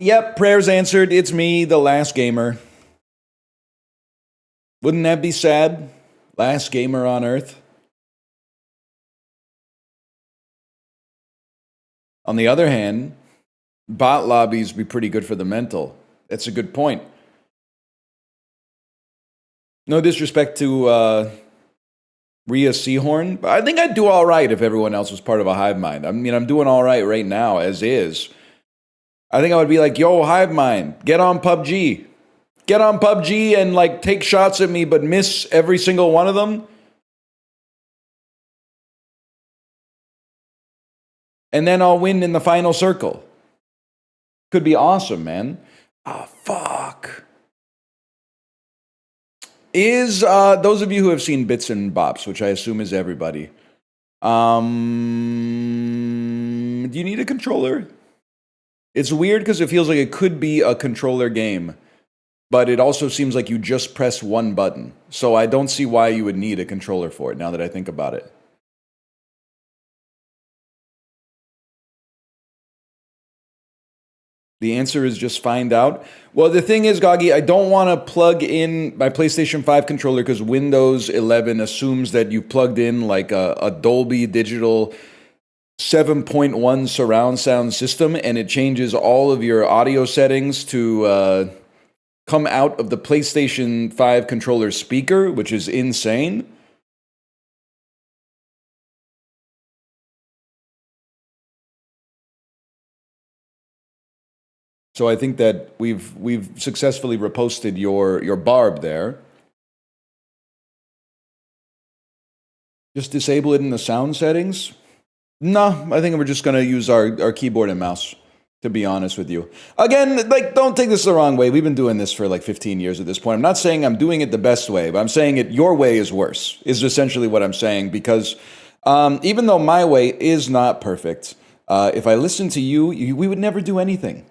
Yep, prayers answered. It's me, the last gamer. Wouldn't that be sad? Last gamer on Earth. On the other hand, bot lobbies be pretty good for the mental. That's a good point. No disrespect to Rhea Seahorn, but I think I'd do all right if everyone else was part of a hive mind. I mean, I'm doing all right now, as is. I think I would be like, yo, hive mind, get on PUBG. Get on PUBG and, like, take shots at me, but miss every single one of them. And then I'll win in the final circle. Could be awesome, man. Ah, fuck. Is, those of you who have seen Bits and Bops, which I assume is everybody, do you need a controller? It's weird because it feels like it could be a controller game, but it also seems like you just press one button. So I don't see why you would need a controller for it now that I think about it. The answer is just find out. Well, the thing is, Goggy, I don't want to plug in my PlayStation 5 controller because Windows 11 assumes that you plugged in like a Dolby Digital 7.1 surround sound system, and it changes all of your audio settings to come out of the PlayStation 5 controller speaker, which is insane. So I think that we've successfully reposted your barb there. Just disable it in the sound settings? No, I think we're just going to use our keyboard and mouse, to be honest with you. Again, like, don't take this the wrong way. We've been doing this for like 15 years at this point. I'm not saying I'm doing it the best way, but I'm saying it your way is worse, is essentially what I'm saying, because even though my way is not perfect, if I listened to you, we would never do anything.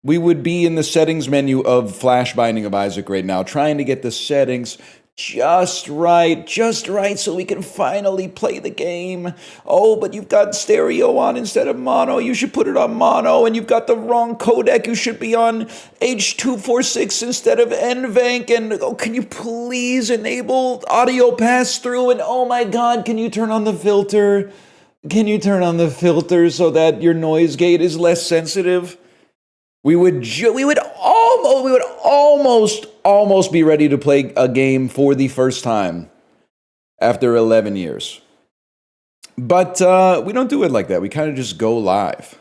We would be in the settings menu of Flash Binding of Isaac right now, trying to get the settings just right, so we can finally play the game. Oh, but you've got stereo on instead of mono. You should put it on mono, and you've got the wrong codec. You should be on H.246 instead of NVENC. And oh, can you please enable audio pass-through? And oh my God, can you turn on the filter? Can you turn on the filter so that your noise gate is less sensitive? We would almost be ready to play a game for the first time after 11 years. But we don't do it like that. We kind of just go live.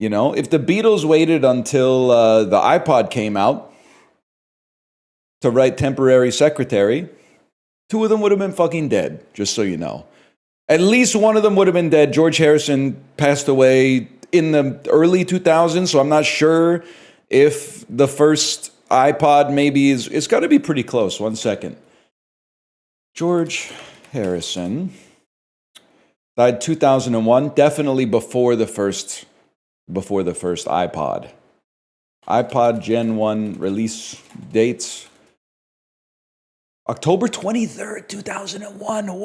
You know, if the Beatles waited until the iPod came out to write Temporary Secretary, two of them would have been fucking dead, just so you know. At least one of them would have been dead. George Harrison passed away in the early 2000s, so I'm not sure if the first iPod maybe is... It's got to be pretty close. 1 second. George Harrison died 2001, definitely before the first iPod. iPod Gen 1 release dates. October 23rd, 2001.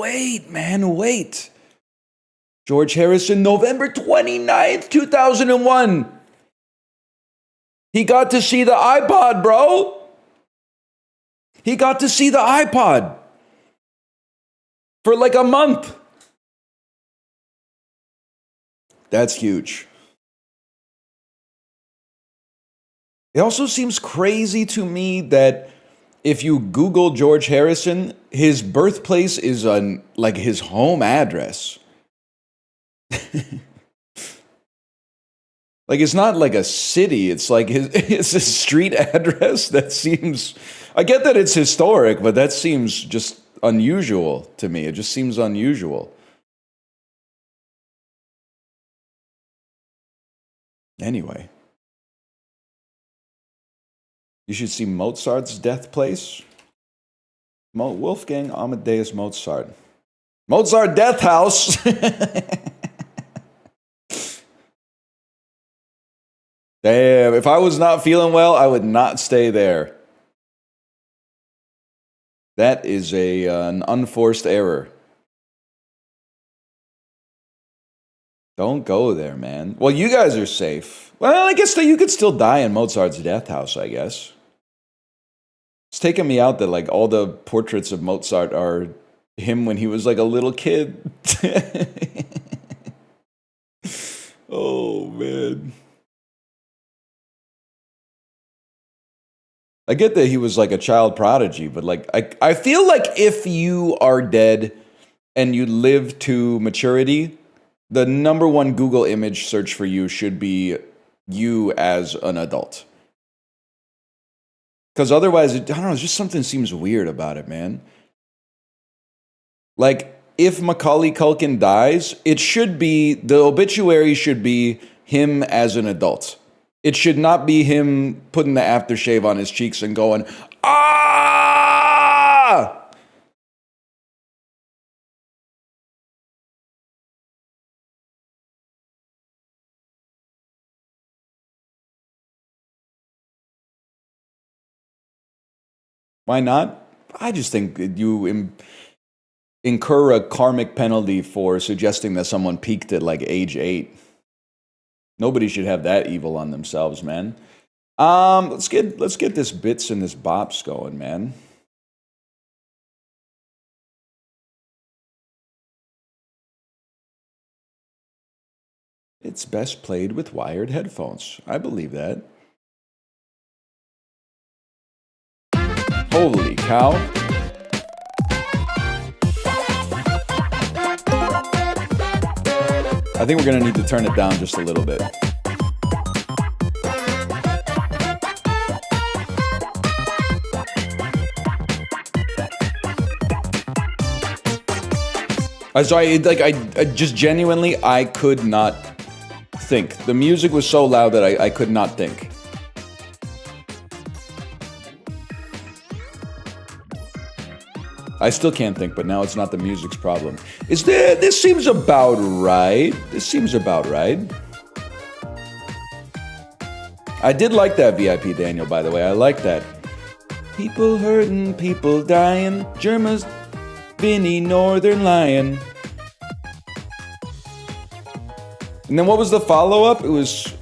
Wait. George Harrison, November 29th, 2001. He got to see the iPod, bro. He got to see the iPod for like a month. That's huge. It also seems crazy to me that if you Google George Harrison, his birthplace is on like his home address. Like, it's not like a city, it's like it's a street address. That seems, I get that it's historic, but that seems just unusual to me. It just seems unusual. Anyway, you should see Mozart's death place. Wolfgang Amadeus Mozart. Mozart Death House. Damn, if I was not feeling well, I would not stay there. That is an unforced error. Don't go there, man. Well, you guys are safe. Well, I guess that you could still die in Mozart's death house, I guess. It's taken me out that, like, all the portraits of Mozart are him when he was, like, a little kid. Oh, man. I get that he was, like, a child prodigy, but, like, I feel like if you are dead and you live to maturity, the number one Google image search for you should be you as an adult. Because otherwise, I don't know, it's just something seems weird about it, man. Like, if Macaulay Culkin dies, it should be, the obituary should be him as an adult. It should not be him putting the aftershave on his cheeks and going, ah! Why not? I just think that you incur a karmic penalty for suggesting that someone peaked at like age 8. Nobody should have that evil on themselves, man. Let's get this bits and this bops going, man. It's best played with wired headphones. I believe that. Holy cow. I think we're going to need to turn it down just a little bit. I'm sorry, like, I just genuinely, I could not think. The music was so loud that I could not think. I still can't think, but now it's not the music's problem. This seems about right. This seems about right. I did like that VIP, Daniel, by the way. I like that. People hurting, people dying. Germa's Vinny Northern Lion. And then what was the follow-up? It was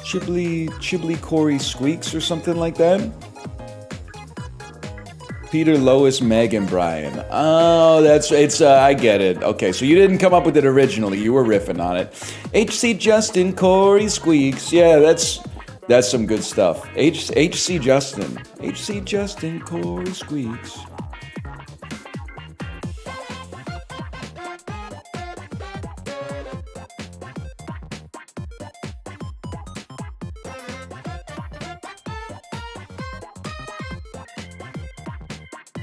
Chibly Corey Squeaks or something like that. Peter, Lois, Meg, and Brian. Oh, I get it. Okay, so you didn't come up with it originally. You were riffing on it. HC Justin, Corey Squeaks. Yeah, that's some good stuff. HC Justin, Corey Squeaks.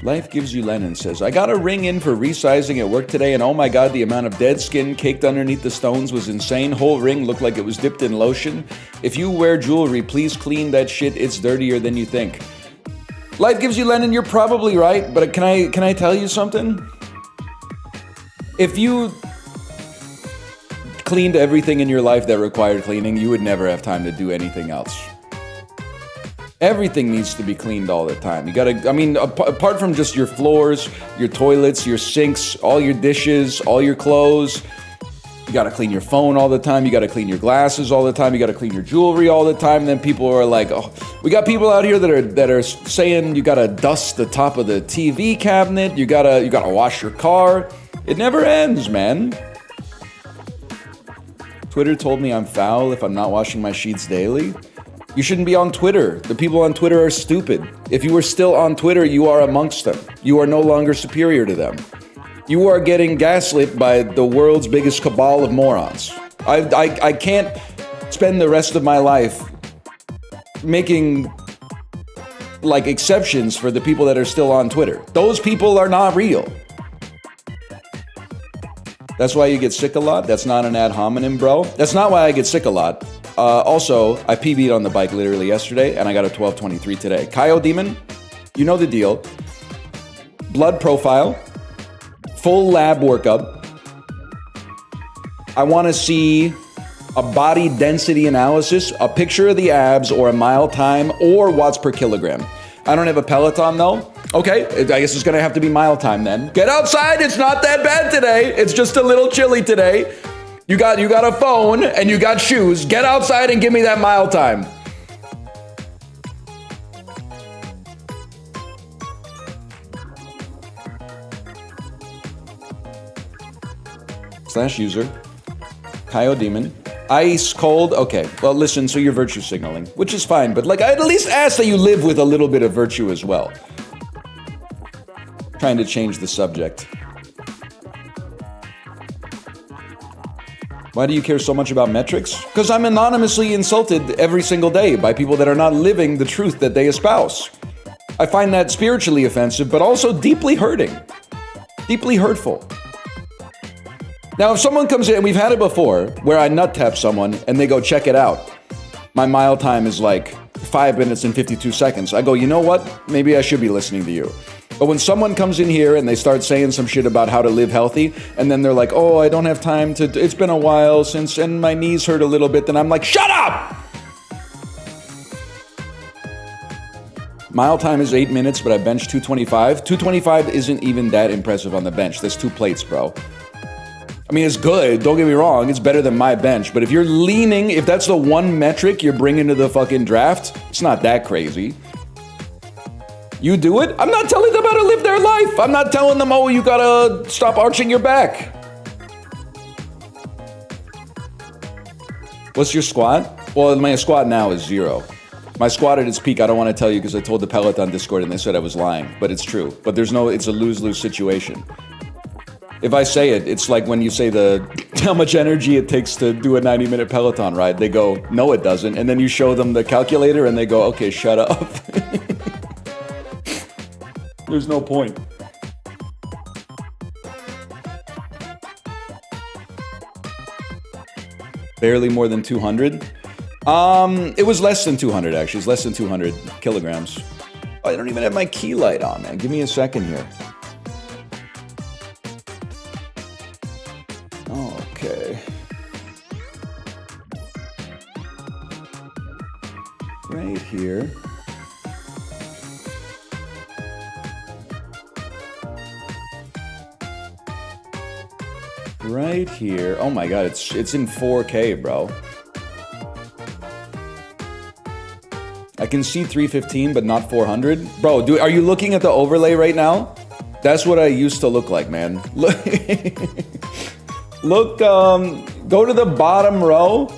Life Gives You Lennon says, I got a ring in for resizing at work today, and oh my god, the amount of dead skin caked underneath the stones was insane. Whole ring looked like it was dipped in lotion. If you wear jewelry, please clean that shit. It's dirtier than you think. Life Gives You Lennon, you're probably right, but can I tell you something? If you cleaned everything in your life that required cleaning, you would never have time to do anything else. Everything needs to be cleaned all the time. You gotta, I mean, apart from just your floors, your toilets, your sinks, all your dishes, all your clothes, you gotta clean your phone all the time. You gotta clean your glasses all the time. You gotta clean your jewelry all the time. Then people are like, oh, we got people out here that are saying you gotta dust the top of the TV cabinet. You gotta wash your car. It never ends, man. Twitter told me I'm foul if I'm not washing my sheets daily. You shouldn't be on Twitter. The people on Twitter are stupid. If you were still on Twitter, you are amongst them. You are no longer superior to them. You are getting gaslit by the world's biggest cabal of morons. I can't spend the rest of my life making, like, exceptions for the people that are still on Twitter. Those people are not real. That's why you get sick a lot. That's not an ad hominem, bro. That's not why I get sick a lot. Also, I PB'd on the bike literally yesterday, and I got a 12:23 today. Kyo Demon, you know the deal. Blood profile, full lab workup. I want to see a body density analysis, a picture of the abs, or a mile time, or watts per kilogram. I don't have a Peloton, though, Okay, I guess it's gonna have to be mile time then. Get outside, it's not that bad today. It's just a little chilly today. You got a phone and you got shoes. Get outside and give me that mile time. / user. Kyo Demon. Ice cold. Okay, well listen, so you're virtue signaling, which is fine, but like I'd at least ask that you live with a little bit of virtue as well. Trying to change the subject. Why do you care so much about metrics? Because I'm anonymously insulted every single day by people that are not living the truth that they espouse. I find that spiritually offensive, but also deeply hurting. Deeply hurtful. Now, if someone comes in, and we've had it before, where I nut tap someone and they go, check it out. My mile time is like 5 minutes and 52 seconds. I go, you know what? Maybe I should be listening to you. But when someone comes in here and they start saying some shit about how to live healthy, and then they're like, oh, I don't have time to, it's been a while since, and my knees hurt a little bit, then I'm like, shut up! Mile time is 8 minutes, but I bench 225. 225 isn't even that impressive on the bench. That's 2 plates, bro. I mean, it's good, don't get me wrong, it's better than my bench, but if you're leaning, if that's the one metric you're bringing to the fucking draft, it's not that crazy. You do it? I'm not telling them how to live their life. I'm not telling them, oh, you gotta stop arching your back. What's your squat? Well, my squat now is 0. My squat at its peak, I don't want to tell you because I told the Peloton Discord and they said I was lying, but it's true. But it's a lose-lose situation. If I say it, it's like when you say how much energy it takes to do a 90-minute Peloton ride. They go, no, it doesn't. And then you show them the calculator and they go, okay, shut up. There's no point. Barely more than 200. It was less than 200, actually. It's less than 200 kilograms. Oh, I don't even have my key light on, man. Give me a second here. Okay. Right here. Right here. Oh my god, it's in 4K, bro. I can see 315, but not 400. Bro, are you looking at the overlay right now? That's what I used to look like, man. Look, go to the bottom row,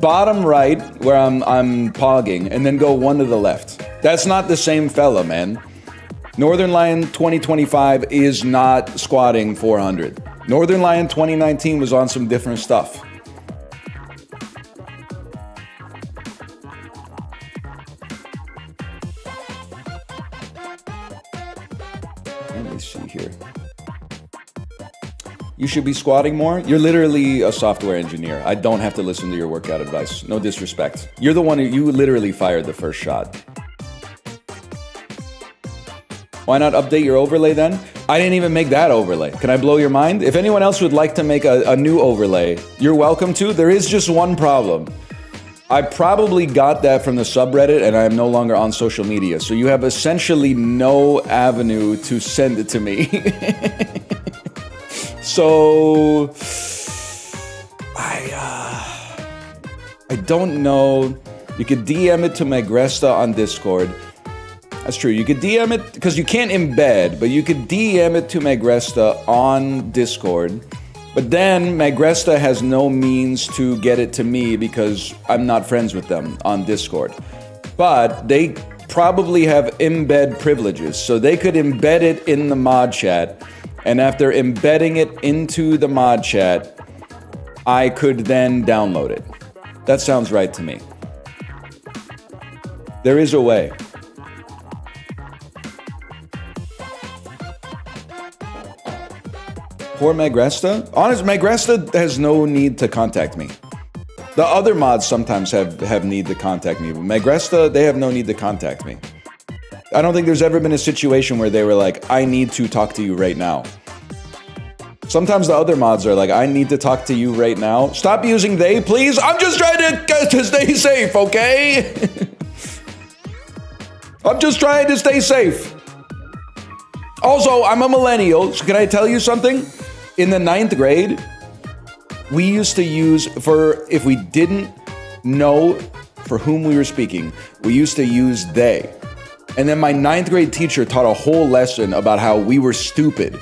bottom right, where I'm pogging, and then go one to the left. That's not the same fella, man. Northern Lion 2025 is not squatting 400. Northern Lion 2019 was on some different stuff. Let me see here. You should be squatting more. You're literally a software engineer. I don't have to listen to your workout advice. No disrespect. You're the one you literally fired the first shot. Why not update your overlay then? I didn't even make that overlay. Can I blow your mind? If anyone else would like to make a new overlay, you're welcome to. There is just one problem. I probably got that from the subreddit and I am no longer on social media. So you have essentially no avenue to send it to me. So I don't know. You could DM it to Magresta on Discord. That's true. You could DM it because you can't embed, but you could DM it to Magresta on Discord. But then Magresta has no means to get it to me because I'm not friends with them on Discord. But they probably have embed privileges, so they could embed it in the mod chat. And after embedding it into the mod chat, I could then download it. That sounds right to me. There is a way. Poor Magresta? Honest, Magresta has no need to contact me. The other mods sometimes have need to contact me, but Magresta, they have no need to contact me. I don't think there's ever been a situation where they were like, I need to talk to you right now. Sometimes the other mods are like, I need to talk to you right now. Stop using they, please. I'm just trying to stay safe, okay? I'm just trying to stay safe. Also, I'm a millennial, so can I tell you something? In the 9th grade, we used to use, if we didn't know for whom we were speaking, we used to use they. And then my 9th grade teacher taught a whole lesson about how we were stupid.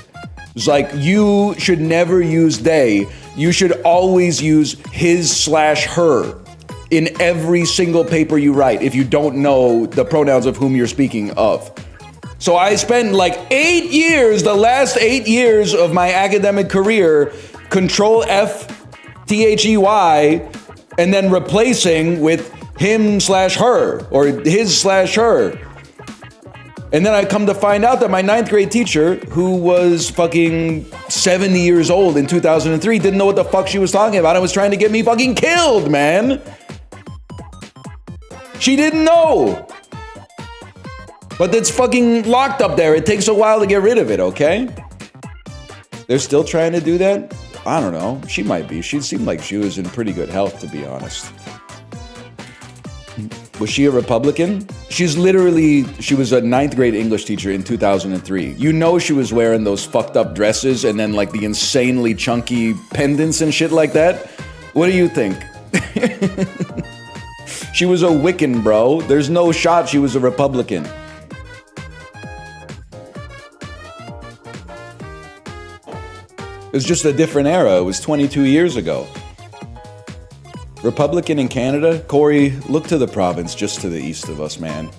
It's like, you should never use they. You should always use his/her in every single paper you write if you don't know the pronouns of whom you're speaking of. So I spent like 8 years, the last 8 years of my academic career, Control F, THEY, and then replacing with him/her or his/her. And then I come to find out that my 9th grade teacher, who was fucking 70 years old in 2003, didn't know what the fuck she was talking about and was trying to get me fucking killed, man. She didn't know. But it's fucking locked up there. It takes a while to get rid of it, okay? They're still trying to do that? I don't know. She might be. She seemed like she was in pretty good health, to be honest. Was she a Republican? She was a 9th grade English teacher in 2003. You know she was wearing those fucked up dresses and then like the insanely chunky pendants and shit like that. What do you think? She was a Wiccan, bro. There's no shot she was a Republican. It was just a different era. It was 22 years ago. Republican in Canada? Corey, look to the province just to the east of us, man.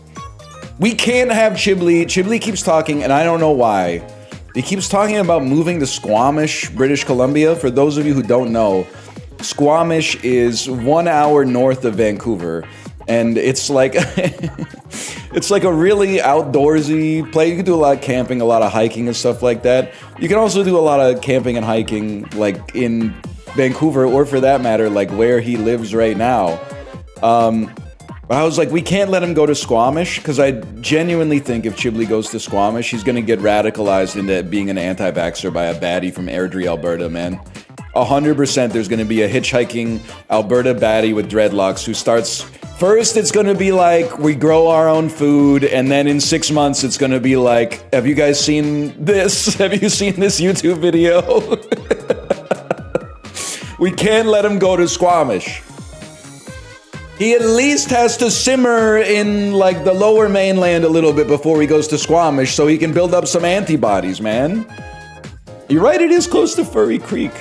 We can't have Chiblee. Chiblee keeps talking, and I don't know why. He keeps talking about moving to Squamish, British Columbia. For those of you who don't know, Squamish is 1 hour north of Vancouver. And it's like, it's like a really outdoorsy place. You can do a lot of camping, a lot of hiking and stuff like that. You can also do a lot of camping and hiking like in Vancouver, or for that matter, like where he lives right now. But I was like, we can't let him go to Squamish, because I genuinely think if Chiblee goes to Squamish, he's going to get radicalized into being an anti-vaxxer by a baddie from Airdrie, Alberta, man. 100% there's going to be a hitchhiking Alberta baddie with dreadlocks who starts... First, it's going to be like, we grow our own food, and then in 6 months, it's going to be like, have you guys seen this? Have you seen this YouTube video? We can't let him go to Squamish. He at least has to simmer in like the lower mainland a little bit before he goes to Squamish so he can build up some antibodies, man. You're right, it is close to Furry Creek.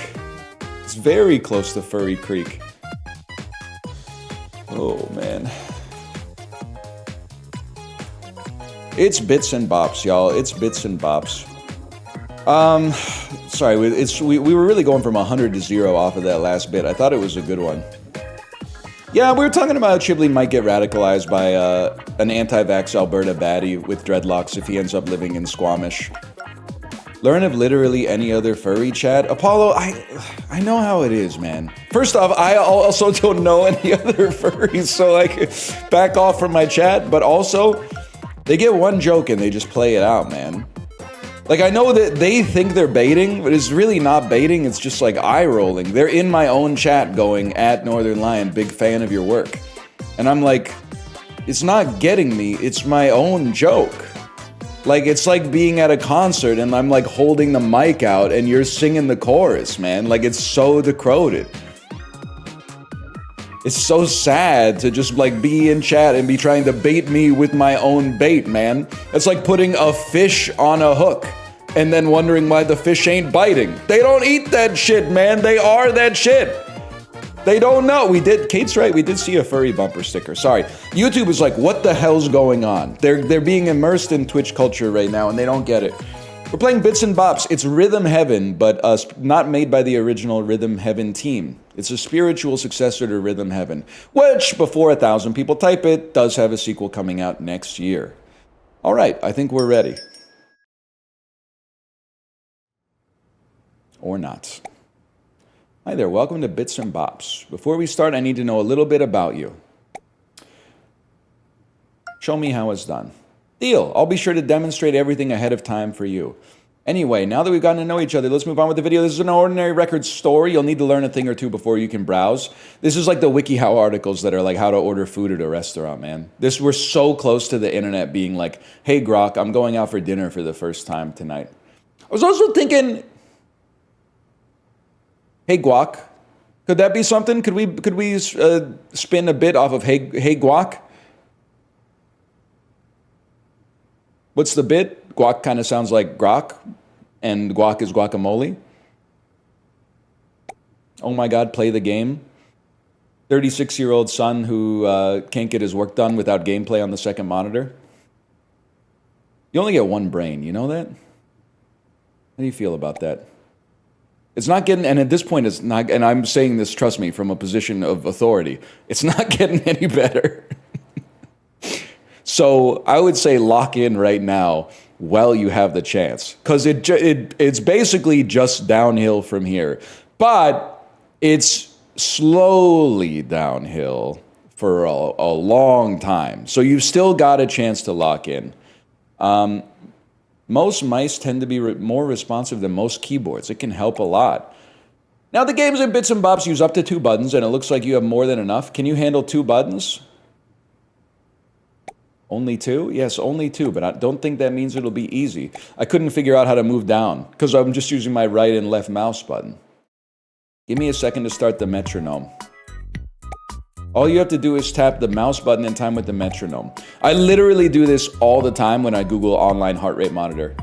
It's very close to Furry Creek. Oh, man. It's bits and bops, y'all. It's bits and bops. Sorry, we were really going from 100 to 0 off of that last bit. I thought it was a good one. Yeah, we were talking about how Chiblee might get radicalized by an anti-vax Alberta baddie with dreadlocks if he ends up living in Squamish. Learn of literally any other furry chat. Apollo, I know how it is, man. First off, I also don't know any other furries, so like, back off from my chat. But also, they get one joke and they just play it out, man. Like, I know that they think they're baiting, but it's really not baiting. It's just like eye rolling. They're in my own chat going, @NorthernLion, big fan of your work. And I'm like, it's not getting me. It's my own joke. Like, it's like being at a concert and I'm like holding the mic out and you're singing the chorus, man. Like, it's so decoded. It's so sad to just like be in chat and be trying to bait me with my own bait, man. It's like putting a fish on a hook and then wondering why the fish ain't biting. They don't eat that shit, man. They are that shit. They don't know. Kate's right, we did see a furry bumper sticker. Sorry. YouTube is like, what the hell's going on? They're being immersed in Twitch culture right now and they don't get it. We're playing Bits and Bops. It's Rhythm Heaven, but not made by the original Rhythm Heaven team. It's a spiritual successor to Rhythm Heaven, which, before 1,000 people type it, does have a sequel coming out next year. All right, I think we're ready. Or not. Hi there, welcome to Bits and Bops. Before we start, I need to know a little bit about you. Show me how it's done. Deal. I'll be sure to demonstrate everything ahead of time for you. Anyway, now that we've gotten to know each other, let's move on with the video. This is an ordinary record story. You'll need to learn a thing or two before you can browse. This is like the WikiHow articles that are like how to order food at a restaurant, man. We're so close to the internet being like, hey, Grok, I'm going out for dinner for the first time tonight. I was also thinking, hey, Guac, could that be something? Could we spin a bit off of hey, Guac? What's the bit? Guac kind of sounds like grok, and guac is guacamole. Oh my God, play the game. 36-year-old son who can't get his work done without gameplay on the second monitor. You only get one brain, you know that? How do you feel about that? It's not getting, and at this point it's not, and I'm saying this, trust me, from a position of authority, it's not getting any better. So I would say lock in right now while you have the chance, because it's basically just downhill from here, but it's slowly downhill for a long time. So you've still got a chance to lock in. Most mice tend to be more responsive than most keyboards. It can help a lot. Now the games in bits and bops use up to 2 buttons, and it looks like you have more than enough. Can you handle 2 buttons? Only 2? Yes, only 2, but I don't think that means it'll be easy. I couldn't figure out how to move down because I'm just using my right and left mouse button. Give me a second to start the metronome. All you have to do is tap the mouse button in time with the metronome. I literally do this all the time when I Google online heart rate monitor.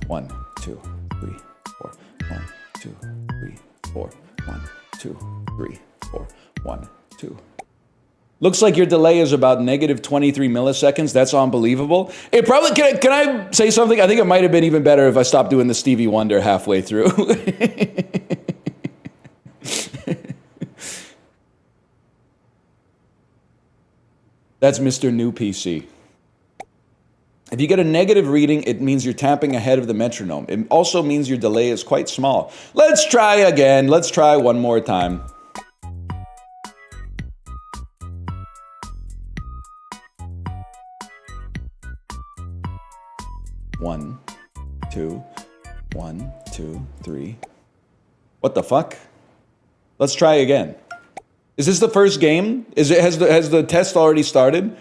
One, two, three, four. 1, 2, 3, 4. 1, 2, 3, 4. 1, 2. Looks like your delay is about negative 23 milliseconds. That's unbelievable. It probably, can I say something? I think it might have been even better if I stopped doing the Stevie Wonder halfway through. That's Mr. New PC. If you get a negative reading, it means you're tapping ahead of the metronome. It also means your delay is quite small. Let's try again. Let's try one more time. One, two, 1, 2, 3. What the fuck? Let's try again. Is this the first game? Has the test already started?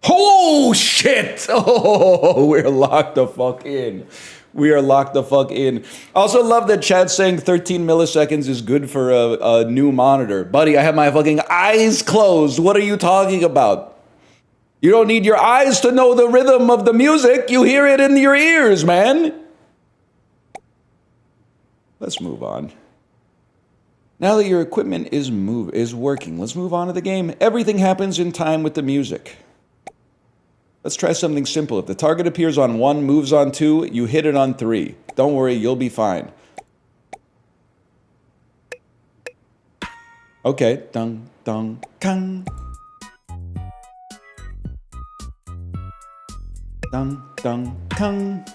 Oh shit! Oh, we're locked the fuck in. We are locked the fuck in. I also love that chat saying 13 milliseconds is good for a new monitor. Buddy, I have my fucking eyes closed. What are you talking about? You don't need your eyes to know the rhythm of the music. You hear it in your ears, man. Let's move on. Now that your equipment is working, let's move on to the game. Everything happens in time with the music. Let's try something simple. If the target appears on 1, moves on 2, you hit it on 3. Don't worry, you'll be fine. Okay. Dung, dung, kang. Dung, dung, kang.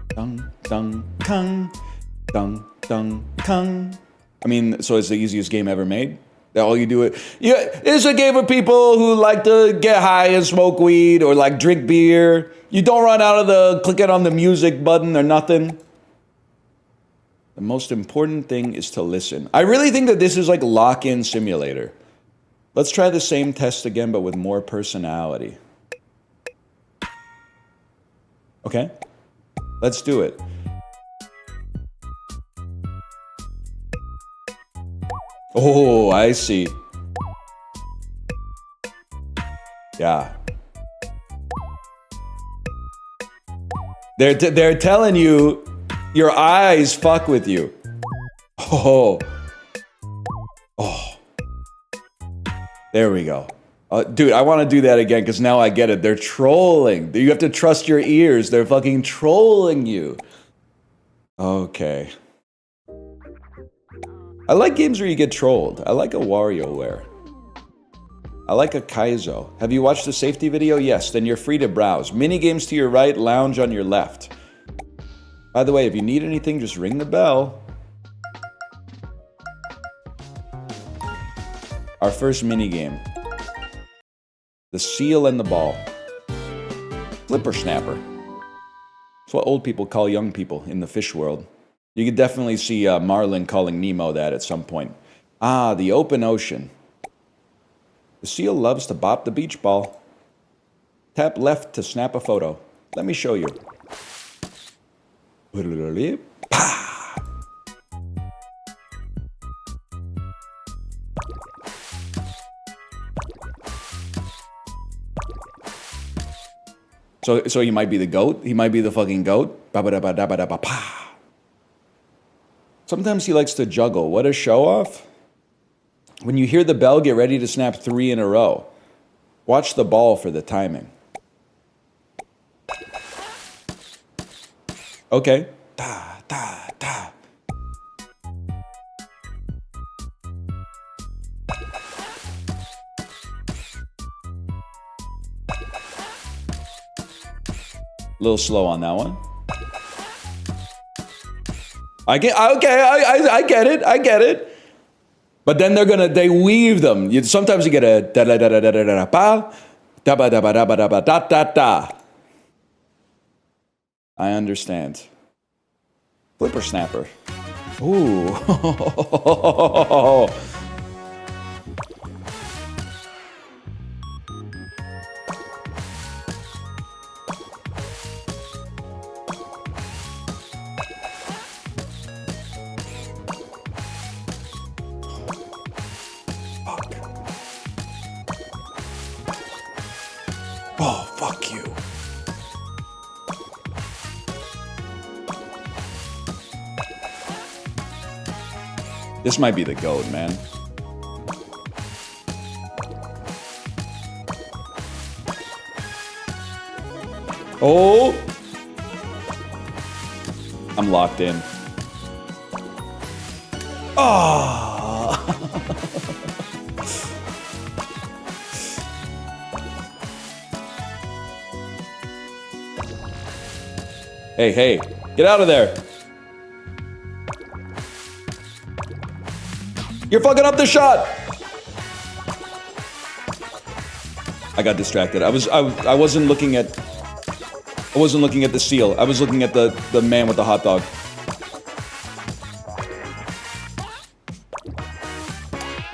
Dung, dung, kang. Dung, dung, kang. I mean, so it's the easiest game ever made? All you do it. Yeah, it's a game for people who like to get high and smoke weed or like drink beer. You don't run out of the clicking on the music button or nothing. The most important thing is to listen. I really think that this is like lock-in simulator. Let's try the same test again, but with more personality. Okay? Let's do it. Oh, I see. Yeah. They're telling you your eyes fuck with you. Oh. Oh. There we go. Dude, I want to do that again because now I get it. They're trolling. You have to trust your ears. They're fucking trolling you. Okay. I like games where you get trolled. I like a WarioWare. I like a Kaizo. Have you watched the safety video? Yes, then you're free to browse. Mini games to your right, lounge on your left. By the way, if you need anything, just ring the bell. Our first minigame. The seal and the ball. Flipper snapper. That's what old people call young people in the fish world. You could definitely see Marlin calling Nemo that at some point. Ah, the open ocean. The seal loves to bop the beach ball. Tap left to snap a photo. Let me show you. So he might be the goat. He might be the fucking goat. Sometimes he likes to juggle. What a show off. When you hear the bell, get ready to snap 3 in a row. Watch the ball for the timing. Okay. Da, da, da. A little slow on that one. I get it. But then they weave them. Sometimes you get a da da da da da da da ba da ba da ba da ba da ba da da da. I understand. Flipper snapper. Ooh. Oh, fuck you. This might be the GOAT, man. Oh! I'm locked in. Ah! Hey, hey, get out of there. You're fucking up the shot. I got distracted. I wasn't looking at the seal. I was looking at the man with the hot dog.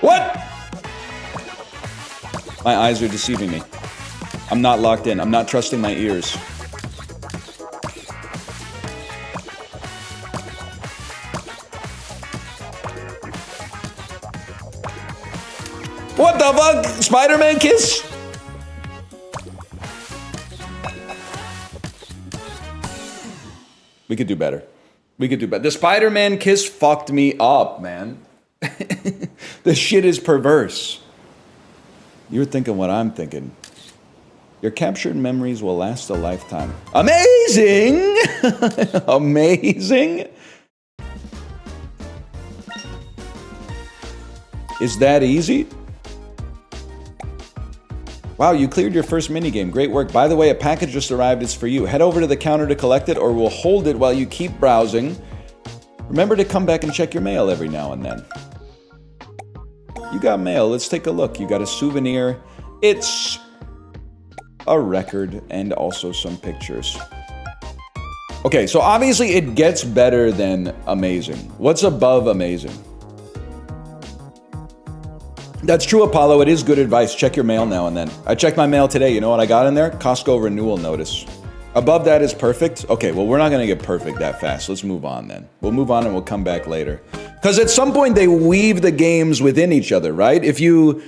What? My eyes are deceiving me. I'm not locked in. I'm not trusting my ears. What the fuck? Spider-Man kiss? We could do better. We could do better. The Spider-Man kiss fucked me up, man. This shit is perverse. You're thinking what I'm thinking. Your captured memories will last a lifetime. Amazing! Amazing! Is that easy? Wow, you cleared your first minigame. Great work. By the way, a package just arrived. It's for you. Head over to the counter to collect it, or we'll hold it while you keep browsing. Remember to come back and check your mail every now and then. You got mail. Let's take a look. You got a souvenir. It's a record and also some pictures. Okay, so obviously it gets better than amazing. What's above amazing? That's true, Apollo. It is good advice. Check your mail now and then. I checked my mail today. You know what I got in there? Costco renewal notice. Above that is perfect. Okay, well, we're not going to get perfect that fast. Let's move on then. We'll move on and we'll come back later. Because at some point, they weave the games within each other, right? If you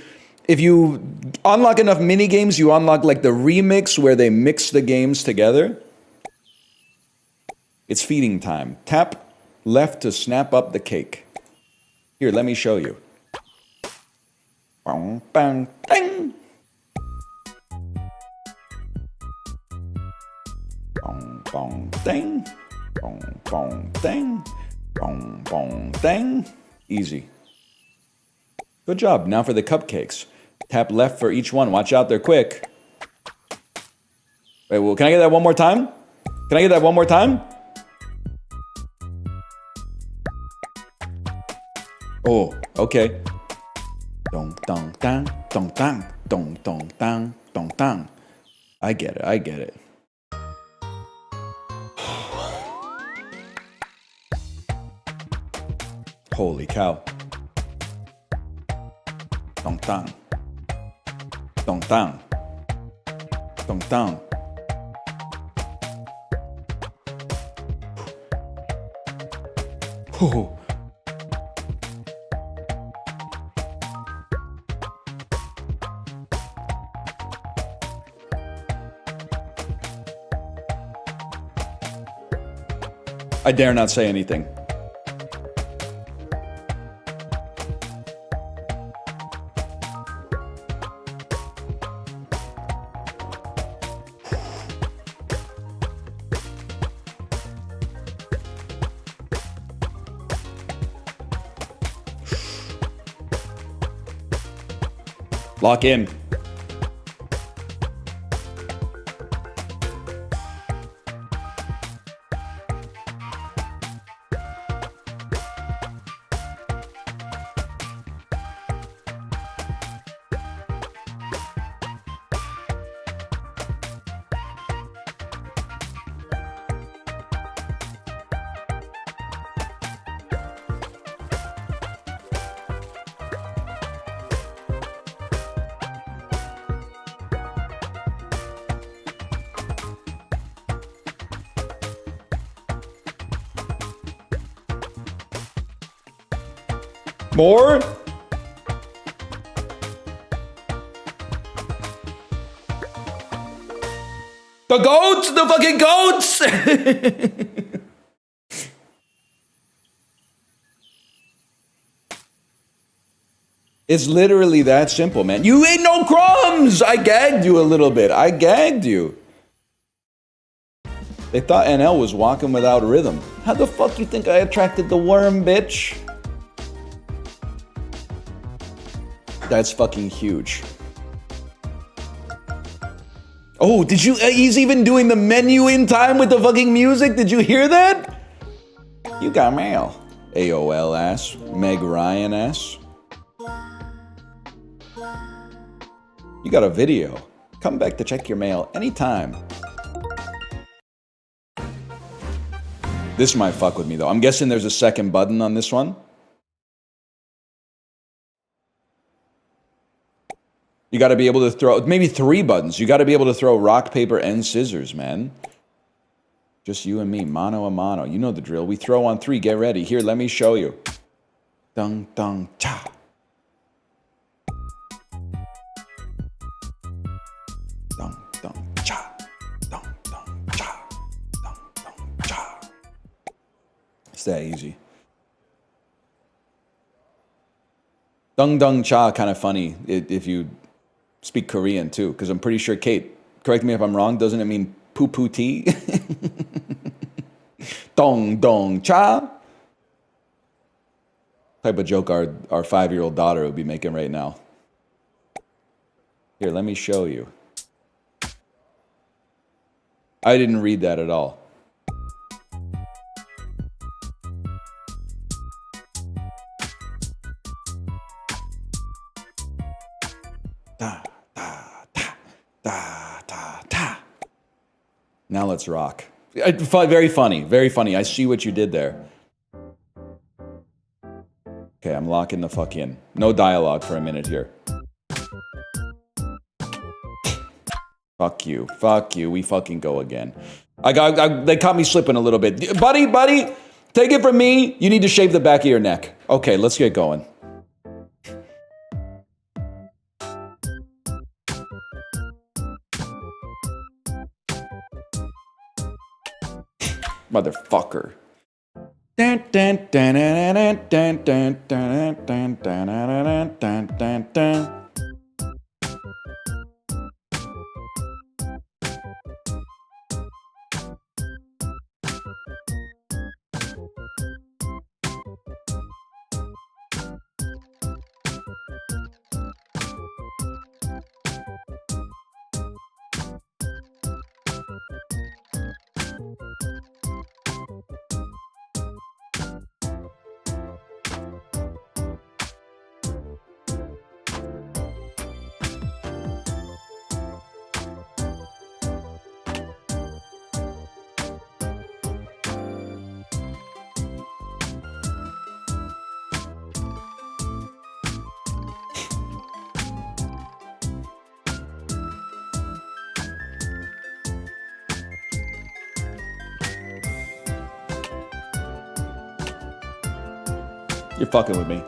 unlock enough mini games, you unlock like the remix where they mix the games together. It's feeding time. Tap left to snap up the cake. Here, let me show you. Bong, bang, ding. Bong, bong, ding. Bong, bong, ding. Bong, bong, ding. Easy. Good job. Now for the cupcakes. Tap left for each one. Watch out, they're quick. Wait, well, can I get that one more time? Can I get that one more time? Oh, okay. Dong dong dang, dong dang, dong dong dang, dong dang. I get it, I get it. Holy cow. Dong dang. Dong dang. Dong dang. Oh. I dare not say anything. Lock in. More? The goats! The fucking goats! It's literally that simple, man. You ate no crumbs! I gagged you a little bit. I gagged you. They thought NL was walking without rhythm. How the fuck you think I attracted the worm, bitch? That's fucking huge. Oh, did you? He's even doing the menu in time with the fucking music. Did you hear that? You got mail. AOL ass. Meg Ryan ass. You got a video. Come back to check your mail anytime. This might fuck with me though. I'm guessing there's a second button on this one. You got to be able to throw, maybe 3 buttons. You got to be able to throw rock, paper, and scissors, man. Just you and me, mano a mano. You know the drill. We throw on 3. Get ready. Here, let me show you. Dung, dung, cha. Dung, dung, cha. Dung, dung, cha. Dung, dung, cha. It's that easy. Dung, dung, cha, kind of funny if you speak Korean too, because I'm pretty sure, Kate, correct me if I'm wrong, doesn't it mean poo poo tea? Dong dong cha. Type of joke our 5-year-old daughter would be making right now. Here, let me show you. I didn't read that at all. Da, da, da, da, da, da. Now let's rock. Very funny, very funny. I see what you did there. Okay, I'm locking the fuck in. No dialogue for a minute here. Fuck you, we fucking go again. They caught me slipping a little bit. Buddy, take it from me. You need to shave the back of your neck. Okay, let's get going. Motherfucker. You're fucking with me.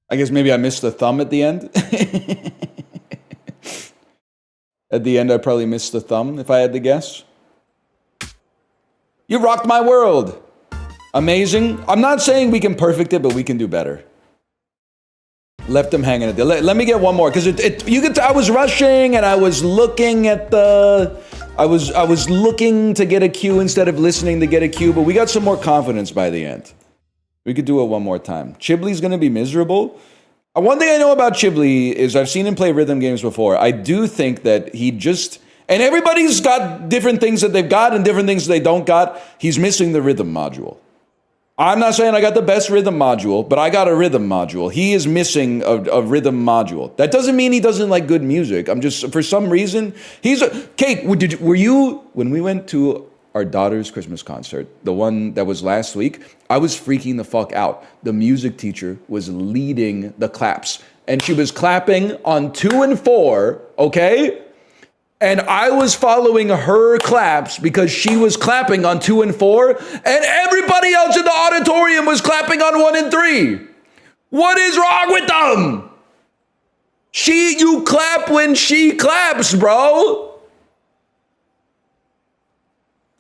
I guess maybe I missed the thumb at the end. At the end, I probably missed the thumb, if I had to guess. You rocked my world. Amazing. I'm not saying we can perfect it, but we can do better. Left them hanging at the... Let me get one more, because you could... I was rushing, and I was looking at the... I was looking to get a cue instead of listening to get a cue, but we got some more confidence by the end. We could do it one more time. Chibley's going to be miserable. One thing I know about Chibley is I've seen him play rhythm games before. I do think that he just... And everybody's got different things that they've got and different things they don't got. He's missing the rhythm module. I'm not saying I got the best rhythm module, but I got a rhythm module. He is missing a rhythm module. That doesn't mean he doesn't like good music. I'm just... For some reason, he's... Kate, were you... When we went to our daughter's Christmas concert, the one that was last week, I was freaking the fuck out. The music teacher was leading the claps, and she was clapping on 2 and 4, okay? And I was following her claps because she was clapping on 2 and 4, and everybody else in the auditorium was clapping on 1 and 3. What is wrong with them? You clap when she claps, bro.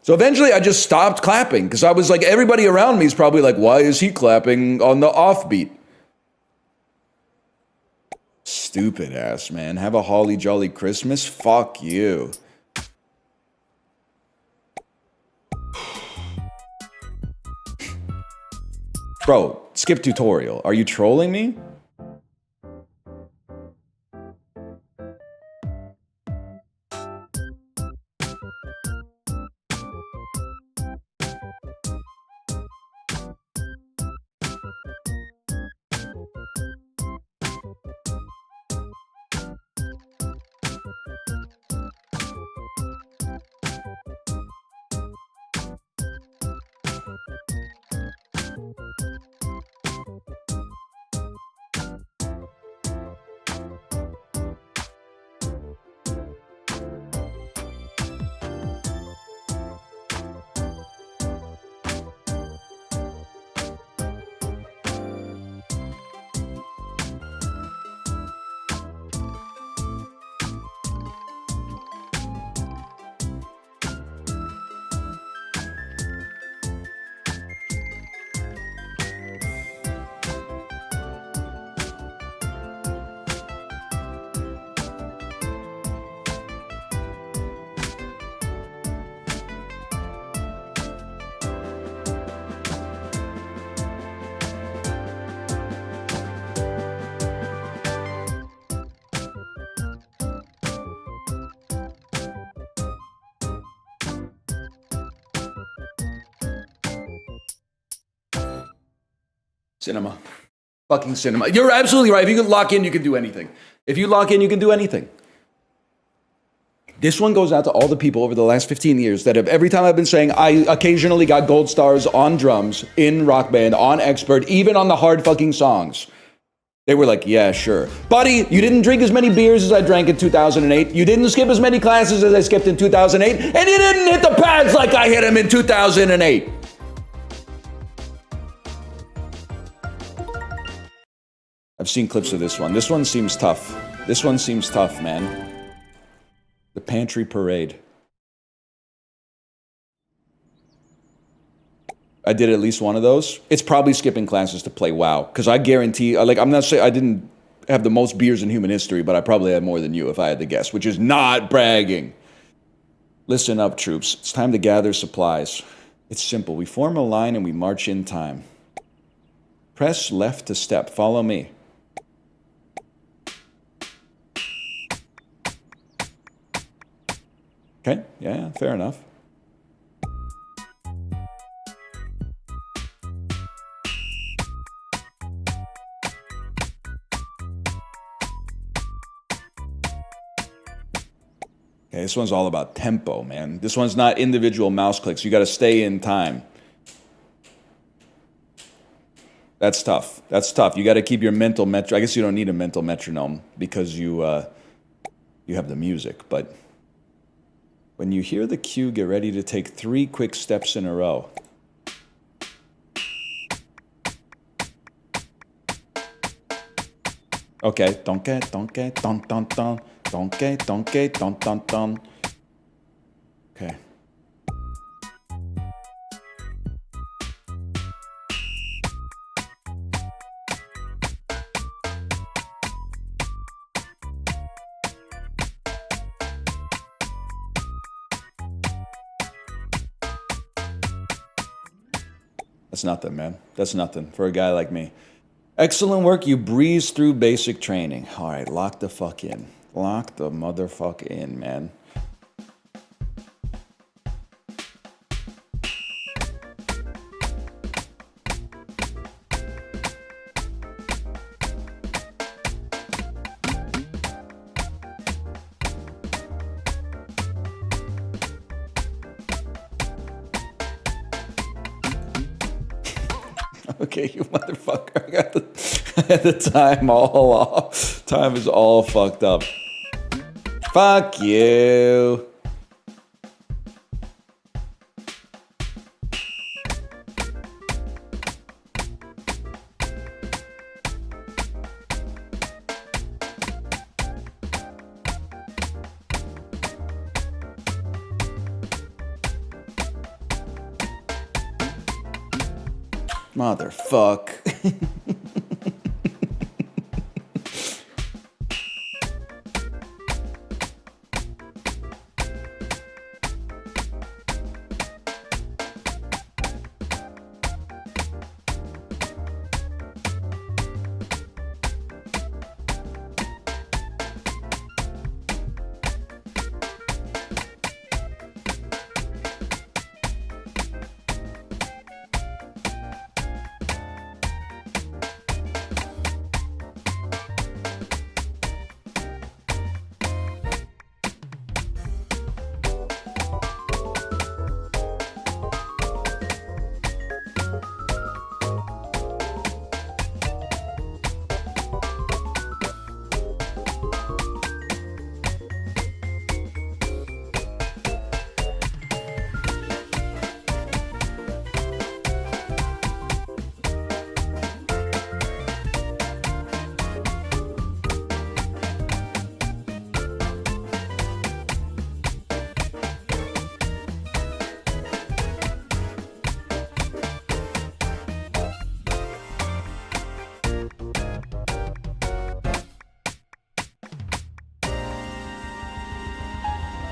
So eventually I just stopped clapping because I was like, everybody around me is probably like, why is he clapping on the offbeat? Stupid ass, man. Have a holly jolly Christmas? Fuck you. Bro, skip tutorial. Are you trolling me? Cinema. Fucking cinema. You're absolutely right. If you can lock in, you can do anything. If you lock in, you can do anything. This one goes out to all the people over the last 15 years that have, every time I've been saying, I occasionally got gold stars on drums, in Rock Band, on Expert, even on the hard fucking songs. They were like, yeah, sure. Buddy, you didn't drink as many beers as I drank in 2008. You didn't skip as many classes as I skipped in 2008. And you didn't hit the pads like I hit them in 2008. I've seen clips of this one. This one seems tough. This one seems tough, man. The Pantry Parade. I did at least one of those. It's probably skipping classes to play WoW. Because I guarantee, like, I'm not saying I didn't have the most beers in human history, but I probably had more than you if I had to guess, which is not bragging. Listen up, troops. It's time to gather supplies. It's simple. We form a line and we march in time. Press left to step. Follow me. Okay, yeah, fair enough. Okay, this one's all about tempo, man. This one's not individual mouse clicks. You got to stay in time. That's tough. That's tough. You got to keep your mental metronome. I guess you don't need a mental metronome because you have the music. But when you hear the cue, get ready to take 3 quick steps in a row. Okay, donke, donke, don, don, don, donke, donke, don, don, don. Okay. That's nothing, man. That's nothing for a guy like me. Excellent work. You breeze through basic training. All right, lock the fuck in. Lock the motherfucker in, man. Okay, you motherfucker. I got the time all off. Time is all fucked up. Fuck you. Motherfuck.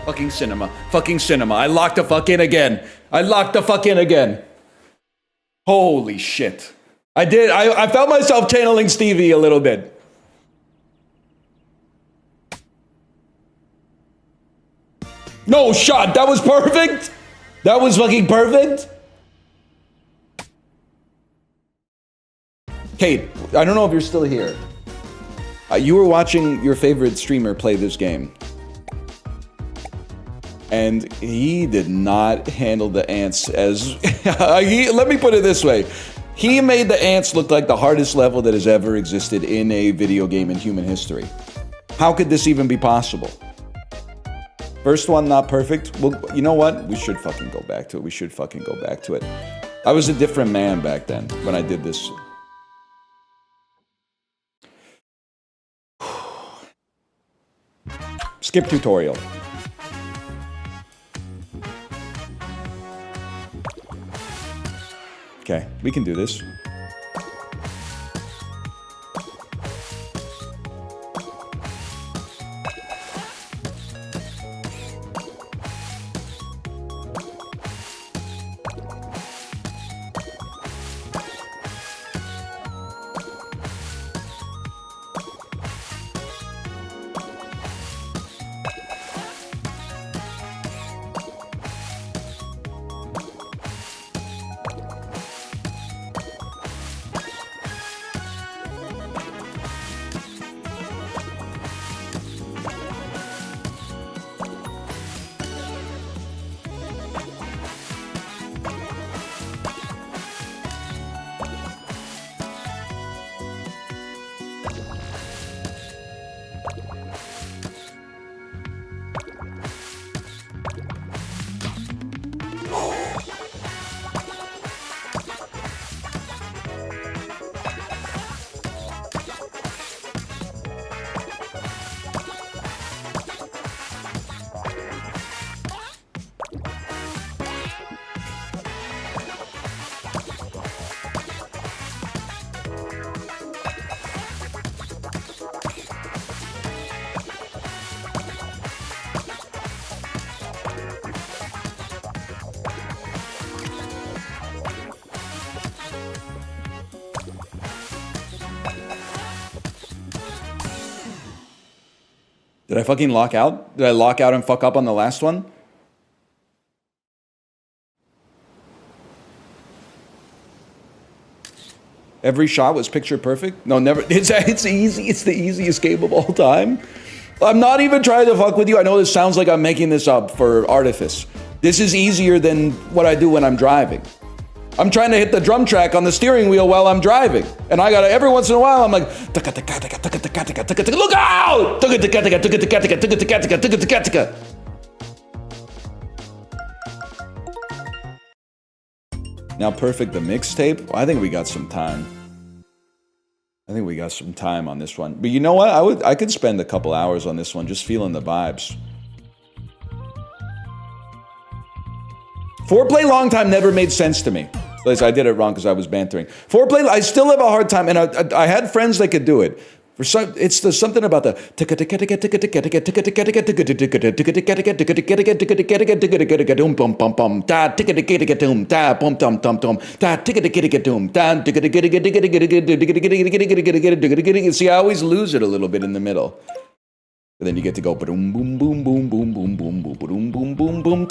Fucking cinema. Fucking cinema. I locked the fuck in again. I locked the fuck in again. Holy shit. I did. I felt myself channeling Stevie a little bit. No shot. That was perfect. That was fucking perfect. Kate, I don't know if you're still here. You were watching your favorite streamer play this game. And he did not handle the ants as... let me put it this way. He made the ants look like the hardest level that has ever existed in a video game in human history. How could this even be possible? First one, not perfect. Well, you know what? We should fucking go back to it. We should fucking go back to it. I was a different man back then when I did this. Skip tutorial. Okay, we can do this. Did I fucking lock out? Did I lock out and fuck up on the last one? Every shot was picture perfect? No, never. It's easy. It's the easiest game of all time. I'm not even trying to fuck with you. I know this sounds like I'm making this up for artifice. This is easier than what I do when I'm driving. I'm trying to hit the drum track on the steering wheel while I'm driving. And I gotta, every once in a while, I'm like, look out! Now perfect the mixtape. I think we got some time. I think we got some time on this one. But you know what? I could spend a couple hours on this one just feeling the vibes. Foreplay long time never made sense to me. At least I did it wrong because I was bantering. Foreplay, I still have a hard time, and I had friends that could do it. For some, it's the something about the see, I always lose it a little bit in the middle. But then you get to go boom boom boom boom boom boom boom boom boom boom boom boom boom.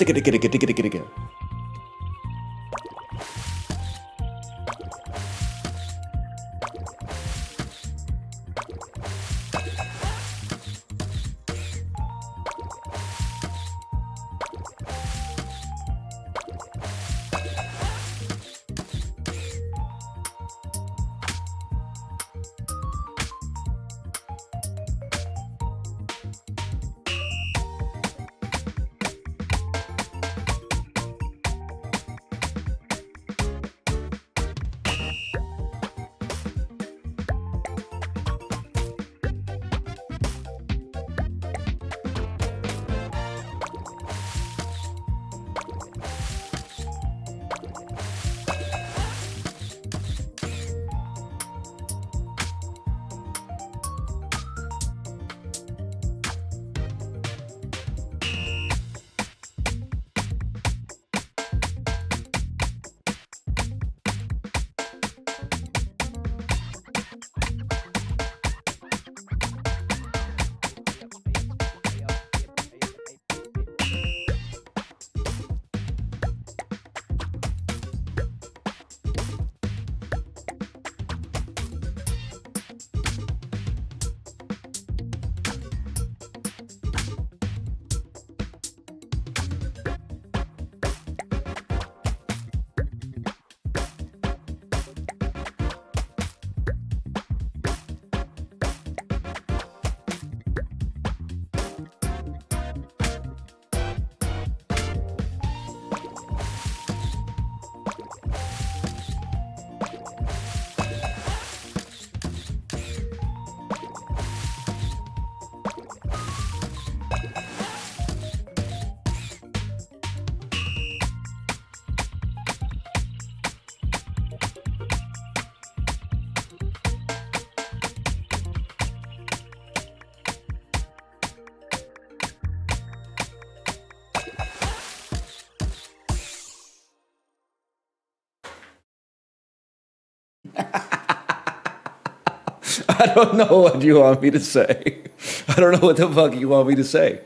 I don't know what you want me to say. I don't know what the fuck you want me to say.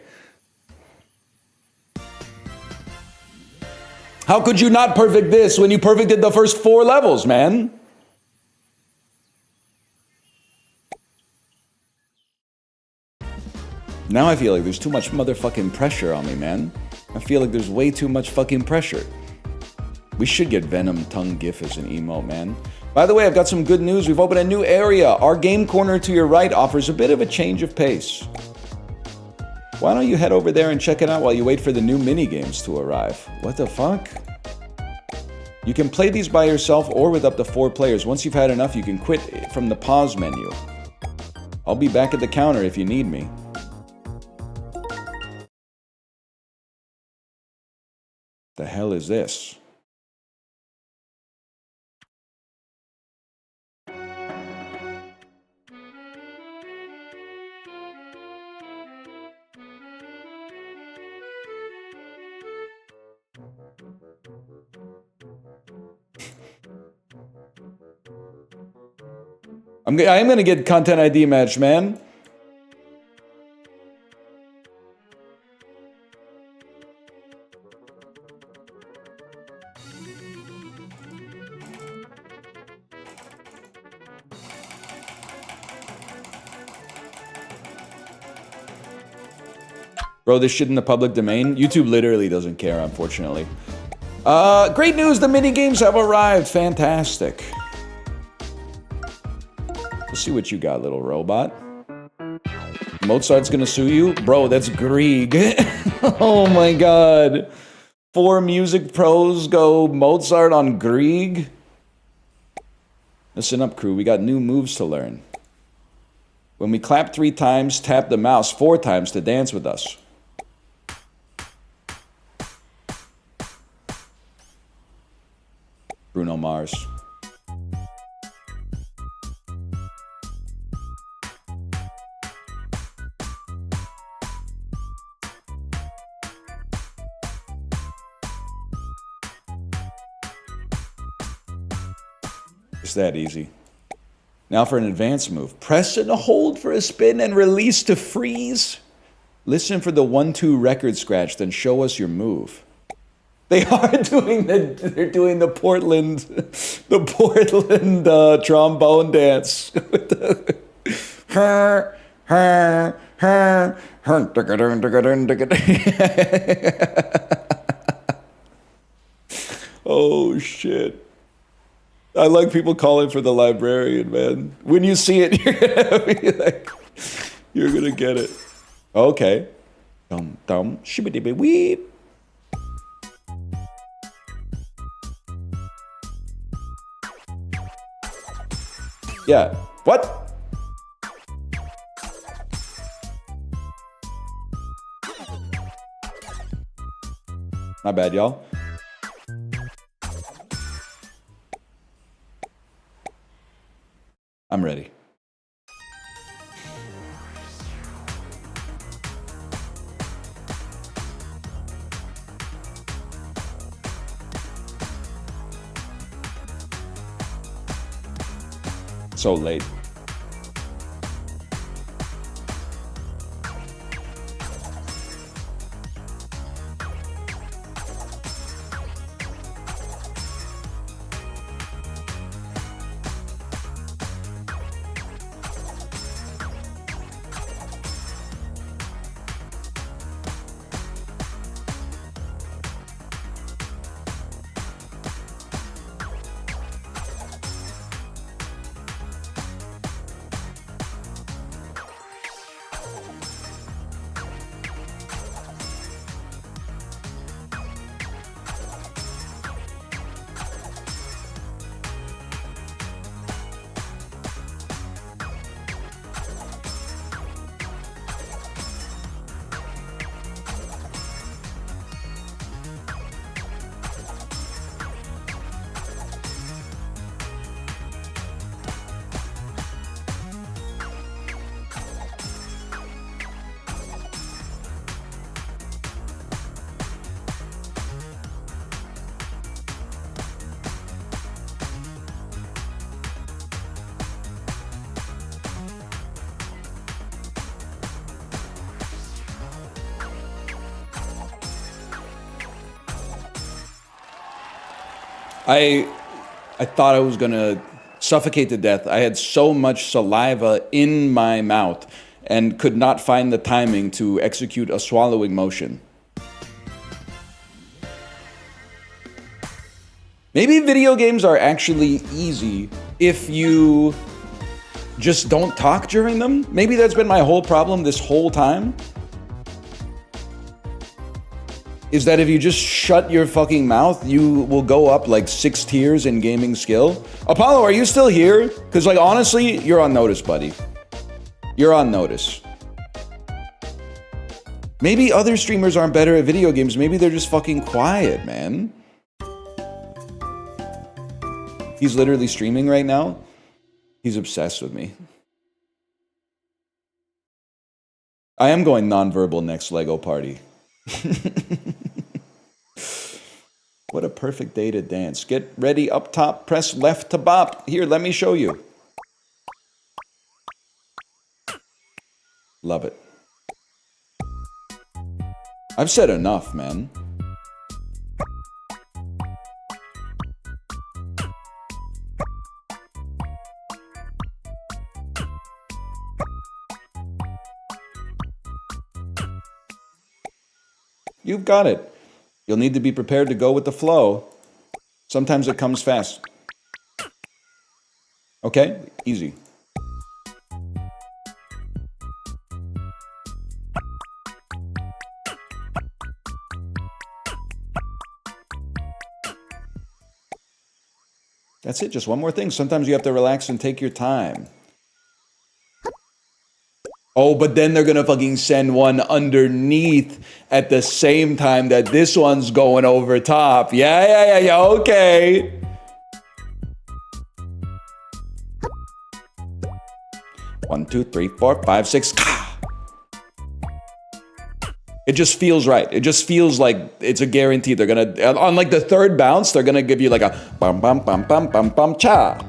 How could you not perfect this when you perfected the first 4 levels, man? Now I feel like there's too much motherfucking pressure on me, man. I feel like there's way too much fucking pressure. We should get Venom tongue gif as an emote, man. By the way, I've got some good news. We've opened a new area. Our game corner to your right offers a bit of a change of pace. Why don't you head over there and check it out while you wait for the new mini games to arrive? What the fuck? You can play these by yourself or with up to 4 players. Once you've had enough, you can quit from the pause menu. I'll be back at the counter if you need me. The hell is this? I am gonna get content ID match, man. Bro, this shit in the public domain? YouTube literally doesn't care, unfortunately. Great news, the mini games have arrived. Fantastic. Let's see what you got, little robot. Mozart's gonna sue you? Bro, that's Grieg. Oh my god. 4 music pros go Mozart on Grieg? Listen up, crew. We got new moves to learn. When we clap 3 times, tap the mouse 4 times to dance with us. Bruno Mars. It's that easy. Now for an advanced move. Press and hold for a spin and release to freeze. Listen for the 1-2 record scratch, then show us your move. They are doing they're doing the Portland trombone dance. Oh shit. I like people calling for the librarian, man. When you see it, you're gonna be like, you're gonna get it. Okay. Dum dum shibbity weep. Yeah. What? My bad, y'all. I'm ready. So late. I thought I was gonna suffocate to death. I had so much saliva in my mouth and could not find the timing to execute a swallowing motion. Maybe video games are actually easy if you just don't talk during them. Maybe that's been my whole problem this whole time. Is that if you just shut your fucking mouth, you will go up like 6 tiers in gaming skill. Apollo, are you still here? Because like honestly, you're on notice, buddy. You're on notice. Maybe other streamers aren't better at video games. Maybe they're just fucking quiet, man. He's literally streaming right now. He's obsessed with me. I am going nonverbal next Lego party. What a perfect day to dance. Get ready up top, press left to bop. Here, let me show you. Love it. I've said enough, man. You've got it. You'll need to be prepared to go with the flow. Sometimes it comes fast. Okay? Easy. That's it, just one more thing. Sometimes you have to relax and take your time. Oh, but then they're gonna fucking send one underneath at the same time that this one's going over top. Yeah, okay. One, two, three, four, five, six. It just feels right. It just feels like it's a guarantee. They're gonna, on like the third bounce, they're gonna give you like a bum bum bum bum bum bum cha.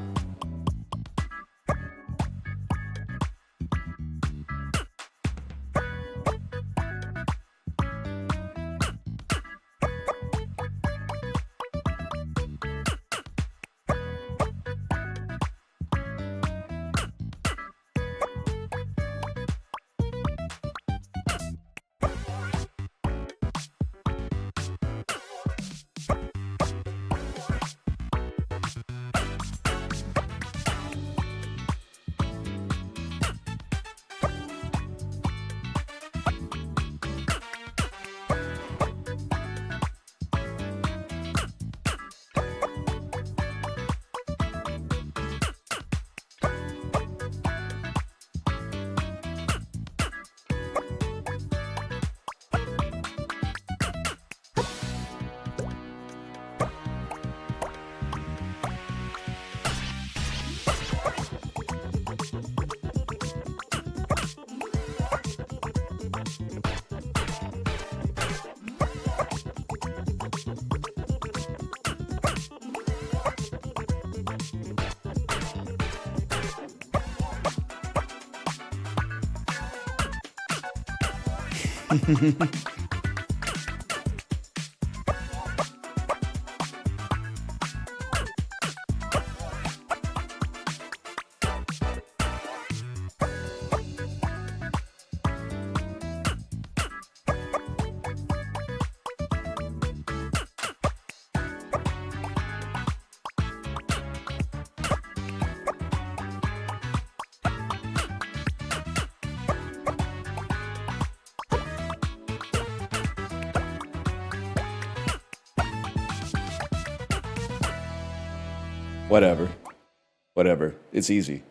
Whatever. It's easy.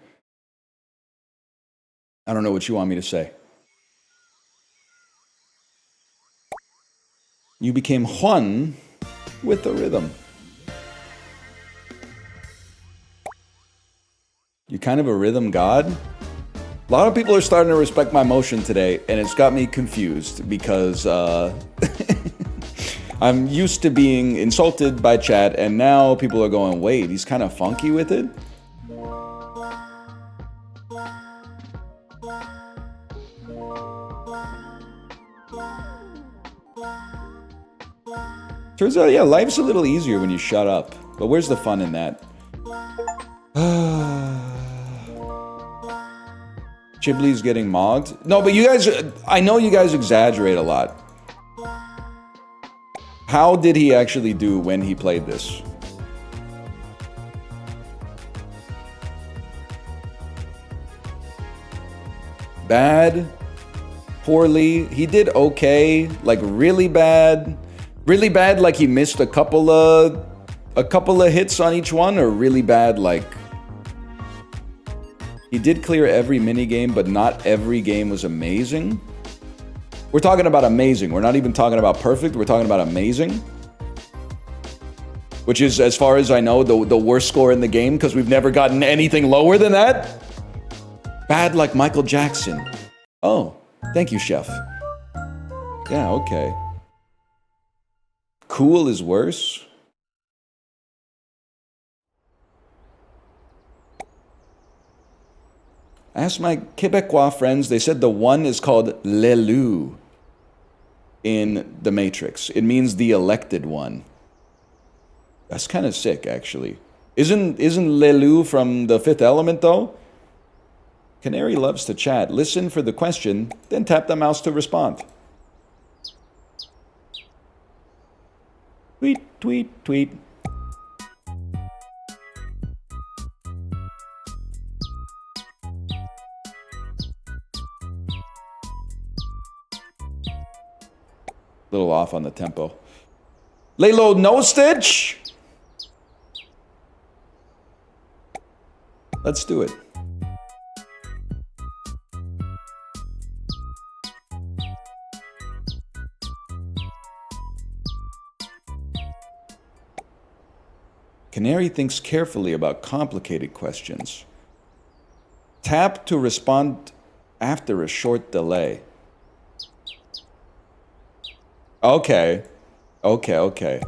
I don't know what you want me to say. You became Juan with the rhythm. You're kind of a rhythm god. A lot of people are starting to respect my motion today, and it's got me confused because I'm used to being insulted by chat, and now people are going, wait, he's kind of funky with it? Turns out, yeah, life's a little easier when you shut up. But where's the fun in that? Chibley's getting mogged? No, but you guys, I know you guys exaggerate a lot. How did he actually do when he played this? Bad? Poorly? He did okay? Like really bad? Really bad like he missed a couple of hits on each one? Or really bad like he did clear every minigame, but not every game was amazing? We're talking about amazing. We're not even talking about perfect. We're talking about amazing. Which is, as far as I know, the worst score in the game because we've never gotten anything lower than that. Bad like Michael Jackson. Oh, thank you, chef. Yeah, okay. Cool is worse? I asked my Quebecois friends, they said the one is called L'élu in The Matrix. It means the elected one. That's kind of sick, actually. Isn't L'élu from The Fifth Element, though? Canary loves to chat. Listen for the question, then tap the mouse to respond. Tweet, tweet, tweet. Little off on the tempo. Lay low, no stitch. Let's do it. Canary thinks carefully about complicated questions. Tap to respond after a short delay. Okay. Okay.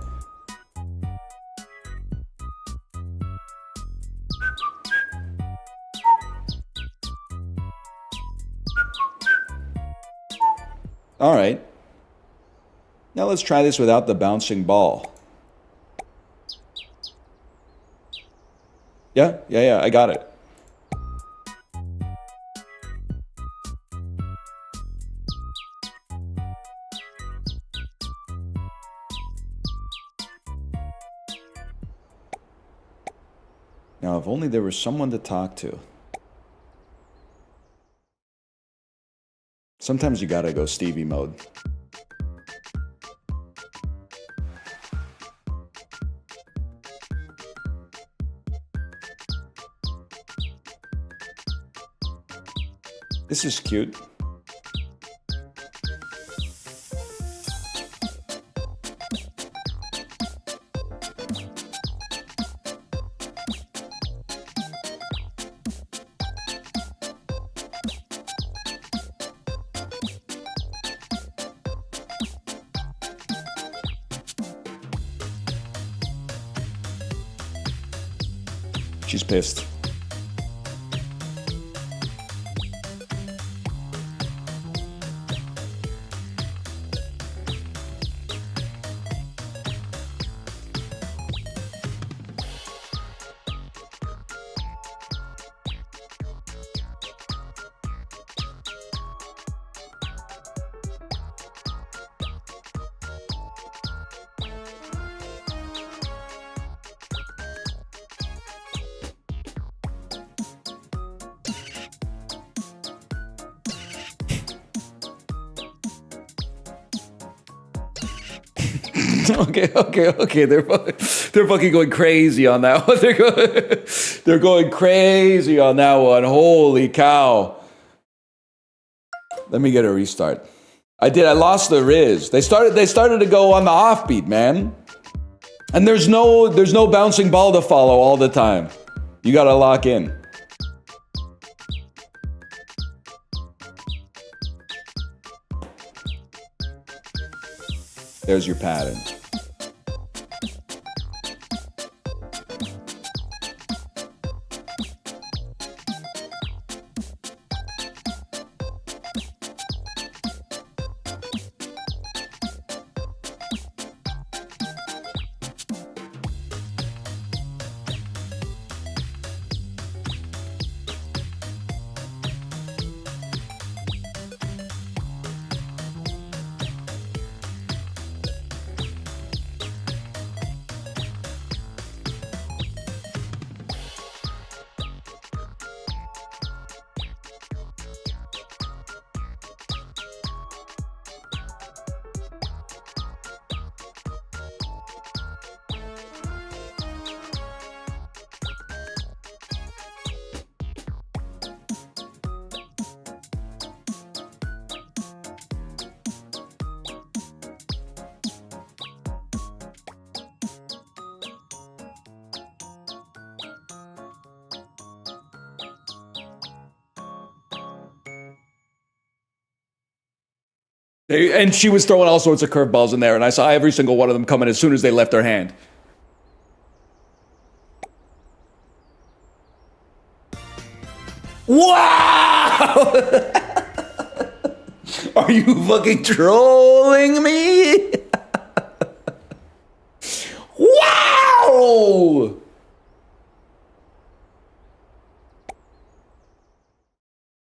All right. Now let's try this without the bouncing ball. Yeah, I got it. Now, if only there was someone to talk to. Sometimes you gotta go Stevie mode. This is cute. She's pissed. Okay. They're fucking going crazy on that one. They're going crazy on that one. Holy cow! Let me get a restart. I lost the Riz. They started to go on the offbeat, man. And there's no bouncing ball to follow all the time. You gotta lock in. There's your pattern. And she was throwing all sorts of curveballs in there, and I saw every single one of them coming as soon as they left her hand. Wow! Are you fucking trolling me? Wow!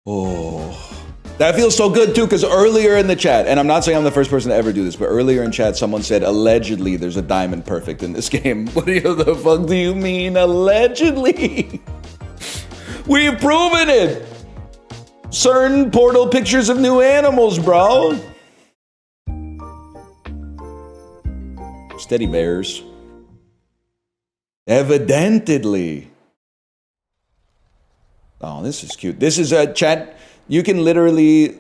Oh. That feels so good too, because earlier in the chat, and I'm not saying I'm the first person to ever do this, but earlier in chat, someone said allegedly there's a diamond perfect in this game. What the fuck do you mean, allegedly? We've proven it. Certain portal pictures of new animals, bro. Steady bears. Evidently. Oh, this is cute. This is a chat. You can literally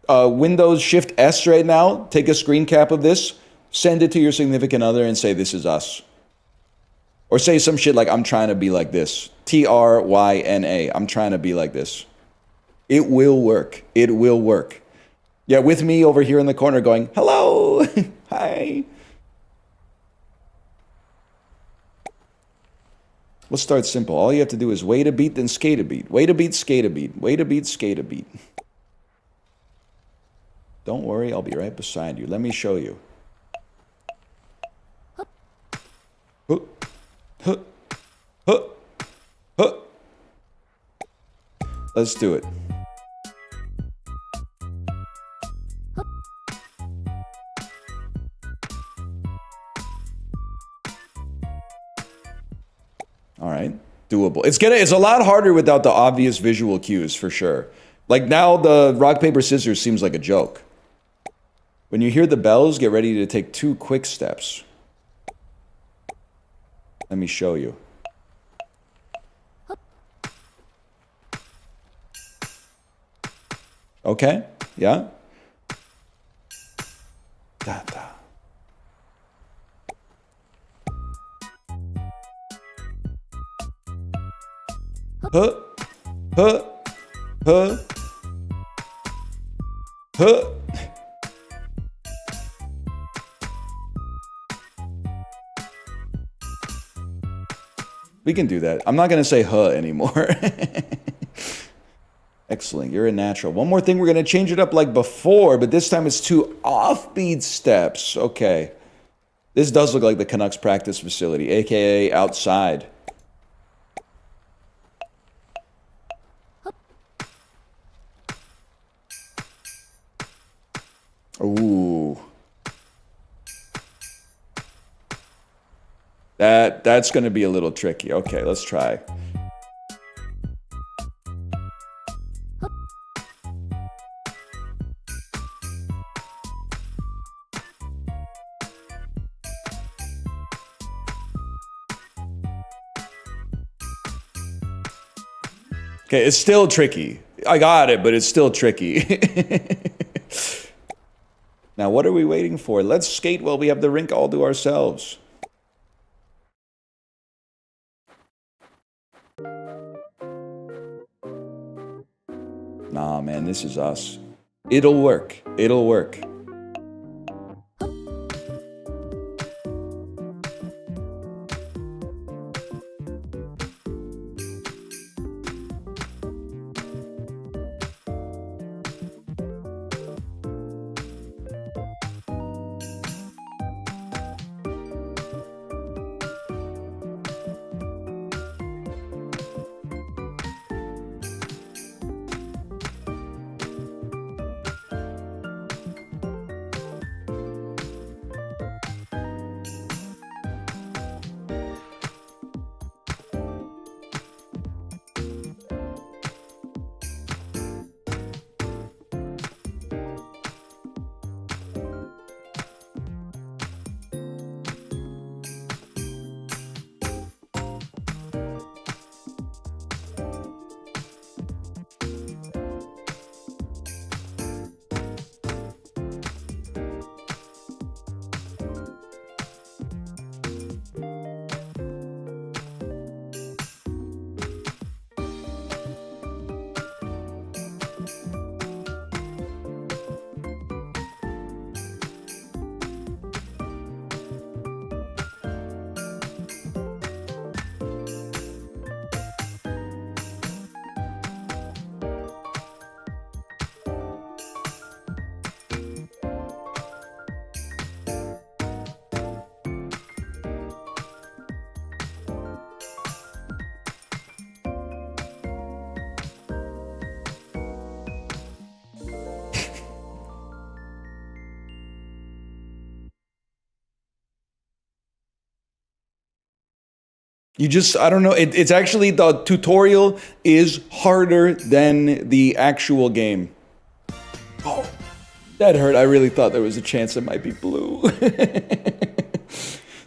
Windows Shift S right now, take a screen cap of this, send it to your significant other and say, this is us. Or say some shit like, I'm trying to be like this. TRYNA. I'm trying to be like this. It will work. It will work. Yeah, with me over here in the corner going, hello. Hi. Let's start simple. All you have to do is wait a beat, then skate a beat. Wait a beat, skate a beat. Wait a beat, skate a beat. Don't worry, I'll be right beside you. Let me show you. Huh, huh, huh, huh. Let's do it. All right, doable. It's a lot harder without the obvious visual cues for sure. Like now the rock, paper, scissors seems like a joke. When you hear the bells, get ready to take 2 quick steps. Let me show you. Okay, yeah. Da, da. Huh, huh, huh, huh. We can do that. I'm not going to say huh anymore. Excellent. You're a natural. One more thing. We're going to change it up like before, but this time it's 2 offbeat steps. Okay. This does look like the Canucks practice facility, aka outside. Ooh. That's going to be a little tricky. Okay, let's try. Okay, it's still tricky. I got it, but it's still tricky. Now, what are we waiting for? Let's skate while we have the rink all to ourselves. Nah, man, this is us. It'll work. It'll work. You just, I don't know. It's actually, the tutorial is harder than the actual game. Oh, that hurt. I really thought there was a chance it might be blue.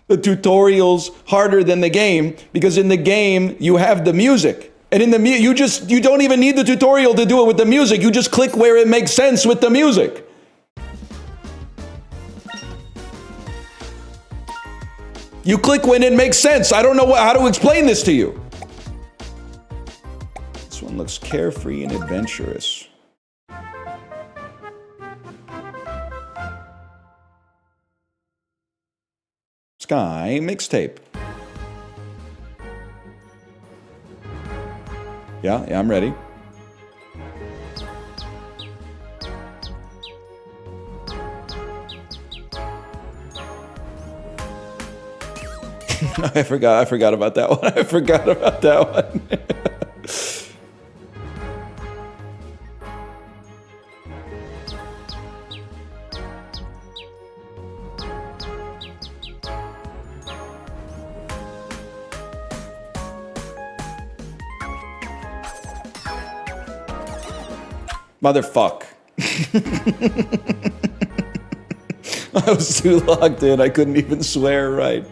The tutorial's harder than the game because in the game you have the music. And in the you don't even need the tutorial to do it with the music. You just click where it makes sense with the music. You click when it makes sense. I don't know how to explain this to you. This one looks carefree and adventurous. Sky mixtape. Yeah, I'm ready. I forgot about that one. I forgot about that one. Motherfuck. I was too locked in. I couldn't even swear right.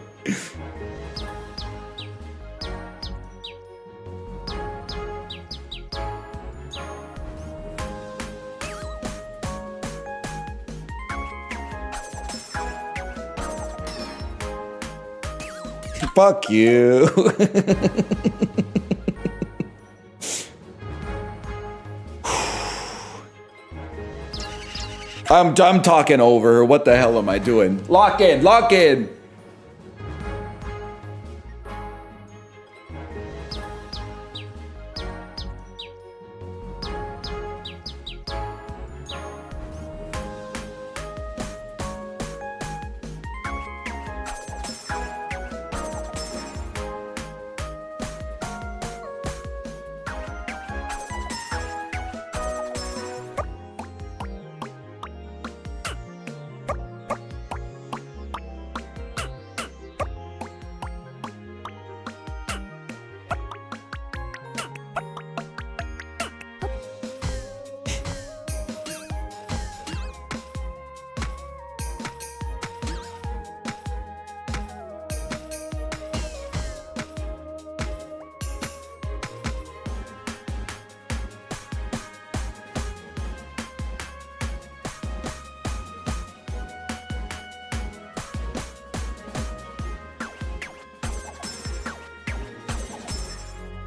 Fuck you. I'm talking over her. What the hell am I doing? Lock in, lock in.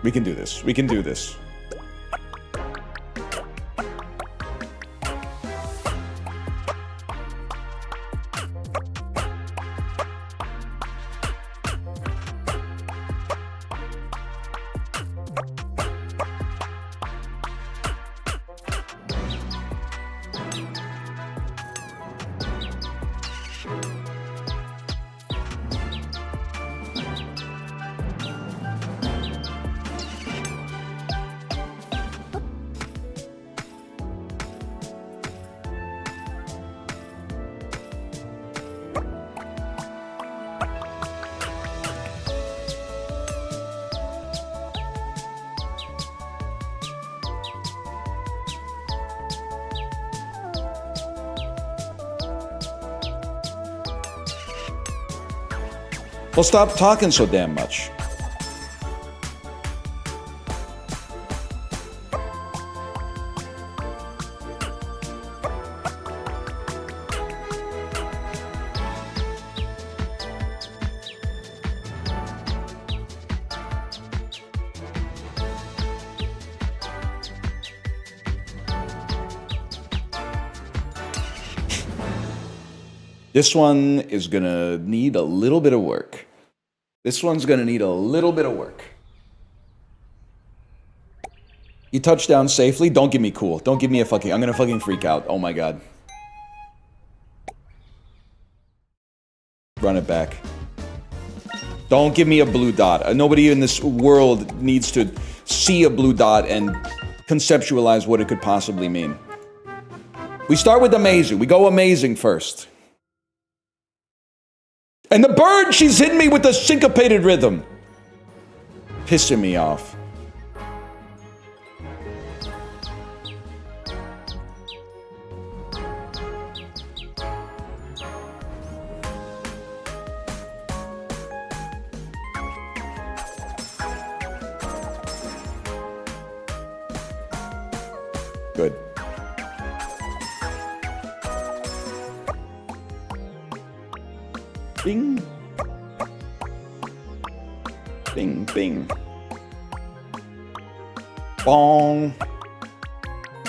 We can do this. We can do this. Well, stop talking so damn much. This one is gonna need a little bit of work. This one's gonna need a little bit of work. You touched down safely? Don't give me cool. Don't give me a fucking... I'm gonna fucking freak out. Oh my god. Run it back. Don't give me a blue dot. Nobody in this world needs to see a blue dot and conceptualize what it could possibly mean. We start with amazing. We go amazing first. And the bird, she's hitting me with a syncopated rhythm. pissing me off. Good. Bing. Bing, bing. Bong.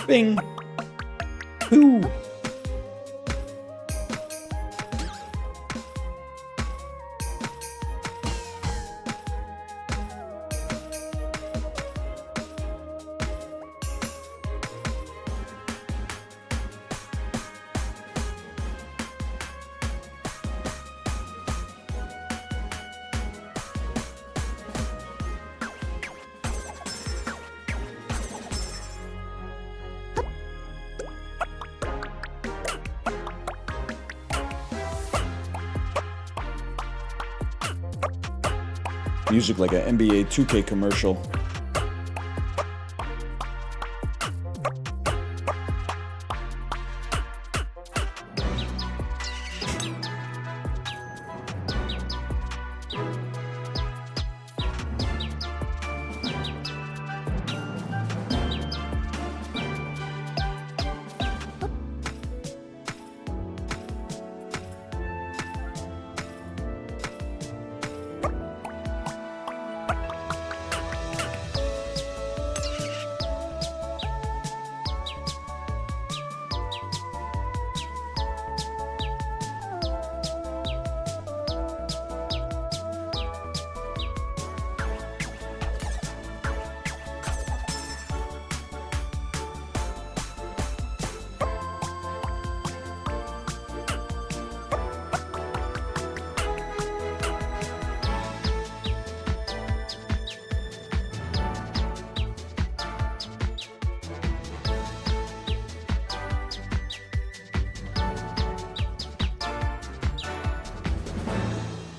Bing. Whoo. Music like an NBA 2K commercial.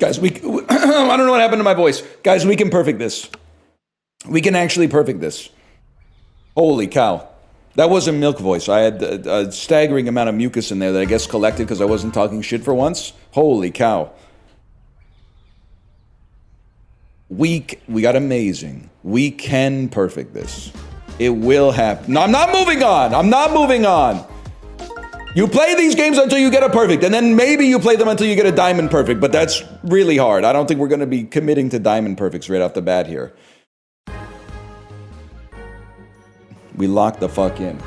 Guys, I don't know what happened to my voice. Guys, we can perfect this. We can actually perfect this. Holy cow. That wasn't milk voice. I had a staggering amount of mucus in there that I guess collected because I wasn't talking shit for once. Holy cow. We got amazing. We can perfect this. It will happen. No, I'm not moving on. I'm not moving on. You play these games until you get a perfect, and then maybe you play them until you get a diamond perfect, but that's really hard. I don't think we're going to be committing to diamond perfects right off the bat here. We lock the fuck in.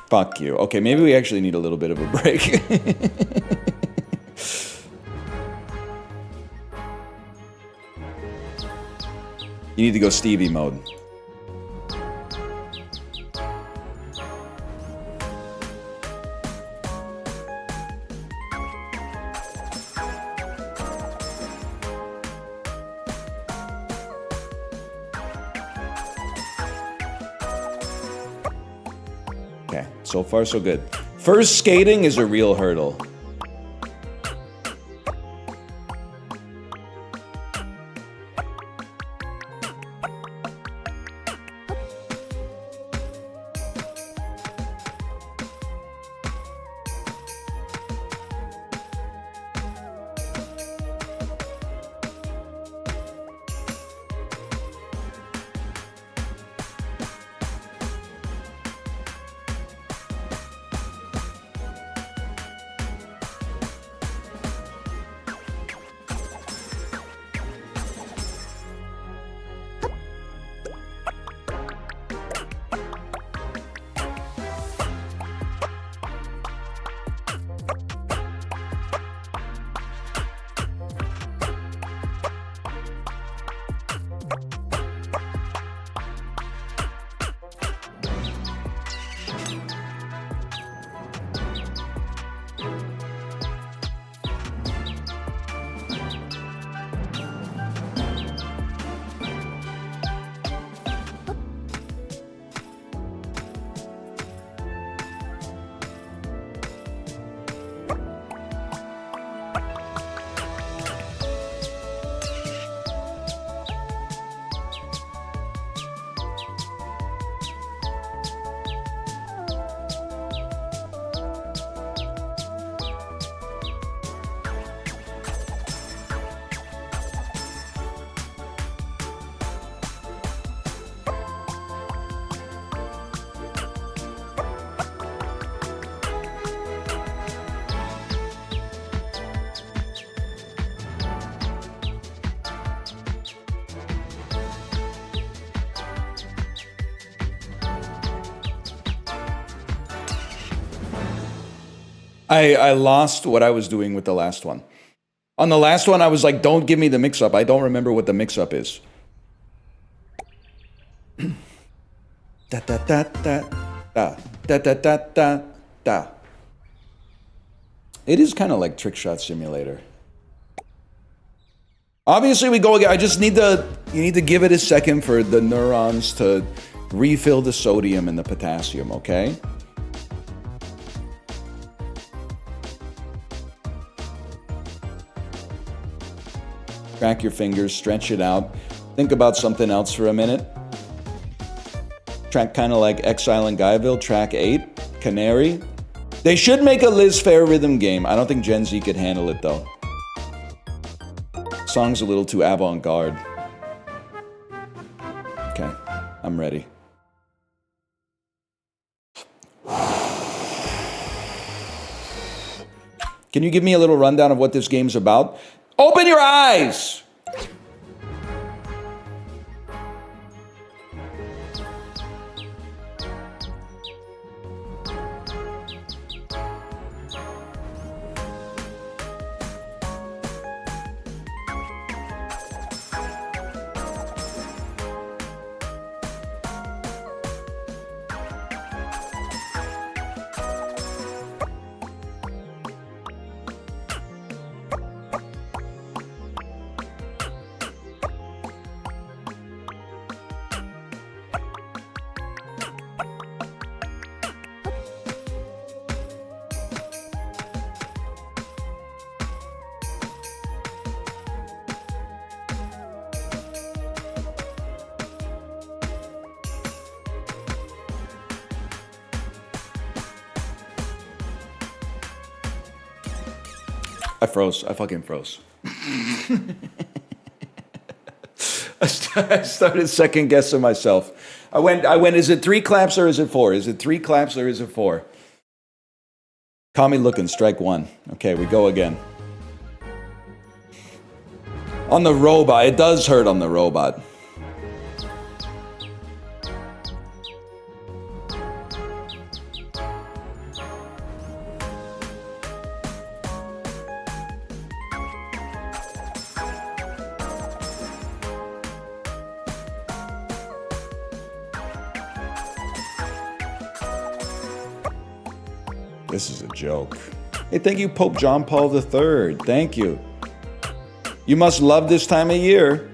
Fuck you. Okay, maybe we actually need a little bit of a break. You need to go Stevie mode. Okay, so far so good. First skating is a real hurdle. I lost what I was doing with the last one. On the last one, I was like, don't give me the mix-up. I don't remember what the mix-up is. Da da da da da da da da da da. It is kind of like Trick Shot Simulator. Obviously, we go again. I just need to. You need to give it a second for the neurons to refill the sodium and the potassium. Okay. Crack your fingers, stretch it out. Think about something else for a minute. Track kind of like Exile in Guyville, track 8, Canary. They should make a Liz Fair rhythm game. I don't think Gen Z could handle it though. Song's a little too avant-garde. Okay, I'm ready. Can you give me a little rundown of what this game's about? Open your eyes! I froze. I fucking froze. I started second guessing myself. I went, is it 3 claps or is it 4? Is it 3 claps or is it 4? Call me looking, strike 1. Okay, we go again. On the robot, it does hurt on the robot. This is a joke. Hey, thank you, Pope John Paul III. Thank you. You must love this time of year.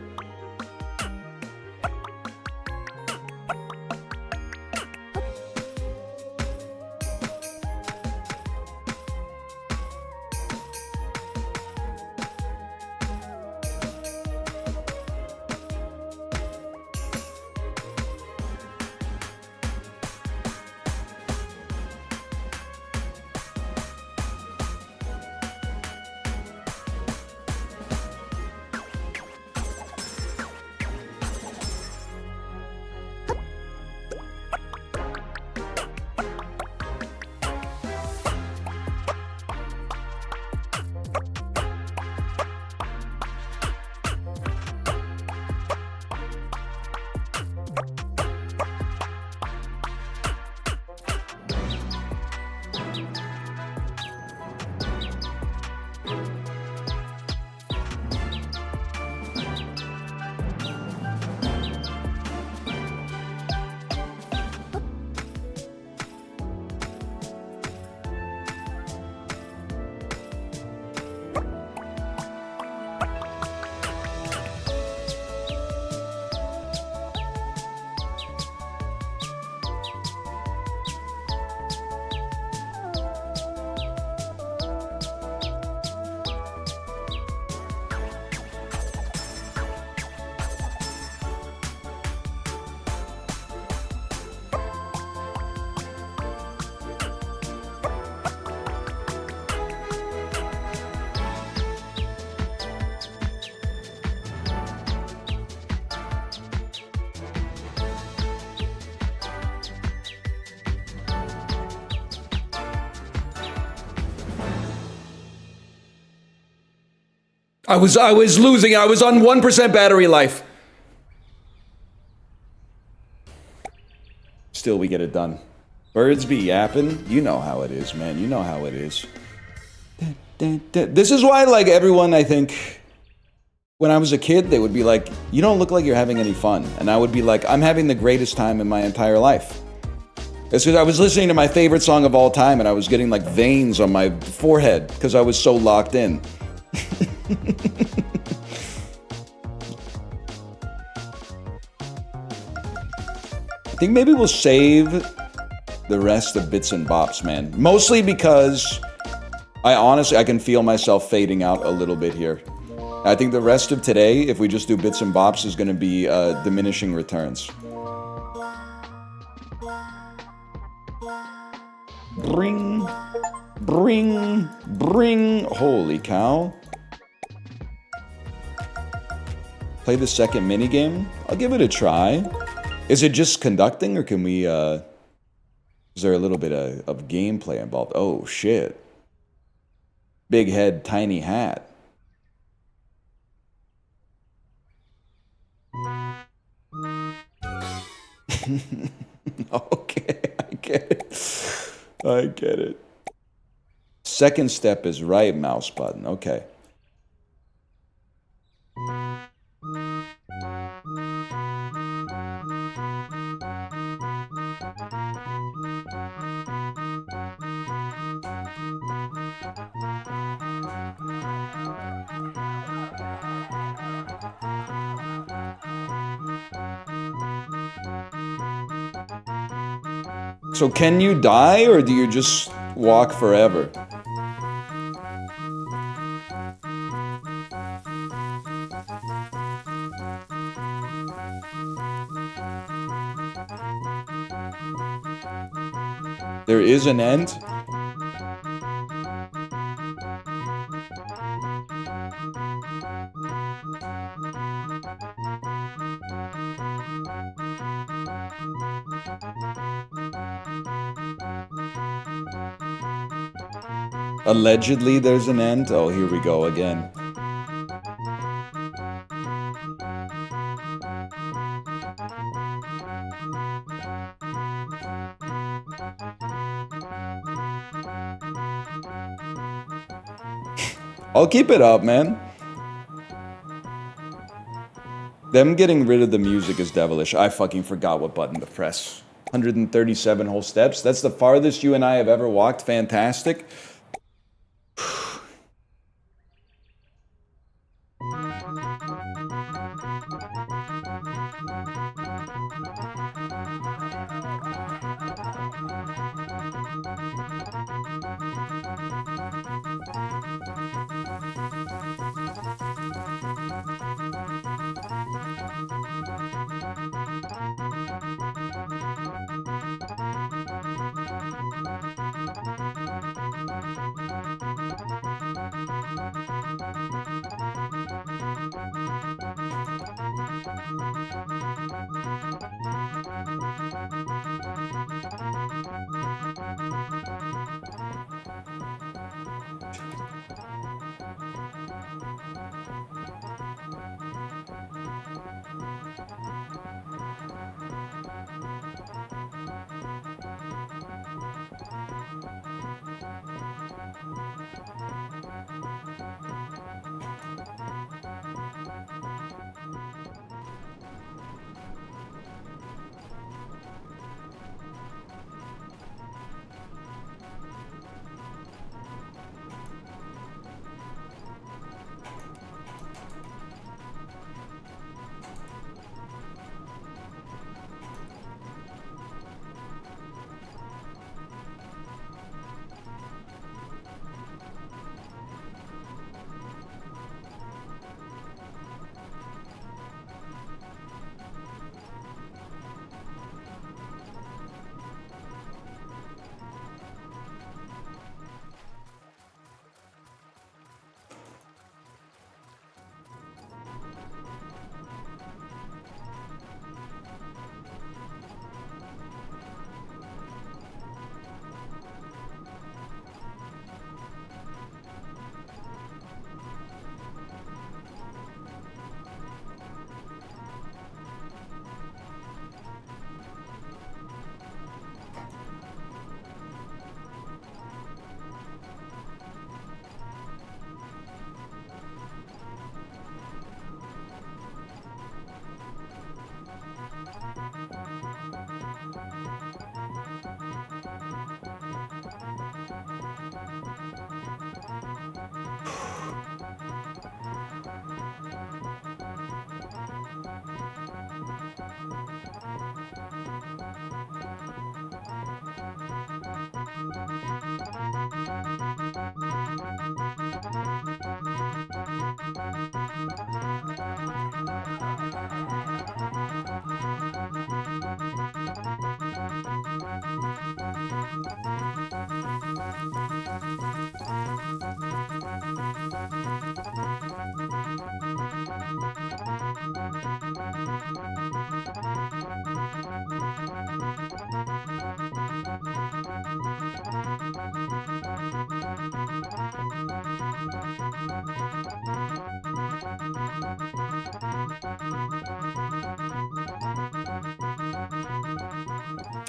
I was losing. I was on 1% battery life. Still, we get it done. Birds be yapping. You know how it is, man. You know how it is. This is why, like, everyone, I think, when I was a kid, they would be like, you don't look like you're having any fun. And I would be like, I'm having the greatest time in my entire life. It's because I was listening to my favorite song of all time and I was getting like veins on my forehead because I was so locked in. I think maybe we'll save the rest of bits and bops, man. Mostly because I can feel myself fading out a little bit here. I think the rest of today, if we just do bits and bops, is going to be diminishing returns. Bring. Holy cow. Play the second minigame? I'll give it a try. Is it just conducting, or can we, is there a little bit of gameplay involved? Oh, shit. Big head, tiny hat. Okay, I get it. I get it. Second step is right mouse button. Okay. So can you die, or do you just walk forever? There is an end? Allegedly there's an end? Oh, here we go again. I'll keep it up, man. Them getting rid of the music is devilish. I fucking forgot what button to press. 137 whole steps. That's the farthest you and I have ever walked. Fantastic.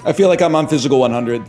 I feel like I'm on physical 100.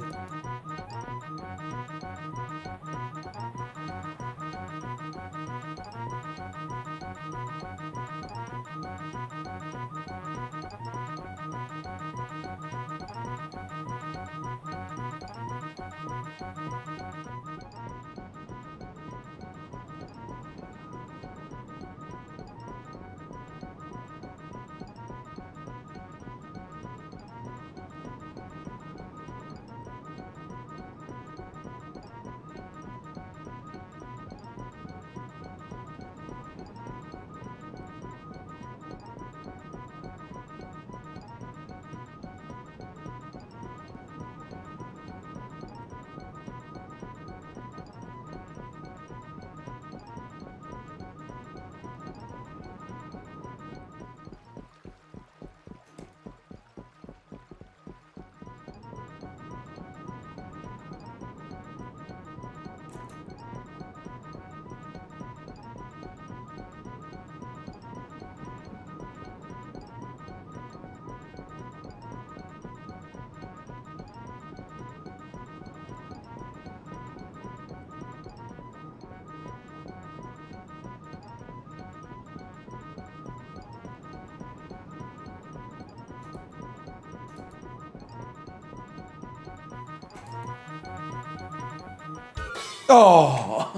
Oh.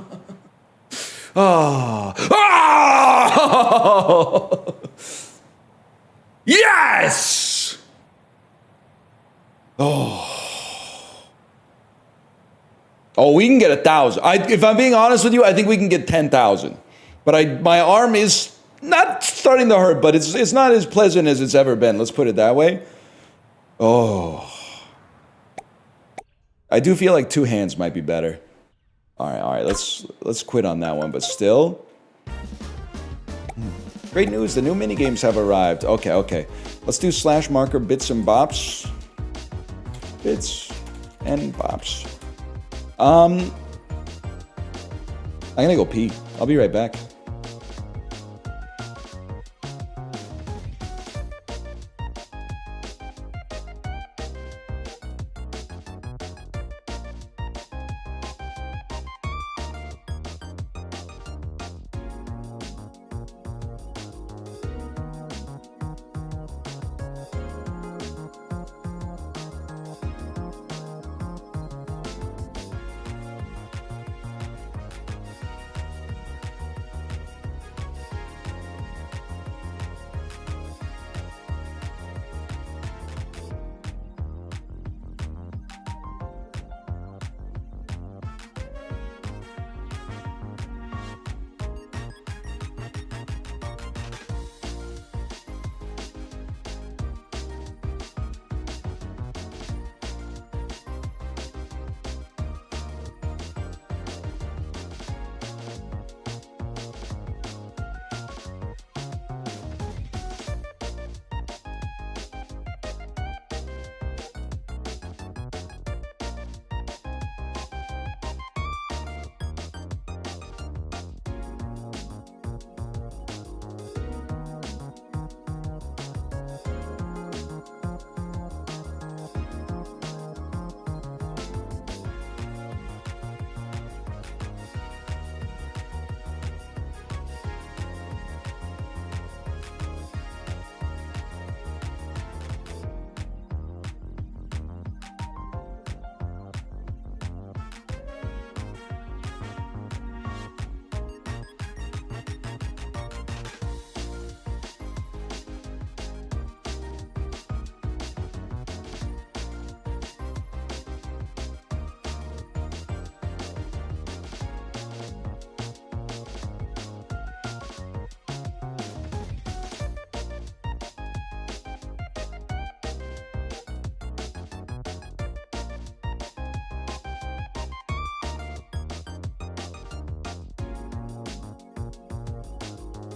Oh. Oh. Yes. Oh. Oh, we can get 1,000. If I'm being honest with you, I think we can get 10,000. But my arm is not starting to hurt, but it's not as pleasant as it's ever been. Let's put it that way. Oh. I do feel like 2 hands might be better. All right. Let's quit on that one, but still. Great news, the new minigames have arrived. Okay. Let's do slash marker bits and bops. Bits and bops. I'm gonna go pee. I'll be right back.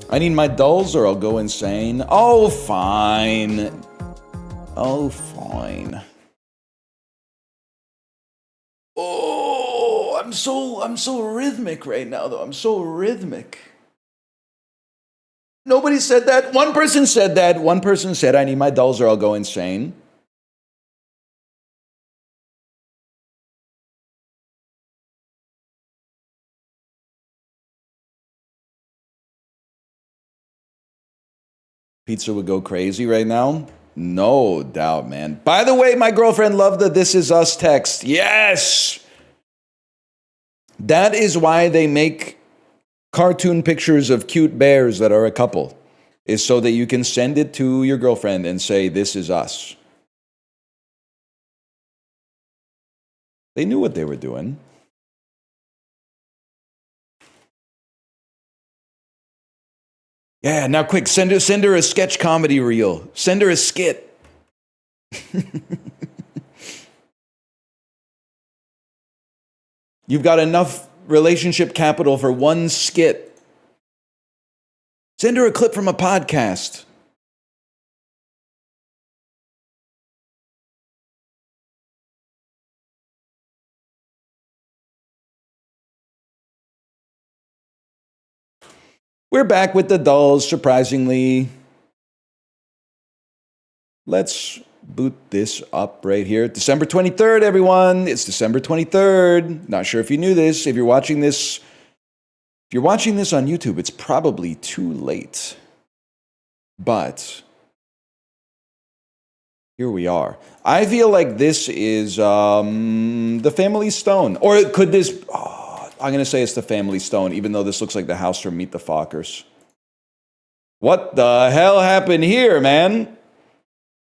I need my dulls or I'll go insane. Oh, fine. Oh, fine. Oh, I'm so rhythmic right now, though. I'm so rhythmic. Nobody said that. One person said that. One person said I need my dulls or I'll go insane. Pizza would go crazy right now. No doubt, man. By the way, my girlfriend loved the "This Is Us" text. Yes! That is why they make cartoon pictures of cute bears that are a couple, is so that you can send it to your girlfriend and say, "This is us." They knew what they were doing. Yeah, now quick, send her a sketch comedy reel. Send her a skit. You've got enough relationship capital for one skit. Send her a clip from a podcast. We're back with the dolls, surprisingly. Let's boot this up right here. December 23rd, everyone. It's December 23rd. Not sure if you knew this. If you're watching this on YouTube, it's probably too late. But here we are. I feel like this is the Family Stone. Or could this... I'm going to say it's the Family Stone, even though this looks like the house from Meet the Fockers. What the hell happened here, man?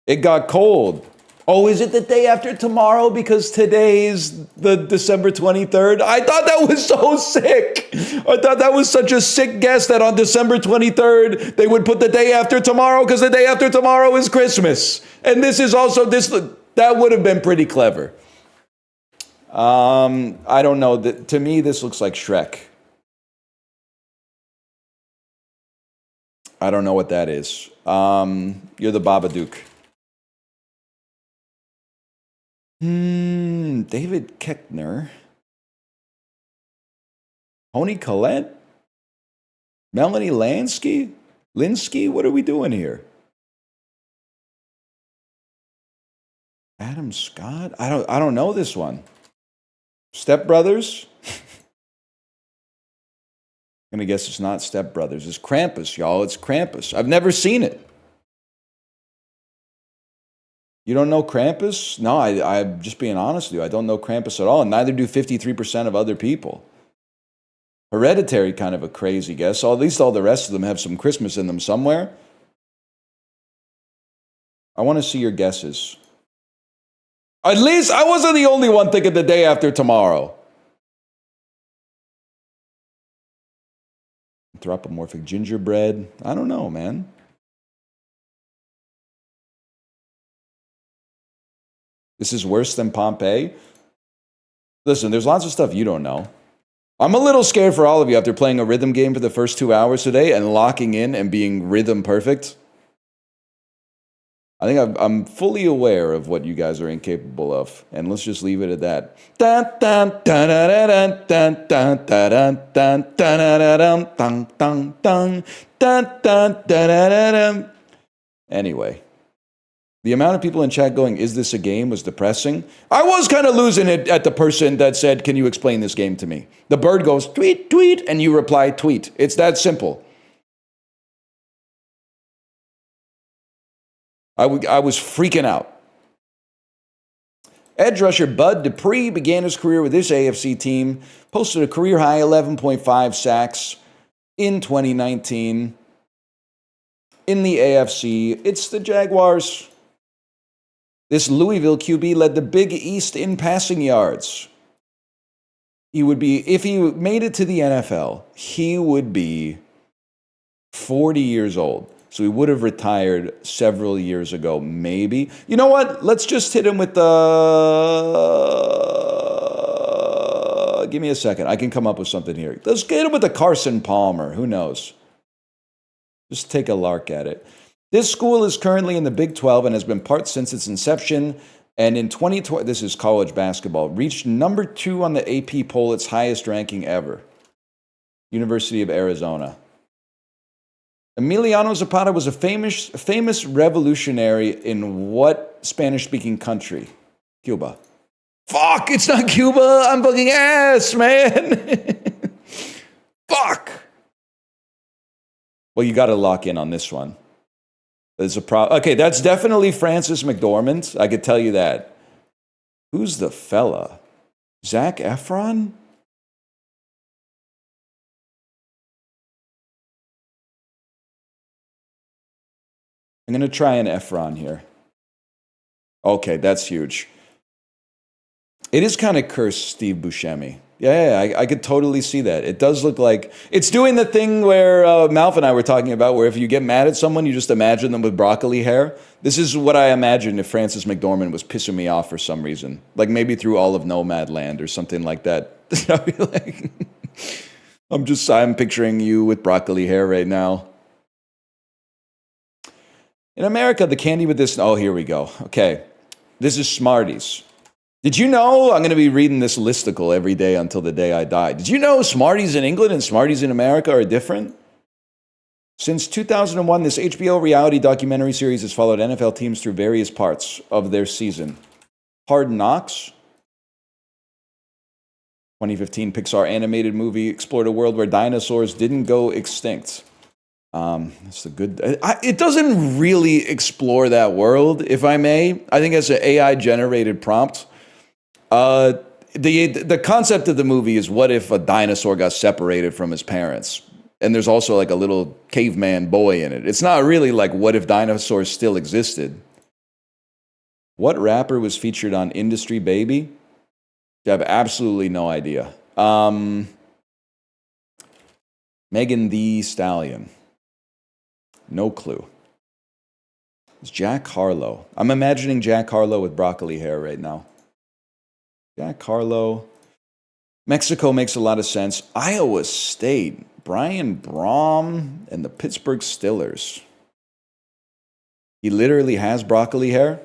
It got cold. Oh, is it the day after tomorrow because today's the December 23rd? I thought that was so sick. I thought that was such a sick guess that on December 23rd, they would put the day after tomorrow because the day after tomorrow is Christmas. And this is also this. That would have been pretty clever. I don't know. To me, this looks like Shrek. I don't know what that is. You're the Babadook. David Keckner. Toni Collette? Melanie Linsky? What are we doing here? Adam Scott? I don't know this one. Step Brothers? I'm going to guess it's not Step Brothers. It's Krampus, y'all. It's Krampus. I've never seen it. You don't know Krampus? No, I'm just being honest with you. I don't know Krampus at all, and neither do 53% of other people. Hereditary, kind of a crazy guess. At least all the rest of them have some Christmas in them somewhere. I want to see your guesses. At least I wasn't the only one thinking the day after tomorrow. Anthropomorphic gingerbread. I don't know, man. This is worse than Pompeii. Listen, there's lots of stuff you don't know. I'm a little scared for all of you after playing a rhythm game for the first 2 hours today and locking in and being rhythm perfect. I think I'm fully aware of what you guys are incapable of, and let's just leave it at that. Anyway, the amount of people in chat going, "Is this a game?" was depressing. I was kind of losing it at the person that said, "Can you explain this game to me?" The bird goes, "Tweet, tweet," and you reply, "Tweet." It's that simple. I was freaking out. Edge rusher Bud Dupree began his career with this AFC team, posted a career-high 11.5 sacks in 2019. In the AFC, it's the Jaguars. This Louisville QB led the Big East in passing yards. He would be, if he made it to the NFL, he would be 40 years old. So he would have retired several years ago, maybe. You know what? Let's just hit him with the... Give me a second. I can come up with something here. Let's get him with the Carson Palmer. Who knows? Just take a lark at it. This school is currently in the Big 12 and has been part since its inception. And in 2020, this is college basketball, reached number 2 on the AP poll, its highest ranking ever. University of Arizona. Emiliano Zapata was a famous revolutionary in what Spanish-speaking country? Cuba. Fuck, it's not Cuba. I'm fucking ass, man. Fuck. Well, you got to lock in on this one. There's a okay, that's definitely Frances McDormand. I could tell you that. Who's the fella? Zac Efron? I'm going to try an Efron here. Okay, that's huge. It is kind of cursed Steve Buscemi. Yeah, I could totally see that. It does look like it's doing the thing where Malf and I were talking about, where if you get mad at someone, you just imagine them with broccoli hair. This is what I imagined if Frances McDormand was pissing me off for some reason, like maybe through all of Nomadland or something like that. I'd be like, I'm picturing you with broccoli hair right now. In America, the candy with this. Oh, here we go. Okay, this is Smarties. Did you know, I'm going to be reading this listicle every day until the day I die. Did you know Smarties in England and Smarties in America are different? Since 2001, this HBO reality documentary series has followed NFL teams through various parts of their season. Hard Knocks, 2015 Pixar animated movie, explored a world where dinosaurs didn't go extinct. That's a good. It doesn't really explore that world, if I may. I think it's an AI generated prompt. The concept of the movie is, what if a dinosaur got separated from his parents? And there's also like a little caveman boy in it. It's not really like, what if dinosaurs still existed? What rapper was featured on Industry Baby? I have absolutely no idea. Megan Thee Stallion. No clue. It's Jack Harlow. I'm imagining Jack Harlow with broccoli hair right now. Jack Harlow. Mexico makes a lot of sense. Iowa State. Brian Brom and the Pittsburgh Steelers. He literally has broccoli hair.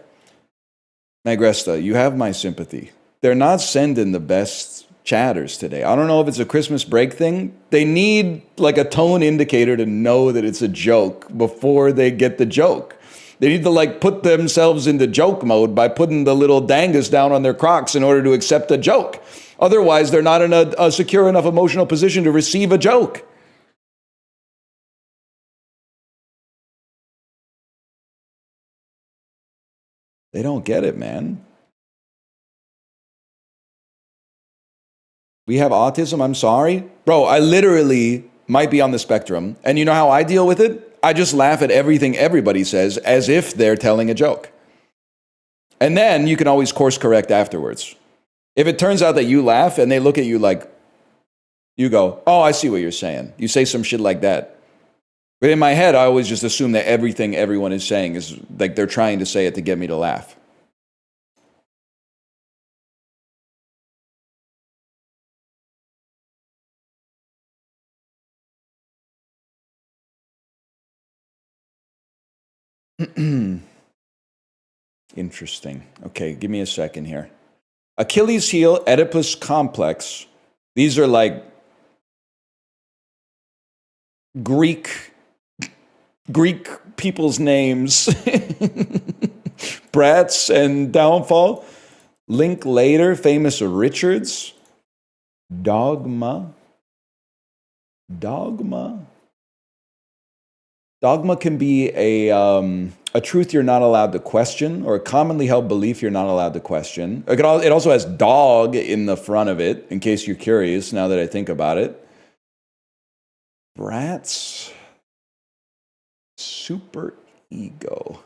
Magresta, you have my sympathy. They're not sending the best chatters today. I don't know if it's a Christmas break thing. They need like a tone indicator to know that it's a joke before they get the joke. They need to like put themselves into joke mode by putting the little dangus down on their Crocs in order to accept a joke. Otherwise, they're not in a secure enough emotional position to receive a joke. They don't get it, man. We have autism, I'm sorry. Bro, I literally might be on the spectrum. And you know how I deal with it? I just laugh at everything everybody says as if they're telling a joke. And then you can always course correct afterwards. If it turns out that you laugh and they look at you like, you go, oh, I see what you're saying. You say some shit like that. But in my head, I always just assume that everything everyone is saying is like they're trying to say it to get me to laugh. Interesting. Okay, give me a second here. Achilles heel, Oedipus complex. These are like Greek people's names. Bratz and Downfall. Linklater, famous Richards. Dogma. Dogma can be a truth you're not allowed to question, or a commonly held belief you're not allowed to question. It also has dog in the front of it, in case you're curious, now that I think about it. Bratz. Super ego.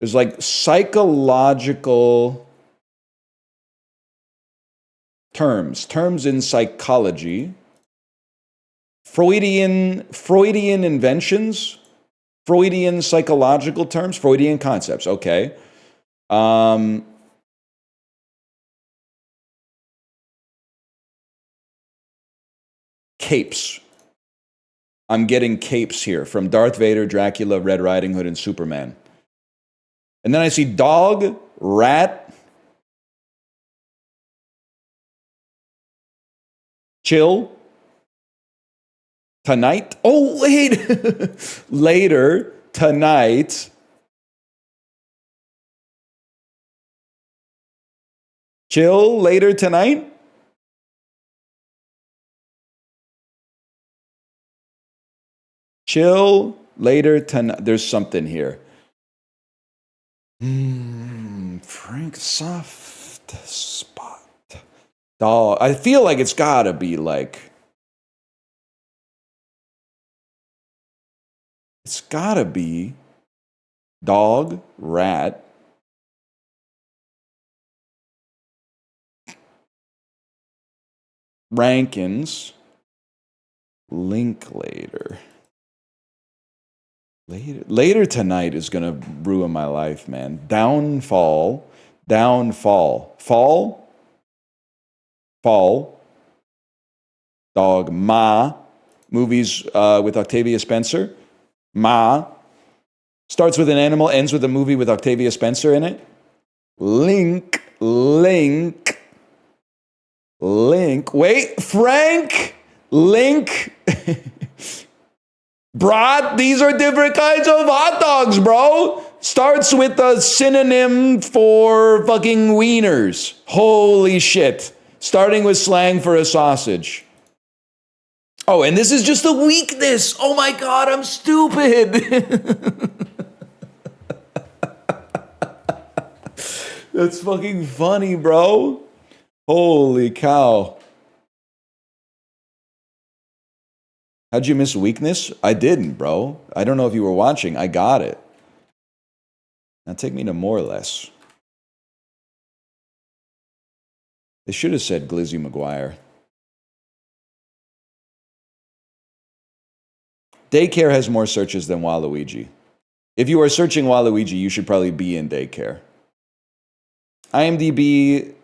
There's like psychological terms in psychology. Freudian inventions, Freudian psychological terms, Freudian concepts. Okay. Capes. I'm getting capes here from Darth Vader, Dracula, Red Riding Hood, and Superman. And then I see dog, rat, chill, tonight. Oh, wait. Later, tonight. Chill, later tonight. Chill, Later tonight. There's something here. Frank soft spot. Dog. I feel like it's gotta be like. It's gotta be dog, rat. Rankins. Linklater. Later tonight is gonna ruin my life, man. Downfall. Fall. Dog. Ma. Movies with Octavia Spencer. Ma. Starts with an animal, ends with a movie with Octavia Spencer in it. Link. Wait, Frank. Link. Brat, these are different kinds of hot dogs, bro. Starts with a synonym for fucking wieners. Holy shit. Starting with slang for a sausage. Oh, and this is just a weakness. Oh my God, I'm stupid. That's fucking funny, bro. Holy cow. How'd you miss weakness? I didn't, bro. I don't know if you were watching. I got it. Now take me to more or less. They should have said Glizzy McGuire. Daycare has more searches than Waluigi. If you are searching Waluigi, you should probably be in daycare. IMDb,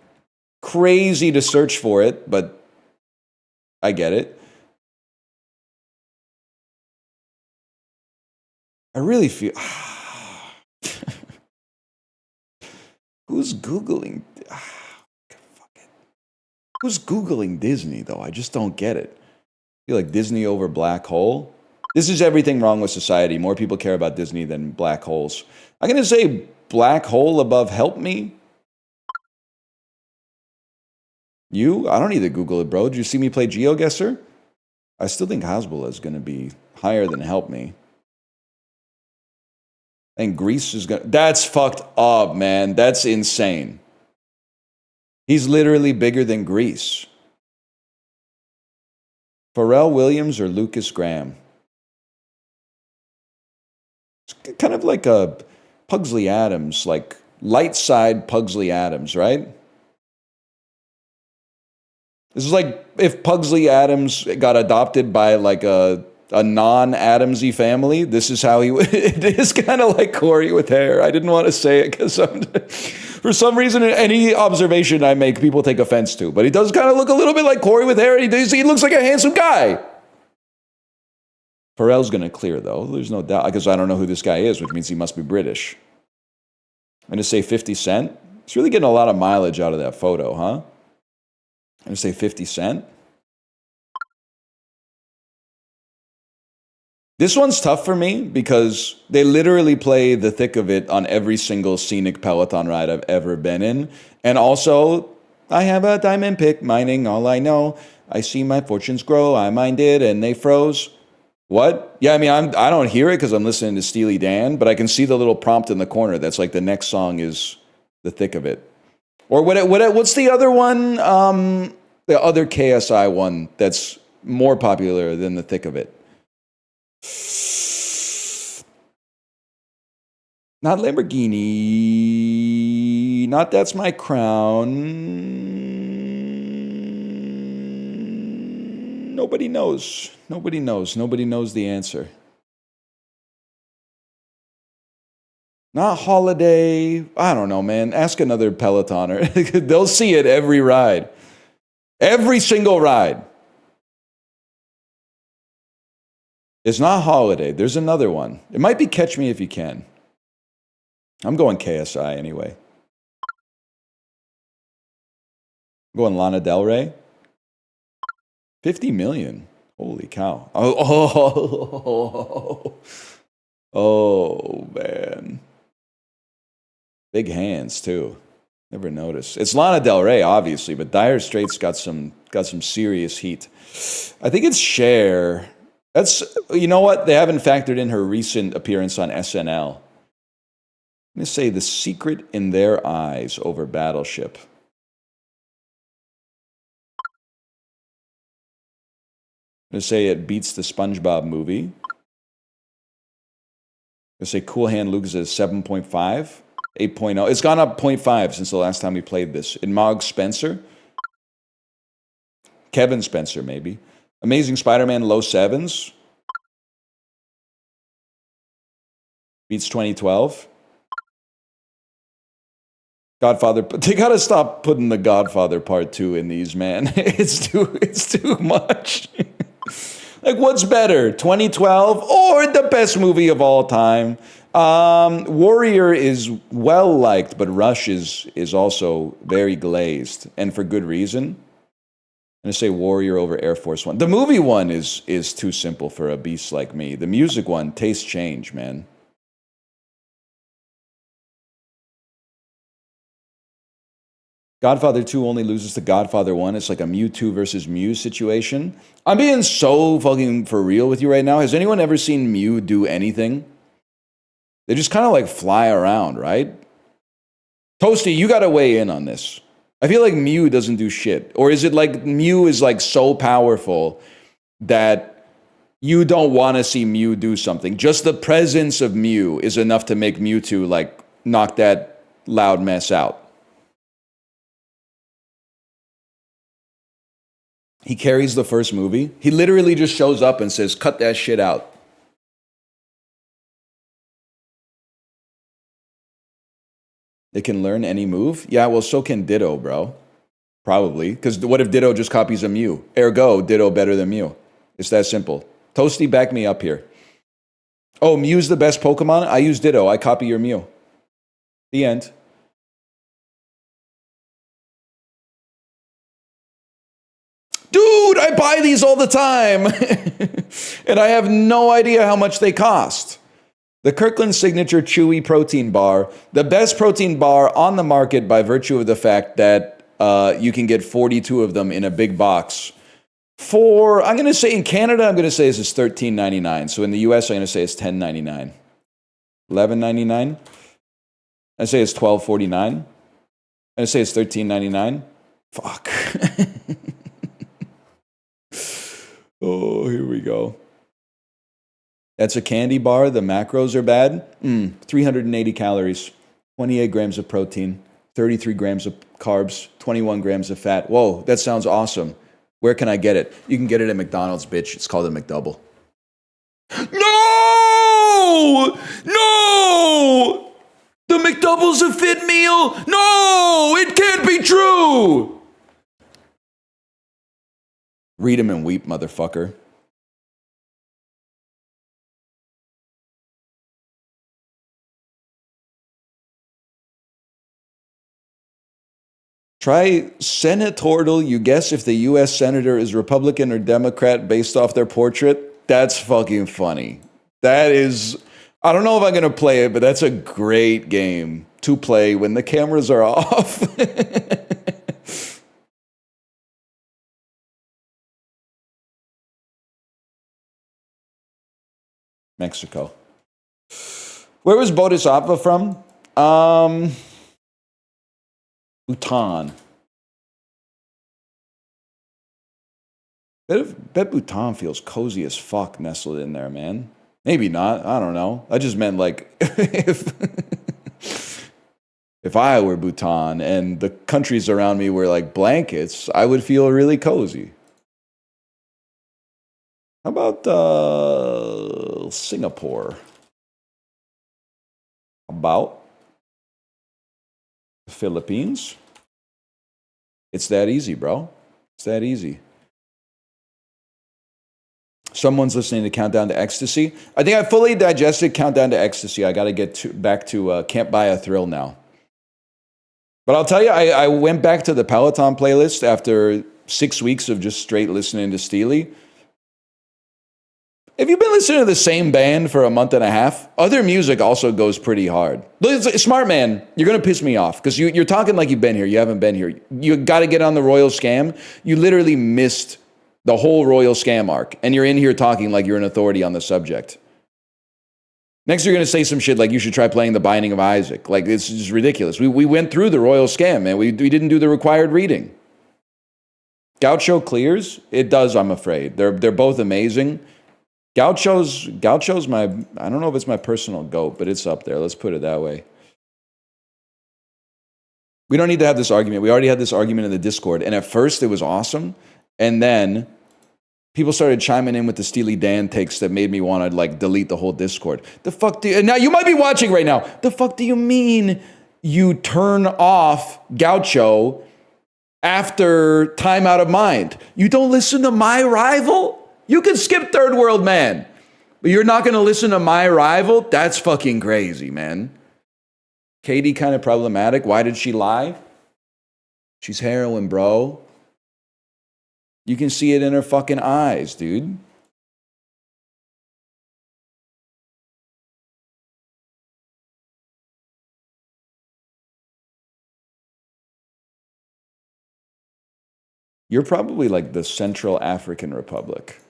crazy to search for it, but I get it. I really feel... Who's Googling... fuck it. Who's Googling Disney, though? I just don't get it. I feel like Disney over black hole. This is everything wrong with society. More people care about Disney than black holes. I'm going to say black hole above help me. You? I don't need to Google it, bro. Did you see me play GeoGuessr? I still think Hasbulla is going to be higher than help me. And Greece is going to... That's fucked up, man. That's insane. He's literally bigger than Greece. Pharrell Williams or Lucas Graham? It's kind of like a Pugsley Adams, like light side Pugsley Adams, right? This is like if Pugsley Adams got adopted by like a non-Adamsy family. This is how he would. It is kind of like Corey with hair. I didn't want to say it because for some reason, any observation I make, people take offense to. But he does kind of look a little bit like Corey with hair. He looks like a handsome guy. Pharrell's going to clear, though. There's no doubt. Because I don't know who this guy is, which means he must be British. I'm going to say 50 Cent. He's really getting a lot of mileage out of that photo, huh? I'm going to say 50 Cent. This one's tough for me because they literally play The Thick of It on every single scenic Peloton ride I've ever been in. And also, I have a diamond pick mining all I know. I see my fortunes grow. I mined it and they froze. What? Yeah, I mean, I don't hear it because I'm listening to Steely Dan, but I can see the little prompt in the corner that's like the next song is The Thick of It. Or what's the other one? The other KSI one that's more popular than The Thick of It. Not Lamborghini. Not That's My Crown. Nobody knows. Nobody knows. Nobody knows the answer. Not Holiday. I don't know, man. Ask another Pelotoner. They'll see it every ride. Every single ride. It's not Holiday. There's another one. It might be Catch Me If You Can. I'm going KSI anyway. I'm going Lana Del Rey. 50 million. Holy cow. Oh, man. Big hands, too. Never noticed. It's Lana Del Rey, obviously, but Dire Straits got some serious heat. I think it's Cher. That's, you know what? They haven't factored in her recent appearance on SNL. I'm going to say The Secret in Their Eyes over Battleship. I'm going to say it beats the SpongeBob movie. I'm going to say Cool Hand Luke is a 7.5, 8.0. It's gone up 0.5 since the last time we played this. In Mog Spencer. Kevin Spencer, maybe. Amazing Spider-Man, low 7s. Beats 2012. Godfather, they gotta stop putting the Godfather Part 2 in these, man. It's too much. Like, what's better, 2012 or the best movie of all time? Warrior is well liked, but Rush is also very glazed, and for good reason. I'm gonna say Warrior over Air Force One. The movie one is too simple for a beast like me. The music one, taste change, man. Godfather 2 only loses to Godfather 1. It's like a Mewtwo versus Mew situation. I'm being so fucking for real with you right now. Has anyone ever seen Mew do anything? They just kind of like fly around, right? Toasty, you gotta weigh in on this. I feel like Mew doesn't do shit. Or is it like Mew is like so powerful that you don't want to see Mew do something? Just the presence of Mew is enough to make Mewtwo like knock that loud mess out. He carries the first movie. He literally just shows up and says, cut that shit out. They can learn any move? Yeah, well, so can Ditto, bro. Probably. Because what if Ditto just copies a Mew? Ergo, Ditto better than Mew. It's that simple. Toasty, back me up here. Oh, Mew's the best Pokemon? I use Ditto. I copy your Mew. The end. Dude, I buy these all the time. And I have no idea how much they cost. The Kirkland Signature Chewy Protein Bar, the best protein bar on the market by virtue of the fact that you can get 42 of them in a big box. For, I'm going to say in Canada, I'm going to say this is $13.99. So in the US, I'm going to say it's $10.99. $11.99? I say it's $12.49. I say it's $13.99. Fuck. Oh, here we go. That's a candy bar. The macros are bad. 380 calories, 28 grams of protein, 33 grams of carbs, 21 grams of fat. Whoa, that sounds awesome. Where can I get it? You can get it at McDonald's, bitch. It's called a McDouble. No! No! The McDouble's a fit meal? No! It can't be true! Read him and weep, motherfucker. Try senatorial. You guess if the U.S. senator is Republican or Democrat based off their portrait. That's fucking funny. That is, I don't know if I'm going to play it, but that's a great game to play when the cameras are off. Mexico. Where was Bodhisattva from? Bhutan. Bet Bhutan feels cozy as fuck nestled in there, man. Maybe not. I don't know. I just meant like if I were Bhutan and the countries around me were like blankets, I would feel really cozy. How about Singapore? About the Philippines? It's that easy, bro. It's that easy. Someone's listening to Countdown to Ecstasy. I think I fully digested Countdown to Ecstasy. I got to get back to Can't Buy a Thrill now. But I'll tell you, I went back to the Peloton playlist after 6 weeks of just straight listening to Steely. If you've been listening to the same band for a month and a half, other music also goes pretty hard. Smart man, you're going to piss me off because you're talking like you've been here. You haven't been here. You got to get on the Royal Scam. You literally missed The whole royal scam arc. And you're in here talking like you're an authority on the subject. Next, you're going to say some shit like you should try playing The Binding of Isaac. Like, it's just ridiculous. We went through the royal scam, man. We didn't do the required reading. Gaucho clears? It does, I'm afraid. They're both amazing. Gaucho's my, I don't know if it's my personal GOAT, but it's up there. Let's put it that way. We don't need to have this argument. We already had this argument in the Discord. And at first, it was awesome. And then people started chiming in with the Steely Dan takes that made me want to, like, delete the whole Discord. The fuck do you... Now, you might be watching right now. The fuck do you mean you turn off Gaucho after Time Out of Mind? You don't listen to My Rival? You can skip Third World Man, but you're not going to listen to My Rival? That's fucking crazy, man. Katie kind of problematic. Why did she lie? She's heroin, bro. You can see it in her fucking eyes, dude. You're probably like the Central African Republic.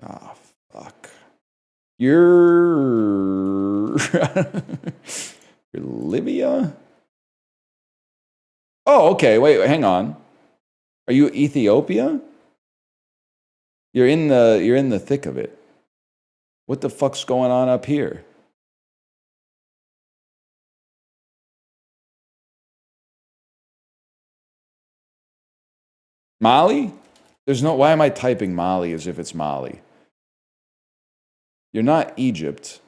Oh, fuck. You're... You're Libya? Oh, okay. Wait, hang on. Are you Ethiopia? You're in the thick of it. What the fuck's going on up here? Mali? There's no... Why am I typing Mali as if it's Mali? You're not Egypt.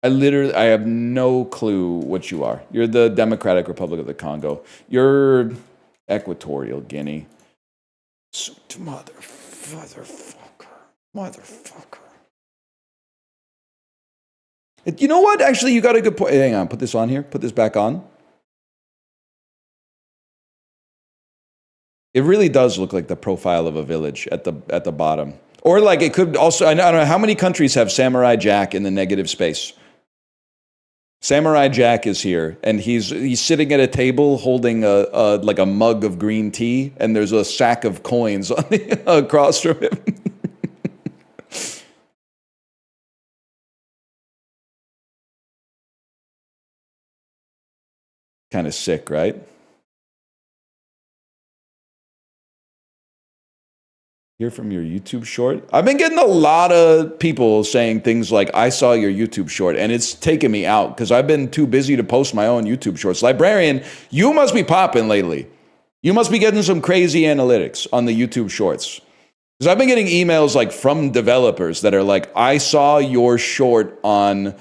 I have no clue what you are. You're the Democratic Republic of the Congo. You're Equatorial Guinea. Motherfucker. You know what? Actually, you got a good point. Hang on, put this on here. Put this back on. It really does look like the profile of a village at the bottom. Or like it could also, I don't know, how many countries have Samurai Jack in the negative space? Samurai Jack is here, and he's sitting at a table holding like a mug of green tea, and there's a sack of coins on across from him. Kind of sick, right? Hear from your YouTube short? I've been getting a lot of people saying things like, I saw your YouTube short, and it's taken me out because I've been too busy to post my own YouTube shorts. Librarian, you must be popping lately. You must be getting some crazy analytics on the YouTube shorts. Because I've been getting emails like from developers that are like, I saw your short on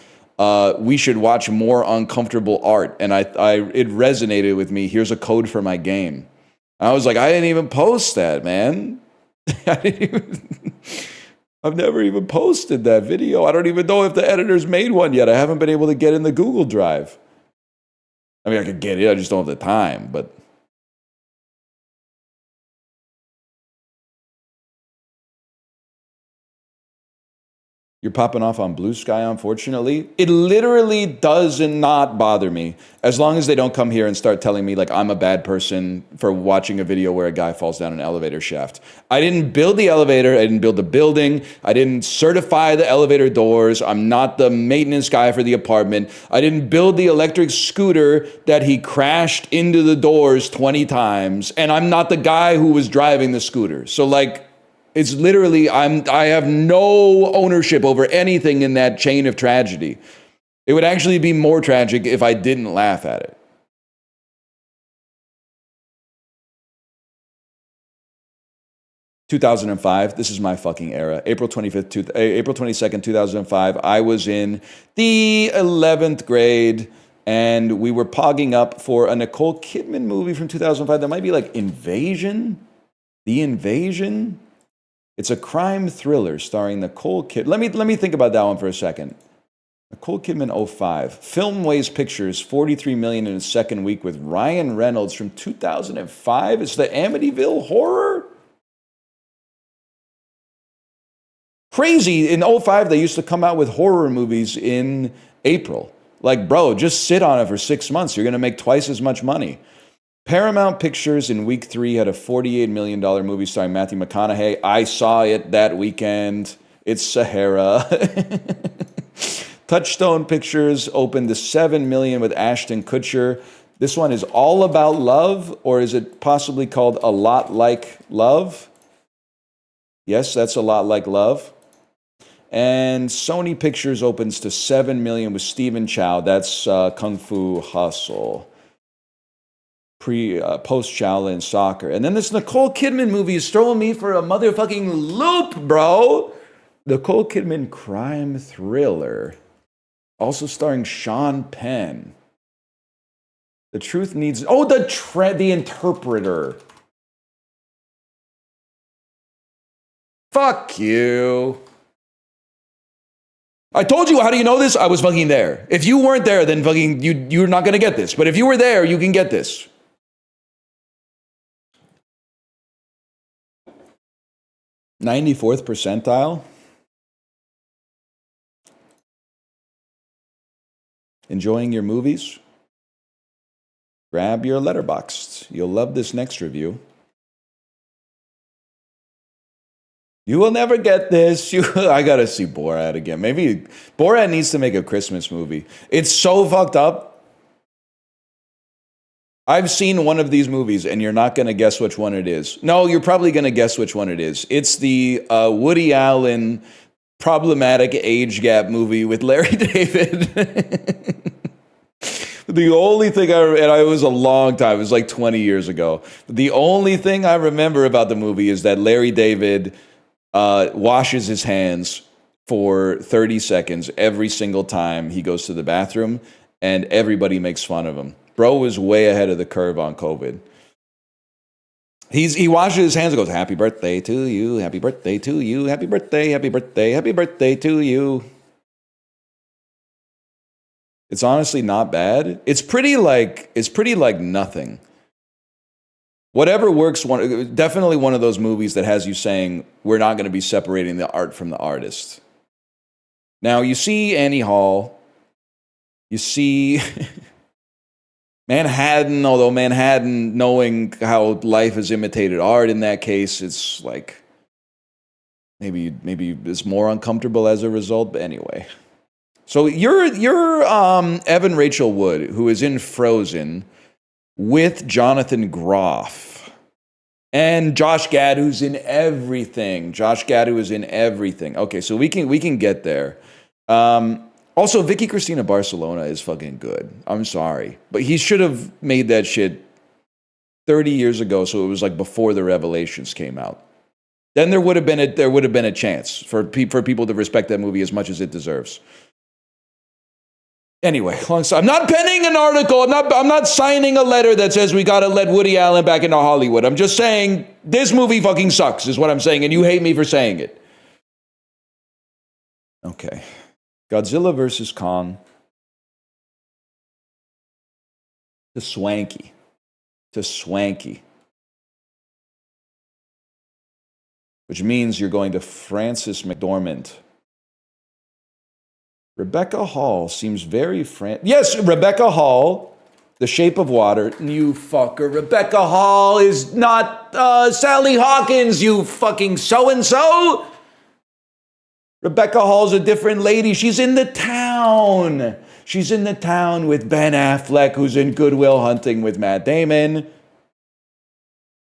we should watch more uncomfortable art, and it resonated with me. Here's a code for my game. I was like, I didn't even post that, man. I've never even posted that video. I don't even know if the editor's made one yet. I haven't been able to get in the Google Drive. I mean, I could get it. I just don't have the time, but... You're popping off on Blue Sky, unfortunately. It literally does not bother me as long as they don't come here and start telling me like I'm a bad person for watching a video where a guy falls down an elevator shaft. I didn't build the elevator. I didn't build the building. I didn't certify the elevator doors. I'm not the maintenance guy for the apartment. I didn't build the electric scooter that he crashed into the doors 20 times. And I'm not the guy who was driving the scooter. So like, it's literally, I have no ownership over anything in that chain of tragedy. It would actually be more tragic if I didn't laugh at it. (2005), this is my fucking era. April 22nd, 2005, I was in the 11th grade, and we were pogging up for a Nicole Kidman movie from 2005 that might be like Invasion? The Invasion? It's a crime thriller starring Nicole Kidman. Let me think about that one for a second. Nicole Kidman, 05. Filmways Pictures, $43 million in its second week with Ryan Reynolds from 2005. It's the Amityville Horror? Crazy. In 05, they used to come out with horror movies in April. Like, bro, just sit on it for 6 months. You're going to make twice as much money. Paramount Pictures in week 3 had a $48 million movie starring Matthew McConaughey. I saw it that weekend. It's Sahara. Touchstone Pictures opened to $7 million with Ashton Kutcher. This one is all about love, or is it possibly called A Lot Like Love? Yes, that's A Lot Like Love. And Sony Pictures opens to $7 million with Stephen Chow. That's Kung Fu Hustle. Post Shaolin Soccer. And then this Nicole Kidman movie is throwing me for a motherfucking loop, bro. Nicole Kidman crime thriller. Also starring Sean Penn. The Truth Needs... Oh, The Interpreter. Fuck you. I told you, how do you know this? I was fucking there. If you weren't there, then fucking you're not going to get this. But if you were there, you can get this. '94th percentile. Enjoying your movies? Grab your Letterboxd. You'll love this next review. You will never get this. I gotta see Borat again. Maybe Borat needs to make a Christmas movie. It's so fucked up. I've seen one of these movies, and you're not gonna guess which one it is. No, you're probably gonna guess which one it is. It's the Woody Allen problematic age gap movie with Larry David. The only thing and it was a long time, it was like 20 years ago. The only thing I remember about the movie is that Larry David washes his hands for 30 seconds every single time he goes to the bathroom, and everybody makes fun of him. Bro was way ahead of the curve on COVID. He washes his hands and goes, "Happy birthday to you, happy birthday to you, happy birthday, happy birthday, happy birthday to you." It's honestly not bad. It's pretty like nothing. Whatever works, definitely one of those movies that has you saying, we're not going to be separating the art from the artist. Now, you see Annie Hall. You see Manhattan, although Manhattan, knowing how life has imitated art in that case, it's like, maybe it's more uncomfortable as a result, but anyway. So you're Evan Rachel Wood, who is in Frozen, with Jonathan Groff and Josh Gad, who's in everything. Josh Gad, who is in everything. Okay, so we can get there. Also, Vicky Cristina Barcelona is fucking good. I'm sorry, but he should have made that shit 30 years ago, so it was like before the Revelations came out. Then there would have been a chance for people to respect that movie as much as it deserves. Anyway, I'm not penning an article. I'm not signing a letter that says we got to let Woody Allen back into Hollywood. I'm just saying this movie fucking sucks is what I'm saying, and you hate me for saying it. Okay. Godzilla vs. Kong. To swanky. Which means you're going to Frances McDormand. Rebecca Hall seems very Yes, Rebecca Hall, The Shape of Water. You fucker. Rebecca Hall is not Sally Hawkins, you fucking so-and-so. Rebecca Hall's a different lady. She's in the town. She's in the town with Ben Affleck, who's in Good Will Hunting with Matt Damon,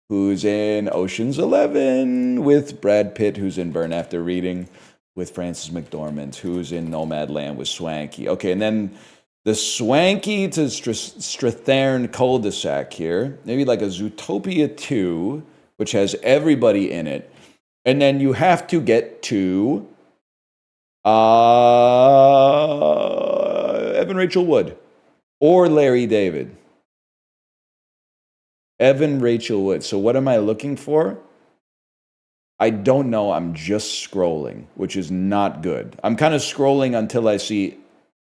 who's in Ocean's 11 with Brad Pitt, who's in Burn After Reading with Frances McDormand, who's in Nomadland with Swanky. Okay, and then the Swanky to Strathern cul-de-sac here, maybe like a Zootopia 2, which has everybody in it. And then you have to get to Evan Rachel Wood or Larry David. Evan Rachel Wood. So what am I looking for? I don't know. I'm just scrolling, which is not good. I'm kind of scrolling until I see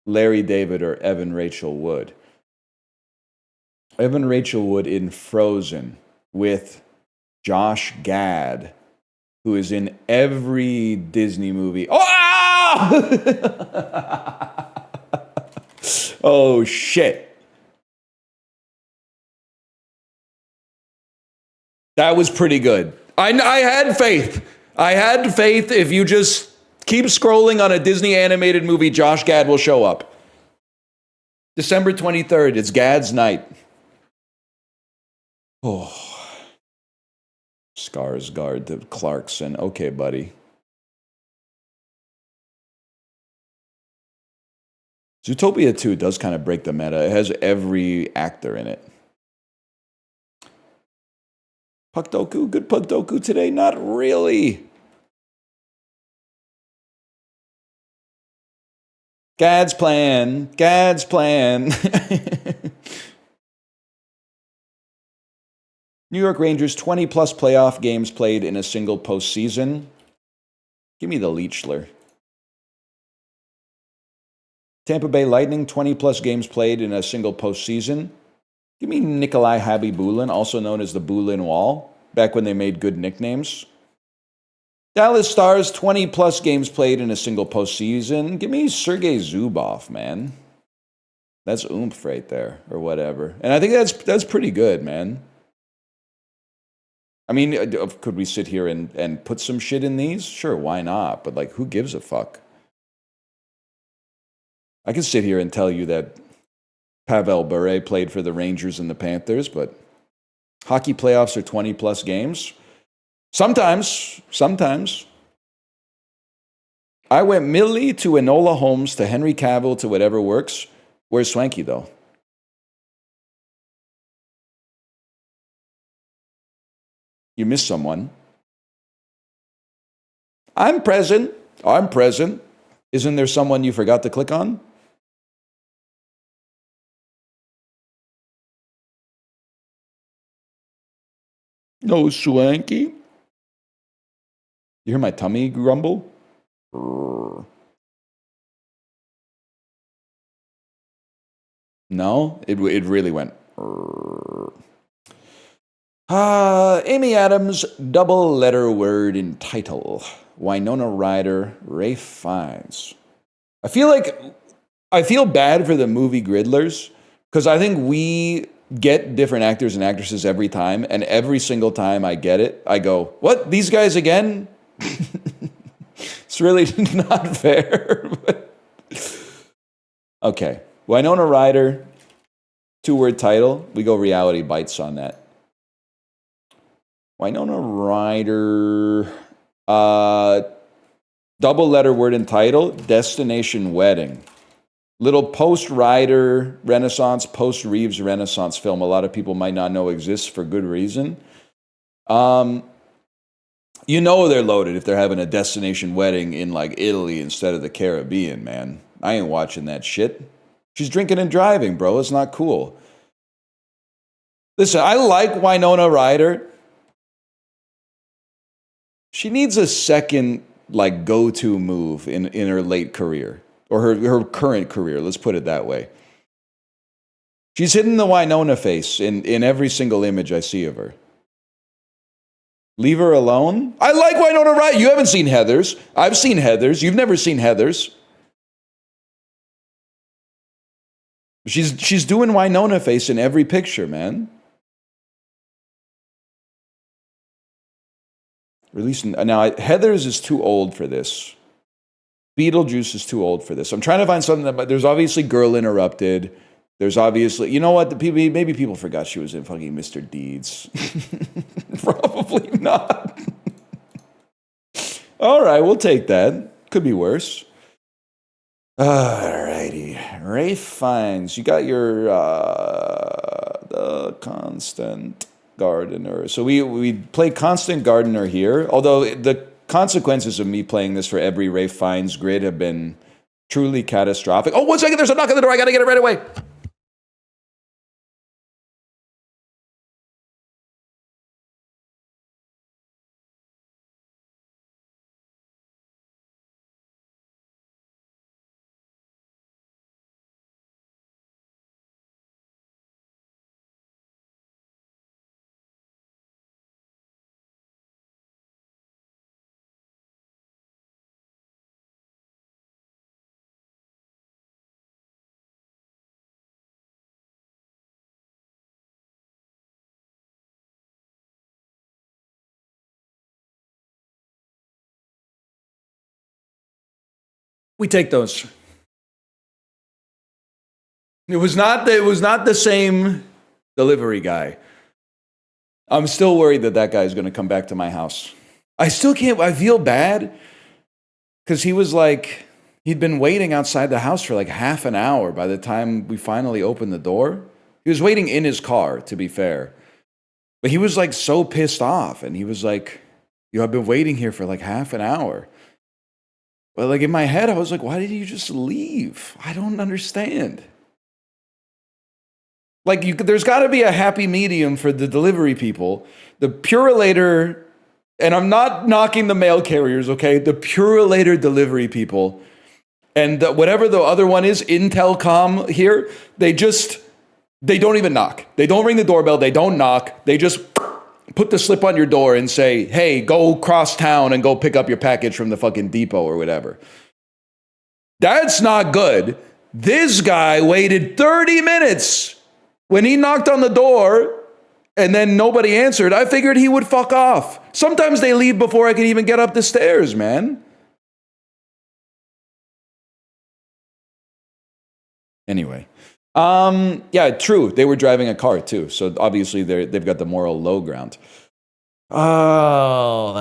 Larry David or Evan Rachel Wood. Evan Rachel Wood in Frozen with Josh Gad, who is in every Disney movie. Oh! Oh, shit. That was pretty good. I had faith. I had faith if you just keep scrolling on a Disney animated movie, Josh Gad will show up. December 23rd, it's Gad's night. Oh. Skarsgård to Clarkson. Okay, buddy. Zootopia 2 does kind of break the meta. It has every actor in it. Puckdoku, good Puckdoku today? Not really. Gad's plan. Gad's plan. New York Rangers, 20 plus playoff games played in a single postseason. Give me the Leechler. Tampa Bay Lightning, 20 plus games played in a single postseason. Give me Nikolai Habibulin, also known as the Bulin Wall, back when they made good nicknames. Dallas Stars, 20 plus games played in a single postseason. Give me Sergei Zubov, man. That's oomph right there, or whatever. And I think that's pretty good, man. I mean, could we sit here and put some shit in these? Sure, why not? But, like, who gives a fuck? I can sit here and tell you that Pavel Bure played for the Rangers and the Panthers, but hockey playoffs are 20 plus games. Sometimes. I went Millie to Enola Holmes to Henry Cavill to whatever works. Where's Swanky, though? You missed someone. I'm present. Isn't there someone you forgot to click on? No, Swanky. You hear my tummy grumble? No, it really went. Amy Adams, double letter word in title. Winona Ryder, Rafe Fiennes. I feel bad for the movie Gridlers because I think we get different actors and actresses every time, and every single time I get it, I go, "What? These guys again?" It's really not fair. Okay, Winona Ryder, 2-word title. We go reality bites on that. Winona Ryder, double letter word and title, Destination Wedding. Little post-Ryder Renaissance, post-Reeves Renaissance film a lot of people might not know exists for good reason. You know they're loaded if they're having a destination wedding in like Italy instead of the Caribbean, man. I ain't watching that shit. She's drinking and driving, bro. It's not cool. Listen, I like Winona Ryder. She needs a second like go-to move in her late career. Or her current career, let's put it that way. She's hitting the Winona face in every single image I see of her. Leave her alone? I like Winona Ryder. You haven't seen Heathers. I've seen Heathers. You've never seen Heathers. She's doing Winona face in every picture, man. Or at least now, Heathers is too old for this. Beetlejuice is too old for this. I'm trying to find something that, there's obviously Girl Interrupted. There's obviously, you know what? Maybe people forgot she was in fucking Mr. Deeds. Probably not. All right, we'll take that. Could be worse. All righty. Rafe Fiennes, you got your the Constant Gardener. So we play Constant Gardener here, although the consequences of me playing this for every Rafe Fiennes grid have been truly catastrophic. Oh, 1 second, there's a knock on the door. I got to get it right away. We take those. It was not the same delivery guy. I'm still worried that guy is going to come back to my house. I still can't. I feel bad because he was like, he'd been waiting outside the house for like half an hour by the time we finally opened the door. He was waiting in his car, to be fair. But he was like so pissed off. And he was like, I've been waiting here for like half an hour. But like in my head, I was like, why did you just leave? I don't understand. Like, there's got to be a happy medium for the delivery people. The Purolator, and I'm not knocking the mail carriers, okay? The Purolator delivery people, and whatever the other one is, Intelcom here, they don't even knock. They don't ring the doorbell. They don't knock. They just put the slip on your door and say, hey, go cross town and go pick up your package from the fucking depot or whatever. That's not good. This guy waited 30 minutes. When he knocked on the door and then nobody answered, I figured he would fuck off. Sometimes they leave before I can even get up the stairs, man. Anyway. Yeah, true. They were driving a car too. So obviously they've got the moral low ground. Oh,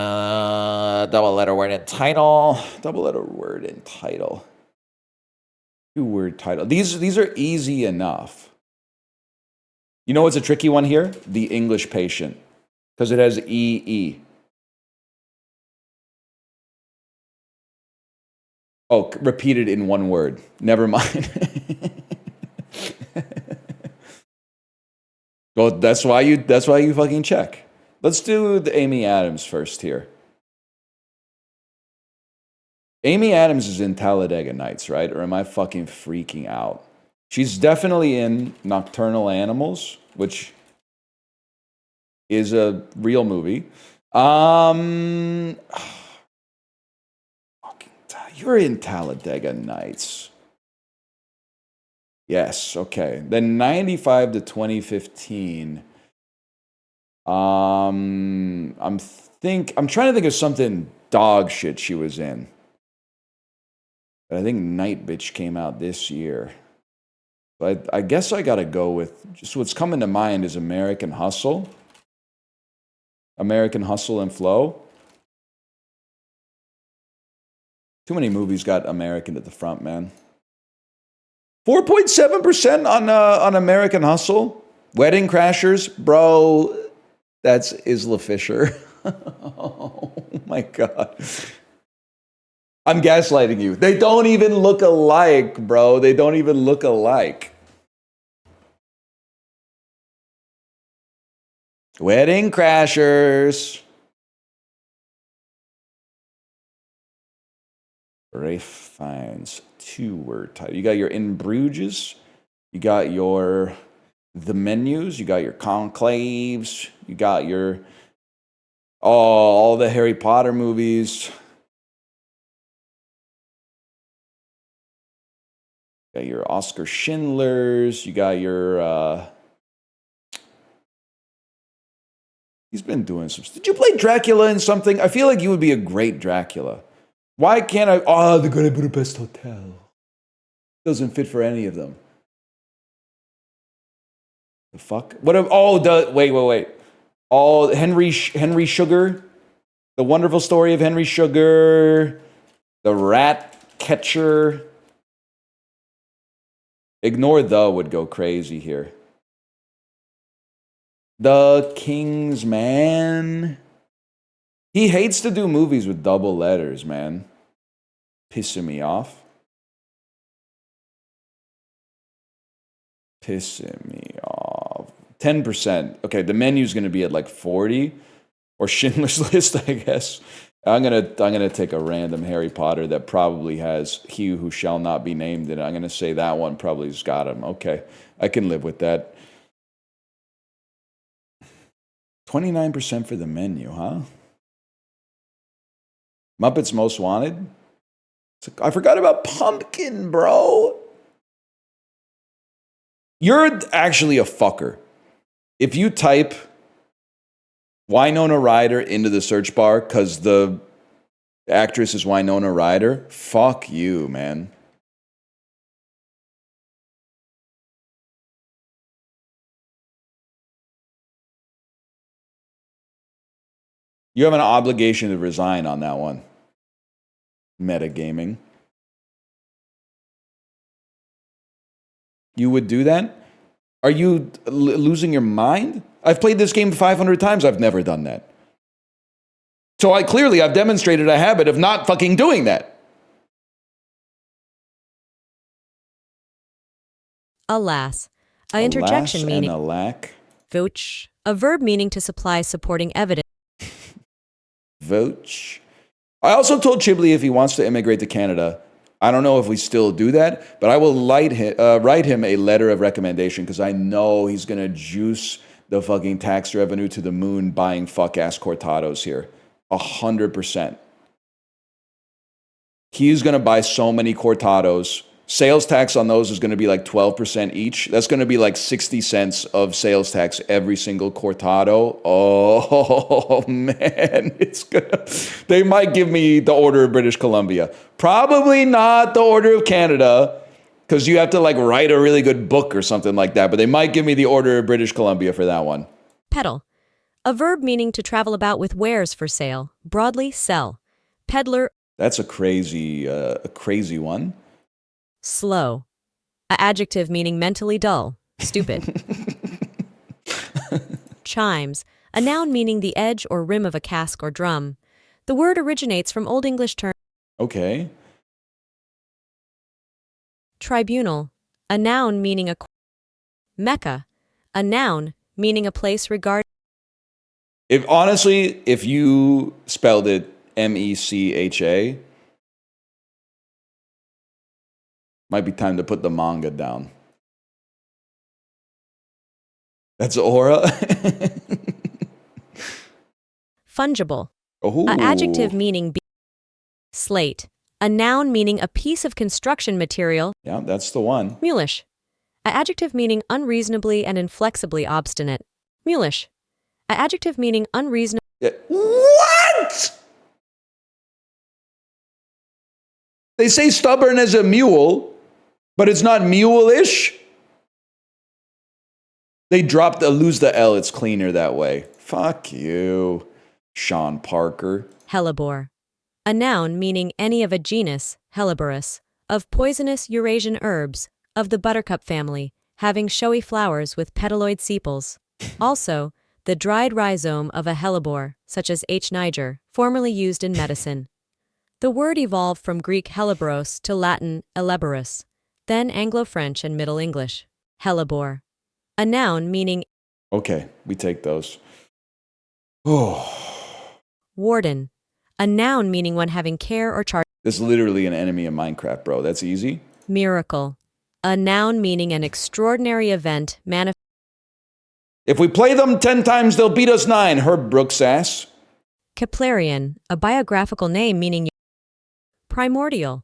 double letter word in title. Double letter word in title. 2-word title. These are easy enough. You know what's a tricky one here? The English patient. Because it has EE. Oh, repeated in one word. Never mind. Well, that's why you fucking check. Let's do the Amy Adams first here. Amy Adams is in Talladega Nights, right? Or am I fucking freaking out? She's definitely in Nocturnal Animals, which is a real movie. You're in Talladega Nights. Yes, okay. Then 95 to 2015. I'm trying to think of something dog shit she was in. But I think Night Bitch came out this year. But I guess I gotta go with just what's coming to mind is American Hustle. American Hustle and Flow. Too many movies got American at the front, man. 4.7% on American Hustle. Wedding Crashers, bro. That's Isla Fisher. Oh my god. I'm gaslighting you. They don't even look alike, bro. They don't even look alike. Wedding Crashers. Rafe Fiennes, 2-word title. You got your In Bruges. You got your The Menus. You got your Conclaves. You got your all the Harry Potter movies. You got your Oscar Schindlers. You got your he's been doing some. Did you play Dracula in something? I feel like you would be a great Dracula. Why can't I? Oh, the Grand Budapest Hotel. Doesn't fit for any of them. The fuck? What? Wait. All Henry Sugar. The Wonderful Story of Henry Sugar. The Rat Catcher. Ignore the would go crazy here. The King's Man. He hates to do movies with double letters, man. Pissing me off. Pissing me off. 10%. Okay, the menu's going to be at like 40. Or Schindler's List, I guess. I'm gonna take a random Harry Potter that probably has He Who Shall Not Be Named in it. I'm going to say that one probably has got him. Okay, I can live with that. 29% for the menu, huh? Muppets Most Wanted? I forgot about Pumpkin, bro. You're actually a fucker. If you type Winona Ryder into the search bar because the The actress is Winona Ryder. Fuck you, man. You have an obligation to resign on that one. Metagaming. You would do that? Are you losing your mind? I've played this game 500 times. I've never done that. So I've demonstrated a habit of not fucking doing that. Alas. A interjection meaning alack. Voch. A verb meaning to supply supporting evidence. Voch. I also told Chiblee if he wants to immigrate to Canada, I don't know if we still do that, but I will write him a letter of recommendation because I know he's going to juice the fucking tax revenue to the moon buying fuck-ass cortados here. 100%. He's going to buy so many cortados. Sales tax on those is going to be like 12% each. That's going to be like 60 cents of sales tax every single cortado. Oh, man. They might give me the Order of British Columbia. Probably not the Order of Canada, because you have to like write a really good book or something like that. But they might give me the Order of British Columbia for that one. Peddle. A verb meaning to travel about with wares for sale. Broadly, sell. Peddler. That's a crazy one. Slow. A adjective meaning mentally dull. Stupid. Chimes. A noun meaning the edge or rim of a cask or drum. The word originates from Old English term. Okay. Tribunal. A noun meaning a Mecca. A noun meaning a place regarded. If you spelled it MECHA, might be time to put the manga down. That's aura. Fungible. Oh. A adjective meaning slate. A noun meaning a piece of construction material. Yeah, that's the one. Mulish. A adjective meaning unreasonably and inflexibly obstinate. Mulish. A adjective meaning unreasonable. What? They say stubborn as a mule, but it's not mule-ish? They lose the L, it's cleaner that way. Fuck you, Sean Parker. Hellebore. A noun meaning any of a genus, Helleborus, of poisonous Eurasian herbs, of the buttercup family, having showy flowers with petaloid sepals. Also, the dried rhizome of a hellebore, such as H. niger, formerly used in medicine. The word evolved from Greek helleboros to Latin elleborus, then Anglo-French and Middle English. Hellebore. A noun meaning. Okay, we take those. Oh. Warden. A noun meaning one having care or charge. This is literally an enemy of Minecraft, bro. That's easy. Miracle. A noun meaning an extraordinary event If we play them 10 times, they'll beat us 9. Herb Brooks ass. Keplerian. A biographical name meaning. Primordial.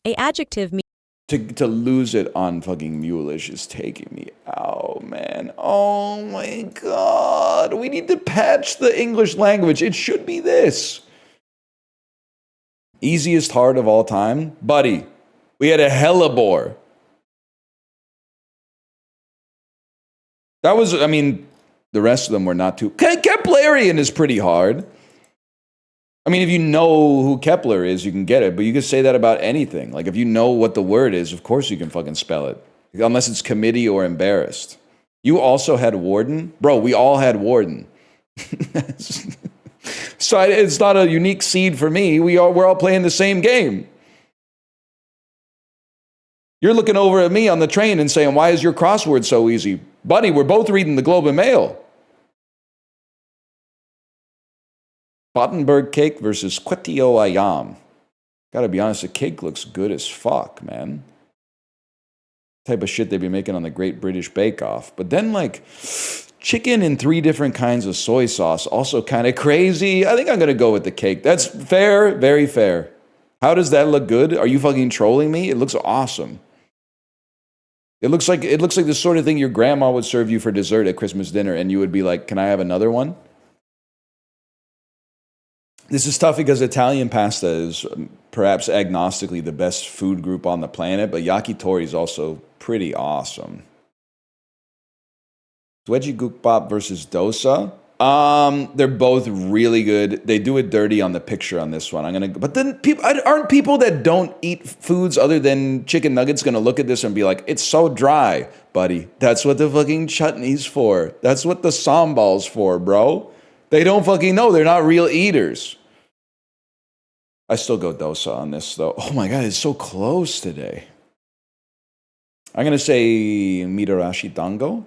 A adjective meaning. To lose it on fucking mulish is taking me out, man. Oh my god. We need to patch the English language. It should be this. Easiest heart of all time? Buddy, we had a hellebore. That was, the rest of them were not too. Keplerian is pretty hard. If you know who Kepler is, you can get it, but you can say that about anything. Like, if you know what the word is, of course you can fucking spell it. Unless it's committee or embarrassed. You also had warden? Bro, we all had warden. So it's not a unique seed for me. We're all playing the same game. You're looking over at me on the train and saying, why is your crossword so easy? Buddy, we're both reading the Globe and Mail. Battenberg cake versus Quetio ayam. Gotta be honest, the cake looks good as fuck, man. Type of shit they'd be making on the Great British Bake Off. But then, chicken in 3 different kinds of soy sauce, also kind of crazy. I think I'm gonna go with the cake. That's fair, very fair. How does that look good? Are you fucking trolling me? It looks awesome. It looks like the sort of thing your grandma would serve you for dessert at Christmas dinner, and you would be like, "Can I have another one?" This is tough because Italian pasta is perhaps agnostically the best food group on the planet, but yakitori is also pretty awesome. Wedgie Gukbap versus Dosa. They're both really good. They do it dirty on the picture on this one. But then people aren't people that don't eat foods other than chicken nuggets gonna look at this and be like, it's so dry, buddy. That's what the fucking chutney's for. That's what the sambal's for, bro. They don't fucking know. They're not real eaters. I still go dosa on this though. Oh my god, it's so close today. I'm gonna say Mitarashi Dango.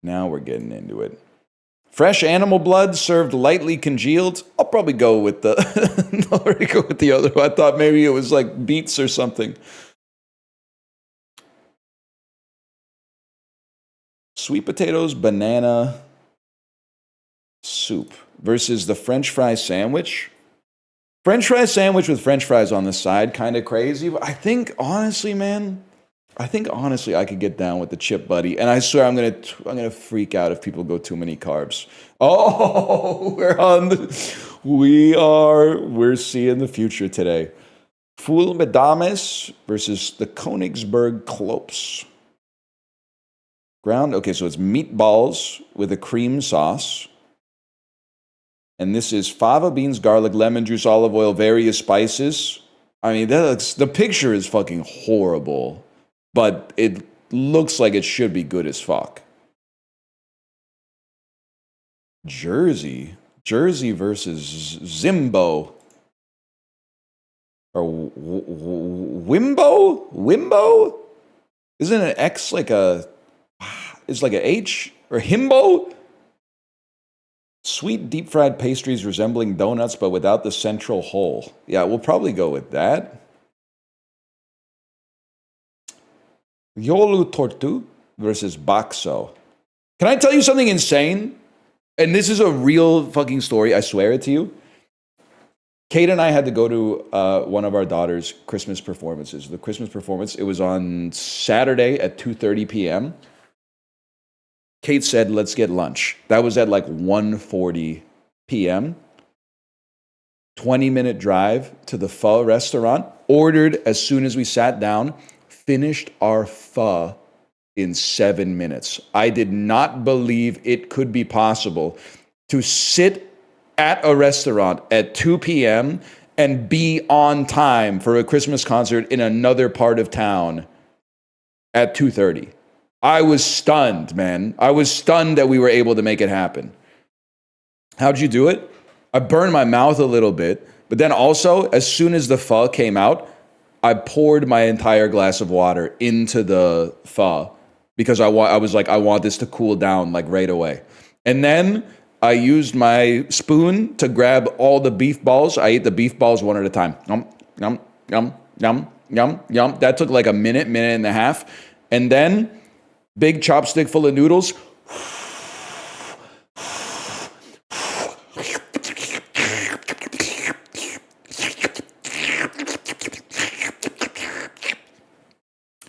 Now we're getting into it. Fresh animal blood served lightly congealed. I'll probably go with the other one. I thought maybe it was like beets or something. Sweet potatoes, banana soup versus the French fry sandwich. French fry sandwich with French fries on the side, kind of crazy. But I think honestly, I could get down with the chip buddy. And I swear I'm gonna freak out if people go too many carbs. Oh, we're seeing the future today. Full Medames versus the Königsberg Klopes. Okay, so it's meatballs with a cream sauce. And this is fava beans, garlic, lemon juice, olive oil, various spices. I mean, the picture is fucking horrible, but it looks like it should be good as fuck. Jersey versus Zimbo. Or Wimbo? Isn't an X like it's like a H? Or Himbo? Sweet deep fried pastries resembling donuts but without the central hole. Yeah, we'll probably go with that. Yolu Tortu versus Bakso. Can I tell you something insane? And this is a real fucking story, I swear it to you. Kate and I had to go to one of our daughter's Christmas performances. The Christmas performance, it was on Saturday at 2:30 p.m. Kate said, let's get lunch. That was at like 1:40 p.m. 20-minute drive to the pho restaurant. Ordered as soon as we sat down. Finished our pho in 7 minutes. I did not believe it could be possible to sit at a restaurant at 2 p.m. and be on time for a Christmas concert in another part of town at 2:30. I was stunned, man. I was stunned that we were able to make it happen. How'd you do it? I burned my mouth a little bit, but then also, as soon as the pho came out, I poured my entire glass of water into the pho because I was like, I want this to cool down like right away. And then I used my spoon to grab all the beef balls. I ate the beef balls one at a time. Yum, yum, yum, yum, yum, yum. That took like a minute and a half. And then big chopstick full of noodles.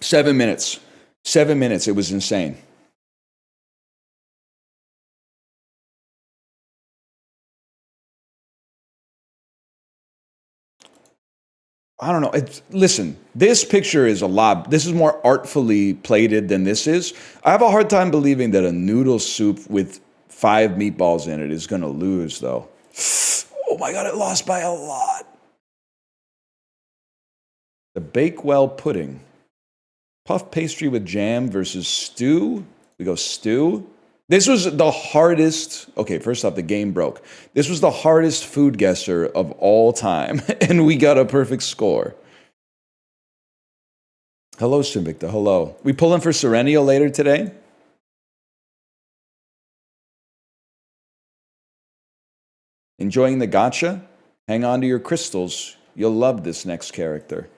7 minutes. 7 minutes. It was insane. I don't know. Listen, this picture is this is more artfully plated than this is. I have a hard time believing that a noodle soup with 5 meatballs in it is going to lose, though. Oh my God, it lost by a lot. The Bakewell pudding. Puff pastry with jam versus stew. We go stew. This was the hardest. Okay, first off, the game broke. This was the hardest food guesser of all time, and we got a perfect score. Hello, Simvicta. Hello. We pulling for Serennial later today? Enjoying the gacha? Hang on to your crystals. You'll love this next character.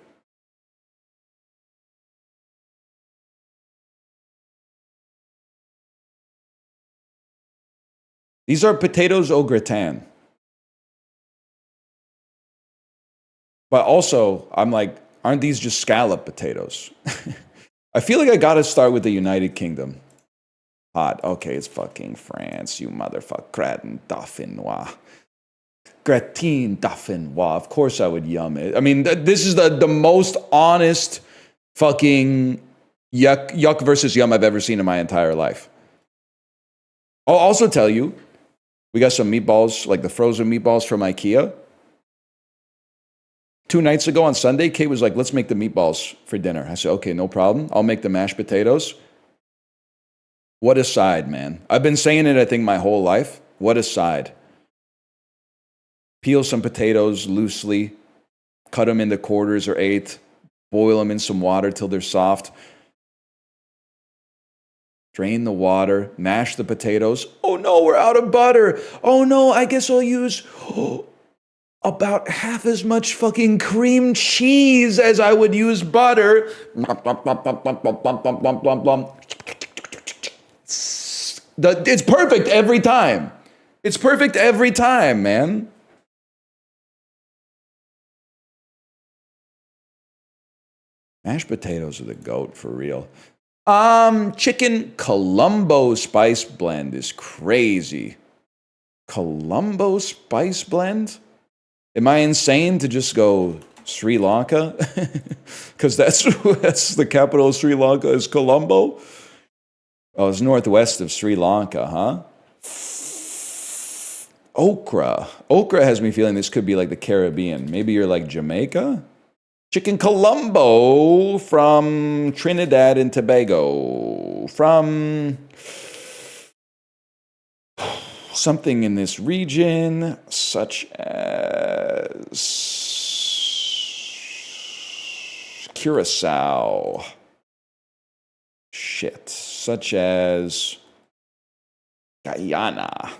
These are potatoes au gratin. But also, I'm like, aren't these just scallop potatoes? I feel like I got to start with the United Kingdom. Hot. Okay, it's fucking France, you motherfucker. Gratin dauphinois. Gratin dauphinois. Of course I would yum it. I mean, this is the most honest fucking yuck versus yum I've ever seen in my entire life. I'll also tell you, we got some meatballs, like the frozen meatballs from IKEA. 2 nights ago on Sunday, Kate was like, let's make the meatballs for dinner. I said, okay, no problem. I'll make the mashed potatoes. What a side, man. I've been saying it, I think, my whole life. What a side. Peel some potatoes loosely, cut them into quarters or eighths, boil them in some water till they're soft. Drain the water, mash the potatoes. Oh no, we're out of butter. Oh no, I guess I'll use about half as much fucking cream cheese as I would use butter. It's perfect every time. It's perfect every time, man. Mashed potatoes are the goat for real. Chicken Colombo spice blend is crazy. Colombo spice blend? Am I insane to just go Sri Lanka? Because that's the capital of Sri Lanka is Colombo. Oh, it's northwest of Sri Lanka, huh? Okra. Okra has me feeling this could be like the Caribbean. Maybe you're like Jamaica? Chicken Colombo from Trinidad and Tobago. From something in this region, such as Curacao. Shit. Such as Guyana.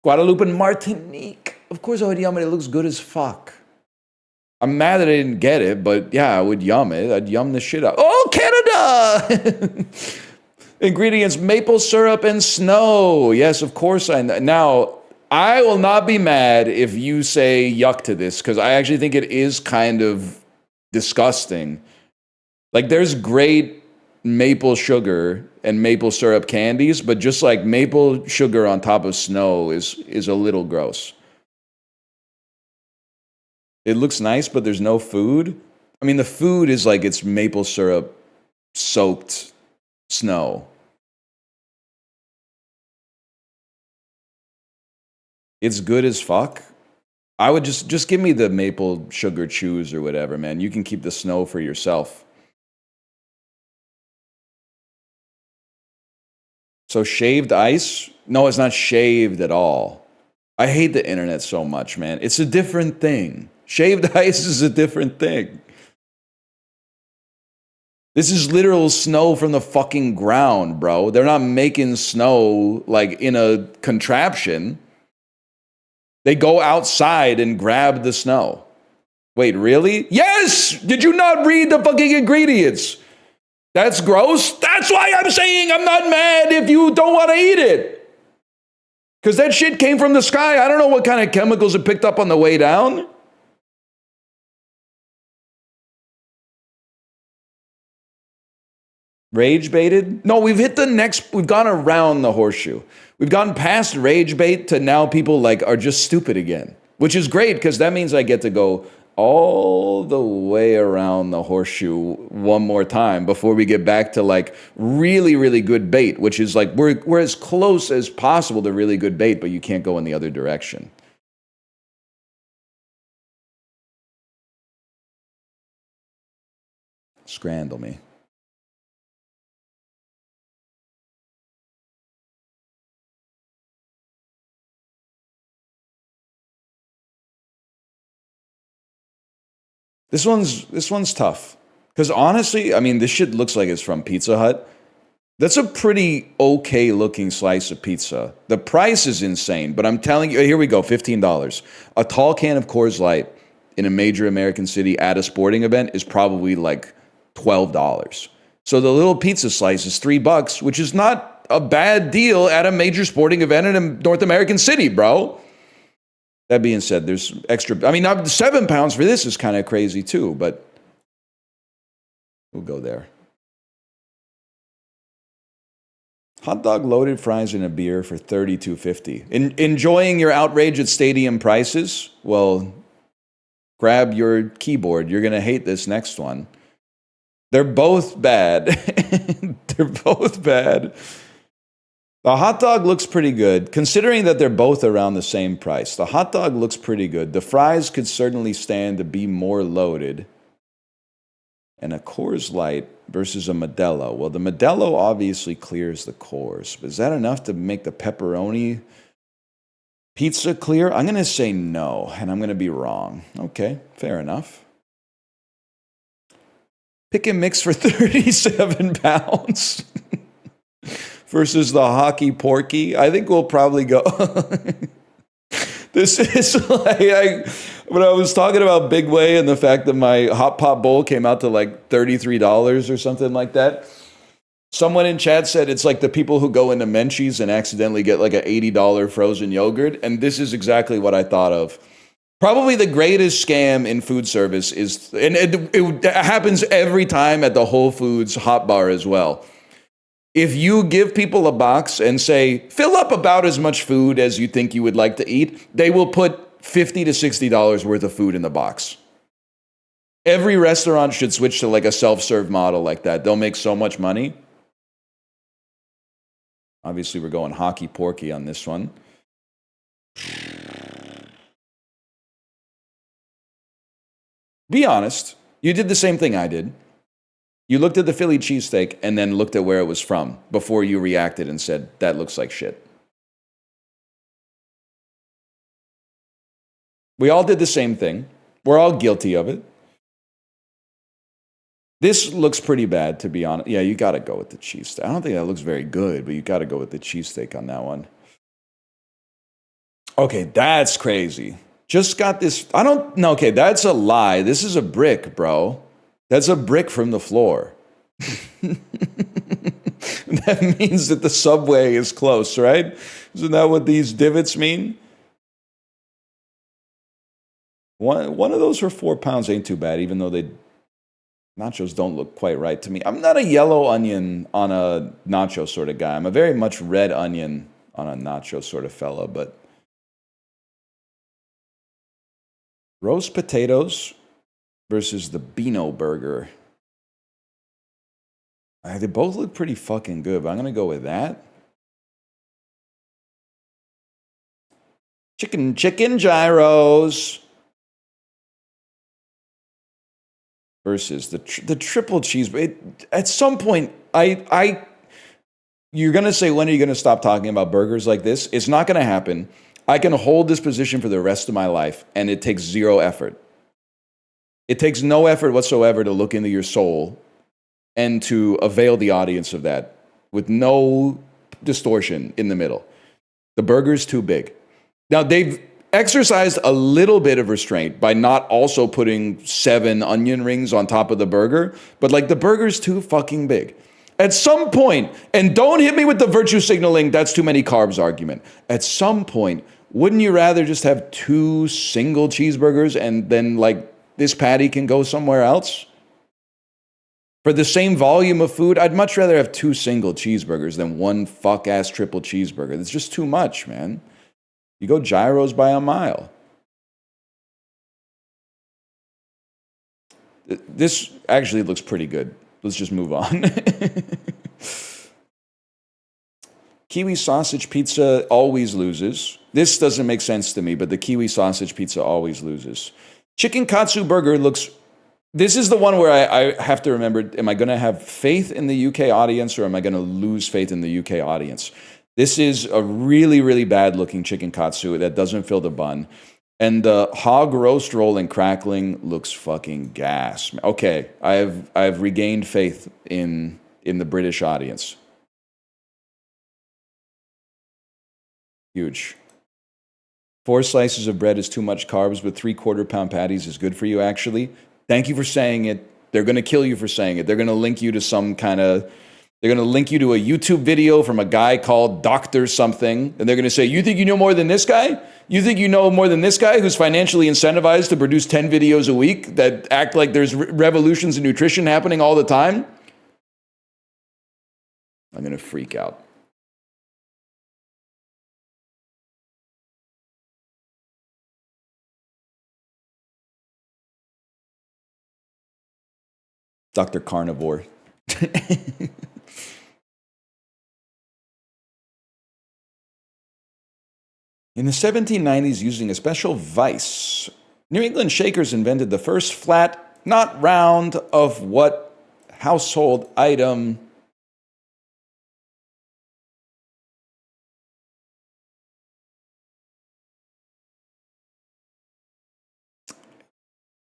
Guadeloupe and Martinique. Of course I would yum it. It looks good as fuck. I'm mad that I didn't get it, but yeah, I would yum it. I'd yum the shit out. Oh, Canada! Ingredients, maple syrup and snow. Yes, of course I know. Now, I will not be mad if you say yuck to this, because I actually think it is kind of disgusting. Like, there's great maple sugar and maple syrup candies, but just like maple sugar on top of snow is a little gross. It looks nice, but there's no food. I mean, the food is like it's maple syrup soaked snow. It's good as fuck. I would just give me the maple sugar chews or whatever, man. You can keep the snow for yourself. So shaved ice? No, it's not shaved at all. I hate the internet so much, man. It's a different thing. Shaved ice is a different thing. This is literal snow from the fucking ground, bro. They're not making snow like in a contraption. They go outside and grab the snow. Wait, really? Yes! Did you not read the fucking ingredients? That's gross. That's why I'm saying I'm not mad if you don't want to eat it. Because that shit came from the sky. I don't know what kind of chemicals it picked up on the way down. Rage baited? No, we've gone around the horseshoe. We've gone past rage bait to now people like are just stupid again, which is great because that means I get to go all the way around the horseshoe one more time before we get back to like really, really good bait, which is like we're as close as possible to really good bait, but you can't go in the other direction. Scrandle me. This one's tough. Because honestly, I mean, this shit looks like it's from Pizza Hut. That's a pretty okay looking slice of pizza. The price is insane, but I'm telling you, here we go, $15. A tall can of Coors Light in a major American city at a sporting event is probably like $12. So the little pizza slice is $3, which is not a bad deal at a major sporting event in a North American city, bro. That being said, there's extra. I mean, £7 for this is kind of crazy too, but we'll go there. Hot dog, loaded fries, and a beer for $32.50. Enjoying your outrage at stadium prices? Well, grab your keyboard. You're going to hate this next one. They're both bad. They're both bad. The hot dog looks pretty good, considering that they're both around the same price. The hot dog looks pretty good. The fries could certainly stand to be more loaded. And a Coors Light versus a Modelo. Well, the Modelo obviously clears the Coors. But is that enough to make the pepperoni pizza clear? I'm going to say no, and I'm going to be wrong. Okay, fair enough. Pick and mix for 37 pounds versus the Hockey Porky. I think we'll probably go... This is like, when I was talking about Big Way and the fact that my hot pot bowl came out to like $33 or something like that. Someone in chat said it's like the people who go into Menchie's and accidentally get like an $80 frozen yogurt. And this is exactly what I thought of. Probably the greatest scam in food service is, and it happens every time at the Whole Foods hot bar as well. If you give people a box and say, fill up about as much food as you think you would like to eat, they will put $50 to $60 worth of food in the box. Every restaurant should switch to like a self-serve model like that. They'll make so much money. Obviously, we're going Hockey Porky on this one. Be honest. You did the same thing I did. You looked at the Philly cheesesteak and then looked at where it was from before you reacted and said, that looks like shit. We all did the same thing. We're all guilty of it. This looks pretty bad, to be honest. Yeah, you got to go with the cheesesteak. I don't think that looks very good, but you got to go with the cheesesteak on that one. Okay, that's crazy. Just got this. I don't know. Okay, that's a lie. This is a brick, bro. That's a brick from the floor. That means that the subway is close, right? Isn't that what these divots mean? One of those for 4 pounds ain't too bad, even though nachos don't look quite right to me. I'm not a yellow onion on a nacho sort of guy. I'm a very much red onion on a nacho sort of fella, but roast potatoes versus the Beano burger. They both look pretty fucking good, but I'm going to go with that. Chicken gyros versus the triple cheese. At some point, you're going to say, when are you going to stop talking about burgers like this? It's not going to happen. I can hold this position for the rest of my life, and it takes zero effort. It takes no effort whatsoever to look into your soul and to avail the audience of that with no distortion in the middle. The burger's too big. Now, they've exercised a little bit of restraint by not also putting 7 onion rings on top of the burger, but like the burger's too fucking big. At some point, and don't hit me with the virtue signaling, that's too many carbs argument. At some point, wouldn't you rather just have 2 single cheeseburgers and then like this patty can go somewhere else? For the same volume of food, I'd much rather have 2 single cheeseburgers than 1 fuck-ass triple cheeseburger. It's just too much, man. You go gyros by a mile. This actually looks pretty good. Let's just move on. Kiwi sausage pizza always loses. This doesn't make sense to me, but the kiwi sausage pizza always loses. Chicken katsu burger looks... This is the one where I have to remember, am I going to have faith in the UK audience or am I going to lose faith in the UK audience? This is a really, really bad looking chicken katsu that doesn't fill the bun. And the hog roast roll and crackling looks fucking gas. Okay, I've regained faith in the British audience. Huge. 4 slices of bread is too much carbs, but 3/4 pound patties is good for you, actually. Thank you for saying it. They're going to kill you for saying it. They're going to link you to they're going to link you to a YouTube video from a guy called Dr. something. And they're going to say, you think you know more than this guy? You think you know more than this guy who's financially incentivized to produce 10 videos a week that act like there's revolutions in nutrition happening all the time? I'm going to freak out. Dr. Carnivore. In the 1790s, using a special vice, New England Shakers invented the first flat, not round, of what household item?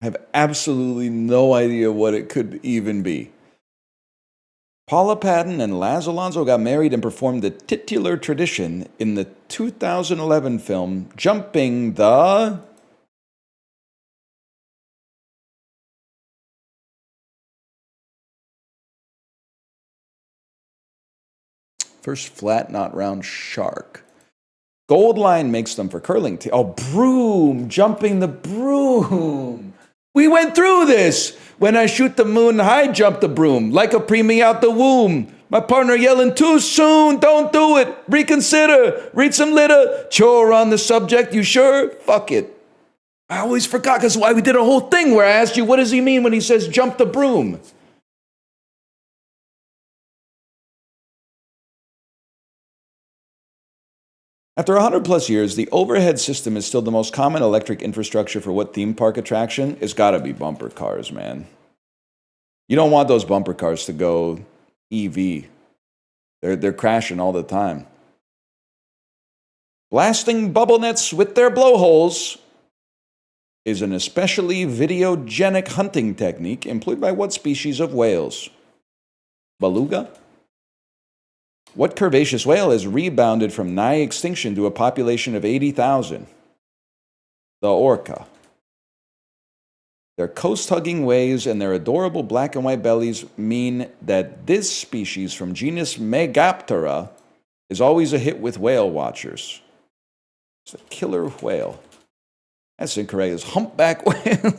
I have absolutely no idea what it could even be. Paula Patton and Laz Alonso got married and performed the titular tradition in the 2011 film Jumping the... First flat, not round shark. Goldline makes them for curling. Oh, broom! Jumping the broom! We went through this! When I shoot the moon, I jump the broom, like a preemie out the womb. My partner yelling, too soon, don't do it, reconsider, read some litter, chore on the subject, you sure? Fuck it. I always forgot, because why we did a whole thing where I asked you, what does he mean when he says jump the broom? After 100 plus years, the overhead system is still the most common electric infrastructure for what theme park attraction? It's gotta be bumper cars, man. You don't want those bumper cars to go EV. They're crashing all the time. Blasting bubble nets with their blowholes is an especially videogenic hunting technique employed by what species of whales? Beluga? What curvaceous whale has rebounded from nigh extinction to a population of 80,000? The orca. Their coast-hugging ways and their adorable black and white bellies mean that this species from genus Megaptera is always a hit with whale watchers. It's a killer whale. That's incorrect. It's humpback whale.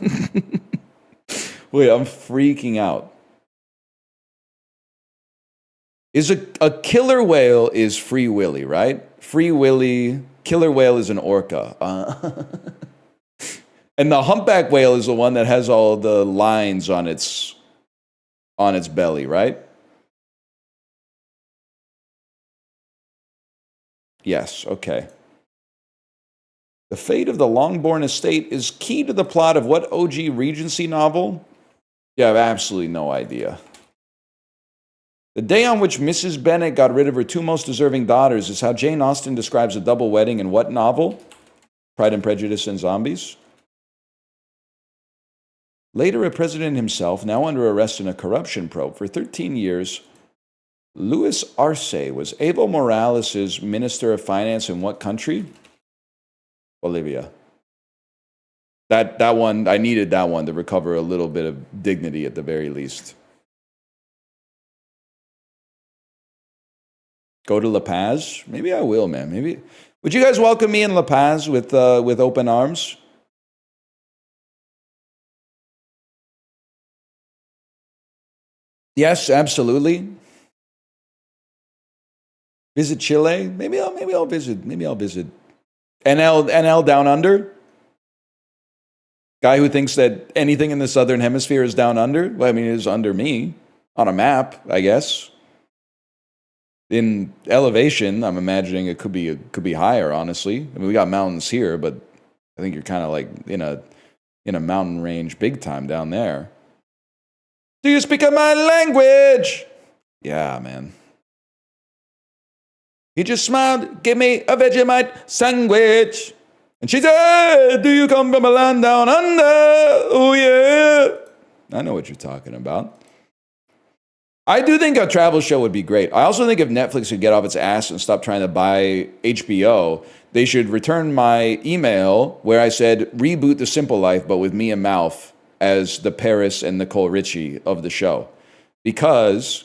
Wait, I'm freaking out. Is a killer whale is Free Willy, right? Free Willy, killer whale is an orca. And the humpback whale is the one that has all the lines on its belly, right? Yes, okay. The fate of the Longbourn estate is key to the plot of what OG Regency novel? Yeah, I have absolutely no idea. The day on which Mrs. Bennet got rid of her two most deserving daughters is how Jane Austen describes a double wedding in what novel? Pride and Prejudice and Zombies. Later a president himself, now under arrest in a corruption probe for 13 years, Louis Arce was Evo Morales' Minister of Finance in what country? Bolivia. That one, I needed that one to recover a little bit of dignity at the very least. Go to La Paz? Maybe I will, man. Maybe. Would you guys welcome me in La Paz with open arms? Yes, absolutely. Visit Chile? Maybe I'll visit. Maybe I'll visit. NL down under? Guy who thinks that anything in the southern hemisphere is down under? Well, I mean, it is under me on a map, I guess. In elevation, I'm imagining it could be higher, honestly. I mean, we got mountains here, but I think you're kind of like in a mountain range big time down there. Do you speak my language? Yeah, man. He just smiled, gave me a Vegemite sandwich. And she said, do you come from a land down under? Oh, yeah. I know what you're talking about. I do think a travel show would be great. I also think if Netflix could get off its ass and stop trying to buy HBO, they should return my email where I said, reboot The Simple Life, but with me and Malf as the Paris and Nicole Richie of the show. Because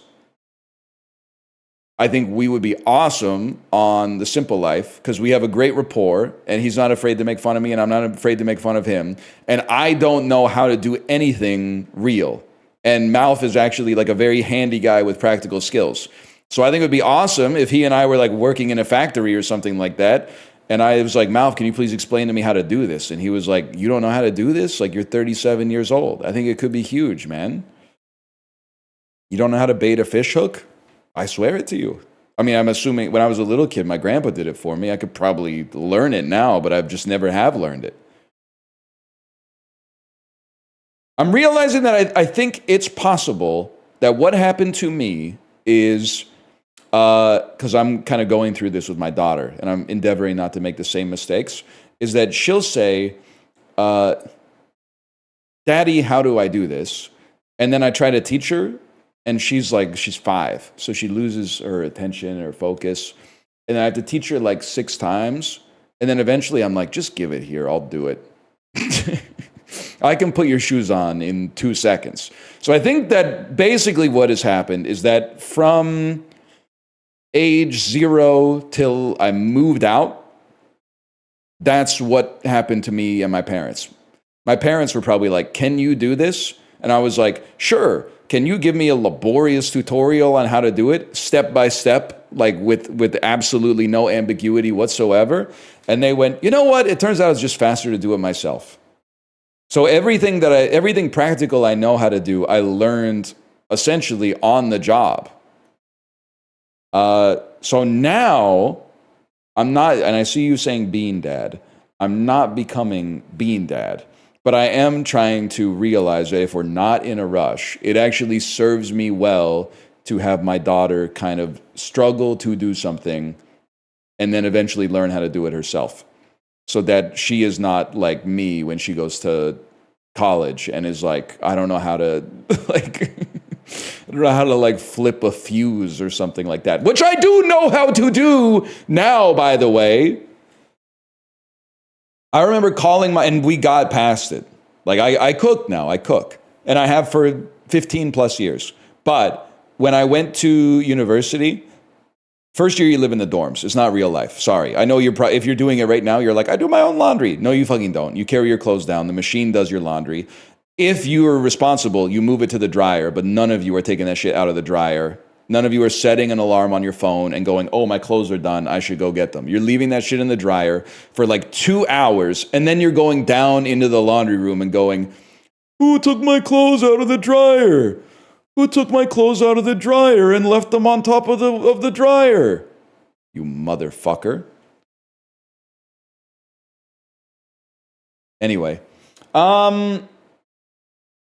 I think we would be awesome on The Simple Life because we have a great rapport and he's not afraid to make fun of me and I'm not afraid to make fun of him. And I don't know how to do anything real. And Malf is actually like a very handy guy with practical skills. So I think it would be awesome if he and I were like working in a factory or something like that. And I was like, Malf, can you please explain to me how to do this? And he was like, you don't know how to do this? Like, you're 37 years old. I think it could be huge, man. You don't know how to bait a fish hook? I swear it to you. I mean, I'm assuming when I was a little kid, my grandpa did it for me. I could probably learn it now, but I've just never have learned it. I'm realizing that I think it's possible that what happened to me is because I'm kind of going through this with my daughter and I'm endeavoring not to make the same mistakes, is that she'll say, Daddy, how do I do this? And then I try to teach her, and she's 5, so she loses her attention or focus. And I have to teach her like 6 times. And then eventually I'm like, just give it here, I'll do it. I can put your shoes on in 2 seconds. So I think that basically what has happened is that from age 0 till I moved out, that's what happened to me and my parents. My parents were probably like, can you do this? And I was like, sure. Can you give me a laborious tutorial on how to do it, step by step, like with absolutely no ambiguity whatsoever? And they went, you know what? It turns out it's just faster to do it myself. So everything practical I know how to do, I learned essentially on the job. So now I'm not, and I see you saying bean dad. I'm not becoming bean dad, but I am trying to realize that if we're not in a rush, it actually serves me well to have my daughter kind of struggle to do something and then eventually learn how to do it herself. So that she is not like me when she goes to college and is like, I don't know how to flip a fuse or something like that, which I do know how to do now, by the way. I remember calling and we got past it. Like I cook now, I cook. And I have for 15 plus years. But when I went to university, first year you live in the dorms. It's not real life. Sorry. I know if you're doing it right now, you're like, I do my own laundry. No, you fucking don't. You carry your clothes down. The machine does your laundry. If you are responsible, you move it to the dryer, but none of you are taking that shit out of the dryer. None of you are setting an alarm on your phone and going, oh, my clothes are done, I should go get them. You're leaving that shit in the dryer for like 2 hours, and then you're going down into the laundry room and going, who took my clothes out of the dryer? Who took my clothes out of the dryer and left them on top of the dryer? You motherfucker. Anyway,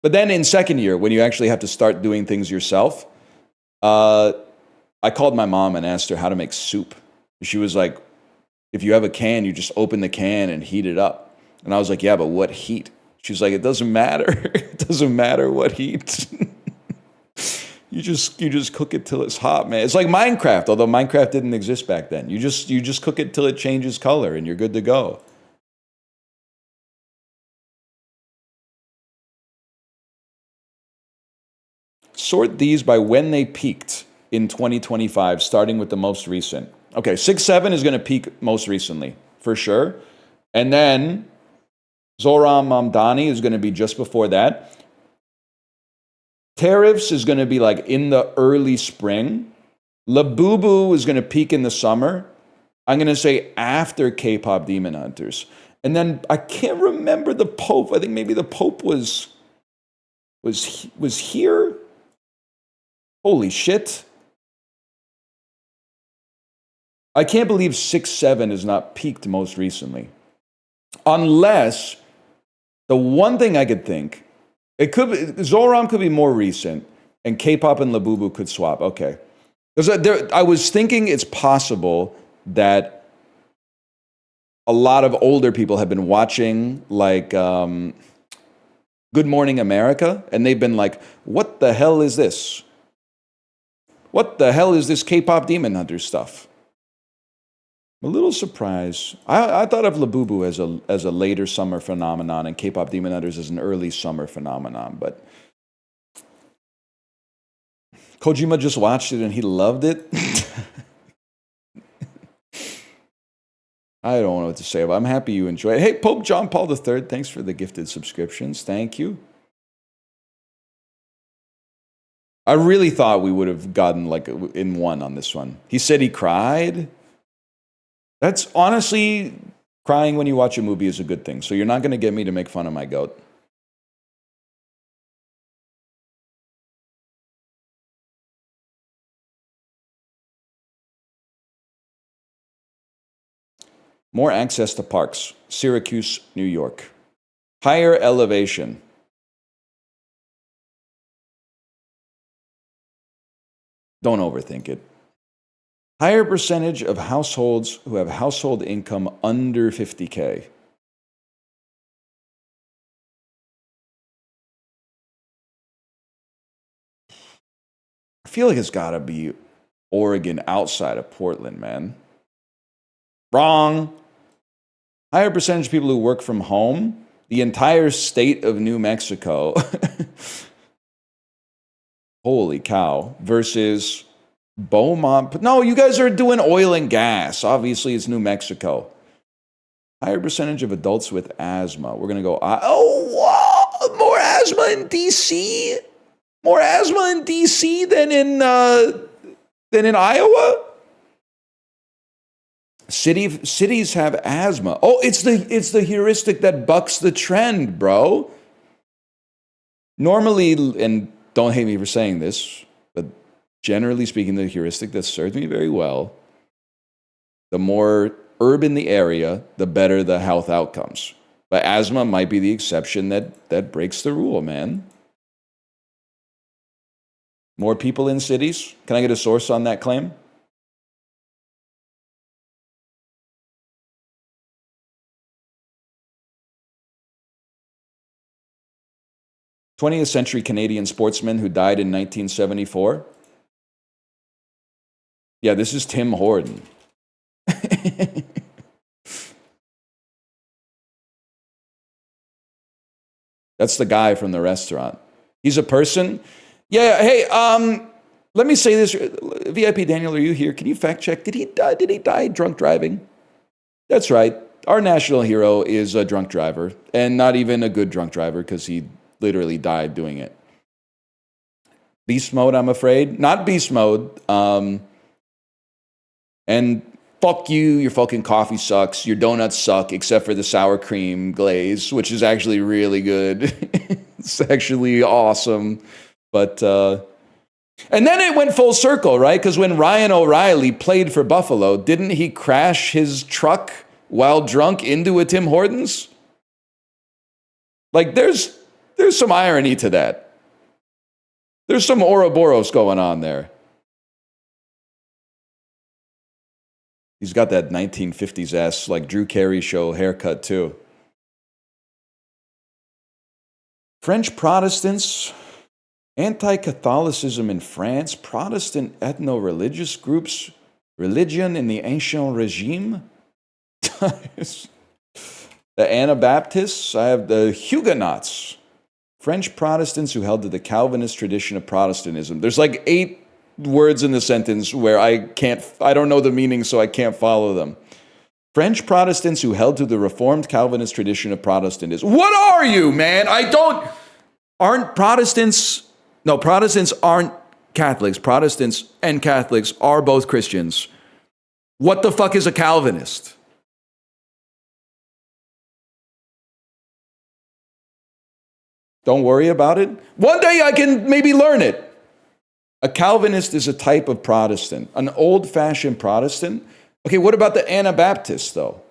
but then in second year, when you actually have to start doing things yourself, I called my mom and asked her how to make soup. She was like, if you have a can, you just open the can and heat it up. And I was like, yeah, but what heat? She's like, it doesn't matter. It doesn't matter what heat. You just cook it till it's hot, man. It's like Minecraft, although Minecraft didn't exist back then. You just cook it till it changes color and you're good to go. Sort these by when they peaked in 2025, starting with the most recent. Okay, 6-7 is going to peak most recently, for sure. And then Zohran Mamdani is going to be just before that. Tariffs is going to be like in the early spring. Labubu is going to peak in the summer. I'm going to say after K-pop Demon Hunters. And then I can't remember the Pope. I think maybe the Pope was here. Holy shit. I can't believe 6-7 is not peaked most recently. Unless, the one thing I could think, it could be, Zohran could be more recent, and K-pop and Labubu could swap. Okay. I was thinking it's possible that a lot of older people have been watching, like, Good Morning America, and they've been like, what the hell is this? What the hell is this K-pop Demon Hunter stuff? I'm a little surprised. I thought of Labubu as a later summer phenomenon and K-pop Demon Hunters as an early summer phenomenon, but Kojima just watched it and he loved it. I don't know what to say about it. I'm happy you enjoy it. Hey, Pope John Paul III, thanks for the gifted subscriptions. Thank you. I really thought we would have gotten like in one on this one. He said he cried. That's honestly, crying when you watch a movie is a good thing. So you're not going to get me to make fun of my goat. More access to parks. Syracuse, New York. Higher elevation. Don't overthink it. Higher percentage of households who have household income under 50K. I feel like it's got to be Oregon outside of Portland, man. Wrong. Higher percentage of people who work from home. The entire state of New Mexico. Holy cow. Versus Beaumont. No, you guys are doing oil and gas. Obviously, it's New Mexico. Higher percentage of adults with asthma. We're going to go, oh, more asthma in D.C.? More asthma in D.C. than in Iowa? Cities have asthma. Oh, it's the heuristic that bucks the trend, bro. Normally, and don't hate me for saying this, but generally speaking, the heuristic that served me very well, the more urban the area, the better the health outcomes. But asthma might be the exception that breaks the rule, man. More people in cities? Can I get a source on that claim? '20th century Canadian sportsman who died in 1974. Yeah, this is Tim Horton. That's the guy from the restaurant. He's a person. Yeah, hey, let me say this. VIP Daniel, are you here? Can you fact check? Did he die drunk driving? That's right. Our national hero is a drunk driver, and not even a good drunk driver because he literally died doing it. Beast mode, I'm afraid. Not beast mode. And fuck you, your fucking coffee sucks, your donuts suck, except for the sour cream glaze, which is actually really good. It's actually awesome. But, and then it went full circle, right? Because when Ryan O'Reilly played for Buffalo, didn't he crash his truck while drunk into a Tim Hortons? Like, there's some irony to that. There's some Ouroboros going on there. He's got that 1950s-ass, like Drew Carey show haircut, too. French Protestants, anti-Catholicism in France, Protestant ethno-religious groups, religion in the ancient regime. The Anabaptists, I have the Huguenots, French Protestants who held to the Calvinist tradition of Protestantism. There's like 8 words in the sentence where I don't know the meaning, so I can't follow them. French Protestants who held to the Reformed Calvinist tradition of Protestantism. What are you, man? Aren't Protestants, no, Protestants aren't Catholics. Protestants and Catholics are both Christians. What the fuck is a Calvinist? Don't worry about it. One day I can maybe learn it. A Calvinist is a type of Protestant, an old-fashioned Protestant. Okay, what about the Anabaptists, though?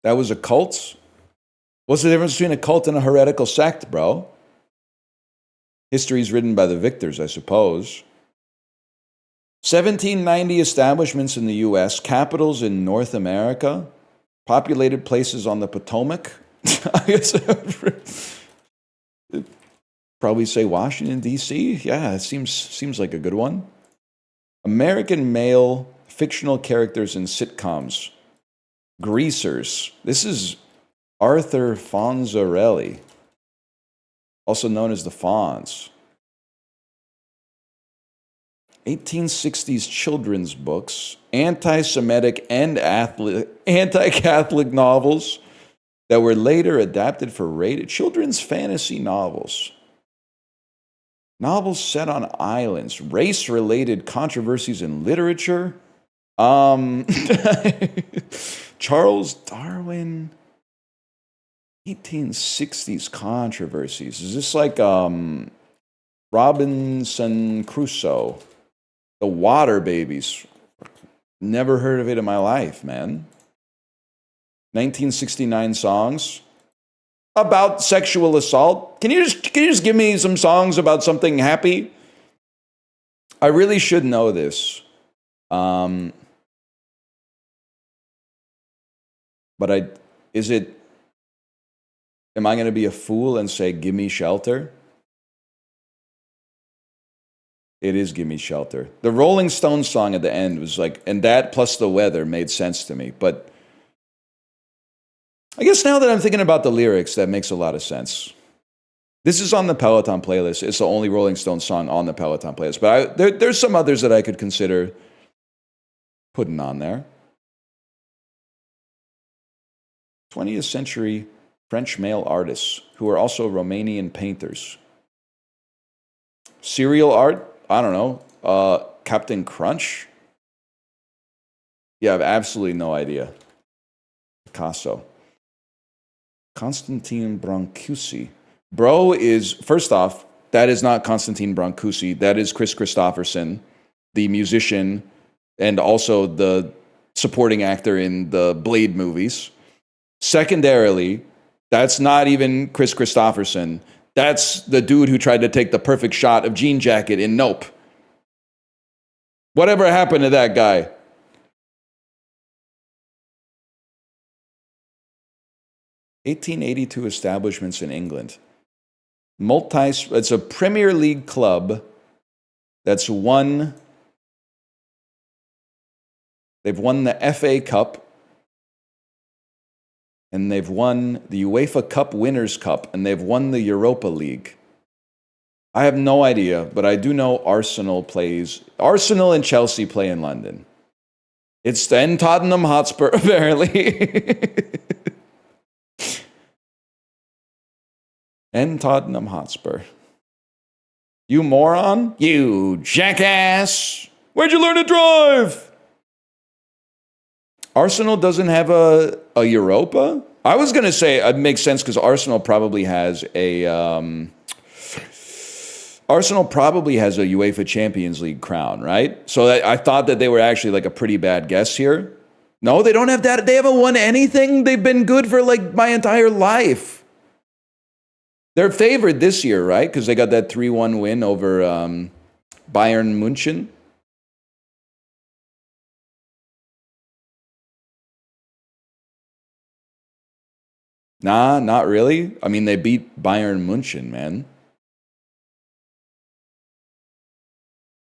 That was a cult? What's the difference between a cult and a heretical sect, bro? History's written by the victors, I suppose. 1790 establishments in the U.S., capitals in North America, populated places on the Potomac. I guess probably say Washington, D.C. Yeah, it seems like a good one. American male fictional characters in sitcoms. Greasers. This is Arthur Fonzarelli, also known as the Fonz. 1860s children's books, anti-Semitic and anti-Catholic novels that were later adapted for rated children's fantasy novels. Novels set on islands, race-related controversies in literature. Charles Darwin, 1860s controversies. Is this like Robinson Crusoe. The Water Babies. Never heard of it in my life, man. 1969 songs about sexual assault. Can you just give me some songs about something happy? I really should know this. But am I going to be a fool and say, "Gimme Shelter"? It is "Gimme Shelter." The Rolling Stones song at the end was like, and that plus the weather made sense to me. But I guess now that I'm thinking about the lyrics, that makes a lot of sense. This is on the Peloton playlist. It's the only Rolling Stones song on the Peloton playlist. But there's some others that I could consider putting on there. 20th century French male artists who are also Romanian painters. Serial art? I don't know. Captain Crunch? Yeah, I have absolutely no idea. Picasso. Constantine Brancusi. Bro is, first off, that is not Constantine Brancusi. That is Chris Christopherson, the musician and also the supporting actor in the Blade movies. Secondarily, that's not even Chris Christopherson. That's the dude who tried to take the perfect shot of Jean Jacket in Nope. Whatever happened to that guy? (1882) establishments in England. It's a Premier League club that's won. They've won the FA Cup, and they've won the UEFA Cup Winners' Cup, and they've won the Europa League. I have no idea, but I do know Arsenal and Chelsea play in London. It's then Tottenham Hotspur, apparently. And Tottenham Hotspur. You moron? You jackass! Where'd you learn to drive? Arsenal doesn't have a Europa? I was going to say it makes sense because Arsenal probably has a UEFA Champions League crown, right? So I thought that they were actually like a pretty bad guess here. No, they don't have that. They haven't won anything. They've been good for like my entire life. They're favored this year, right? Because they got that 3-1 win over Bayern München. Nah, not really. I mean, they beat Bayern München, man.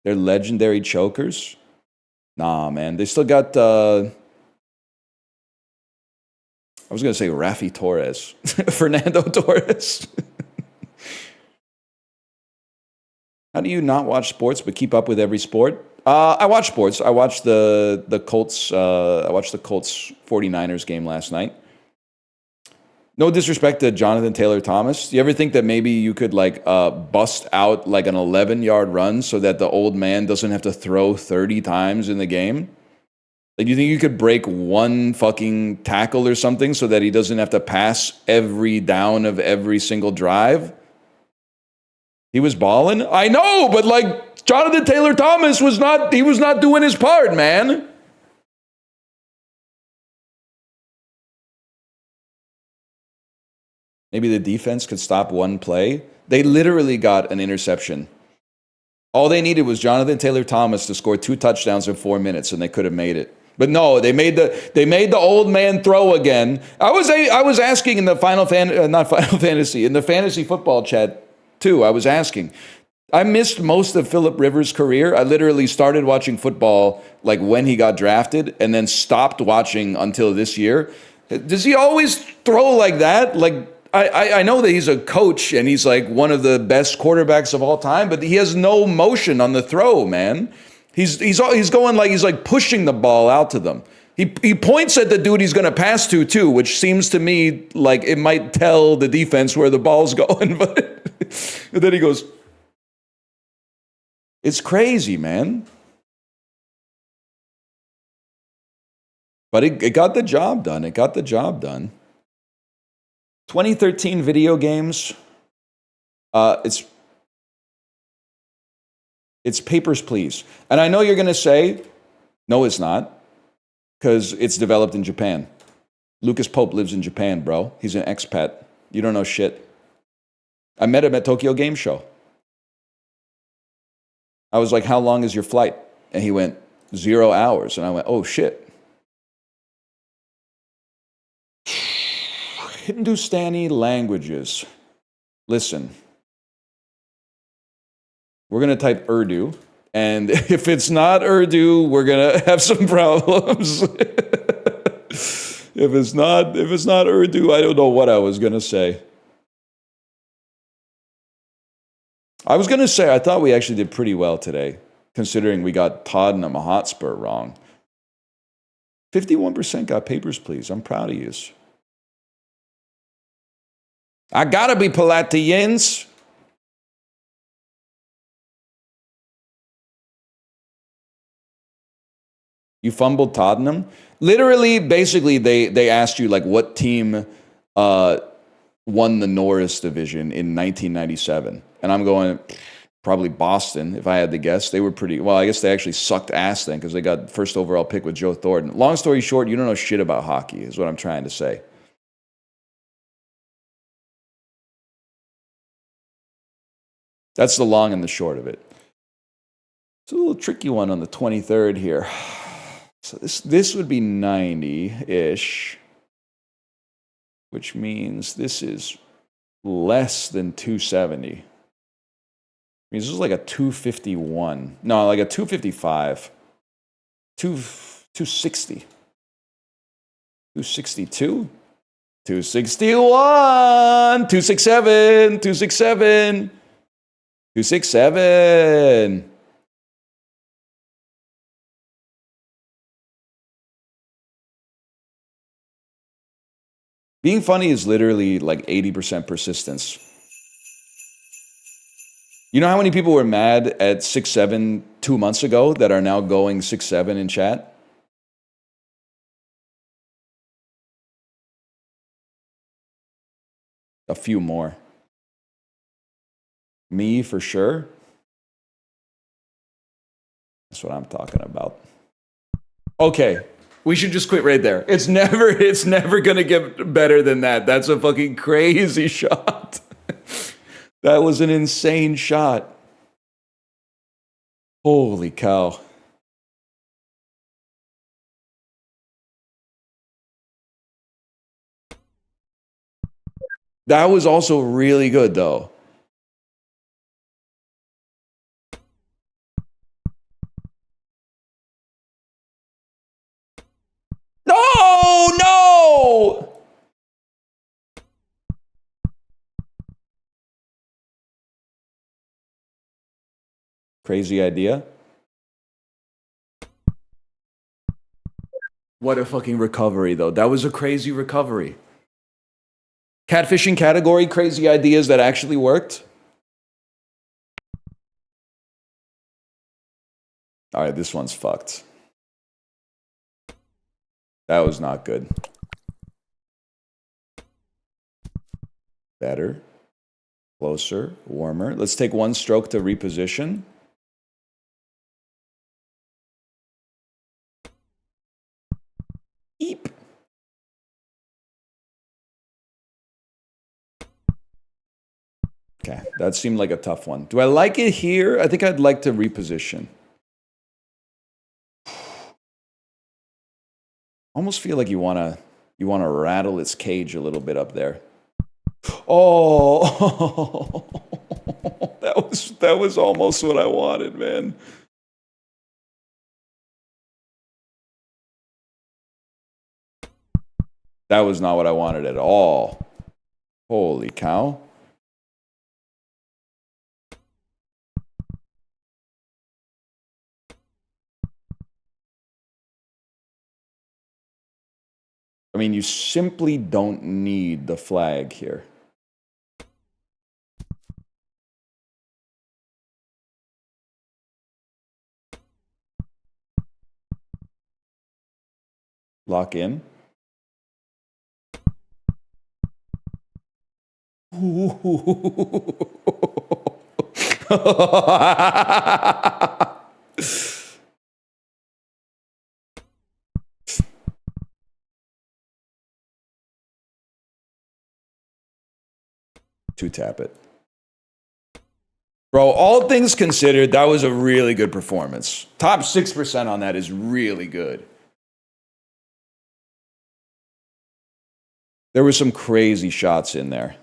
They're legendary chokers. Nah, man. They still got, I was going to say Rafi Torres. Fernando Torres. How do you not watch sports but keep up with every sport? I watch sports. I watched the Colts. I watched the Colts 49ers game last night. No disrespect to Jonathan Taylor Thomas. Do you ever think that maybe you could like bust out like an 11-yard run so that the old man doesn't have to throw 30 times in the game? Like, do you think you could break one fucking tackle or something so that he doesn't have to pass every down of every single drive? He was balling? I know, but like Jonathan Taylor Thomas was not doing his part, man. Maybe the defense could stop one play. They literally got an interception. All they needed was Jonathan Taylor Thomas to score 2 touchdowns in 4 minutes, and they could have made it. But no, they made the old man throw again. I was asking in the in the fantasy football chat too. I was asking. I missed most of Phillip Rivers' career. I literally started watching football like when he got drafted, and then stopped watching until this year. Does he always throw like that? Like, I know that he's a coach and he's like one of the best quarterbacks of all time, but he has no motion on the throw, man. He's going like he's like pushing the ball out to them. He points at the dude he's going to pass to too, which seems to me like it might tell the defense where the ball's going. But then he goes, it's crazy, man. But it got the job done. It got the job done. 2013 video games. It's It's Papers, Please. And I know you're going to say, no, it's not, because it's developed in Japan. Lucas Pope lives in Japan, bro. He's an expat. You don't know shit. I met him at Tokyo Game Show. I was like, how long is your flight? And he went, 0 hours. And I went, oh, shit. Hindustani languages. Listen. We're going to type Urdu. And if it's not Urdu, we're going to have some problems. If it's not Urdu, I don't know what I was going to say. I was going to say, I thought we actually did pretty well today, considering we got Tottenham Hotspur wrong. 51% got Papers, Please. I'm proud of you. I gotta be Palatines. You fumbled Tottenham? Literally, basically, they asked you, like, what team won the Norris division in 1997? And I'm going, probably Boston, if I had to guess. They were pretty, well, I guess they actually sucked ass then because they got first overall pick with Joe Thornton. Long story short, you don't know shit about hockey, is what I'm trying to say. That's the long and the short of it. It's a little tricky one on the 23rd here. So this would be 90-ish, which means this is less than 270. This is like a 251. No, like a 255. 260. 262. 261. 267. 267. 267. Being funny is literally like 80% persistence. You know how many people were mad at 6'7" 2 months ago that are now going 6'7" in chat? A few more. Me, for sure. That's what I'm talking about. Okay, we should just quit right there. It's never gonna get better than that. That's a fucking crazy shot. That was an insane shot. Holy cow. That was also really good, though. No, no! Crazy idea. What a fucking recovery, though. That was a crazy recovery. Catfishing category, crazy ideas that actually worked. All right, this one's fucked. That was not good. Better. Closer. Warmer. Let's take one stroke to reposition. Eep. Okay, that seemed like a tough one. Do I like it here? I think I'd like to reposition. Almost feel like you wanna rattle its cage a little bit up there. Oh, that was almost what I wanted, man. That was not what I wanted at all. Holy cow. I mean, you simply don't need the flag here. Lock in. To tap it. Bro, all things considered, that was a really good performance. Top 6% on that is really good. There were some crazy shots in there.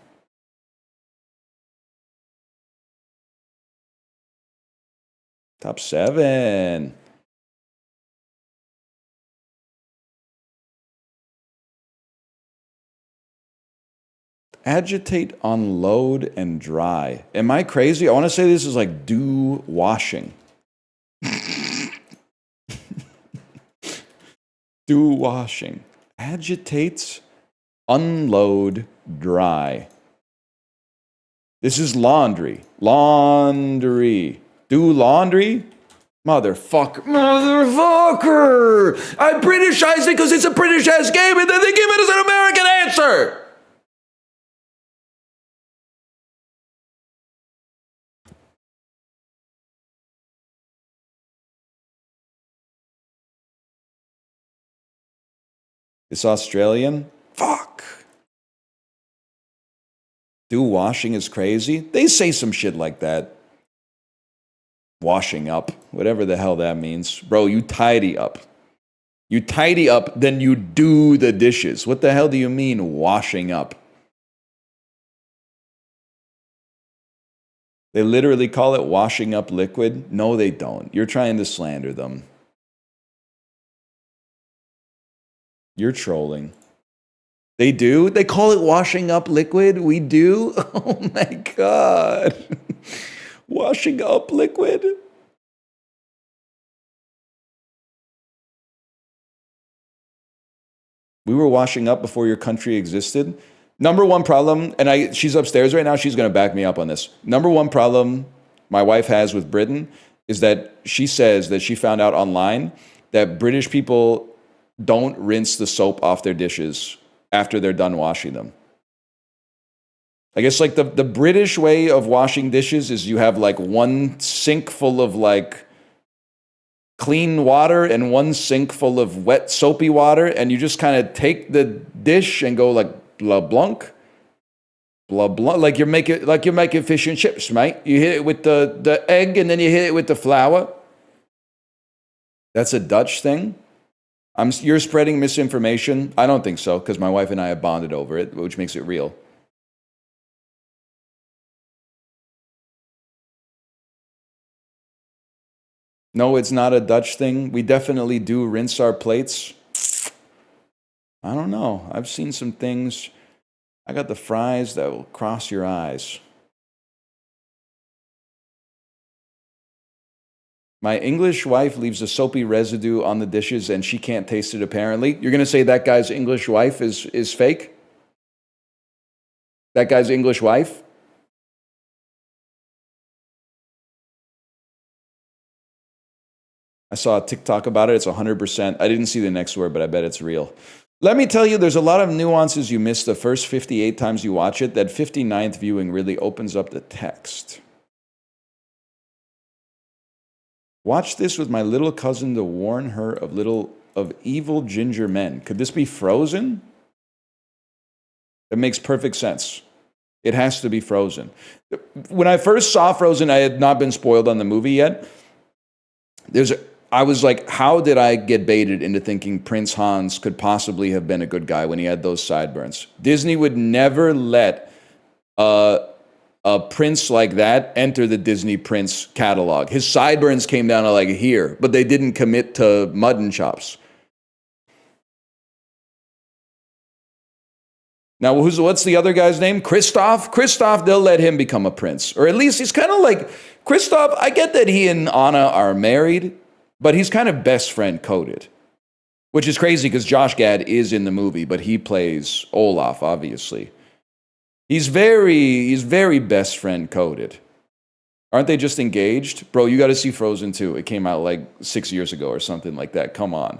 Top 7. Agitate, unload, and dry. Am I crazy? I want to say this is like do washing. Do washing. Agitates, unload, dry. This is laundry. Laundry. Do laundry? Motherfucker. Motherfucker! I Britishized it because it's a British-ass game and then they give it as an American answer! It's Australian? Fuck. Do washing is crazy? They say some shit like that. Washing up. Whatever the hell that means. Bro, you tidy up. You tidy up, then you do the dishes. What the hell do you mean washing up? They literally call it washing up liquid? No, they don't. You're trying to slander them. You're trolling. They do? They call it washing up liquid? We do? Oh my God. Washing up liquid? We were washing up before your country existed. Number one problem, and she's upstairs right now, she's going to back me up on this. Number one problem my wife has with Britain is that she says that she found out online that British people don't rinse the soap off their dishes after they're done washing them. I guess like the British way of washing dishes is you have like one sink full of like clean water and one sink full of wet soapy water, and you just kind of take the dish and go like blah blunk, blah blah, like you're making fish and chips, mate. You hit it with the egg and then you hit it with the flour. That's a Dutch thing. You're spreading misinformation. I don't think so, because my wife and I have bonded over it, which makes it real. No, it's not a Dutch thing. We definitely do rinse our plates. I don't know. I've seen some things. I got the fries that will cross your eyes. My English wife leaves a soapy residue on the dishes and she can't taste it, apparently. You're going to say that guy's English wife is fake? That guy's English wife? I saw a TikTok about it. It's 100%. I didn't see the next word, but I bet it's real. Let me tell you, there's a lot of nuances you miss the first 58 times you watch it. That 59th viewing really opens up the text. Watch this with my little cousin to warn her of evil ginger men. Could this be Frozen? That makes perfect sense. It has to be Frozen. When I first saw Frozen, I had not been spoiled on the movie yet. I was like, how did I get baited into thinking Prince Hans could possibly have been a good guy when he had those sideburns? Disney would never let a prince like that enter the Disney Prince catalog. His sideburns came down to like here, but they didn't commit to mutton chops. Now, what's the other guy's name? Kristoff? Kristoff, they'll let him become a prince. Or at least he's kind of like, Kristoff, I get that he and Anna are married, but he's kind of best friend coded. Which is crazy because Josh Gad is in the movie, but he plays Olaf, obviously. He's very best friend coded. Aren't they just engaged? Bro, you got to see Frozen 2. It came out like 6 years ago or something like that. Come on.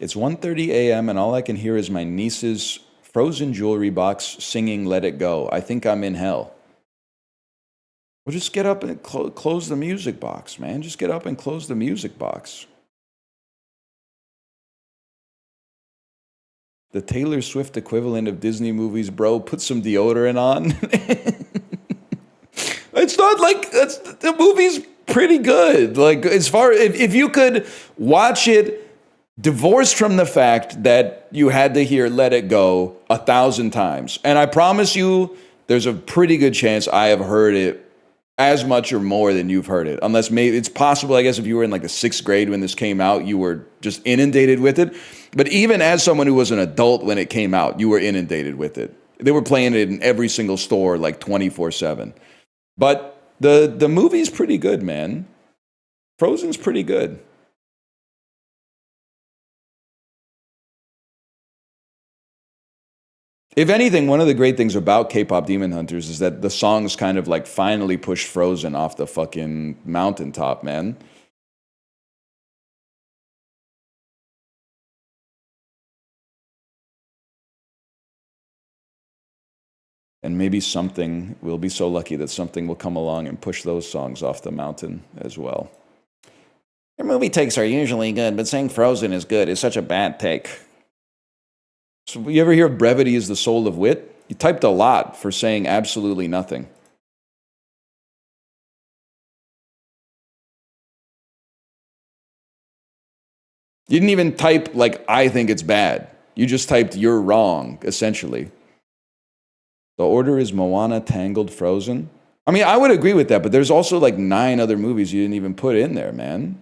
It's 1:30 a.m. and all I can hear is my niece's frozen jewelry box singing Let It Go. I think I'm in hell. Well, just get up and close the music box, man. Just get up and close the music box. The Taylor Swift equivalent of Disney movies, bro. Put some deodorant on. It's not like the movie's pretty good. Like, as far if you could watch it divorced from the fact that you had to hear Let It Go 1,000 times. And I promise you, there's a pretty good chance I have heard it as much or more than you've heard it. Unless maybe it's possible, I guess, if you were in like the 6th grade when this came out, you were just inundated with it. But even as someone who was an adult when it came out, you were inundated with it. They were playing it in every single store like 24/7. But the movie's pretty good, man. Frozen's pretty good. If anything, one of the great things about K-pop Demon Hunters is that the songs kind of like finally pushed Frozen off the fucking mountaintop, man. And maybe something, we'll be so lucky that something will come along and push those songs off the mountain as well. Their movie takes are usually good, but saying Frozen is good is such a bad take. So you ever hear brevity is the soul of wit? You typed a lot for saying absolutely nothing. You didn't even type like, I think it's bad. You just typed, you're wrong, essentially. The order is Moana, Tangled, Frozen. I mean, I would agree with that, but there's also like 9 other movies you didn't even put in there, man.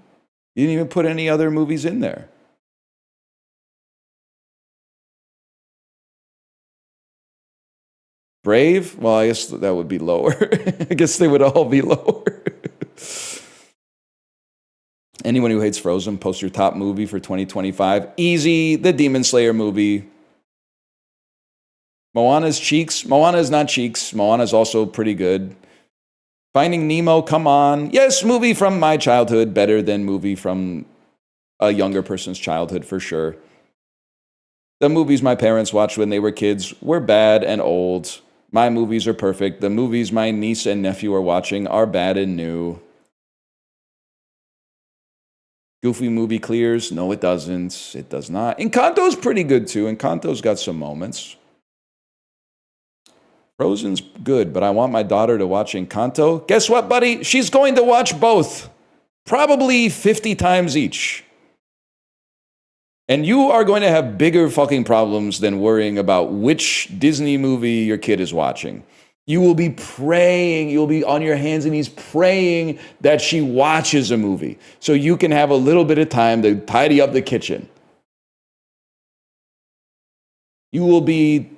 You didn't even put any other movies in there. Brave? Well, I guess that would be lower. I guess they would all be lower. Anyone who hates Frozen, post your top movie for 2025. Easy, the Demon Slayer movie. Moana's Cheeks. Moana's not Cheeks. Moana's also pretty good. Finding Nemo, come on. Yes, movie from my childhood, better than movie from a younger person's childhood for sure. The movies my parents watched when they were kids were bad and old. My movies are perfect. The movies my niece and nephew are watching are bad and new. Goofy movie clears. No, it doesn't. It does not. Encanto's pretty good too. Encanto's got some moments. Frozen's good, but I want my daughter to watch Encanto. Guess what, buddy? She's going to watch both. Probably 50 times each. And you are going to have bigger fucking problems than worrying about which Disney movie your kid is watching. You will be praying, you'll be on your hands and knees praying that she watches a movie so you can have a little bit of time to tidy up the kitchen. You will be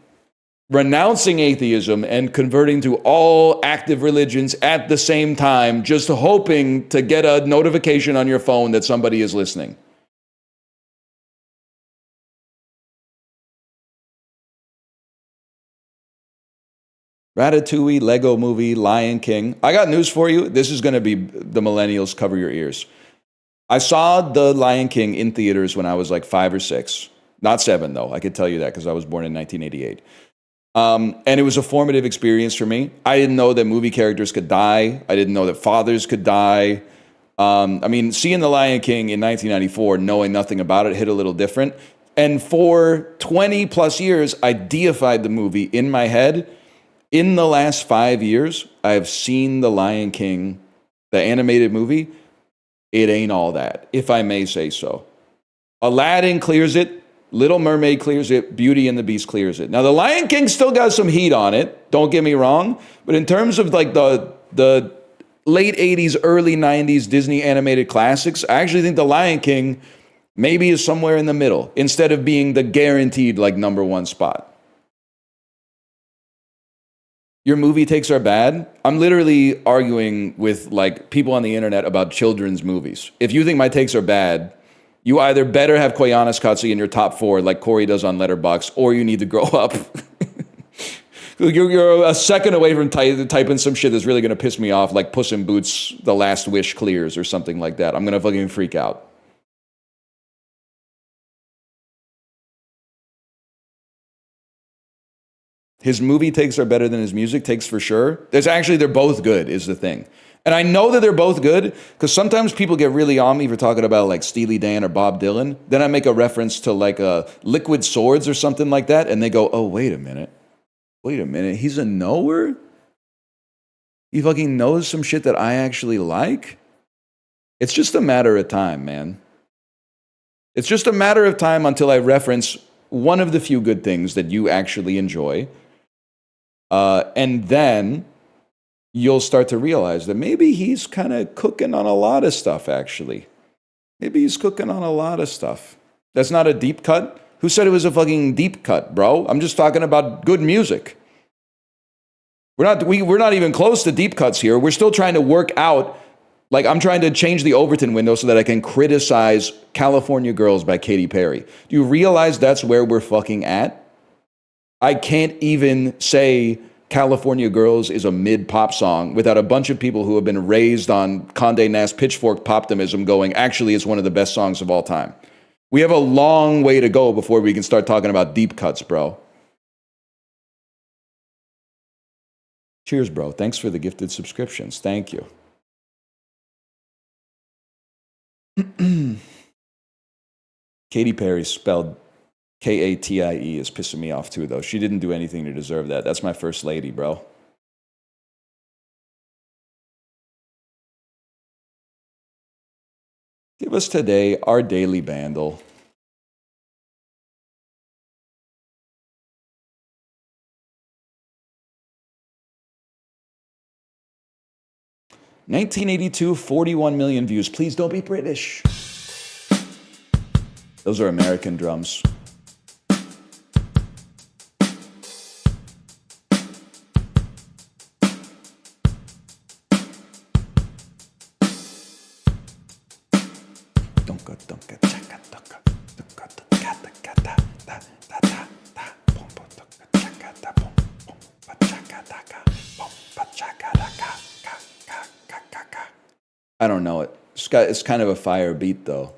renouncing atheism and converting to all active religions at the same time, just hoping to get a notification on your phone that somebody is listening. Ratatouille, Lego Movie, Lion King. I got news for you. This is going to be the millennials cover your ears. I saw The Lion King in theaters when I was like 5 or 6. Not 7, though. I could tell you that because I was born in 1988. And it was a formative experience for me. I didn't know that movie characters could die. I didn't know that fathers could die. I mean, seeing The Lion King in 1994, knowing nothing about it, hit a little different. And for 20 plus years, I deified the movie in my head. In the last 5 years, I have seen The Lion King, the animated movie. It ain't all that, if I may say so. Aladdin clears it. Little Mermaid clears it. Beauty and the Beast clears it. Now, The Lion King still got some heat on it. Don't get me wrong. But in terms of like the late 80s, early 90s Disney animated classics, I actually think The Lion King maybe is somewhere in the middle instead of being the guaranteed like #1 spot. Your movie takes are bad. I'm literally arguing with like people on the internet about children's movies. If you think my takes are bad, you either better have Koyaanisqatsi in your top 4 like Corey does on Letterboxd, or you need to grow up. You're a second away from typing some shit that's really going to piss me off, like Puss in Boots, The Last Wish clears or something like that. I'm going to fucking freak out. His movie takes are better than his music takes for sure. They're both good is the thing. And I know that they're both good because sometimes people get really on me for talking about like Steely Dan or Bob Dylan. Then I make a reference to like Liquid Swords or something like that. And they go, oh, wait a minute. He's a knower? He fucking knows some shit that I actually like? It's just a matter of time, man. It's just a matter of time until I reference one of the few good things that you actually enjoy. And then you'll start to realize that maybe he's kind of cooking on a lot of stuff, actually. Maybe he's cooking on a lot of stuff. That's not a deep cut? Who said it was a fucking deep cut, bro? I'm just talking about good music. We're not even close to deep cuts here. We're still trying to work out, like I'm trying to change the Overton window so that I can criticize California Girls by Katy Perry. Do you realize that's where we're fucking at? I can't even say California Girls is a mid-pop song without a bunch of people who have been raised on Condé Nast pitchfork poptimism going, actually, it's one of the best songs of all time. We have a long way to go before we can start talking about deep cuts, bro. Cheers, bro. Thanks for the gifted subscriptions. Thank you. Katy Perry spelled Katie is pissing me off too, though. She didn't do anything to deserve that. That's my first lady, bro. Give us today our daily bandle. (1982) 41 million views. Please don't be British. Those are American drums. I don't know it. It's kind of a fire beat, though.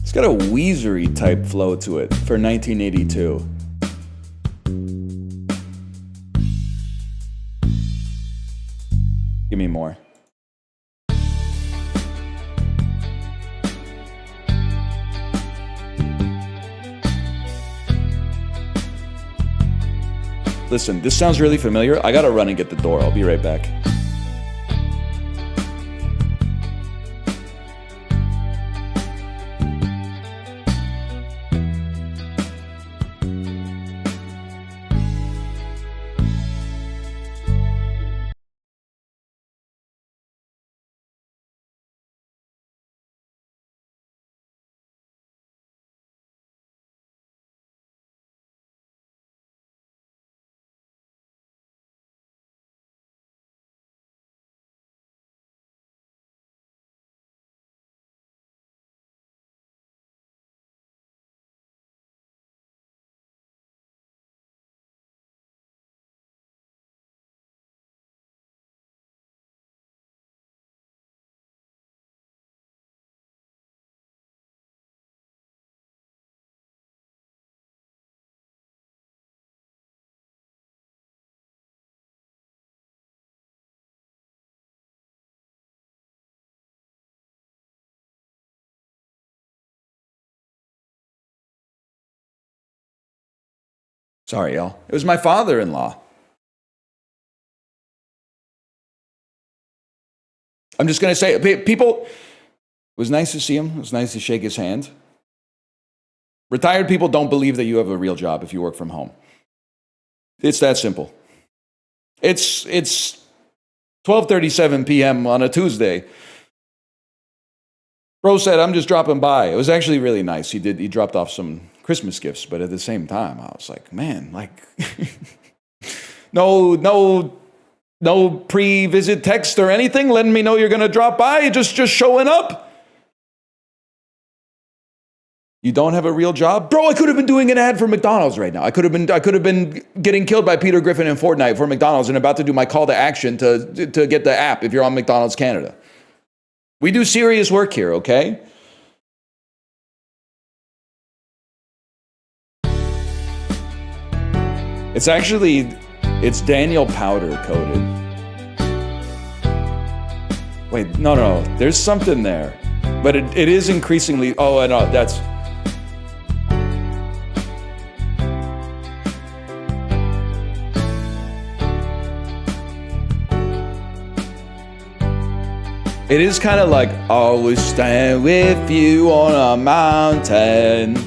It's got a Weezery type flow to it for 1982. Give me more. Listen, this sounds really familiar. I gotta run and get the door. I'll be right back. Sorry, y'all. It was my father-in-law. I'm just going to say, people, it was nice to see him. It was nice to shake his hand. Retired people don't believe that you have a real job if you work from home. It's that simple. It's 12:37 p.m. on a Tuesday. Bro said, I'm just dropping by. It was actually really nice. He dropped off some Christmas gifts, but at the same time, I was like, man, like, no pre-visit text or anything letting me know you're going to drop by, just showing up. You don't have a real job? Bro, I could have been doing an ad for McDonald's right now. I could have been getting killed by Peter Griffin in Fortnite for McDonald's and about to do my call to action to get the app if you're on McDonald's Canada. We do serious work here, okay? It's Daniel powder coated. Wait, no. There's something there. But it is increasingly, oh, no, that's... It is kind of like, always stand with you on a mountain.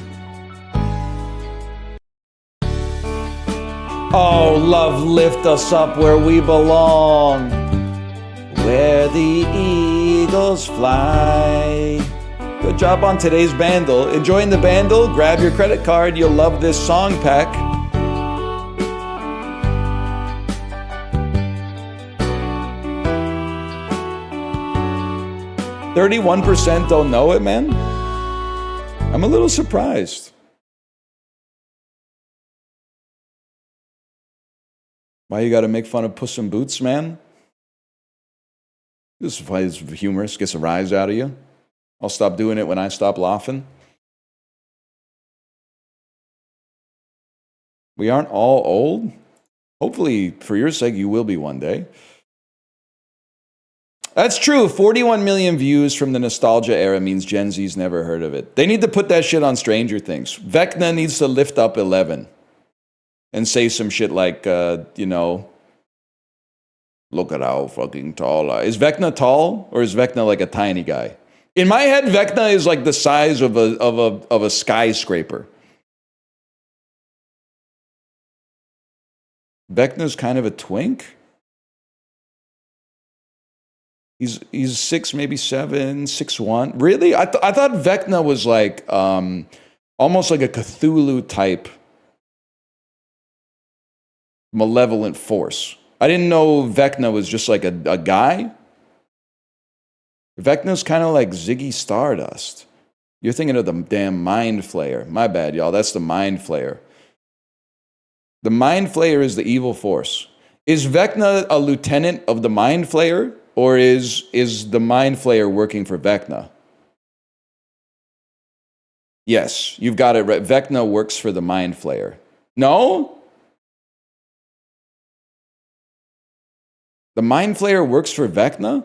Oh, love, lift us up where we belong, where the eagles fly. Good job on today's bandle. Enjoying the bandle? Grab your credit card. You'll love this song pack. "31% don't know it, man." I'm a little surprised. Why you gotta make fun of Puss in Boots, man? This is humorous, gets a rise out of you. I'll stop doing it when I stop laughing. We aren't all old. Hopefully, for your sake, you will be one day. That's true. 41 million views from the nostalgia era means Gen Z's never heard of it. They need to put that shit on Stranger Things. Vecna needs to lift up 11 and say some shit like, look at how fucking tall I... Is Vecna tall, or is Vecna like a tiny guy? In my head, Vecna is like the size of a skyscraper. Vecna's kind of a twink. He's 6, maybe 7, 6'1". Really? I thought Vecna was like almost like a Cthulhu type malevolent force. I didn't know Vecna was just like a guy. Vecna's kind of like Ziggy Stardust. You're thinking of the damn Mind Flayer. My bad, y'all. That's the Mind Flayer. The Mind Flayer is the evil force. Is Vecna a lieutenant of the Mind Flayer? Or is the Mind Flayer working for Vecna? Yes, you've got it right. Vecna works for the Mind Flayer. No? The Mind Flayer works for Vecna?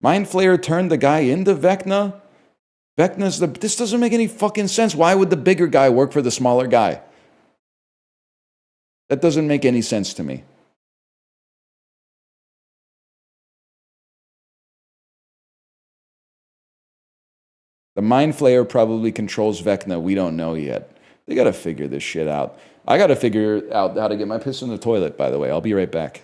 Mind Flayer turned the guy into Vecna? This doesn't make any fucking sense. Why would the bigger guy work for the smaller guy? That doesn't make any sense to me. The Mind Flayer probably controls Vecna. We don't know yet. They got to figure this shit out. I got to figure out how to get my piss in the toilet, by the way. I'll be right back.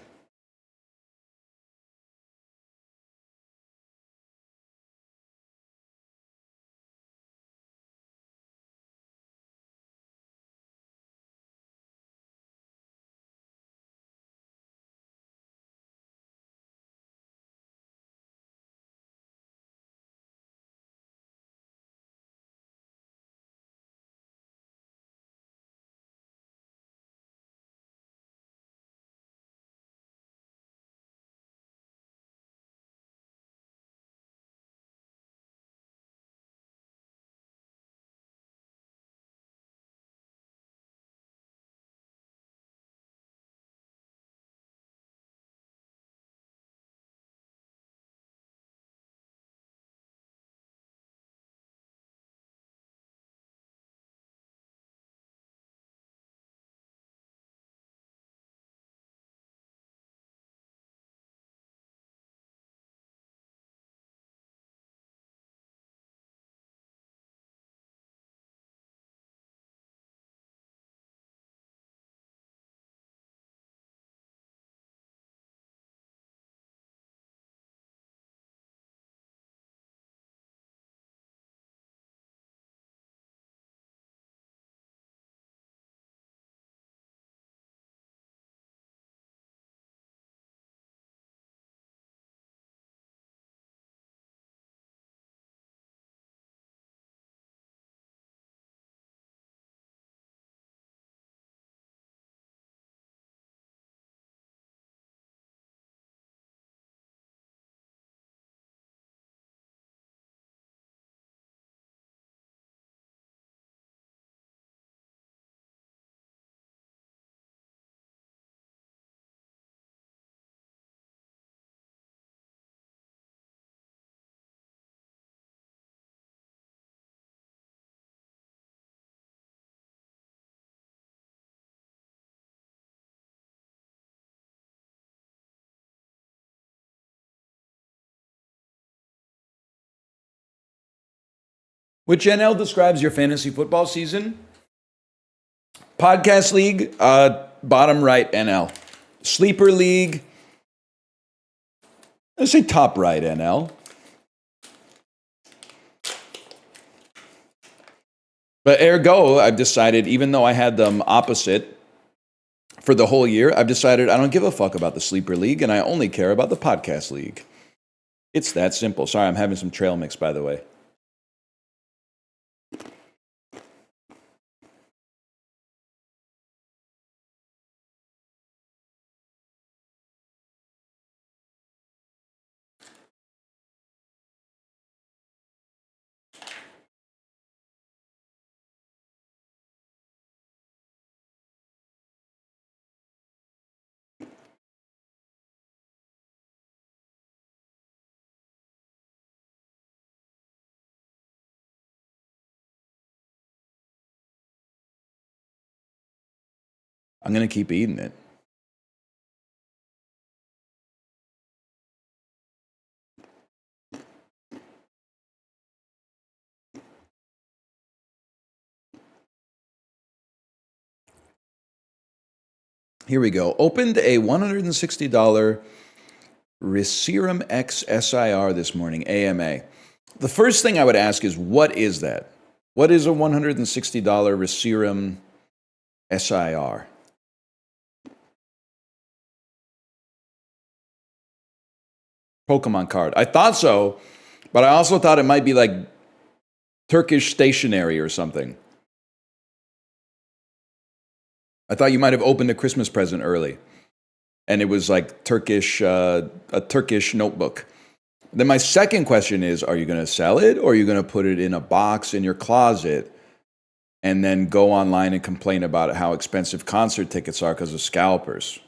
Which NL describes your fantasy football season? Podcast League, bottom right NL. Sleeper League, let's say top right NL. But ergo, I've decided, even though I had them opposite for the whole year, I've decided I don't give a fuck about the Sleeper League and I only care about the Podcast League. It's that simple. Sorry, I'm having some trail mix, by the way. I'm going to keep eating it. Here we go. Opened a $160 Resirum X SIR this morning, AMA. The first thing I would ask is, what is that? What is a $160 Resirum SIR? Pokemon card. I thought so, but I also thought it might be like Turkish stationery or something. I thought you might have opened a Christmas present early, and it was like Turkish, a Turkish notebook. Then my second question is, are you going to sell it, or are you going to put it in a box in your closet and then go online and complain about how expensive concert tickets are because of scalpers?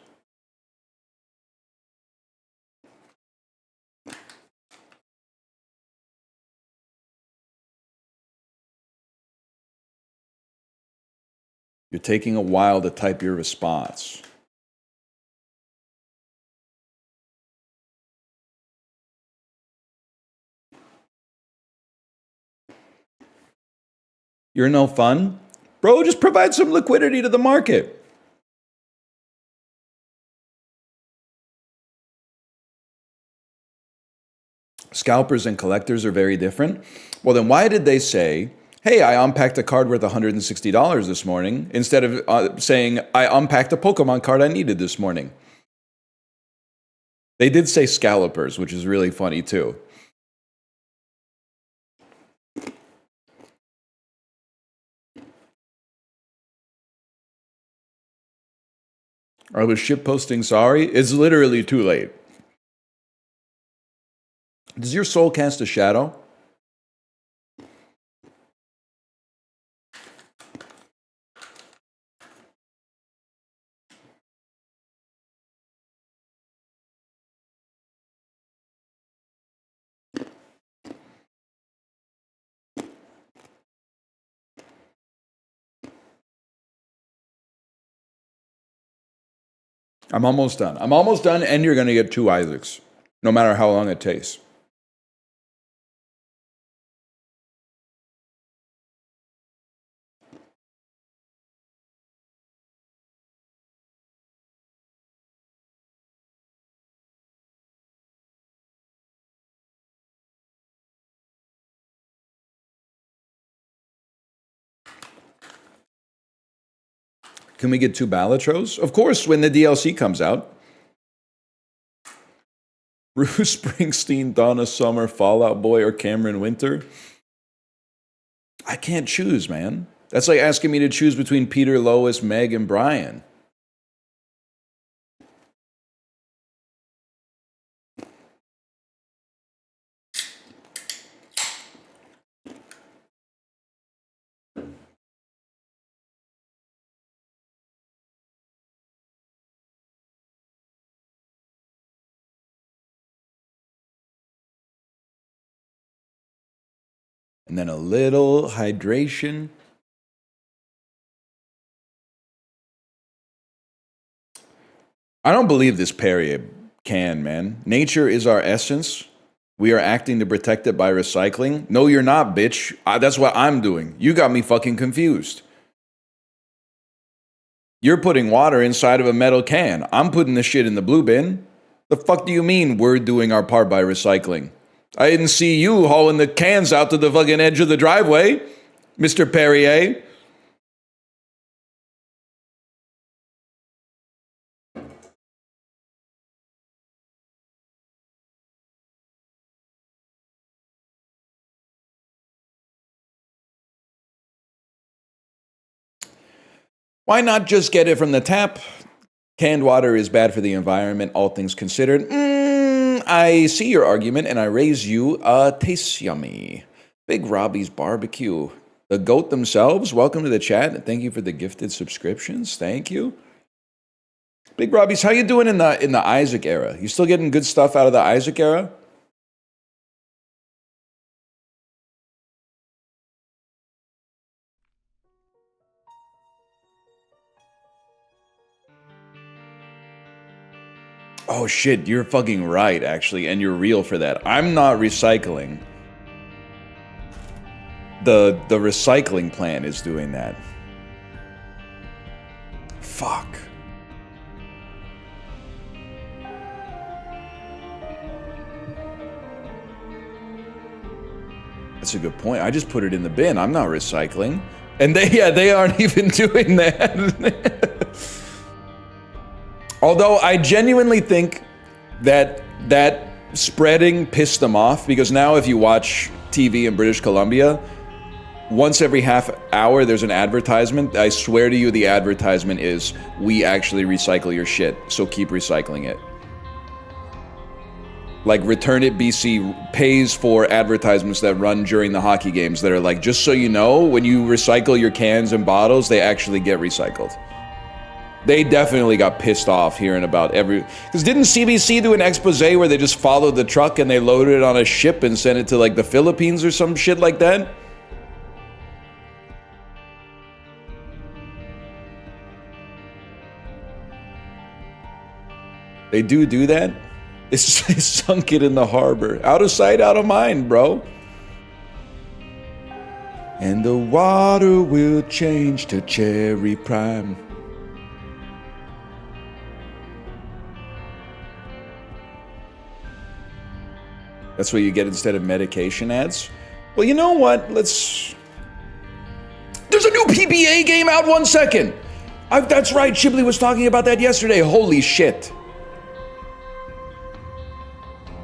You're taking a while to type your response. You're no fun? Bro, just provide some liquidity to the market. Scalpers and collectors are very different. Well, then why did they say, hey, I unpacked a card worth $160 this morning, instead of saying, I unpacked a Pokemon card I needed this morning? They did say scalpers, which is really funny too. I was shitposting sorry. It's literally too late. Does your soul cast a shadow? I'm almost done. I'm almost done, and you're going to get 2 Isaacs, no matter how long it takes. Can we get 2 Balatros? Of course, when the DLC comes out. Bruce Springsteen, Donna Summer, Fallout Boy, or Cameron Winter? I can't choose, man. That's like asking me to choose between Peter, Lois, Meg, and Brian. And then a little hydration. I don't believe this Perrier can, man. Nature is our essence. We are acting to protect it by recycling. No, you're not, bitch. That's what I'm doing. You got me fucking confused. You're putting water inside of a metal can. I'm putting the shit in the blue bin. The fuck do you mean we're doing our part by recycling? I didn't see you hauling the cans out to the fucking edge of the driveway, Mr. Perrier. Why not just get it from the tap? Canned water is bad for the environment, all things considered. I see your argument, and I raise you tastes yummy. Big Robbie's Barbecue. The GOAT themselves, welcome to the chat, and thank you for the gifted subscriptions. Thank you. Big Robbie's, how you doing in the Isaac era? You still getting good stuff out of the Isaac era? Oh shit, you're fucking right, actually, and you're real for that. I'm not recycling. The recycling plan is doing that. Fuck. That's a good point. I just put it in the bin. I'm not recycling. And they aren't even doing that. Although I genuinely think that spreading pissed them off, because now if you watch TV in British Columbia, once every half hour there's an advertisement. I swear to you, the advertisement is, we actually recycle your shit, so keep recycling it. Like Return It BC pays for advertisements that run during the hockey games that are like, just so you know, when you recycle your cans and bottles, they actually get recycled. They definitely got pissed off hearing about because didn't CBC do an expose where they just followed the truck and they loaded it on a ship and sent it to like the Philippines or some shit like that? They do that? They sunk it in the harbor. Out of sight, out of mind, bro. And the water will change to cherry prime. That's what you get instead of medication ads? Well, you know what? There's a new PBA game out, 1 second. That's right, Shibley was talking about that yesterday. Holy shit.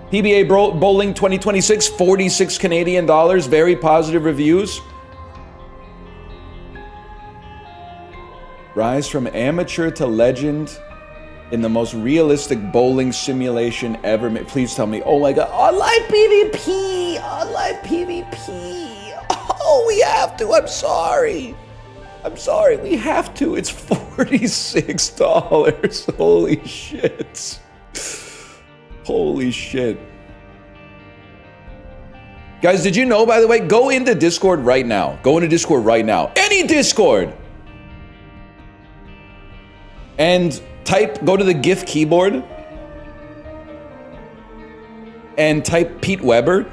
PBA Bowling 2026, 46 Canadian dollars, very positive reviews. Rise from amateur to legend in the most realistic bowling simulation ever made. Please tell me, oh my god, online PvP, online PvP. Oh, we have to, I'm sorry, we have to. It's $46. Holy shit. Holy shit. Guys, did you know, by the way, go into Discord right now. Go into Discord right now. Any Discord! And go to the GIF keyboard and type Pete Weber.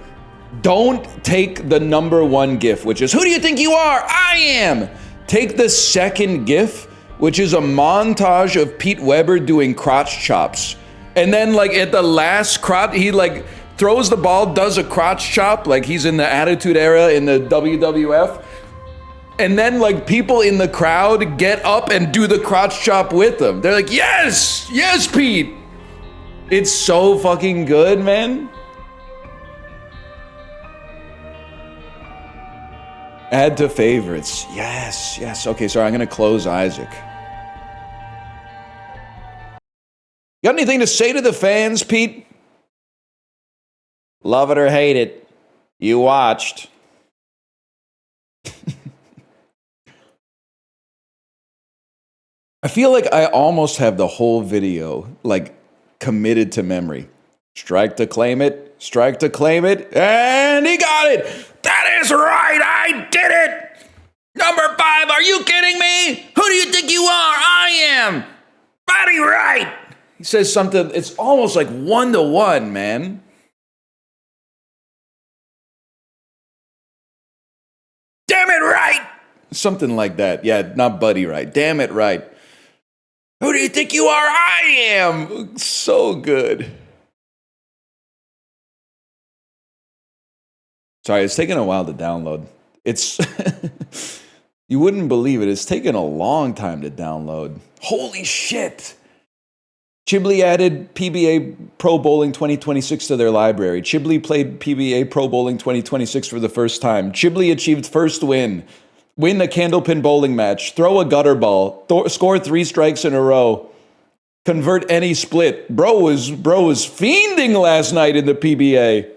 Don't take the #1 GIF, which is, who do you think you are? I am! Take the second GIF, which is a montage of Pete Weber doing crotch chops. And then, like, at the last crotch, he, like, throws the ball, does a crotch chop, like he's in the Attitude Era in the WWF. And then, like, people in the crowd get up and do the crotch chop with him. They're like, yes! Yes, Pete! It's so fucking good, man. Add to favorites. Yes, yes. Okay, sorry, I'm gonna close Isaac. Got anything to say to the fans, Pete? Love it or hate it, you watched. I feel like I almost have the whole video, like, committed to memory. Strike to claim it, and he got it! That is right, I did it! #5, are you kidding me? Who do you think you are? I am! Body right! He says something, it's almost like 1-to-1, man. Damn it right. Something like that. Yeah, not Buddy Right. Damn it right. Who do you think you are? I am. So good. Sorry, it's taking a while to download. It's you wouldn't believe it. It's taken a long time to download. Holy shit. Chiblee added PBA Pro Bowling 2026 to their library. Chiblee played PBA Pro Bowling 2026 for the first time. Chiblee achieved first win. Win a candlepin bowling match. Throw a gutter ball. Score 3 strikes in a row. Convert any split. Bro was fiending last night in the PBA.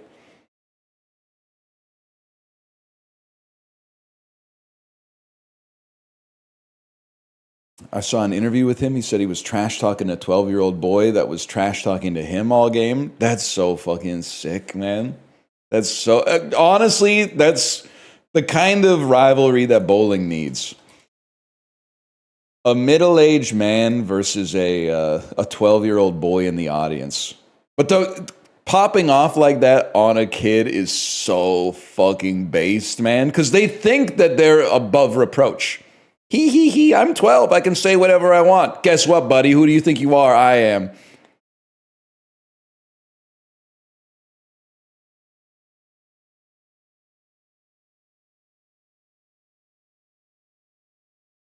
I saw an interview with him. He said he was trash talking a 12-year-old boy that was trash talking to him all game. That's so fucking sick, man. That's so honestly, that's the kind of rivalry that bowling needs. A middle-aged man versus a 12-year-old boy in the audience. But popping off like that on a kid is so fucking based, man, because they think that they're above reproach. He, I'm 12. I can say whatever I want. Guess what, buddy? Who do you think you are? I am.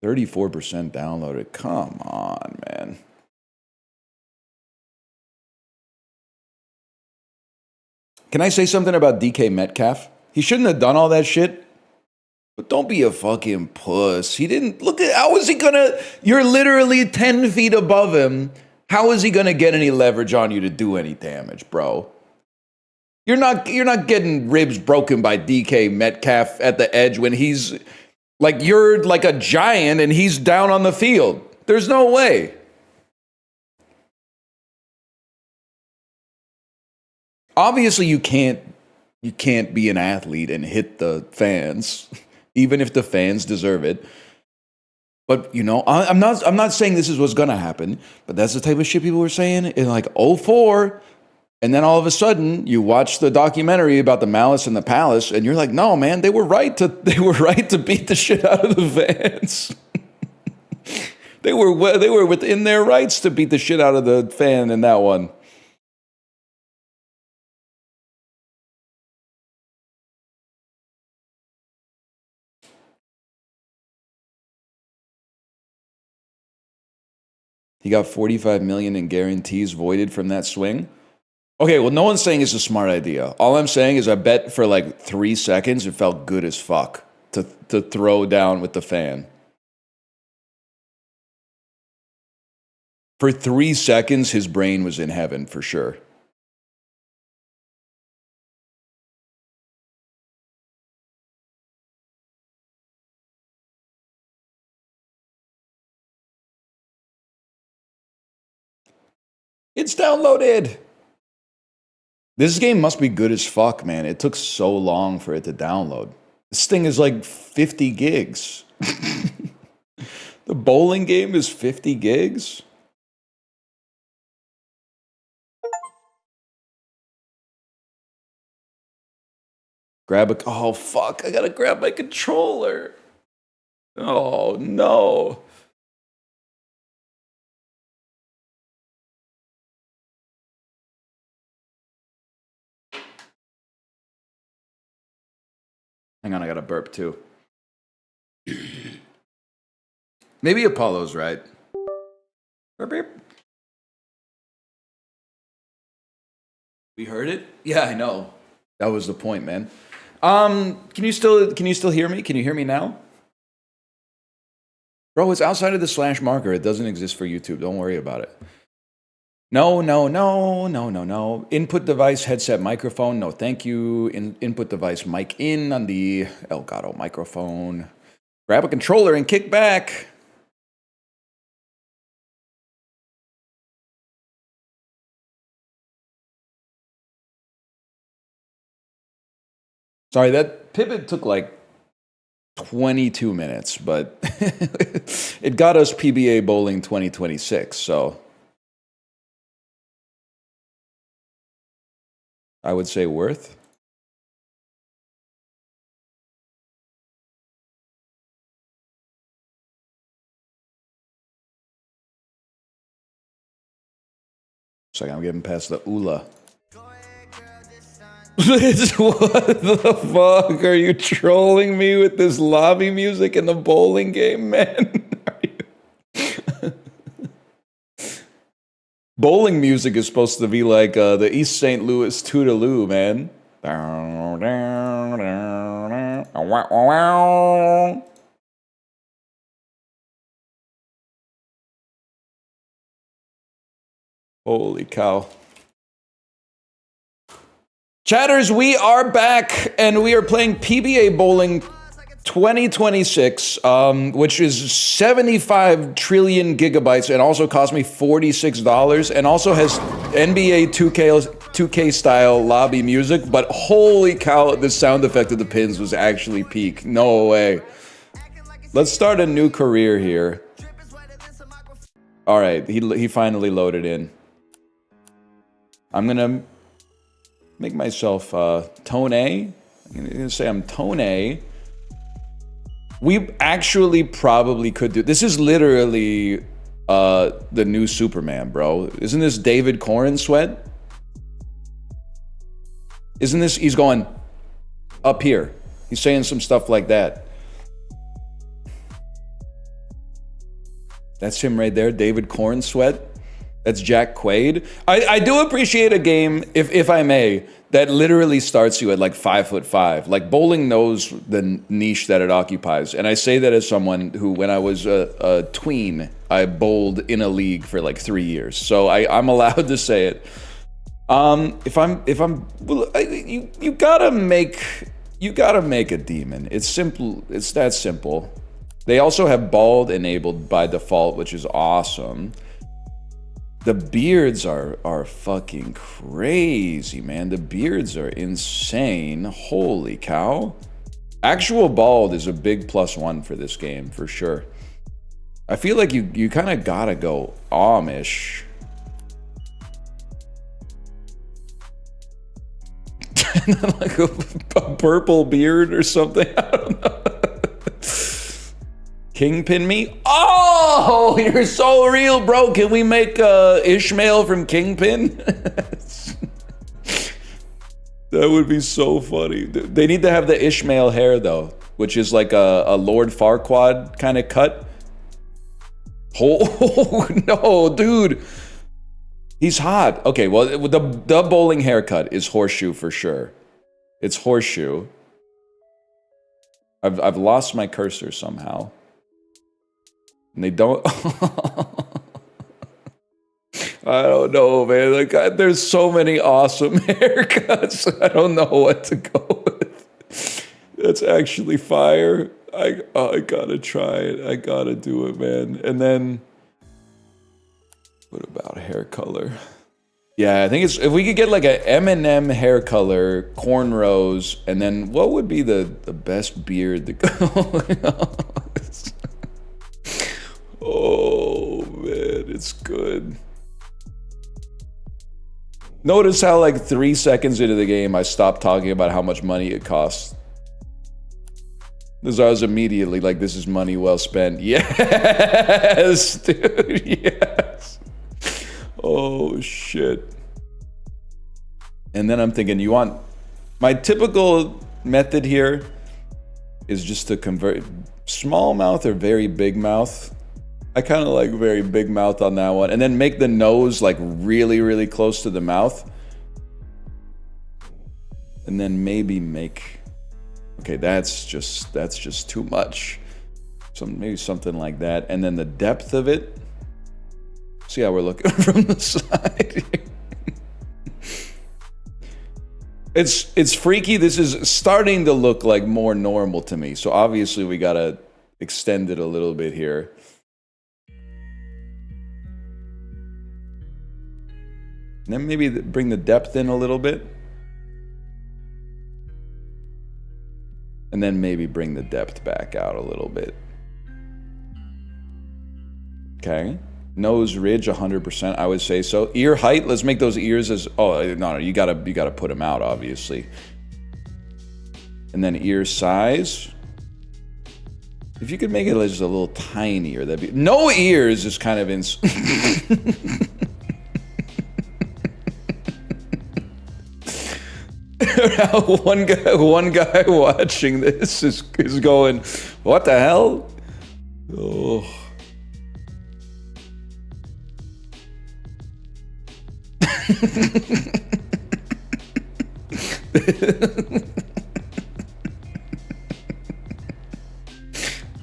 %34 downloaded. Come on, man. Can I say something about DK Metcalf? He shouldn't have done all that shit. But don't be a fucking puss. He didn't look at how is he gonna you're literally 10 feet above him. How is he gonna get any leverage on you to do any damage, bro? You're not getting ribs broken by DK Metcalf at the edge when he's like you're like a giant and he's down on the field. There's no way. Obviously you can't be an athlete and hit the fans. Even if the fans deserve it. But, you know, I'm not saying this is what's going to happen, but that's the type of shit people were saying in like '04. And then all of a sudden you watch the documentary about the Malice in the Palace and you're like, no, man, they were right to beat the shit out of the fans. they were within their rights to beat the shit out of the fan in that one. He got 45 million in guarantees voided from that swing. Okay, well, no one's saying it's a smart idea. All I'm saying is I bet for like 3 seconds it felt good as fuck to throw down with the fan. For 3 seconds, his brain was in heaven for sure. It's downloaded. This game must be good as fuck, man. It took so long for it to download. This thing is like 50 gigs. The bowling game is 50 gigs? Oh, fuck. I gotta grab my controller. Oh, no. Hang on, I gotta burp too. Maybe Apollo's right. Burp, burp. We heard it? Yeah, I know. That was the point, man. Can you still hear me? Can you hear me now? Bro, it's outside of the slash marker. It doesn't exist for YouTube. Don't worry about it. No. Input device, headset, microphone. No, thank you. Input device, mic in on the Elgato microphone. Grab a controller and kick back. Sorry, that pivot took like 22 minutes, but it got us PBA Bowling 2026, so I would say worth. Looks like I'm getting past the Ula. What the fuck? Are you trolling me with this lobby music in the bowling game, man? Bowling music is supposed to be like the East St. Louis Toodaloo, man. Holy cow. Chatters, we are back, and we are playing PBA Bowling 2026, which is 75 trillion gigabytes and also cost me $46 and also has NBA 2K style lobby music, but holy cow, the sound effect of the pins was actually peak. No way. Let's start a new career here. All right, he finally loaded in. I'm gonna make myself Tone A. I'm gonna say I'm Tone A. We actually probably could do. This is literally the new Superman, bro. Isn't this David Corn Sweat? Isn't this? He's going up here. He's saying some stuff like that. That's him right there, David Corn Sweat. That's Jack Quaid. I do appreciate a game, if I may, that literally starts you at like 5'5". Like bowling knows the niche that it occupies, and I say that as someone who, when I was a tween, I bowled in a league for like 3 years, so I'm allowed to say it. You gotta make a demon. It's simple. It's that simple. They also have bald enabled by default, which is awesome. The beards are fucking crazy, man. The beards are insane. Holy cow. Actual bald is a big +1 for this game, for sure. I feel like you kind of gotta go Amish. Like a purple beard or something. I don't know. Kingpin me? Oh, you're so real, bro. Can we make Ishmael from Kingpin? That would be so funny. They need to have the Ishmael hair, though, which is like a Lord Farquaad kind of cut. Oh, no, dude. He's hot. Okay, well, the bowling haircut is horseshoe for sure. It's horseshoe. I've lost my cursor somehow. And they don't. I don't know, man. Like, there's so many awesome haircuts. I don't know what to go with. That's actually fire. I gotta try it. I gotta do it, man. And then, what about hair color? Yeah, I think it's, if we could get like a Eminem hair color, cornrows, and then what would be the best beard to go? Oh, man, it's good. Notice how like 3 seconds into the game, I stopped talking about how much money it costs. Because I was immediately like, this is money well spent. Yes, dude, yes. Oh, shit. And then I'm thinking, you want... My typical method here is just to convert small mouth or very big mouth. I kind of like very big mouth on that one. And then make the nose like really, really close to the mouth. And then maybe make... Okay, that's just too much. Maybe something like that. And then the depth of it. See how we're looking from the side. It's freaky. This is starting to look like more normal to me. So obviously we gotta extend it a little bit here. And then maybe bring the depth in a little bit. And then maybe bring the depth back out a little bit. Okay. Nose ridge, 100%, I would say so. Ear height, let's make those ears as... Oh, no, you gotta put them out, obviously. And then ear size. If you could make it just a little tinier, that'd be... No ears is kind of... one guy watching this is going, what the hell? Oh.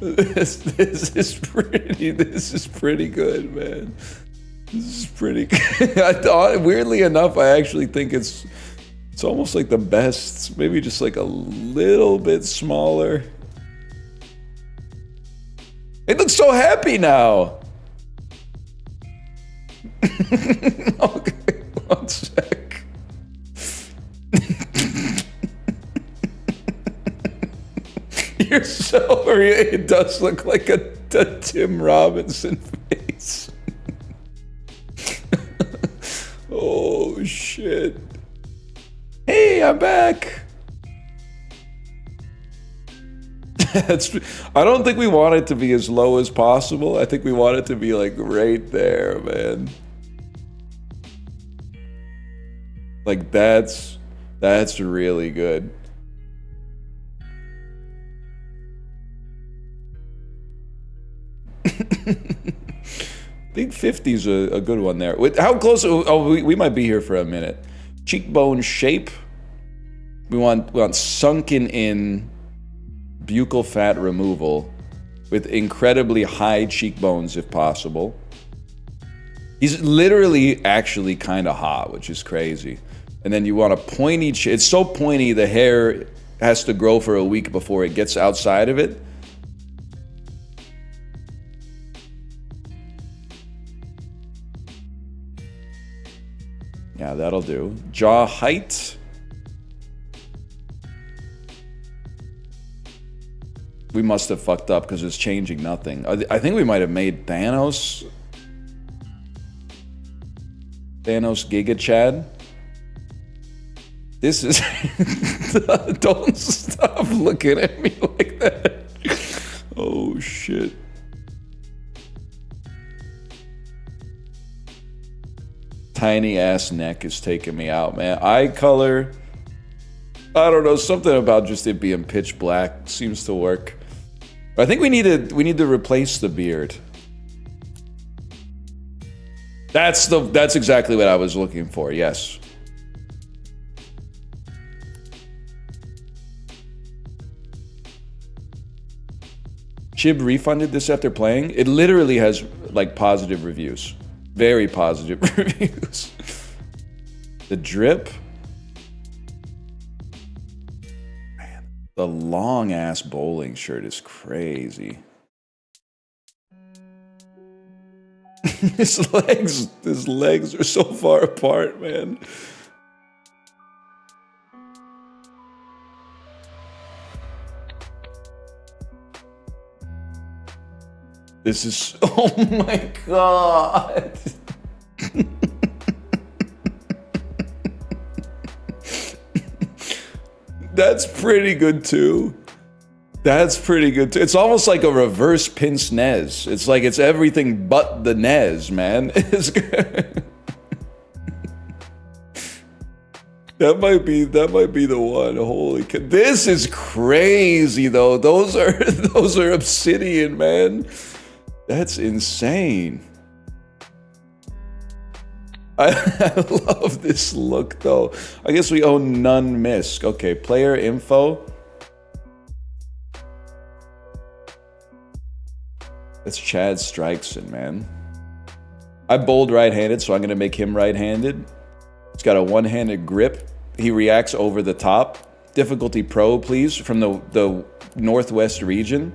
This is pretty good, man. This is pretty good. I thought, weirdly enough, I actually think it's almost like the best. Maybe just like a little bit smaller. It looks so happy now. Okay, one sec. You're so real. It does look like a Tim Robinson face. Oh shit. Hey, I'm back. I don't think we want it to be as low as possible. I think we want it to be like right there, man. Like that's really good. I think 50's a good one there. How close? Oh, we might be here for a minute. Cheekbone shape. We want sunken in buccal fat removal with incredibly high cheekbones if possible. He's literally actually kind of hot, which is crazy. And then you want a pointy chin. It's so pointy, the hair has to grow for a week before it gets outside of it. Yeah, that'll do. Jaw height. We must have fucked up because it's changing nothing. I think we might have made Thanos Giga Chad. This is... Don't stop looking at me like that. Oh, shit. Tiny ass neck is taking me out, man. Eye color, I don't know, something about just it being pitch black seems to work. I think we need to replace the beard. That's exactly what I was looking for. Yes. Chib refunded this after playing. It literally has like positive reviews. Very positive reviews. The drip. Man, the long ass bowling shirt is crazy. His legs are so far apart, man. This is, oh my god. That's pretty good too. That's pretty good too. It's almost like a reverse pince nez. It's like it's everything but the nez, man. It's good. That might be the one. Holy cow. This is crazy though. Those are obsidian, man. That's insane. I love this look though. I guess we own none misc. Okay, player info. That's Chad Strikeson, man. I bowled right-handed, so I'm gonna make him right-handed. He's got a one-handed grip. He reacts over the top. Difficulty pro, please, from the Northwest region.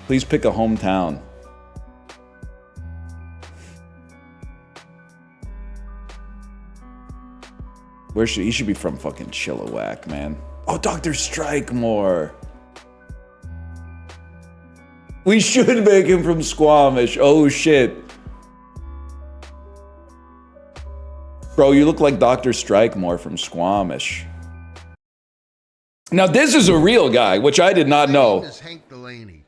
Please pick a hometown. He should be from fucking Chilliwack, man. Oh, Dr. Strikemore. We should make him from Squamish. Oh, shit. Bro, you look like Dr. Strikemore from Squamish. Now, this is a real guy, which I did not know. My name is Hank Delaney.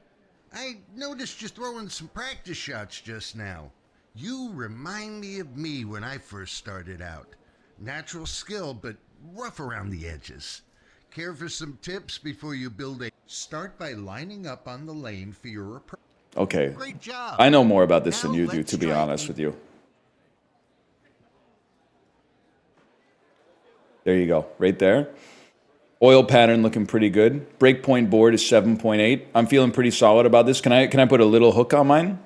I noticed you throwing some practice shots just now. You remind me of me when I first started out. Natural skill, but rough around the edges. Care for some tips before you build a... Start by lining up on the lane for your approach. Okay. Great job. I know more about this than Now you do, let's to be try honest a- with you. There you go. Right there. Oil pattern looking pretty good. Breakpoint board is 7.8. I'm feeling pretty solid about this. Can I put a little hook on mine?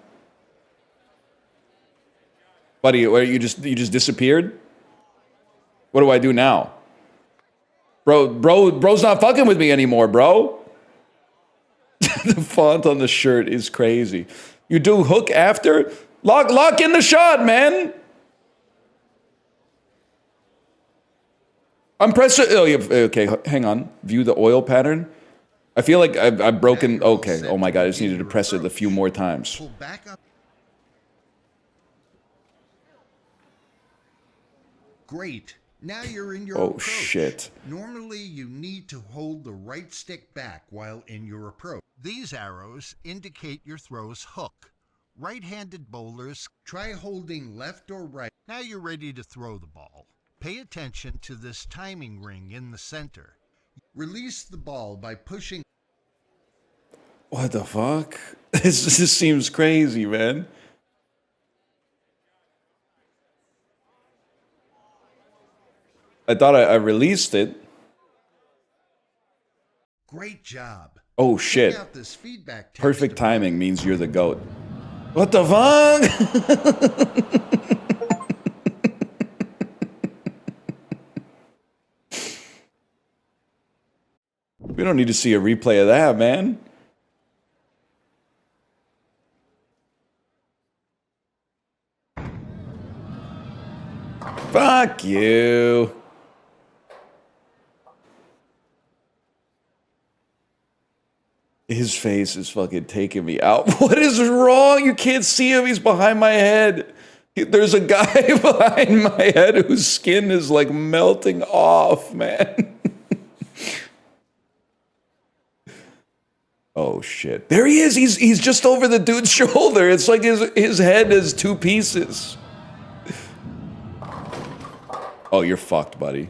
Buddy, you just disappeared? What do I do now? Bro's not fucking with me anymore, bro. The font on the shirt is crazy. You do hook after? Lock in the shot, man. I'm pressing. Oh, yeah, okay, hang on. View the oil pattern. I feel like I've broken. Okay. Oh my god, I just needed to press it a few more times. Pull back up. Great. Now you're in your Oh approach. shit. Normally, you need to hold the right stick back while in your approach. These arrows indicate your throw's hook. Right-handed bowlers, try holding left or right. Now you're ready to throw the ball. Pay attention to this timing ring in the center. Release the ball by pushing. What the fuck? This seems crazy, man. I thought I released it. Great job. Oh shit. Check out this feedback text Perfect around. timing means you're the GOAT. What the fuck? We don't need to see a replay of that, man. Fuck you. His face is fucking taking me out. What is wrong? You can't see him. He's behind my head. There's a guy behind my head whose skin is like melting off, man. Oh shit. There he is. He's just over the dude's shoulder. It's like his head is two pieces. Oh, you're fucked, buddy.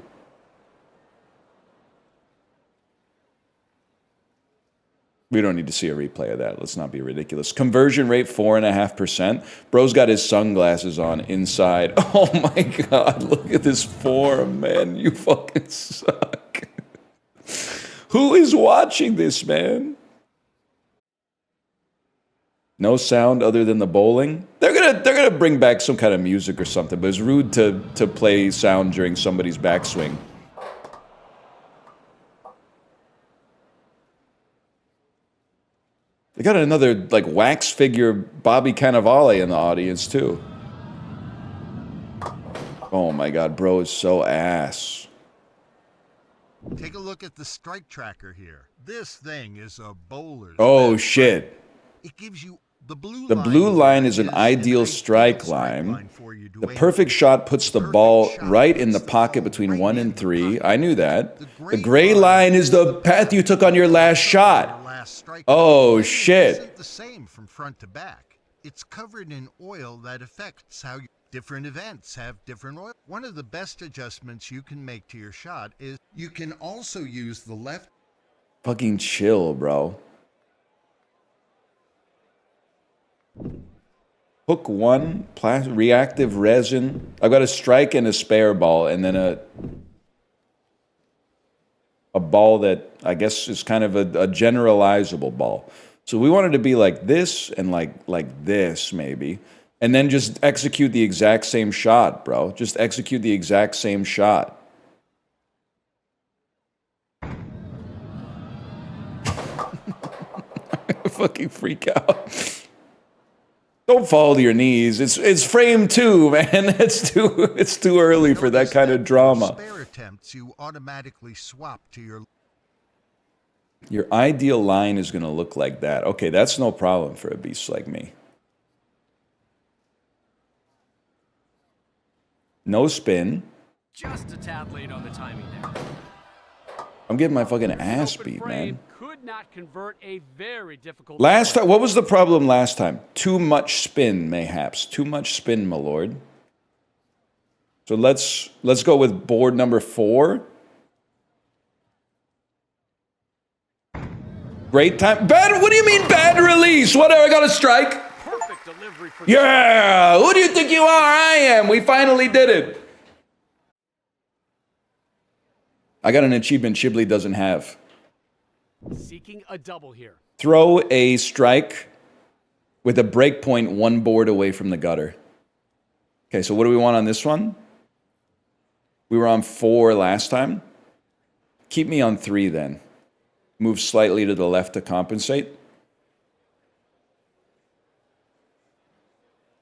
We don't need to see a replay of that. Let's not be ridiculous. Conversion rate 4.5%. Bro's got his sunglasses on inside. Oh my god, look at this form, man. You fucking suck. Who is watching this, man? No sound other than the bowling. They're gonna bring back some kind of music or something, but it's rude to play sound during somebody's backswing. They got another like wax figure Bobby Cannavale in the audience too. Oh my god, bro is so ass. Take a look at the strike tracker here. This thing is a bowler's Oh best shit. friend. It gives you the blue The line. blue line here is an ideal strike line. for you to The aim perfect for. shot puts the Perfect ball shot right in puts the pocket ball between right 1 in and the 3. pocket. I knew that. The The gray gray line line is the path you took on your last shot. Your last strike. Oh, The lane shit. Isn't the same from front to back. It's covered in oil that affects how different events have different oil. One of the best adjustments you can make to your shot is you can also use the left. Fucking chill, bro. Hook 1, reactive resin. I've got a strike and a spare ball, and then a ball that I guess is kind of a generalizable ball. So we want it to be like this and like this maybe, and then just execute the exact same shot, bro. Just execute the exact same shot. Fucking freak out. Don't fall to your knees. It's frame 2, man. It's too early for that Notice kind of for drama. Spare attempts, you automatically swap to your. Your ideal line is going to look like that. Okay, that's no problem for a beast like me. No spin. Just a tad late on the timing there. I'm getting my fucking ass Open beat, frame man. could not convert a very difficult. Last time, what was the problem last time? Too much spin, mayhaps. Too much spin, my lord. So let's go with board number 4. Great time. Bad, what do you mean bad release? What, I got a strike? Perfect delivery for Yeah, who do you think you are? I am. We finally did it. I got an achievement Chiblee doesn't have. seeking a double here. Throw a strike with a breakpoint 1 board away from the gutter. Okay, so what do we want on this one? We were on 4 last time. Keep me on 3 then. Move slightly to the left to compensate.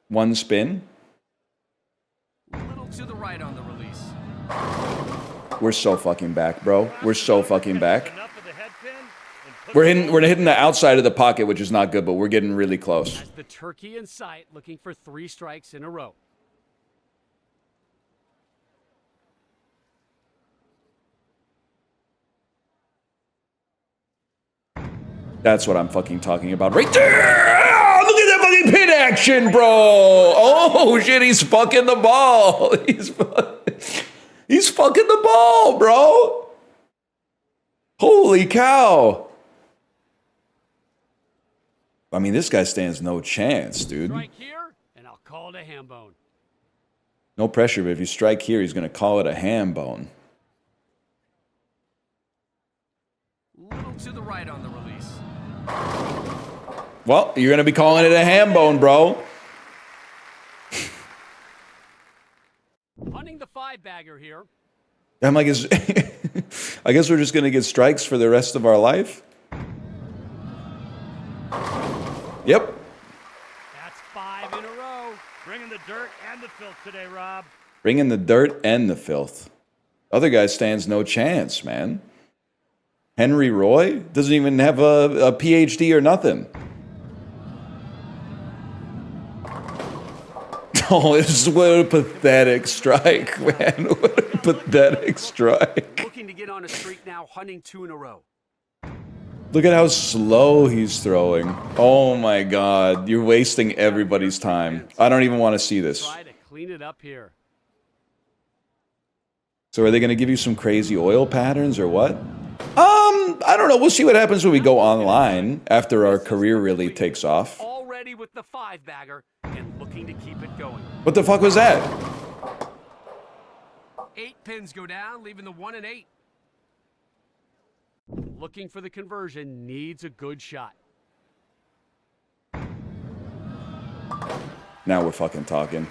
1 spin. A little to the right on the release. We're so fucking back, bro. We're so fucking back. Enough of the head pin and put We're hitting the outside of the pocket, which is not good, but we're getting really close. As the turkey in sight, looking for 3 strikes in a row. That's what I'm fucking talking about right there. Ah, look at that fucking pin action, bro. Oh shit, he's fucking the ball. He's fucking the ball, bro. Holy cow. I mean, this guy stands no chance, dude. Strike here, and I'll call it a ham bone. No pressure, but if you strike here, he's going to call it a ham bone. Little to the right on the release. Well, you're going to be calling it a ham bone, bro. Hunting the 5-bagger here. I'm like, I guess we're just going to get strikes for the rest of our life. Yep. That's 5 in a row. bringing the dirt and the filth today, Rob. Bringing the dirt and the filth. Other guy stands no chance, man. Henry Roy doesn't even have a PhD or nothing. Oh, it's what a pathetic strike, man. What a pathetic strike. Looking to get on a streak now, hunting 2 in a row. Look at how slow he's throwing. Oh my God, you're wasting everybody's time. I don't even want to see this. Try to clean it up here. So are they going to give you some crazy oil patterns or what? I don't know. We'll see what happens when we go online after our career really takes off. Already with the 5-bagger and looking to keep it going. What the fuck was that? 8 pins go down, leaving the 1 and 8. Looking for the conversion, needs a good shot. Now we're fucking talking.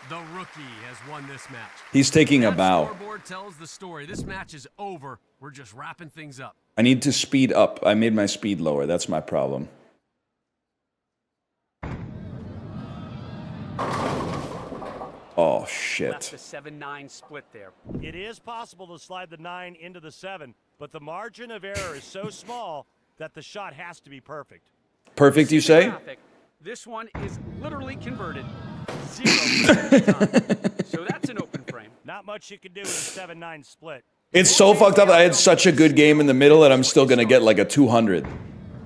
The rookie has won this match. He's taking a That bow. scoreboard tells the story. This match is over. We're just wrapping things up. I need to speed up. I made my speed lower. That's my problem. Oh, Left shit. the 7-9 split there. It is possible to slide the 9 into the 7, but the margin of error is so small that the shot has to be perfect. Perfect, you say? Traffic. This one is literally converted 0 every time. So that's an open frame. Not much you can do with a 7-9 split. It's so fucked up. I had such a good game in the middle and I'm still going to get like a 200.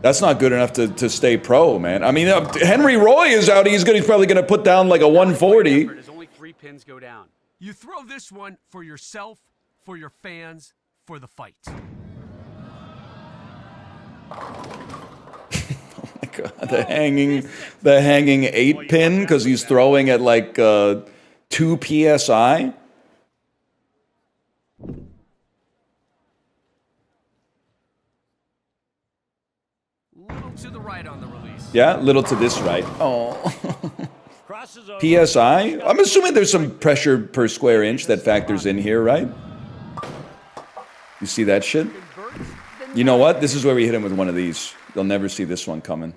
That's not good enough to stay pro, man. I mean, Henry Roy is out. He's probably going to put down like a 140. As only 3 pins go down. You throw this one for yourself, for your fans, for the fight. God, the hanging 8 pin because he's throwing at like 2 psi. Little to the right on the release. Yeah, little to this right. Oh. Crosses over. PSI? I'm assuming there's some pressure per square inch that factors in here, right? You see that shit? Converts, then You know what? This is where we hit him with one of these. They'll never see this one coming.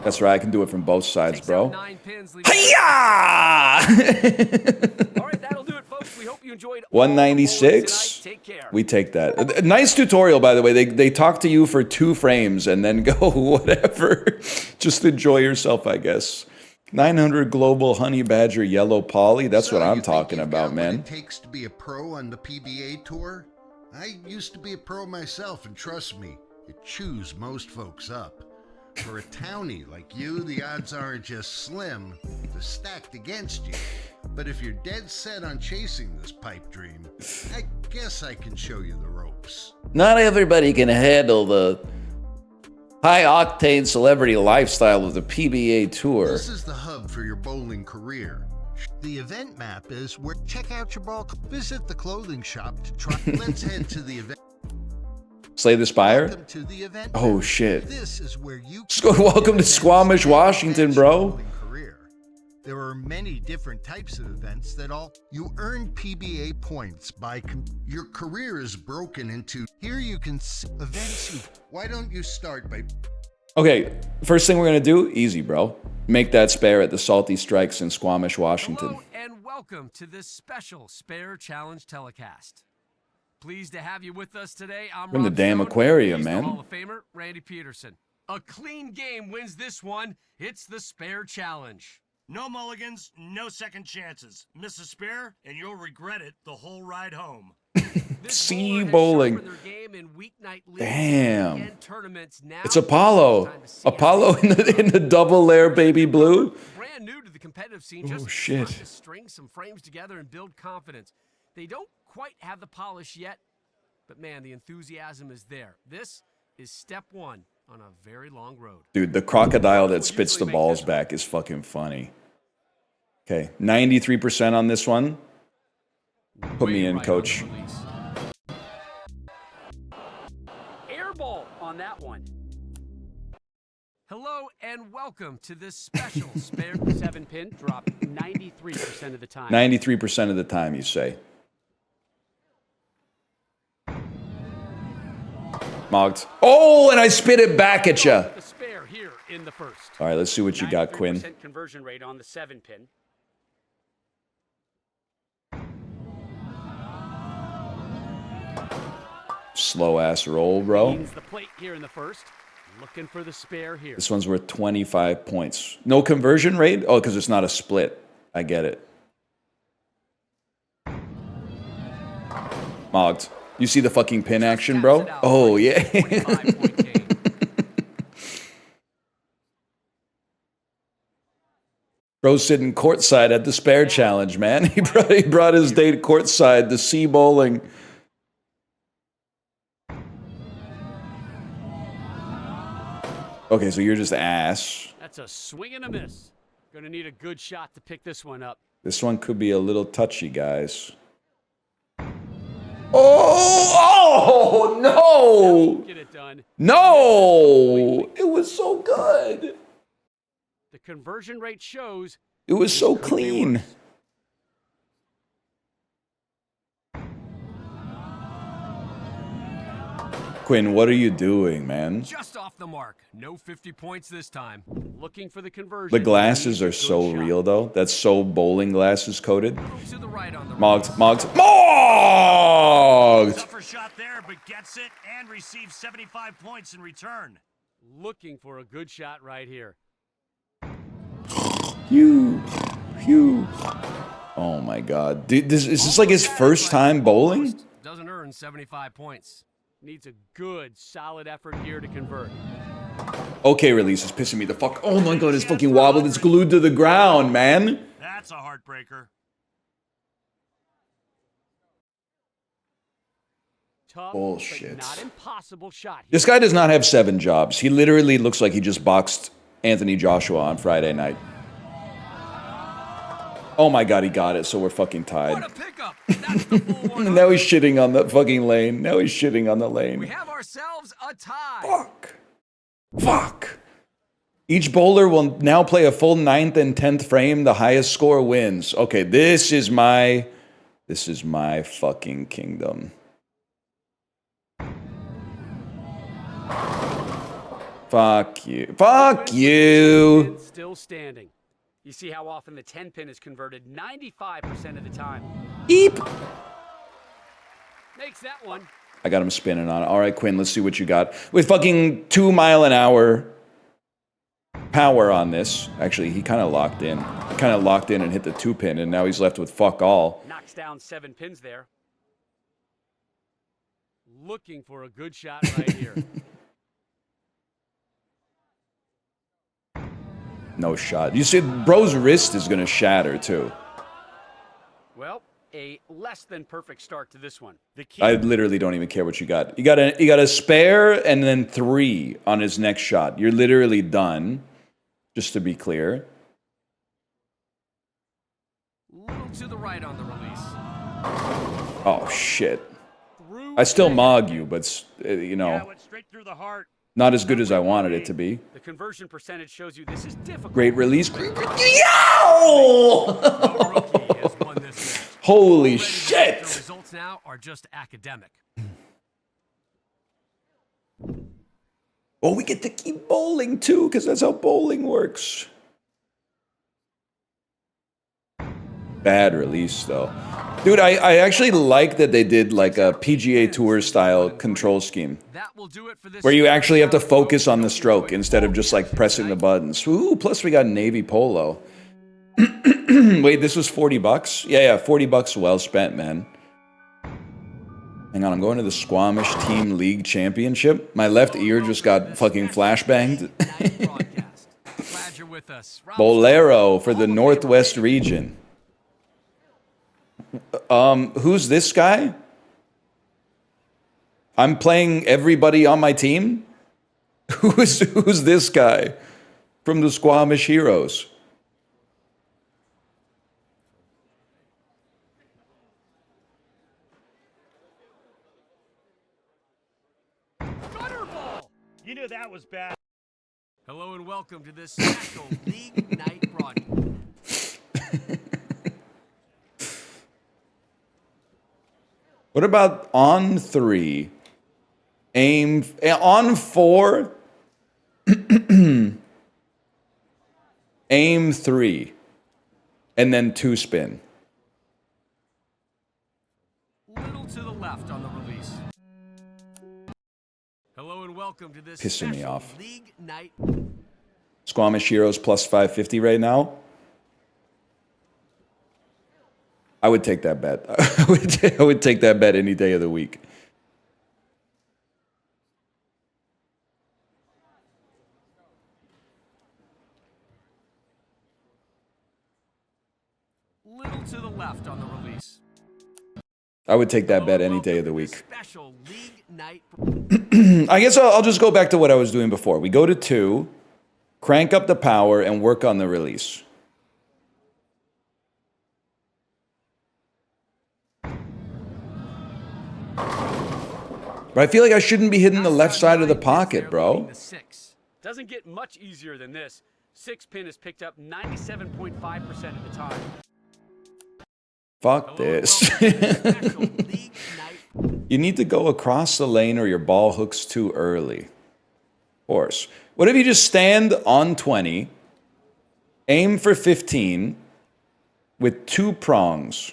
That's right, I can do it from both sides, takes bro. out 9 pins, leaving- Hi-ya! All right, that'll do it, folks. We hope you enjoyed all the bowling 196. tonight. Take care. We take that. Nice tutorial, by the way. They talk to you for 2 frames and then go whatever. Just enjoy yourself, I guess. 900 global honey badger yellow poly. That's So, what I'm you think talking you've about, got man. What it takes to be a pro on the PBA tour? I used to be a pro myself, and trust me, it chews most folks up. For a townie like you, the odds aren't just slim, they're stacked against you. But if you're dead set on chasing this pipe dream, I guess I can show you the ropes. Not everybody can handle the high-octane celebrity lifestyle of the PBA Tour. This is the hub for your bowling career. The event map is where check out your ball. Visit the clothing shop to try. Let's head to the event. Slay the Spire? Welcome to the event. Oh, shit. This is where you Welcome to Squamish, Washington, bro. Career. There are many different types of events that you earn PBA points by your career is broken into. Here you can see events. Why don't you start by? Okay, first thing we're gonna do, easy, bro. Make that spare at the Salty Strikes in Squamish, Washington. Hello and welcome to this special Spare Challenge telecast. Pleased to have you with us today. I'm From the Rob damn Stone. aquarium, He's the man. Hall of Famer Randy Peterson. A clean game wins this one. It's the Spare Challenge. No mulligans, no second chances. Miss a spare, and you'll regret it the whole ride home. This Sea bowler has bowling. sharpened their game in weeknight leagues Damn. and tournaments. Now It's Apollo. time to see how Apollo in the double layer baby blue. brand new to the competitive scene, Oh, just shit. starting to string some frames together and build confidence. They don't quite have the polish yet, but man, the enthusiasm is there. This is step one on a very long road. Dude, the crocodile that spits the balls back is fucking funny. Okay, 93% on this one. Put me in, Right coach. on the release. Air ball on that one. Hello and welcome to this special Spare. 7-pin dropped 93% of the time. 93% of the time, you say. Mogged. Oh, and I spit it back at you. The spare here in the first. All right, let's see what you got, Quinn. 93% conversion rate on the 7-pin. Slow ass roll, bro. Cleans the plate here in the first. Looking for the spare here. This one's worth 25 points. No conversion rate? Oh, because it's not a split. I get it. Mogged. You see the fucking pin action, bro? Oh, yeah. 25-point game. Bro's sitting courtside at the Spare Challenge, man. He brought his date courtside to see bowling. Okay, so you're just ass. That's a swing and a miss. Gonna need a good shot to pick this one up. This one could be a little touchy, guys. Oh, no! Get it done. No! It was so good. The conversion rate shows. It was so Could be clean. worse. Quinn, what are you doing, man? Just off the mark. No 50 points this time. Looking for the conversion. The glasses are Good so shot. real, though. That's so bowling glasses coated. To the right on the Mogged, release. mogged, mogged! Tougher shot there, but gets it and receives 75 points in return. Looking for a good shot right here. Phew, phew. Oh my God, dude, is this like his first time bowling? Doesn't earn 75 points. Needs a good, solid effort here to convert. Okay, release is pissing me the fuck. Oh my God, it's fucking wobbled. It's glued to the ground, man. That's a heartbreaker. Tough, Bullshit. but not impossible shot. Here. This guy does not have 7 jobs. He literally looks like he just boxed Anthony Joshua on Friday night. Oh my God, he got it, so we're fucking What tied. a pickup! That's the full one. Now he's shitting on the fucking lane. Now he's shitting on the We lane. have ourselves a tie. Fuck. Fuck. Each bowler will now play a full 9th and 10th frame. The highest score wins. Okay, this is my fucking kingdom. Fuck you. Fuck you. Still standing. You see how often the 10-pin is converted 95% of the time. Eep. Makes that one. I got him spinning on it. All right, Quinn, let's see what you got. With fucking 2 mile an hour power on this. Actually, he kind of locked in. He kind of locked in and hit the 2-pin, and now he's left with fuck all. Knocks down 7 pins there. Looking for a good shot right here. No shot. You see, bro's wrist is going to shatter, too. a less than perfect start to this one. The key I literally don't even care what you got. You got a spare and then 3 on his next shot. You're literally done. Just to be clear. Little to the right on the release. Oh shit. through I still mog you, but you know, Yeah, it went straight through the heart. not as good as I wanted it to be. The conversion percentage shows you this is difficult. Great release. Yo! No rookie has won this match. Holy Already the shit! results now are just academic. Oh, we get to keep bowling too, because that's how bowling works. Bad release though. Dude, I actually like that they did like a PGA Tour style control scheme. That will do it for this Where you actually have to round. focus on the Hope you stroke enjoyed instead of all just the like action pressing the tonight. buttons. Ooh, plus we got navy polo. Wait, this was 40 bucks? Yeah, 40 bucks well spent, man. Hang on, I'm going to the Squamish Team League Championship. My left ear just got fucking flashbanged. Night broadcast. Glad you're with us. Rob Bolero for Hall the of Famer. Northwest region. Who's this guy? I'm playing everybody on my team? Who's this guy from the Squamish Heroes? Gutter ball. You knew that was bad. Hello and welcome to this special League Night broadcast. What about on 3? Aim on 4. Aim 3. And then 2 spin. Little to the left on the release. Hello and welcome to this Pissing me special off. League Night. Squamish Heroes plus 550 right now. I would take that bet. I would take that bet any day of the week. Little to the left on the release. I would take that Hello bet and any day of welcome the to this week. Special League Night. I guess I'll just go back to what I was doing before. We go to 2, crank up the power, and work on the release. But I feel like I shouldn't be hitting the left side of the pocket, bro. The 6. Doesn't get much easier than this. 6 pin is picked up 97.5% of the time. Fuck Hello and this. welcome to this special League Night. You need to go across the lane or your ball hooks too early. Of course. What if you just stand on 20, aim for 15 with 2 prongs?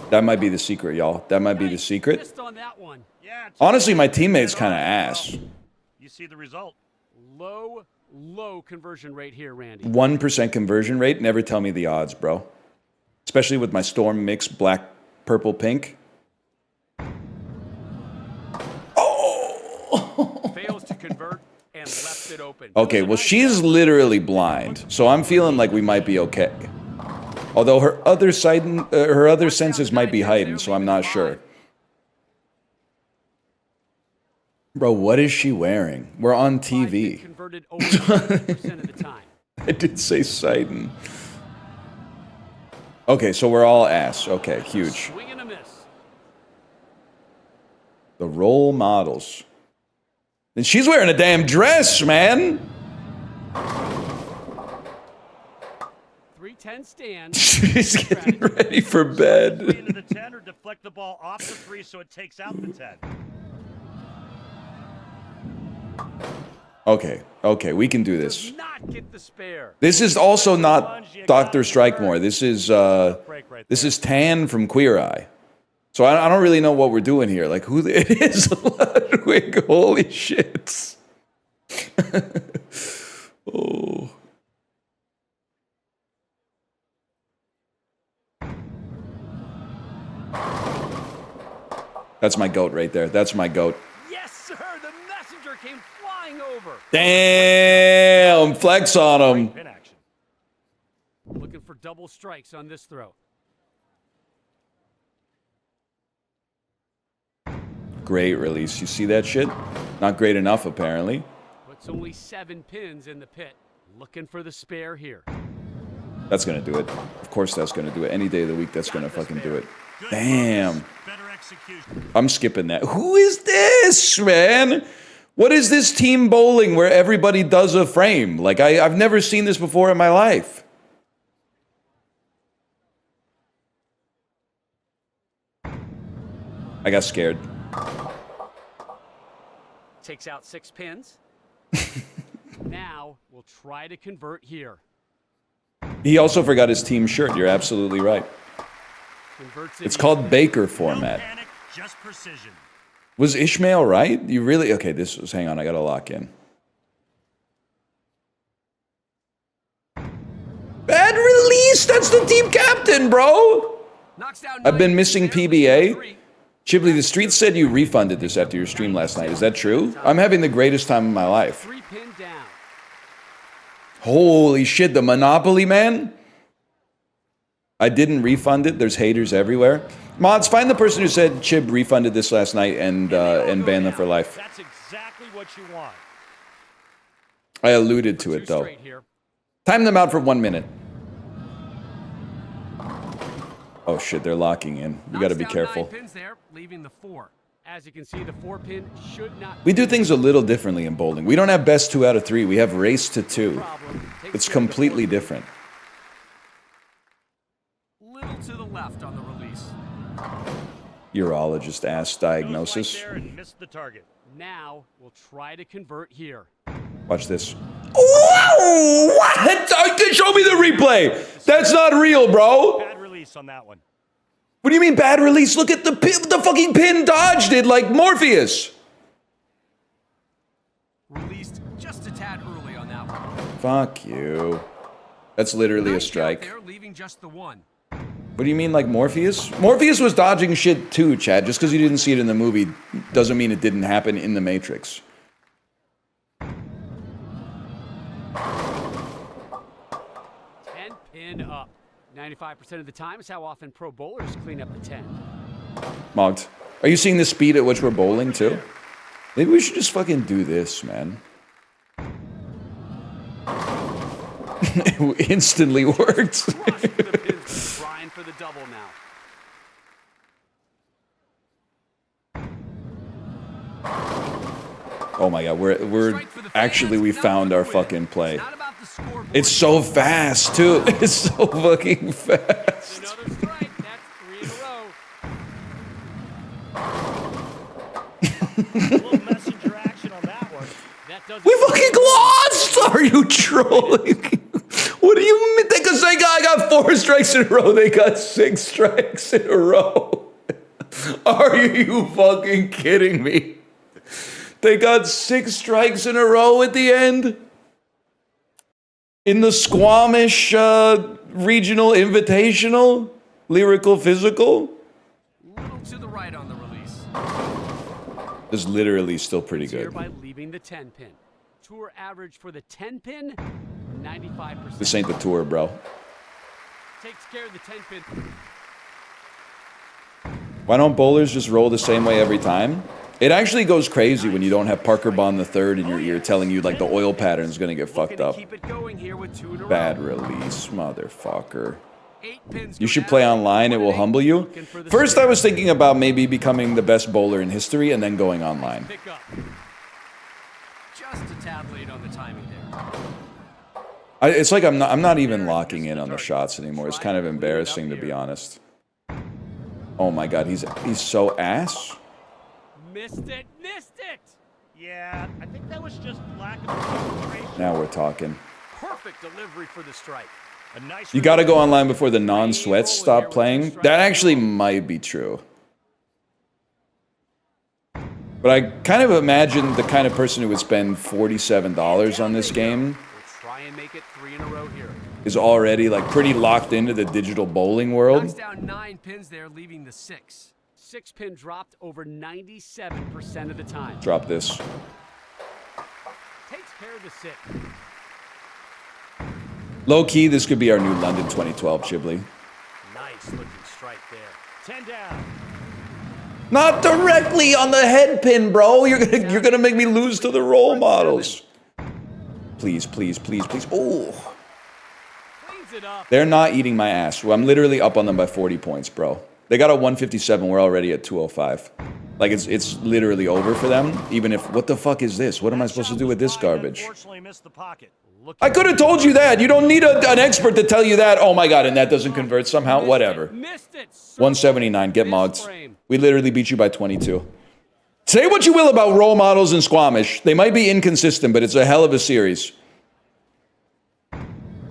That might be the secret, y'all. That might be the secret. Missed on that one. Yeah. it's Honestly, my okay. teammate's Get kind of on. ass. You see the result. Low conversion rate here, Randy. 1% conversion rate. Never tell me the odds, bro. Especially with my Storm mix, black, purple, pink. Oh! Fails to convert and left it open. Okay, well, she's literally blind, so I'm feeling like we might be okay. Although her other senses might be heightened, so I'm not sure. Bro, what is she wearing? We're on TV. Converted over 100% of the time. I did say Sidon. Okay, so we're all ass. Okay, huge. Swing and a miss. The role models. And she's wearing a damn dress, man. 310 stand. She's getting ready for Three bed. into the 10 or deflect the ball off the 3 so it takes out the 10. Okay, we can do this. Does not get the spare. This is also not Dr. Strikemore. This is Tan from Queer Eye. So I don't really know what we're doing here. Like, who it is Ludwig? Holy shit. Oh. That's my goat right there. That's my goat. Yes, sir. The messenger came flying over. Damn, flex on him. Pin action. Looking for double strikes on this throw. Great release. You see that shit? Not great enough, apparently. Puts only 7 pins in the pit. Looking for the spare here. That's gonna do it. Of course that's gonna do it. Any day of the week, that's gonna fucking do it. Good Damn. focus, better execution. I'm skipping that. Who is this, man? What is this team bowling where everybody does a frame? Like, I've never seen this before in my life. I got scared. Takes out 6 pins. Now we'll try to convert here. He also forgot his team shirt. You're absolutely right. Converts It's called Baker format. No panic, just precision. Was Ishmael right? You really? Okay, this was, hang on, I gotta lock in. Bad release! That's the team captain, bro! Knocks down I've been 9 missing pins there, PBA. 3. Chibley, the street said you refunded this after your stream last night. Is that true? I'm having the greatest time of my life. 3 pin down. Holy shit, the Monopoly, man? I didn't refund it. There's haters everywhere. Mods, find the person who said Chib refunded this last night and ban them for life. That's exactly what you want. I alluded to 2 it, though. straight here. Time them out for 1 minute. Oh shit, they're locking in. We gotta be Knocks down 9 careful. pins there, leaving the 4. As you can see, the 4 pin should not. We do things a little differently in bowling. We don't have best 2 out of 3. We have race to 2. Problem. Takes It's care of the completely 4 pin. different. Little to the left on the release. Urologist ass Goes right diagnosis. there and missed the target. Now we'll try to convert here. Watch this. Whoa! What? Show me the replay. That's not real, bro. Bad release on that one. What do you mean bad release? Look at the fucking pin dodged it like Morpheus. Released just a tad early on that one. Fuck you. That's literally a Nice strike. count there, leaving just the 1. What do you mean, like Morpheus? Morpheus was dodging shit too, Chad. Just because you didn't see it in the movie doesn't mean it didn't happen in the Matrix. 10 pin up. 95% of the time is how often pro bowlers clean up the 10. Mogged. Are you seeing the speed at which we're bowling too? Maybe we should just fucking do this, man. It instantly worked. Crushed with the pins, trying for the double now. Oh my god, we're Strike for the actually fans, we not found for the our win. fucking play. It's not about the scoreboard. It's so fast too. It's so fucking fast. Another strike. That's 3 in a row. A little messenger action on that one. That doesn't We fucking lost! Are you trolling? What do you mean? Because I got 4 strikes in a row. They got 6 strikes in a row. Are you fucking kidding me? They got 6 strikes in a row at the end? In the Squamish Regional Invitational? Lyrical Physical? little to the right on the release. Is literally still pretty Here good. by leaving the 10 pin. Tour average for the 10 pin, 95%. This ain't the tour, bro. Takes care of the 10 pin. Why don't bowlers just roll the same way every time? It actually goes crazy when you don't have Parker Bond III in your ear telling you like the oil pattern is gonna get Looking fucked to up. keep it going here with 2 in a row. Bad release, motherfucker. 8 pins You go should down. play online, it will 1 and 8. humble you. Looking for the First, spare. I was thinking about maybe becoming the best bowler in history and then going online. Pick up. Just a tad late on the timing there. It's like I'm not even locking in on the shots anymore. It's kind of embarrassing to be honest. Oh my god, he's so ass. Missed it, missed it! Yeah, I think that was just lack of concentration. Now we're talking. Perfect delivery for the strike. A nice You gotta go online before the non-sweats stop playing. That actually might be true. But I kind of imagine the kind of person who would spend $47 on this game We'll try and make it 3 in a row here. is already like pretty locked into the digital bowling Knocks world. down 9 pins there, leaving the 6. 6 pin dropped over 97% of the time. Drop this. Takes care of the 6. Low key, this could be our new London 2012 Chiblee. Nice looking strike there. 10 down. Not directly on the head pin, bro. You're gonna make me lose to the role models. Please, please, please, please. Oh, Cleans it up. they're not eating my ass. Well, I'm literally up on them by 40 points, bro. They got a 157. We're already at 205. Like it's literally over for them. Even if what the fuck is this? What am I supposed to do with this garbage? Unfortunately missed the pocket. I could have told you that. You don't need an expert to tell you that. Oh my god, and that doesn't convert somehow. Whatever. Missed it. 179. Get mogged. Frame. We literally beat you by 22. Say what you will about role models and Squamish. They might be inconsistent, but it's a hell of a series.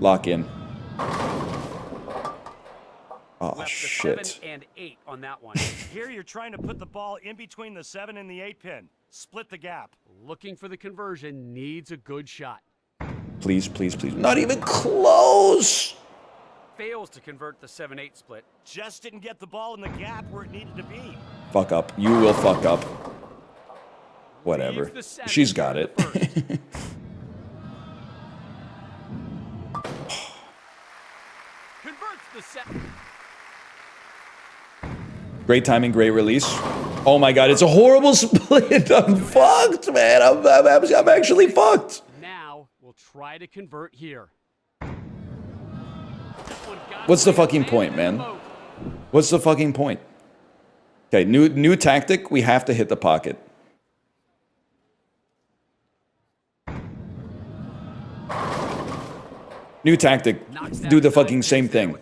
Lock in. Oh, Left the shit. 7 and 8 on that one. Here you're trying to put the ball in between the 7 and the 8 pin. Split the gap. Looking for the conversion, needs a good shot. Please, please, please. Not even close. Fails to convert the 7-8 split. Just didn't get the ball in the gap where it needed to be. Fuck up. You will fuck up. Whatever. Leaves the 7 She's got in it. the first. Converts the 7. Great timing, great release. Oh my god, it's a horrible split. I'm fucked, man. I'm actually fucked. Now we'll try to convert here. What's the fucking point, man? What's the fucking point? Okay, new tactic. We have to hit the pocket. New tactic. Do the fucking same thing.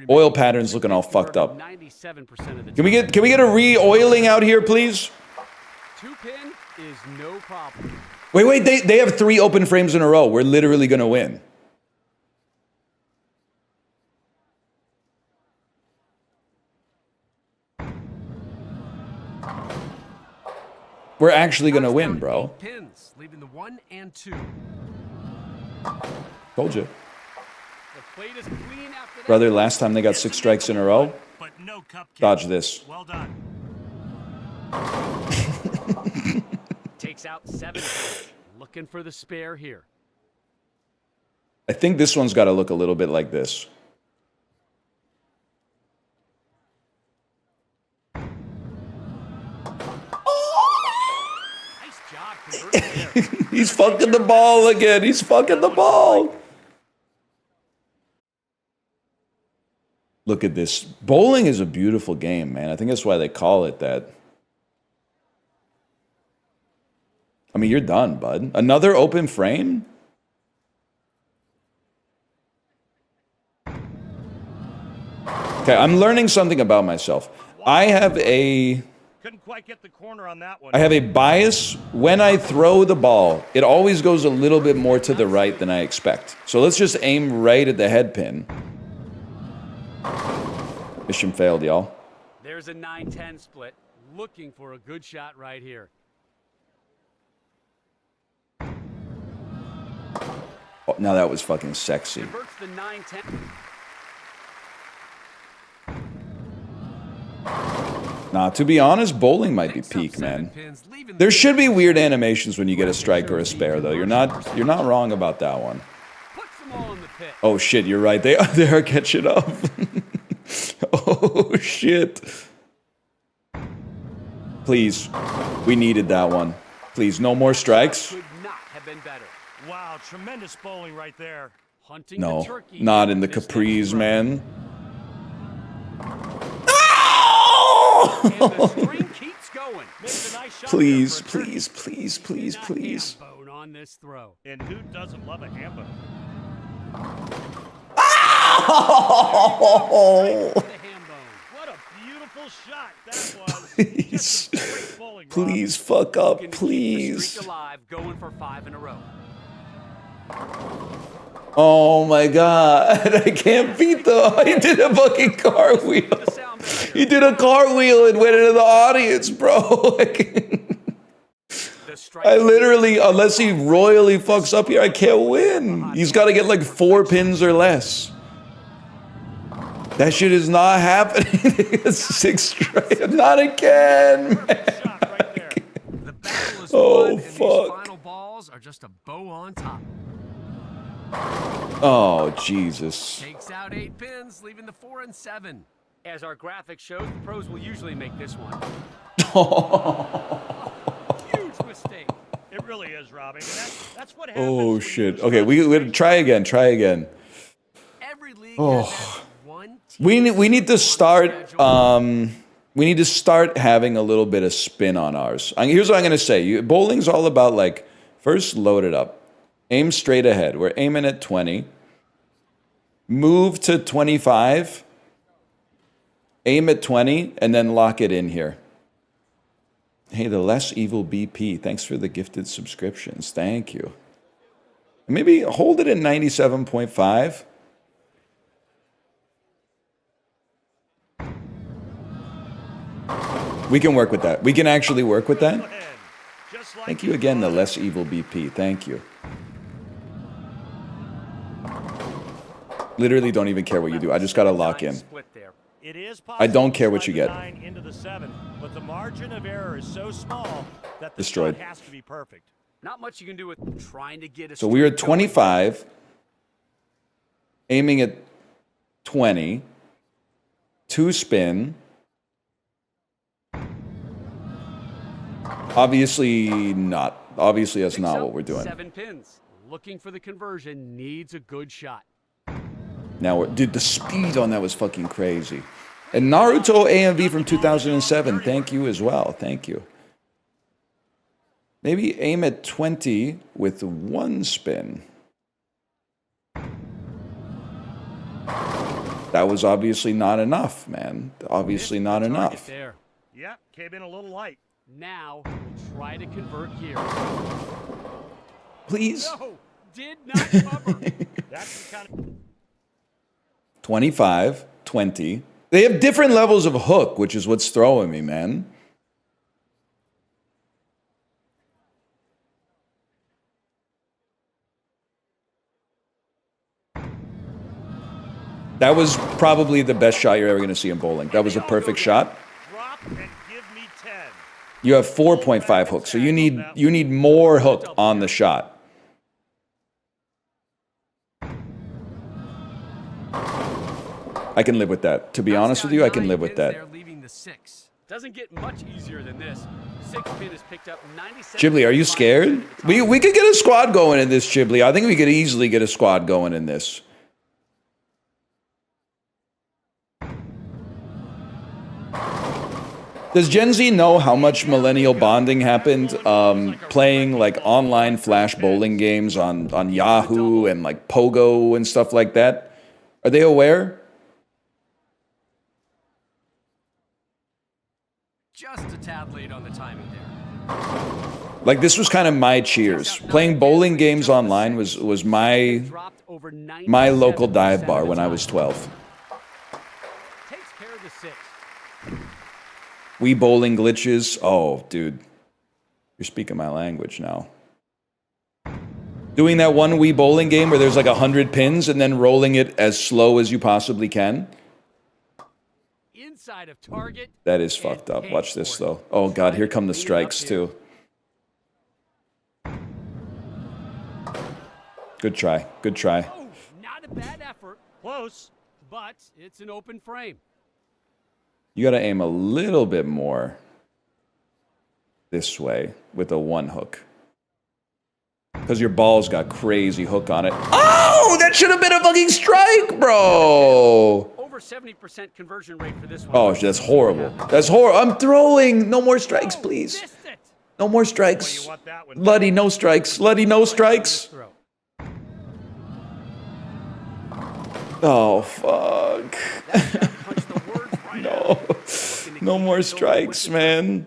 Oil patterns looking all fucked up. 97% of the Can we get a re-oiling out here, please? 2-pin is no problem. Wait, they have 3 open frames in a row. We're literally gonna win. We're actually gonna win, bro. 8 pins, leaving the 1 and 2. Told you. The plate is clean after that. Brother, last time they got 6 strikes in a row. But no cup kick. Dodge this. Well done. Takes out 7. Looking for the spare here. I think this one's gotta look a little bit like this. Nice job converting there. He's fucking the ball again. He's fucking the ball. Look at this. Bowling is a beautiful game, man. I think that's why they call it that. I mean, you're done, bud. Another open frame? Okay, I'm learning something about myself. I have a Couldn't quite get the corner on that one. bias when I throw the ball. It always goes a little bit more to the right than I expect. So let's just aim right at the head pin. Mission failed, y'all. There's a 9-10 split. Looking for a good shot right here. Oh, now that was fucking sexy. Converts the 9-10. Nah, to be honest, bowling might be peak, man. There should be weird animations when you get a strike or a spare, though. You're not wrong about that one. Puts them all in the pit. Oh shit, you're right. They are catching up. Oh shit. Please, we needed that one. Please, no more strikes. Could not have been better. Wow, tremendous bowling right there. Hunting No, the turkey. not in the This next capris, run. man. And the string keeps going. Missed a nice shot Please, there for a turkey. please, please, please, Not please. ham-bone on this throw. And who doesn't love a hambo? Oh, The ham bone. What a beautiful shot that was. please, Just some great bowling, Rob. please, fuck up, Looking to keep the please. streak alive, going for 5 in a row. Oh my god, I can't beat the. He did a fucking cartwheel. The sound barrier. He did a cartwheel and went into the audience, bro. The strike I literally, unless he royally fucks up here, I can't win. He's got to get like 4 pins or less. That shit is not happening. 6 straight. Not again, man. Shot right there. The battle is Oh, won, and these fuck. final balls are just a bow on top. Oh, Jesus. Takes out 8 pins, leaving the 4 and 7. As our graphic shows, the pros will usually make this one. Huge mistake. It really is, Robbie. That's what happens. Oh, when shit. you Okay, we try again. Try again. Every league Oh. has one team. We need to start we need to start having a little bit of spin on ours. Here's what I'm gonna say. Bowling's all about like first load it up, aim straight ahead. We're aiming at 20, move to 25, aim at 20, and then lock it in here. Hey, the less evil BP. Thanks for the gifted subscriptions. Thank you. Maybe hold it at 97.5. We can work with that. We can actually work with that. Just like Thank you again, the less evil BP. Thank you. Literally don't even care what you do. I just gotta lock in. Split there. It is I don't possible care to what you slide get. the 9 into the 7, but the margin of error is so small that the Destroyed. shot has to be perfect. Not much you can do with trying to get a So we were at streak going. 25, aiming at 20, 2 spin. Obviously not. Obviously that's Picks not up what we're doing. 7 pins. Looking for the conversion, needs a good shot. Now, dude, the speed on that was fucking crazy. And Naruto AMV from 2007, thank you as well. Thank you. Maybe aim at 20 with 1 spin. That was obviously not enough, man. Obviously not Missed the target enough. There. Yeah, came in a little light. Now we'll try to convert here. Please? No, did not cover. That's the kind of 25, 20. They have different levels of hook, which is what's throwing me, man. That was probably the best shot you're ever going to see in bowling. That was a perfect shot. drop and give me 10. You have 4.5 hooks, so you need more hook on the shot. I can live with that. To be honest with you, I can live with that. They're leaving the 6. Doesn't get much easier than this. 6 pin is picked up 97. Chibli, are you scared? We could get a squad going in this, Chibli. I think we could easily get a squad going in this. Does Gen Z know how much millennial bonding happened playing like online flash bowling games on Yahoo and like Pogo and stuff like that? Are they aware? Just a tad late on the timing there. Like this was kind of my cheers. Playing bowling games online was my Dropped over local 97% dive bar of when the I time. was 12. Takes care of the 6. Wii bowling glitches. Oh, dude. You're speaking my language now. Doing that one Wii bowling game where there's like 100 pins and then rolling it as slow as you possibly can. Inside of target. That is fucked up. Watch this though. Oh god, here come the strikes too. Good try. Good try. Oh, not a bad effort. Close. But it's an open frame. You got to aim a little bit more this way with a 1 hook. Because your ball's got crazy hook on it. Oh, that should have been a fucking strike, bro. Over 70% conversion rate for this one. Oh, that's horrible. That's horrible. I'm throwing. No more strikes, please. Missed it. No more Well, strikes. you want that one. Luddy, no strikes. Luddy, no strikes. Throw. Oh, fuck. Punch the words right out. No. No more strikes, man.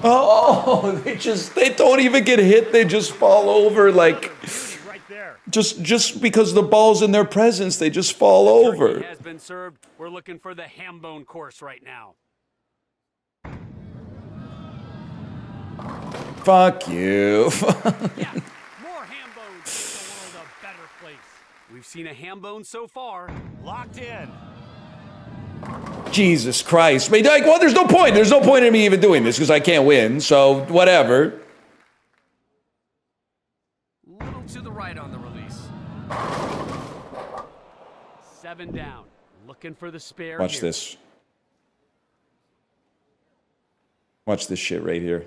Oh, they don't even get hit. They just fall over like Right there. just because the ball's in their presence, they just fall over. Turkey has been served. We're looking for the ham bone course right now. Fuck you. Yeah, more ham bones make the world a better place. We've seen a ham bone so far. Locked in. Jesus Christ. Like, well, there's no point. There's no point in me even doing this because I can't win. So, whatever. Little to the right on the release. 7 down. Looking for the spare. Watch here. this. Watch this shit right here.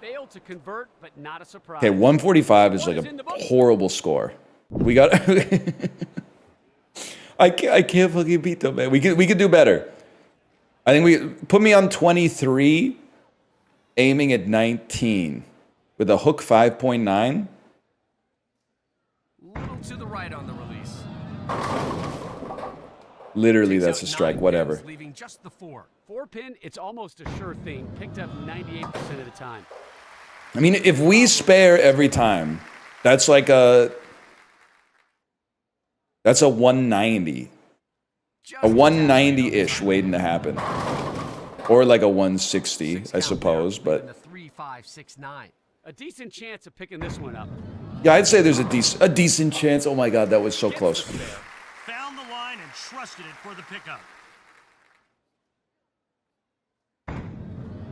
Failed to convert, but not a surprise. Okay, 145 is like a horrible score. We got. I can't fucking beat them, man. We could do better. I think we put me on 23, aiming at 19 with a hook 5.9. Little to the right on the release. Literally, Takes that's out a strike. 9 Whatever. pins, leaving just the 4. 4-pin, it's almost a sure thing. Picked up 98% of the time. I mean, if we spare every time, that's like that's a 190. Just A 190-ish waiting to happen. Or like a 160, I suppose, but The 3, 5, 6, 9. A decent chance of picking this one up. yeah, I'd say there's a decent chance. Oh my god, that was so Gets close. the spare. Found the line and trusted it for the pickup.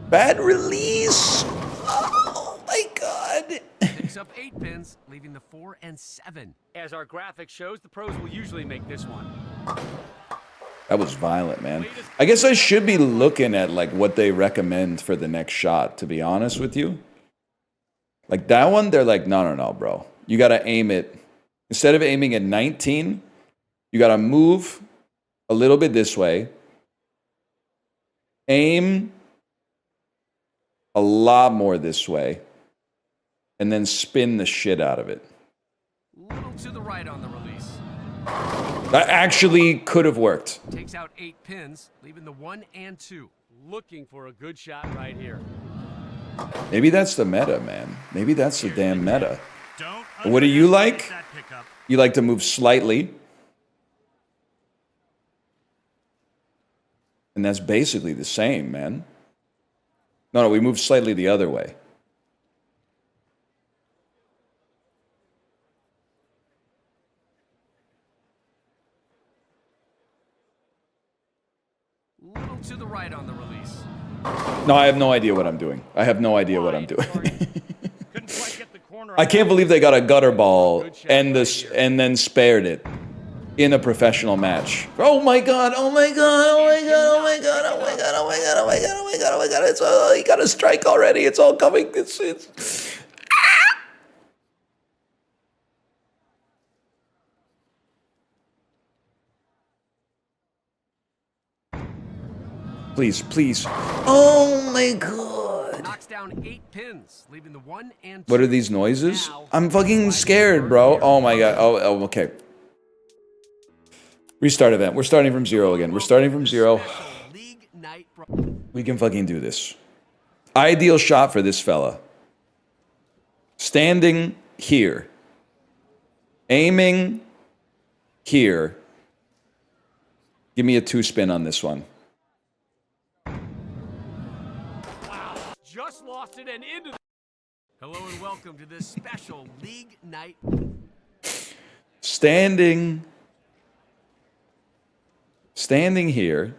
Bad release. Oh my god. Picks up 8 pins, leaving the 4 and 7. As our graphic shows, the pros will usually make this one. That was violent, man. I guess I should be looking at like what they recommend for the next shot, to be honest with you. Like that one, they're like, no, bro. You got to aim it. Instead of aiming at 19, you got to move a little bit this way. Aim a lot more this way. And then spin the shit out of it. Little to the right on the release. That actually could have worked. Takes out 8 pins, leaving the 1 and 2. Looking for a good shot right here. Maybe that's the meta, man. Maybe that's the damn meta. Don't What do you underestimate like? that pickup. You like to move slightly. And that's basically the same, man. No, we move slightly the other way. Little to the right on the release. No, I have no idea what I'm doing. I have no idea what I'm doing. Couldn't quite get the corner. I can't believe they got a gutter ball and then spared it in a professional match. Oh my god, oh my god, oh my god, oh my god, oh my god, oh my god, oh my god, oh my god, oh my god. It's all, he got a strike already. It's all coming. It's Please, please. Oh my god. Knocks down 8 pins, leaving the 1 and 2. What are these noises? I'm fucking scared, bro. Oh my god. Oh, okay. Restart event. We're starting from 0 again. We're starting from 0. Special League Night We can fucking do this. Ideal shot for this fella. Standing here. Aiming here. Give me a 2-spin on this one. Just lost it and into the... Hello and welcome to this special League Night. Standing here.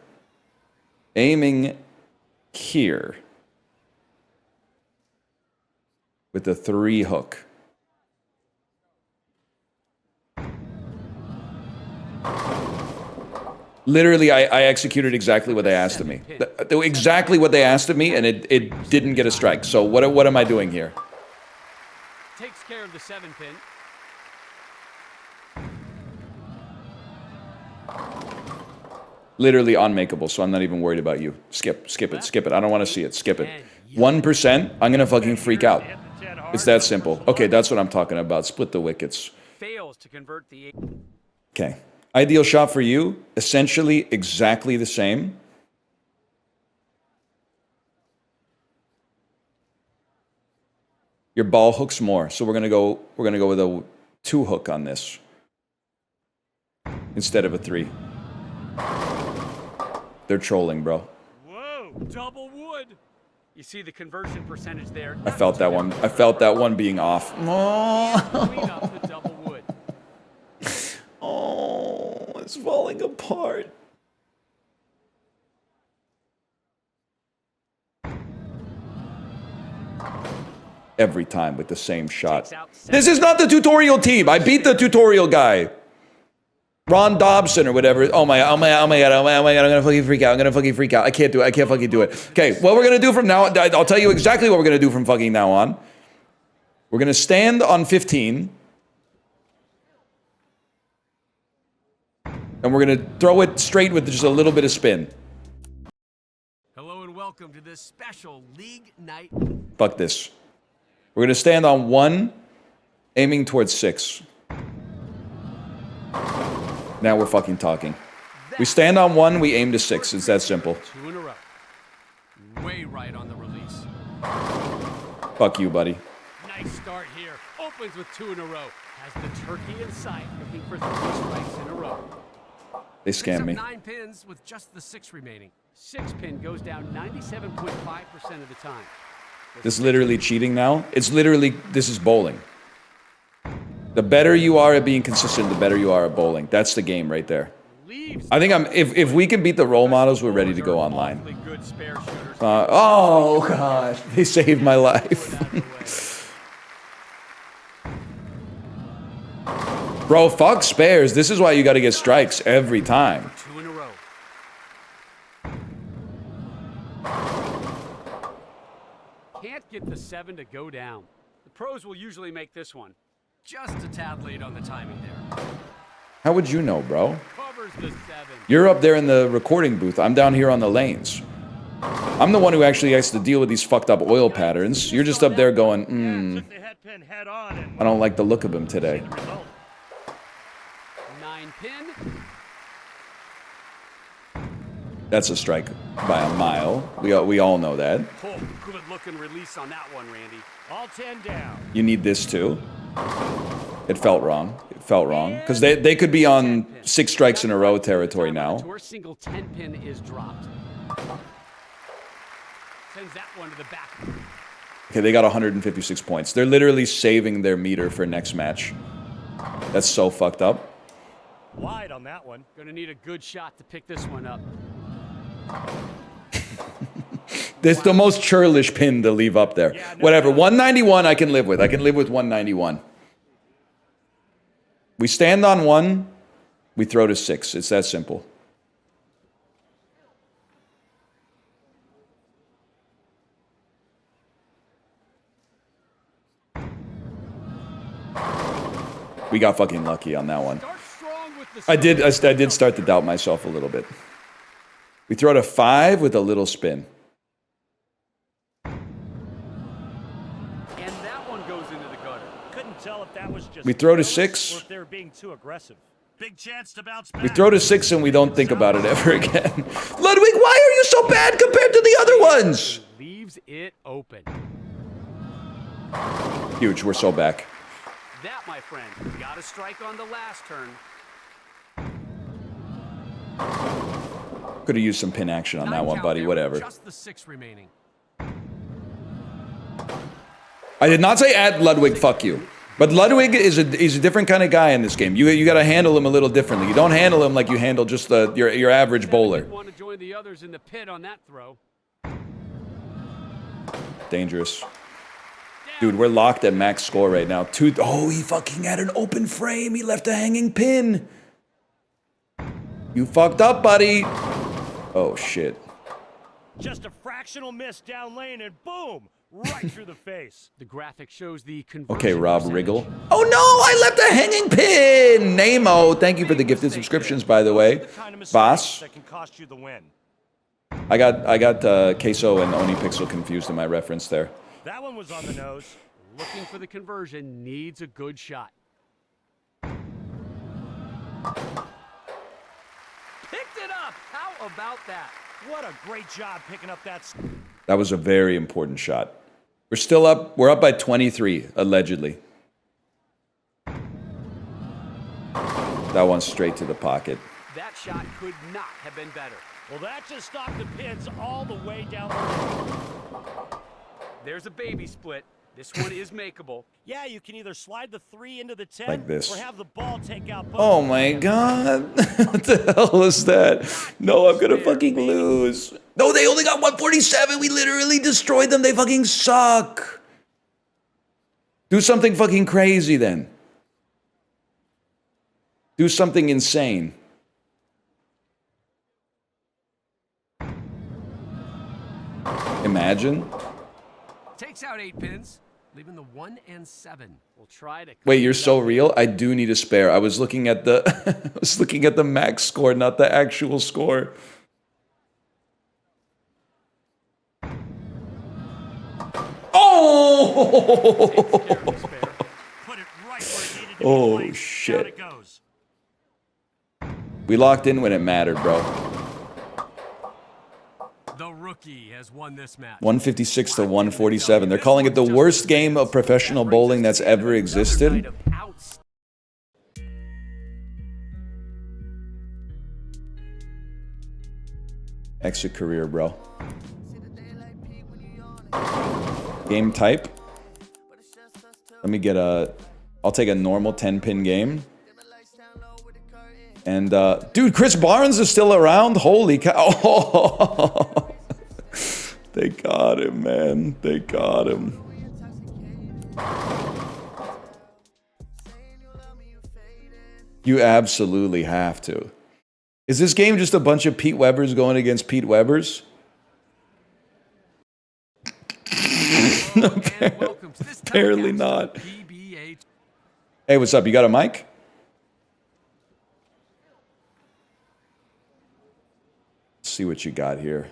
Aiming here. With the 3 hook. Literally, I executed exactly what they asked of me. Exactly what they asked of me, and it didn't get a strike. So what am I doing here? Takes care of the 7-pin. Literally unmakeable, so I'm not even worried about you. Skip it. I don't want to see it. Skip it. 1%, I'm going to fucking freak out. It's that simple. Okay, that's what I'm talking about. Split the wickets. Fails to convert the... Okay. Ideal shot for you, essentially exactly the same. Your ball hooks more, so we're gonna go with a 2 hook on this instead of a 3. They're trolling, bro. Whoa, double wood. You see the conversion percentage there. I felt that one. I felt that one being off. Clean up the double wood. Oh, it's falling apart. every time with the same shot. This is not the tutorial team. I beat the tutorial guy. Ron Dobson or whatever. Oh my god, I'm gonna fucking freak out. I can't do it. I can't fucking do it. Okay, what we're gonna do from now on, I'll tell you exactly what we're gonna do from fucking now on. We're gonna stand on 15. And we're gonna throw it straight with just a little bit of spin. Hello and welcome to this special league night. Fuck this. We're gonna stand on 1, aiming towards 6. Now we're fucking talking. We stand on 1, we aim to 6. It's that simple. 2 in a row. Way right on the release. Fuck you, buddy. Nice start here. Opens with 2 in a row. Has the turkey in sight, looking for 3 strikes in a row. They Picks scam up me. 9 pins with just the 6 remaining. 6 pin goes down 97.5% of the time. This is literally cheating now. It's literally, this is bowling. The better you are at being consistent, the better you are at bowling. That's the game right there. I think if we can beat the role models, we're ready to go online. Oh god, they saved my life. Bro, fuck spares. This is why you gotta get strikes every time. 2 in a row. Can't get the 7 to go down. The pros will usually make this one. Just a tad late on the timing there. How would you know, bro? Covers the 7. You're up there in the recording booth. I'm down here on the lanes. I'm the one who actually has to deal with these fucked up oil patterns. You're just up there going, Took the head pin head on and I don't like the look of him today. the result. 9 pin. That's a strike by a mile. We all know that. Oh, good looking release on that one, Randy. All 10 down. You need this too. It felt wrong. It felt wrong. Because they could be on 6 strikes in a row territory now. Tour single 10 pin is dropped. Sends that one to the back. Okay, they got 156 points. They're literally saving their meter for next match. That's so fucked up. Wide on that one. Gonna need a good shot to pick this one up. It's the most churlish pin to leave up there. Yeah, no Whatever. doubt. 191 I can live with. I can live with 191. We stand on 1. We throw to 6. It's that simple. We got fucking lucky on that one. Start strong with the I did start to doubt myself a little bit. We throw to 5 with a little spin. And that one goes into the gutter. Couldn't tell if that was just We throw to careless 6. or if they were being too aggressive. Big chance to bounce back. We throw to 6 and we don't think about it ever again. Ludwig, why are you so bad compared to the other ones? Leaves it open. Huge, we're so back. That, my friend, got a strike on the last turn. Could have used some pin action on that 9 one, count buddy. there, Whatever. Just the 6 remaining. I did not say at Ludwig, fuck you. But Ludwig is a different kind of guy in this game. You got to handle him a little differently. You don't handle him like you handle just your average bowler. Want to join the others in the pit on that throw. Dangerous. Dude, we're locked at max score right now. Oh, he fucking had an open frame. He left a hanging pin. You fucked up, buddy. Oh, shit. Just a fractional miss down lane and boom, right through the face. The graphic shows the conversion Okay, Rob percentage. Riggle. Oh, no, I left a hanging pin. Namo, thank you for the gifted subscriptions, by the way. The kind of mistakes Boss, that can cost you the win. I got Queso and Oni Pixel confused in my reference there. That one was on the nose. Looking for the conversion, needs a good shot. Picked it up. How about that? What a great job picking up that. That was a very important shot. We're still up. We're up by 23, allegedly. That one's straight to the pocket. That shot could not have been better. Well, that just stopped the pins all the way down the lane. There's a baby split. This one is makeable. Yeah, you can either slide the 3 into the 10 Like this. or have the ball take out both. Oh my god. What the hell is that? No, I'm gonna fucking lose. No, they only got 147. We literally destroyed them. They fucking suck. Do something fucking crazy then. Do something insane. Imagine. Takes out 8 pins, leaving the 1 and 7. We'll try to. Wait, you're so real? I do need a spare. I was looking at the I was looking at the max score, not the actual score. Oh! Put it right where it needed to be Oh placed. Down shit. it goes. We locked in when it mattered, bro. The rookie has won this match. 156 to 147. They're calling it the worst game of professional bowling that's ever existed. Exit career, bro. Game type. Let me get a... I'll take a normal 10-pin game. And, dude, Chris Barnes is still around? Holy cow. Oh. They got him, man. They got him. You absolutely have to. Is this game just a bunch of Pete Webbers going against Pete Webbers? Apparently not. Hey, what's up? You got a mic? See what you got here.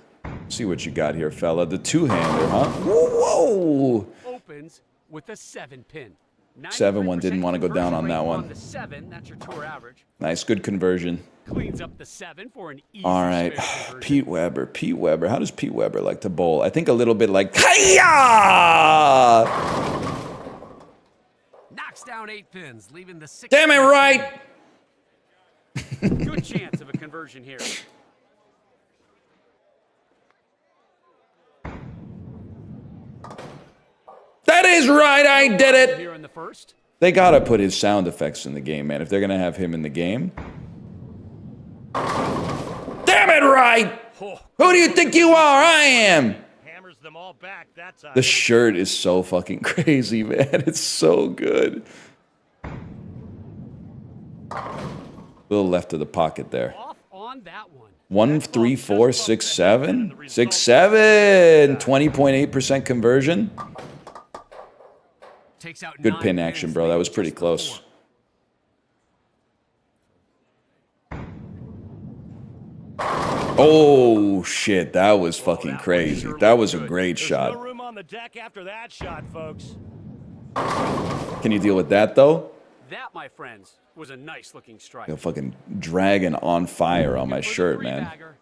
See what you got here, fella. The two-hander, huh? Whoa! Opens with a 7-pin. 7-1 didn't want to go down on that one. The 7, that's your tour average. Nice, good conversion. Cleans up the 7 for an easy All right, spare conversion. Pete Weber. Pete Weber. How does Pete Weber like to bowl? I think a little bit like Hiya! Knocks down 8 pins, leaving the 6. Damn it right! Good chance of a conversion here. That is right, I did it! Here in the first. They gotta put his sound effects in the game, man, if they're gonna have him in the game. Damn it right! Who do you think you are? I am! Hammers them all back that time. The shirt is so fucking crazy, man. It's so good. A little left of the pocket there. Off on that one. 1, 3, 4, 6, 7. 6, 7. 20.8% conversion. Takes out Good 9 pin pins, action, bro. That leaving was pretty just the close. 4. Oh, shit. That was fucking crazy. That was a great There's no shot. room on the deck after that shot, folks. Can you deal with that, though? That, my friends, was a nice looking strike. Yo, fucking dragon on fire on my For the shirt, man. three-bagger.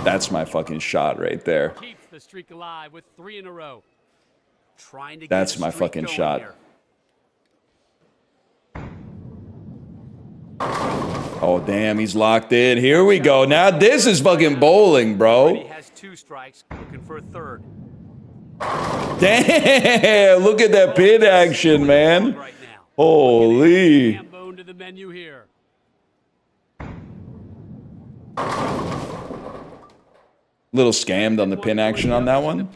That's my fucking shot right there. Keeps the streak alive with 3 in a row. Trying to That's get my the streak fucking going shot. here. Oh, damn, he's locked in. Here we go. Now this is fucking bowling, He bro. has 2 strikes, looking for a third. Damn, look at that pin action, man. Right now. Holy. Ham bone to the menu here. Little scammed on the pin action on that one.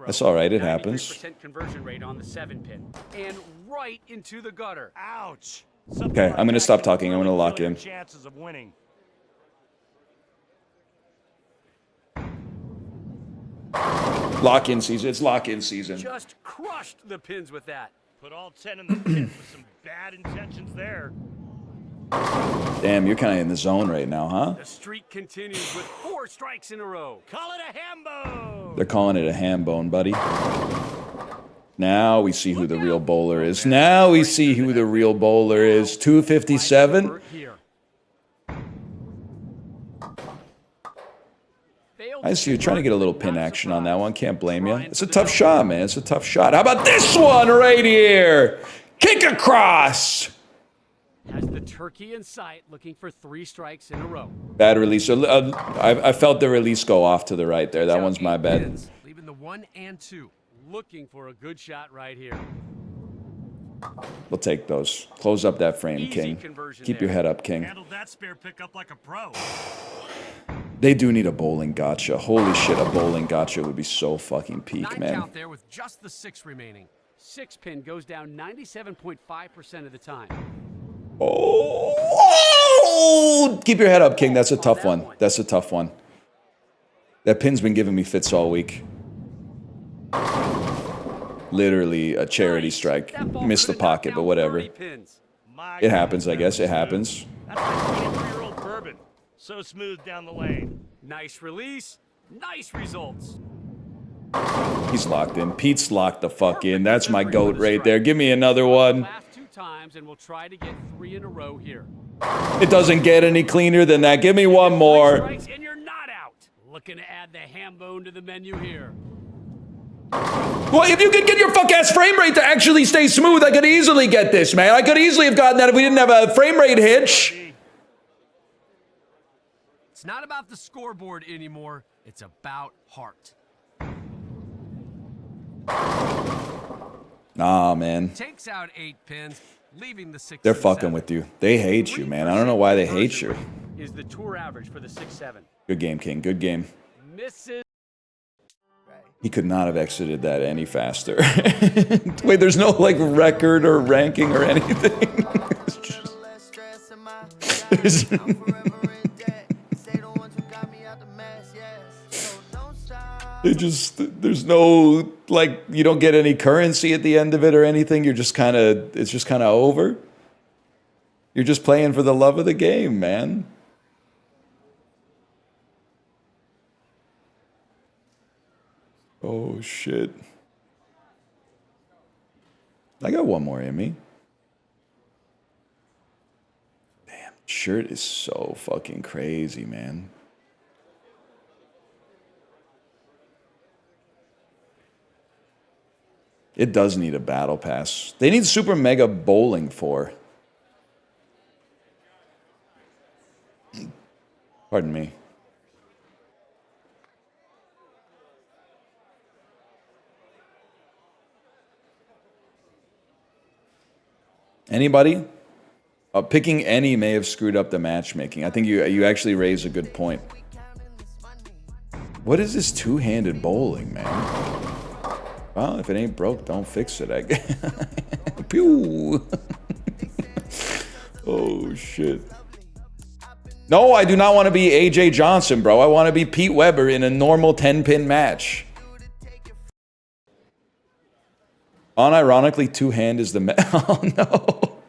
That's all right, it 93% happens. conversion rate on the 7-pin. And right into the gutter. Ouch. Okay, I'm gonna stop talking. I'm gonna lock in. Chances of winning. Lock in season. It's lock in season. Just crushed the pins with that. Put all 10 in the pit with some bad intentions there. Damn, you're kind of in the zone right now, huh? The streak continues with 4 strikes in a row. Call it a hambo. They're calling it a ham bone, buddy. Now we see who the real bowler is. Now we see who the real bowler is. 257. I see you're trying to get a little pin action on that one. Can't blame you. It's a tough shot, man. It's a tough shot. How about this one right here? Kick across. Has the turkey in sight, looking for 3 strikes in a row. Bad release. I felt the release go off to the right there. That one's my bad. Pins, leaving the 1 and 2. Looking for a good shot right here. We'll take those. Close up that frame, Easy King. conversion Keep there. your head up, King. Handled that spare pickup like a pro. They do need a bowling gotcha. Holy shit, a bowling gotcha would be so fucking peak, 9 man. count there with just the 6 remaining. 6 pin goes down 97.5% of the time. Oh! Keep your head up, King. That's a tough one. That's a tough one. That pin's been giving me fits all week. Literally a charity strike. Missed the pocket, but whatever. It happens, I guess. It happens. That's like 23-year-old bourbon. So smooth down the lane. Nice release, nice results. He's locked in. Pete's locked the fuck in. That's my goat right there. Give me another one. Last 2 times, and we'll try to get 3 in a row here. It doesn't get any cleaner than that. Give me one more. Strikes, and you're not out. Looking to add the ham bone to the menu here. Well, if you could get your fuck-ass frame rate to actually stay smooth, I could easily get this, man. I could easily have gotten that if we didn't have a frame rate hitch. It's not about the scoreboard anymore. It's about heart. Nah, man. Takes out 8 pins, leaving the 6. They're fucking with you. They hate you, man. I don't know why they hate you. Is the tour average for the 6-7. Good game, King. Good game. Misses. He could not have exited that any faster. Wait, there's no, like, record or ranking or anything. It's just... It just, there's no, like, you don't get any currency at the end of it or anything. You're just kind of, it's just kind of over. You're just playing for the love of the game, man. Oh, shit. I got one more in me. Damn, shirt is so fucking crazy, man. It does need a battle pass. They need Super Mega Bowling for. Pardon me. Anybody? Picking any may have screwed up the matchmaking. I think you actually raise a good point. What is this two-handed bowling, man? Well, if it ain't broke, don't fix it, I guess. Pew! Oh, shit. No, I do not want to be AJ Johnson, bro. I want to be Pete Weber in a normal 10-pin match. Unironically, two-hand is the meta. Oh, no.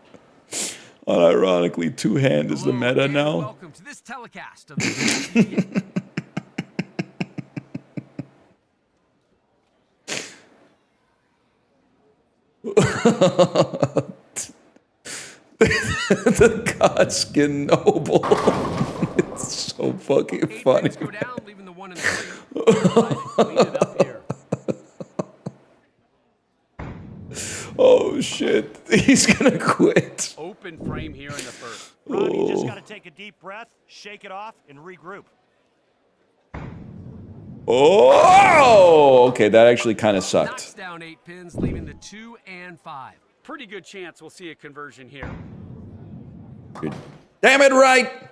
Unironically, two-hand is the meta now. Welcome to this telecast of the The Godskin Noble. It's so fucking funny. Go down, leaving the 1 and 3. Clean it up here. Oh shit, he's gonna quit. Open frame here in the first. Ron, you just got to take a deep breath, shake it off, and regroup. Oh, okay, that actually kind of Knocks sucked. down 8 pins, leaving the 2 and 5. Pretty good chance we'll see a conversion here. Good. Damn it, right.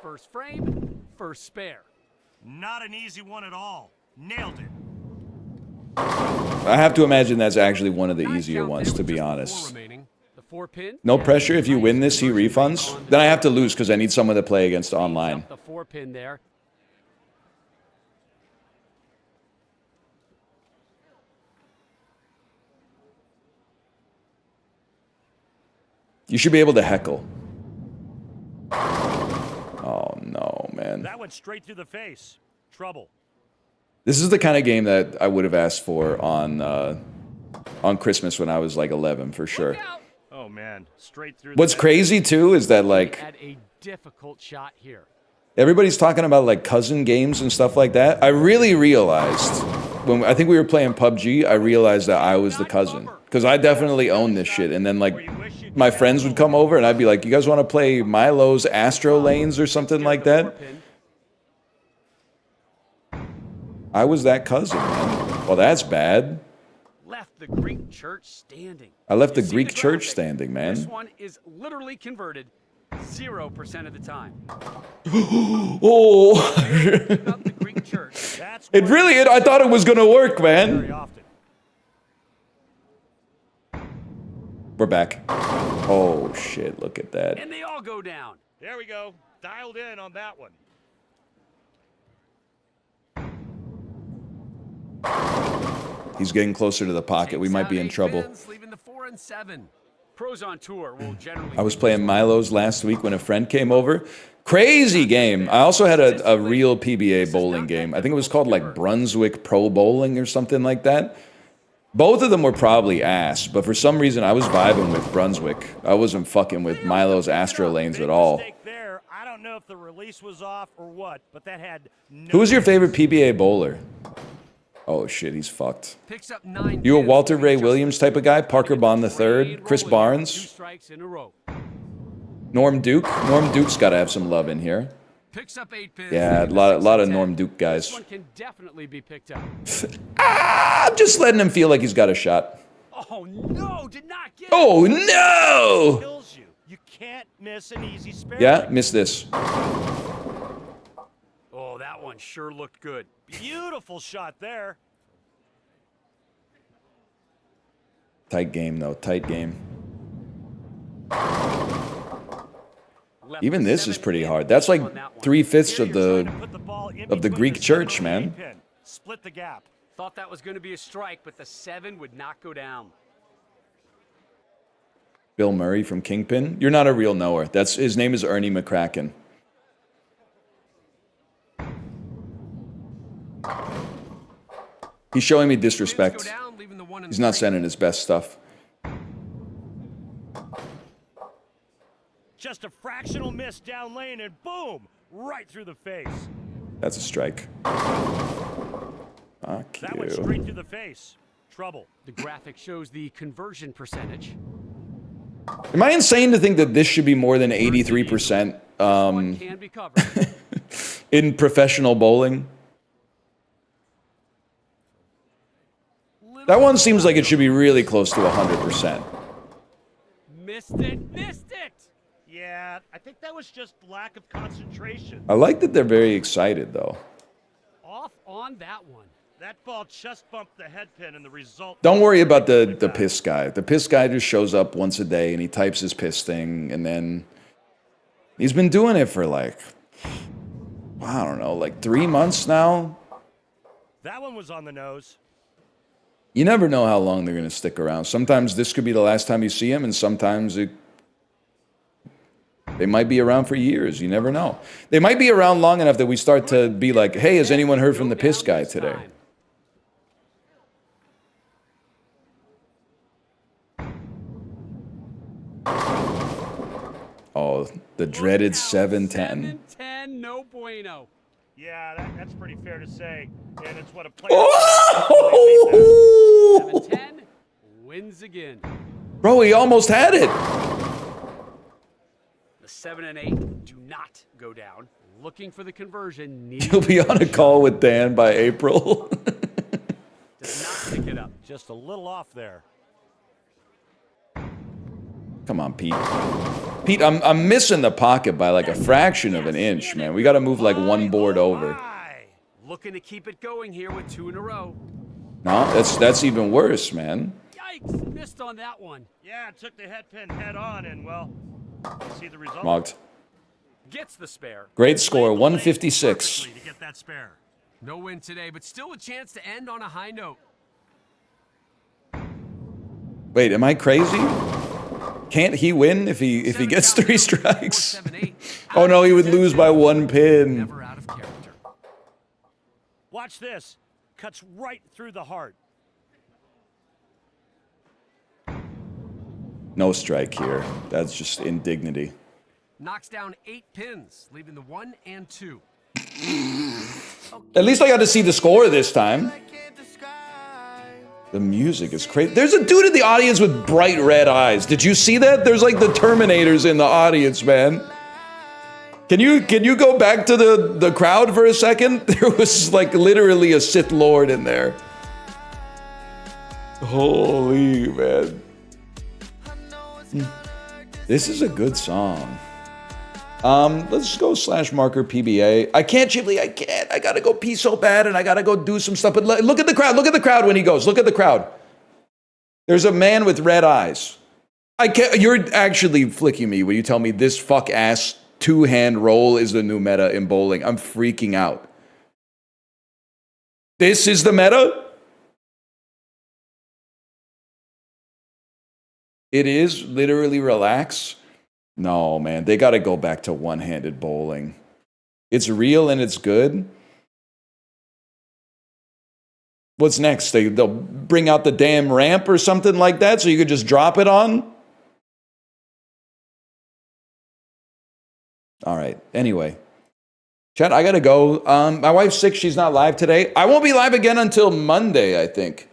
First frame, first spare. Not an easy one at all. Nailed it. I have to imagine that's actually one of the easier ones, to be honest. The 4 pin. No pressure. If you win this, he refunds. Then I have to lose because I need someone to play against online. The 4 pin there. You should be able to heckle. Oh no, man. That went straight through the face. Trouble. This is the kind of game that I would have asked for on Christmas when I was like 11, for sure. Oh man, straight through. What's crazy too is that like Had a difficult shot here. everybody's talking about like cousin games and stuff like that. I really realized when I think we were playing PUBG, I realized that I was the cousin because I definitely owned this shit. And then like my friends would come over and I'd be like, "You guys want to play Milo's Astro Lanes or something like that?" I was that cousin, man. Well, that's bad. Left the Greek church standing. I left the You see Greek church graphic? standing, man. This one is literally converted 0% of the time. Oh, Up the Greek church. That's it really, I thought it was going to work, very man. often. We're back. Oh, shit, look at that. And they all go down. There we go. Dialed in on that one. He's getting closer to the pocket. We might be in Takes out trouble. 8 pins, leaving the 4 and 7. Pros on tour will generally. I was playing Milo's last week when a friend came over. Crazy game. I also had a real PBA bowling game. I think it was called like Brunswick Pro Bowling or something like that. Both of them were probably ass, but for some reason I was vibing with Brunswick. I wasn't fucking with Milo's Astro lanes at all. Mistake there. I don't know if the release was off or what, but that had no. Who was your favorite PBA bowler? Oh shit, he's fucked. Picks up 9 You a pins, Walter leaving Ray just Williams type of guy? Parker Bond III? Chris rolling. 2 Barnes? strikes in a row. Norm Duke? Norm Duke's got to have some love in here. Picks up 8 pins. Yeah, a leaving lot 6 of and 10. Norm Duke This guys. one can definitely be picked up. I'm just letting him feel like he's got a shot. Oh no, did not get Oh it. no! Kills you. You can't miss an easy spare. Yeah, missed this. Oh, that one sure looked good. Beautiful shot there. Tight game though, tight game. Left Even this 7 is pretty in hard. That's like on that one. 3/5 Here of you're the trying to put the ball in of the between Greek the church, seven and man. the 8 pin. Split the gap. Thought that was going to be a strike, but the 7 would not go down. Bill Murray from Kingpin. You're not a real knower. That's his name is Ernie McCracken. He's showing me Pins go disrespect. down, leaving the 1 and He's not 3. sending his best stuff. Just a fractional miss down lane and boom, right through the face. That's a strike. Fuck That went you. straight through the face. Trouble. The graphic shows the conversion percentage. Am I insane to think that this should be more than 83% One can be covered. in professional bowling? That one seems like it should be really close to 100%. Missed it, missed it. Yeah, I think that was just lack of concentration. I like that they're very excited though. Off on that one. That ball just bumped the head pin and the result. Don't worry about the piss guy. The piss guy just shows up once a day and he types his piss thing, and then he's been doing it for like, I don't know, like 3 months now. That one was on the nose. You never know how long they're going to stick around. Sometimes this could be the last time you see him, and sometimes they might be around for years. You never know. They might be around long enough that we start to be like, hey, has anyone heard from the piss guy today? Oh, the dreaded 7-10. 7-10, no bueno. Yeah, that's pretty fair to say. And it's what a player. Oh! 7-10 wins again. Bro, he almost had it. The 7 and 8 do not go down. Looking for the conversion. He'll be on a call with Dan by April. Does not pick it up. Just a little off there. Come on, Pete. Pete, I'm missing the pocket by like a fraction of an inch, man. We got to move like one board over. Looking to keep it going here with 2 in a row. No, that's even worse, man. Yikes, missed on that one. Yeah, took the head pin head on, and well, you see the result. Marked. Gets the spare. Great score, Played the lane 156. perfectly to get that spare. No win today, but still a chance to end on a high note. Wait, am I crazy? Can't he win if he gets 3 strikes? 7-8. Oh no, he would lose by 1 pin. Never out of character. Watch this. Cuts right through the heart. No strike here. That's just indignity. Knocks down 8 pins, leaving the 1 and 2. At least I got to see the score this time. The music is crazy. There's a dude in the audience with bright red eyes. Did you see that? There's like the Terminators in the audience, man. Can you go back to the crowd for a second? There was like literally a Sith Lord in there. Holy man. This is a good song. Let's go /marker PBA. I can't, Chiblee, I can't. I gotta go pee so bad and I gotta go do some stuff. But look at the crowd. Look at the crowd when he goes. Look at the crowd. There's a man with red eyes. I can't. You're actually flicking me when you tell me this fuck ass 2-hand roll is the new meta in bowling. I'm freaking out. This is the meta? It is literally relax. No, man, they got to go back to one-handed bowling. It's real and it's good. What's next? They'll bring out the damn ramp or something like that so you could just drop it on? All right, anyway. Chat, I got to go. My wife's sick. She's not live today. I won't be live again until Monday, I think.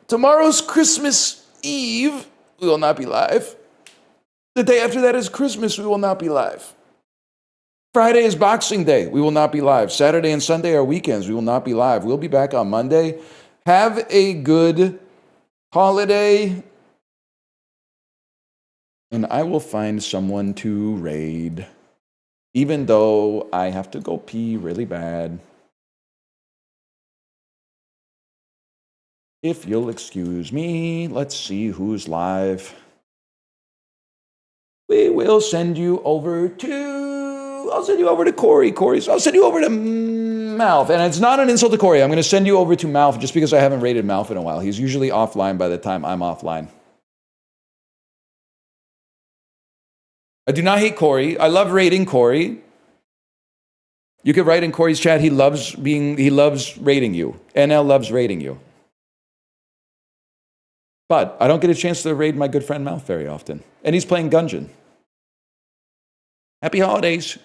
Tomorrow's Christmas Eve. We will not be live. The day after that is Christmas. We will not be live. Friday is Boxing Day. We will not be live. Saturday and Sunday are weekends. We will not be live. We'll be back on Monday. Have a good holiday. And I will find someone to raid. Even though I have to go pee really bad. If you'll excuse me, let's see who's live. We will send you over to... I'll send you over to Corey. I'll send you over to Malf. And it's not an insult to Corey. I'm going to send you over to Malf just because I haven't raided Malf in a while. He's usually offline by the time I'm offline. I do not hate Corey. I love raiding Corey. You could write in Corey's chat, he loves raiding you. NL loves raiding you. But I don't get a chance to raid my good friend Malf very often. And he's playing Gungeon. Happy holidays.